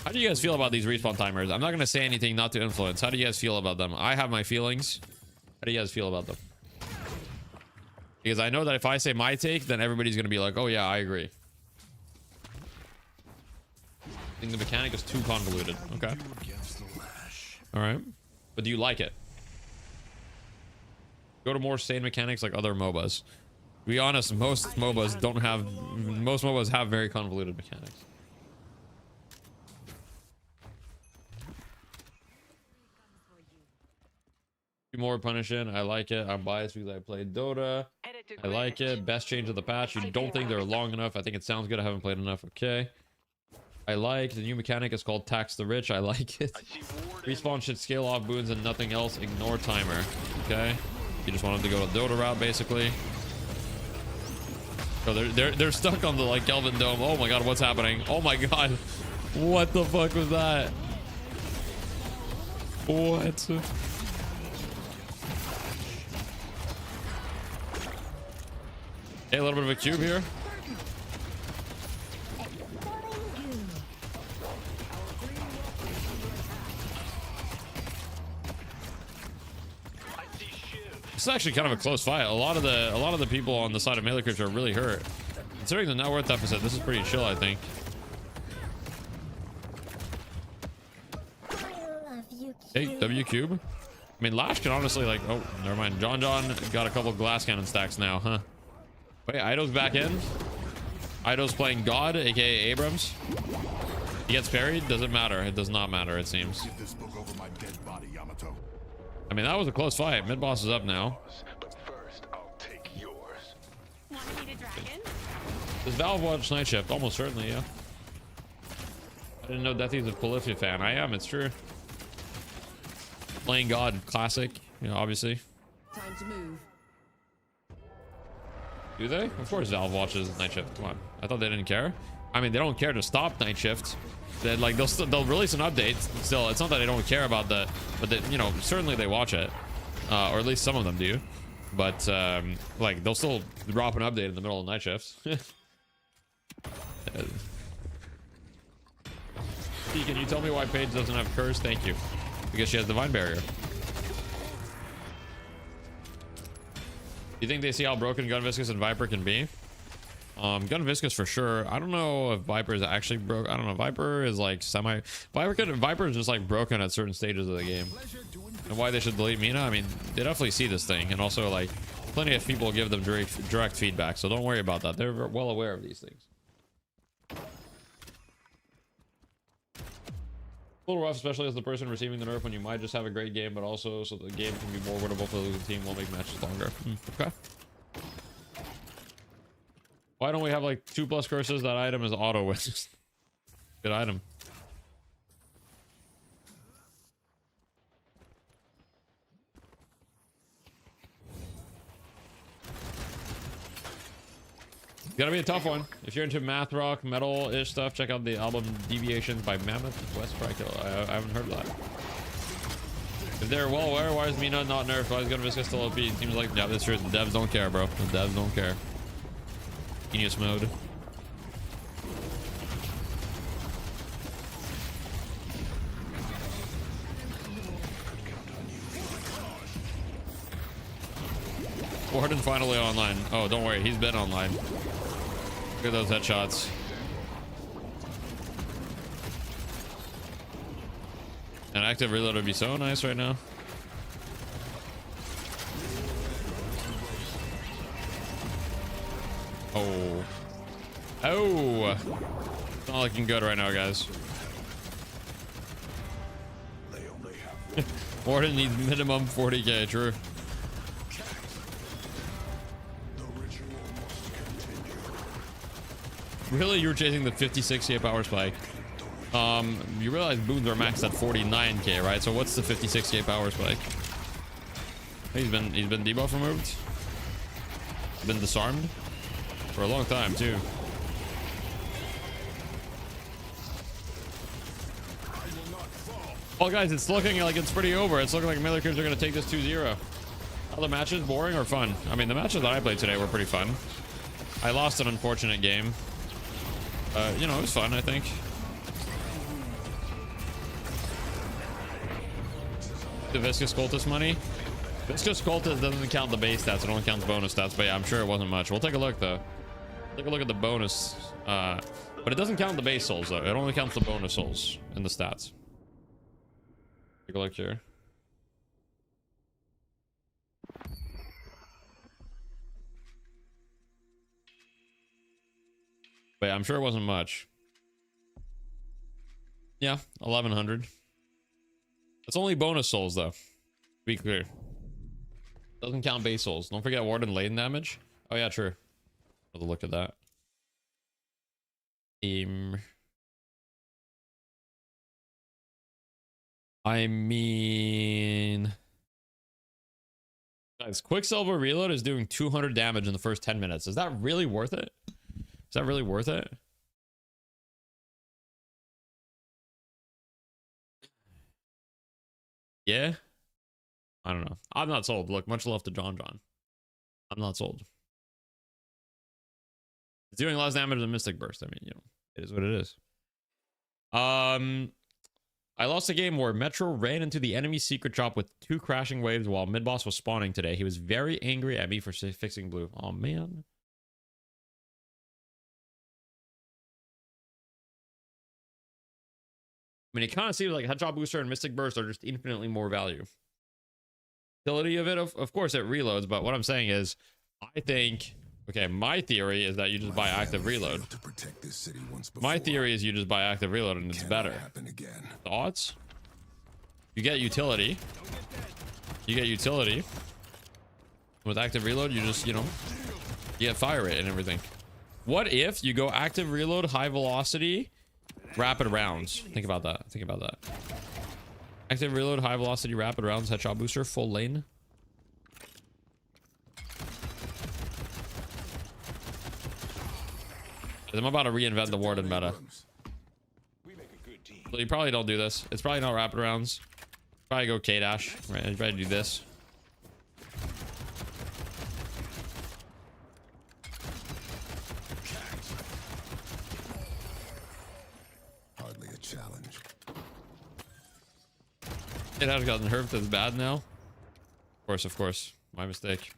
How do you guys feel about these respawn timers? I'm not going to say anything not to influence. How do you guys feel about them? I have my feelings. How do you guys feel about them? Because I know that if I say my take, then everybody's going to be like, oh yeah, I agree. I think the mechanic is too convoluted. Okay. All right. But do you like it? Go to more sane mechanics like other MOBAs. To be honest, most MOBAs have very convoluted mechanics. More punishing. I like it. I'm biased because I played Dota. I like it. Best change of the patch. You don't think they're long enough. I think it sounds good. I haven't played enough. Okay. I like the new mechanic is called Tax the Rich. I like it. Respawn should scale off boons and nothing else. Ignore timer. Okay. You just want them to go to Dota route basically. So they're stuck on the like Kelvin Dome. Oh my god, what's happening? Oh my god. What the fuck was that? What? Hey, a little bit of a cube here. It's actually kind of a close fight. A lot of the people on the side of melee creatures are really hurt. Considering the net worth deficit, this is pretty chill, I think. Hey, W cube. I mean, Lash can honestly like. Oh, never mind. John got a couple of glass cannon stacks now, huh? Wait, Ido's back in. Ido's playing God, aka Abrams. He gets parried. Doesn't matter. It does not matter, it seems. I mean, that was a close fight. Mid boss is up now. Does Valve watch Night Shift? Almost certainly, yeah. I didn't know Deathy's a Polyphia fan. I am, it's true. Playing God, classic, you know, obviously. Time to move. Do they? Of course Valve watches Night Shift. Come on. I thought they didn't care. I mean, they don't care to stop Night Shift. They're like they'll release an update. Still, it's not that they don't care about the, but they, you know, certainly they watch it, or at least some of them do. But like they'll still drop an update in the middle of Night Shift. Can you tell me why Paige doesn't have Curse? Thank you. Because she has Divine Barrier. You think they see how broken Gun Viscous and Viper can be? Gun Viscous for sure. I don't know if Viper is actually broke. I don't know. Viper is like Viper is just like broken at certain stages of the game. And why they should delete Mina? I mean, they definitely see this thing, and also like plenty of people give them direct feedback. So don't worry about that. They're well aware of these things. A little rough, especially as the person receiving the nerf, when you might just have a great game, but also so the game can be more winnable for the losing team, will make matches longer. Okay. Why don't we have like 2+ curses? That item is auto wins. Good item. It's gotta be a tough one. If you're into math rock, metal-ish stuff, check out the album Deviations by Mammoth Watchparty. I haven't heard of that. If they're well aware, why is Mina not nerfed? Why is Gun Viscous still OP? It seems like, yeah, that's true. The devs don't care, bro. The devs don't care. Genius mode. Warden finally online. Oh, don't worry. He's been online. Look at those headshots. An active reload would be so nice right now. Oh. Oh. It's not looking good right now, guys. Warden needs minimum 40k, true. Really, you were chasing the 56k power spike. You realize boons are maxed at 49k, right? So what's the 56k power spike? He's been debuff removed. Been disarmed for a long time too. Well, guys, it's looking like it's pretty over. It's looking like melee crews are gonna take this 2-0. Are the matches boring or fun? I mean, the matches that I played today were pretty fun. I lost an unfortunate game. You know, it was fun, I think. The Viscous Cultist money. Viscous Cultist doesn't count the base stats. It only counts bonus stats. But yeah, I'm sure it wasn't much. We'll take a look, though. Take a look at the bonus. But it doesn't count the base souls, though. It only counts the bonus souls in the stats. Take a look here. But yeah, I'm sure it wasn't much. Yeah, 1100. That's only bonus souls, though. To be clear. Doesn't count base souls. Don't forget Warden laden damage. Oh yeah, true. Have a look at that. I mean, guys, Quicksilver reload is doing 200 damage in the first 10 minutes. Is that really worth it? Is that really worth it? Yeah. I don't know. I'm not sold. Look, much love to John. I'm not sold. It's doing less damage than Mystic Burst. I mean, you know, it is what it is. I lost a game where Metro ran into the enemy secret shop with 2 crashing waves while mid-boss was spawning today. He was very angry at me for fixing blue. Oh, man. I mean, it kind of seems like Headshot Booster and Mystic Burst are just infinitely more value. Utility of it, of course, it reloads, but what I'm saying is, I think, okay, my theory is that you just buy active reload. My theory is you just buy active reload and it's better. Thoughts? You get utility. You get utility. With active reload, you just, you know, you get fire rate and everything. What if you go active reload, high velocity, rapid rounds? Think about that. Think about that. Active reload, high velocity, rapid rounds, headshot booster, full lane. I'm about to reinvent the Warden meta. So you probably don't do this. It's probably not rapid rounds. Probably go K-dash. Right, you probably do this. Hardly a challenge. It has gotten nerfed as bad now. Of course. My mistake.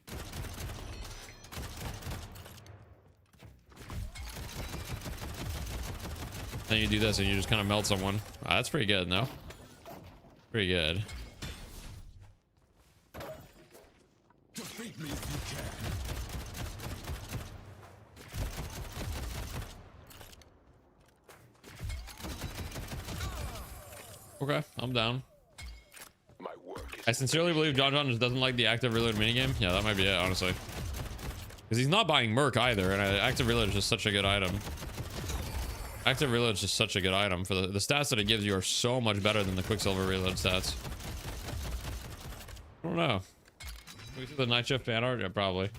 Then you do this and you just kind of melt someone. That's pretty good, no? Pretty good. Defeat me if you can. Okay, I'm down. I sincerely believe John just doesn't like the active reload minigame. Yeah, that might be it, honestly. Because he's not buying Merc either, and active reload is just such a good item. Active reload is just such a good item. For the stats that it gives you are so much better than the Quicksilver reload stats. I don't know. We see the night shift fan art? Yeah, probably.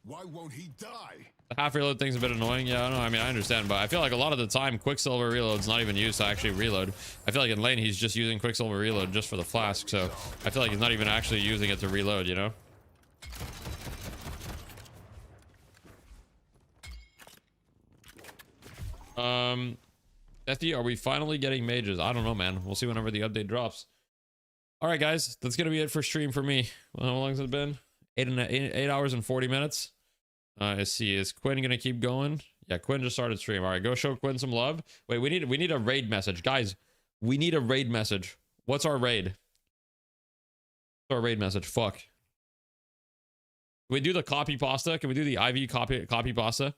Why won't he die? The half reload thing's a bit annoying. Yeah, I know. I mean, I understand, but I feel like a lot of the time Quicksilver reload's not even used to actually reload. I feel like in lane he's just using Quicksilver reload just for the flask, so I feel like he's not even actually using it to reload, you know? Ethy, are we finally getting mages? I don't know, man. We'll see whenever the update drops. All right, guys, that's gonna be it for stream for me. Well, how long has it been? 8 hours and 40 minutes. Let's see, is Quinn gonna keep going? Yeah, Quinn just started stream. All right, go show Quinn some love. Wait, we need a raid message, guys. We need a raid message. What's our raid? What's our raid message? Fuck. Can we do the copy pasta? Can we do the IV copy pasta?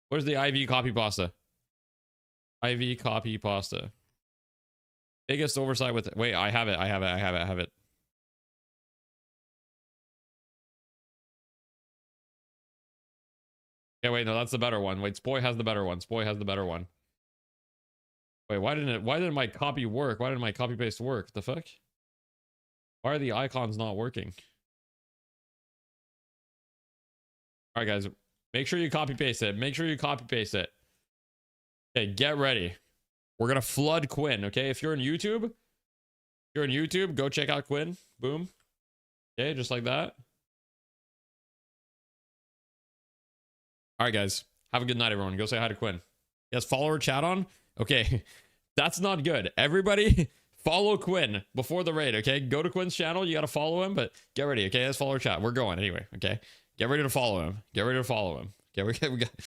Where's the IV copy pasta? IV copy pasta. Biggest oversight with... Wait, I have it. Okay, wait, no, that's the better one. Wait, Spoy has the better one. Wait, why didn't my copy work? Why didn't my copy paste work? The fuck? Why are the icons not working? All right, guys, make sure you copy paste it. Okay, get ready. We're gonna flood Quinn. Okay, if you're on YouTube, go check out Quinn. Boom. Okay, just like that. All right, guys, have a good night, everyone. Go say hi to Quinn. Yes, follower chat on. Okay, that's not good. Everybody follow Quinn before the raid. Okay, go to Quinn's channel. You gotta follow him, but get ready. Okay, let's follow chat. We're going anyway. Okay, get ready to follow him. Okay, we got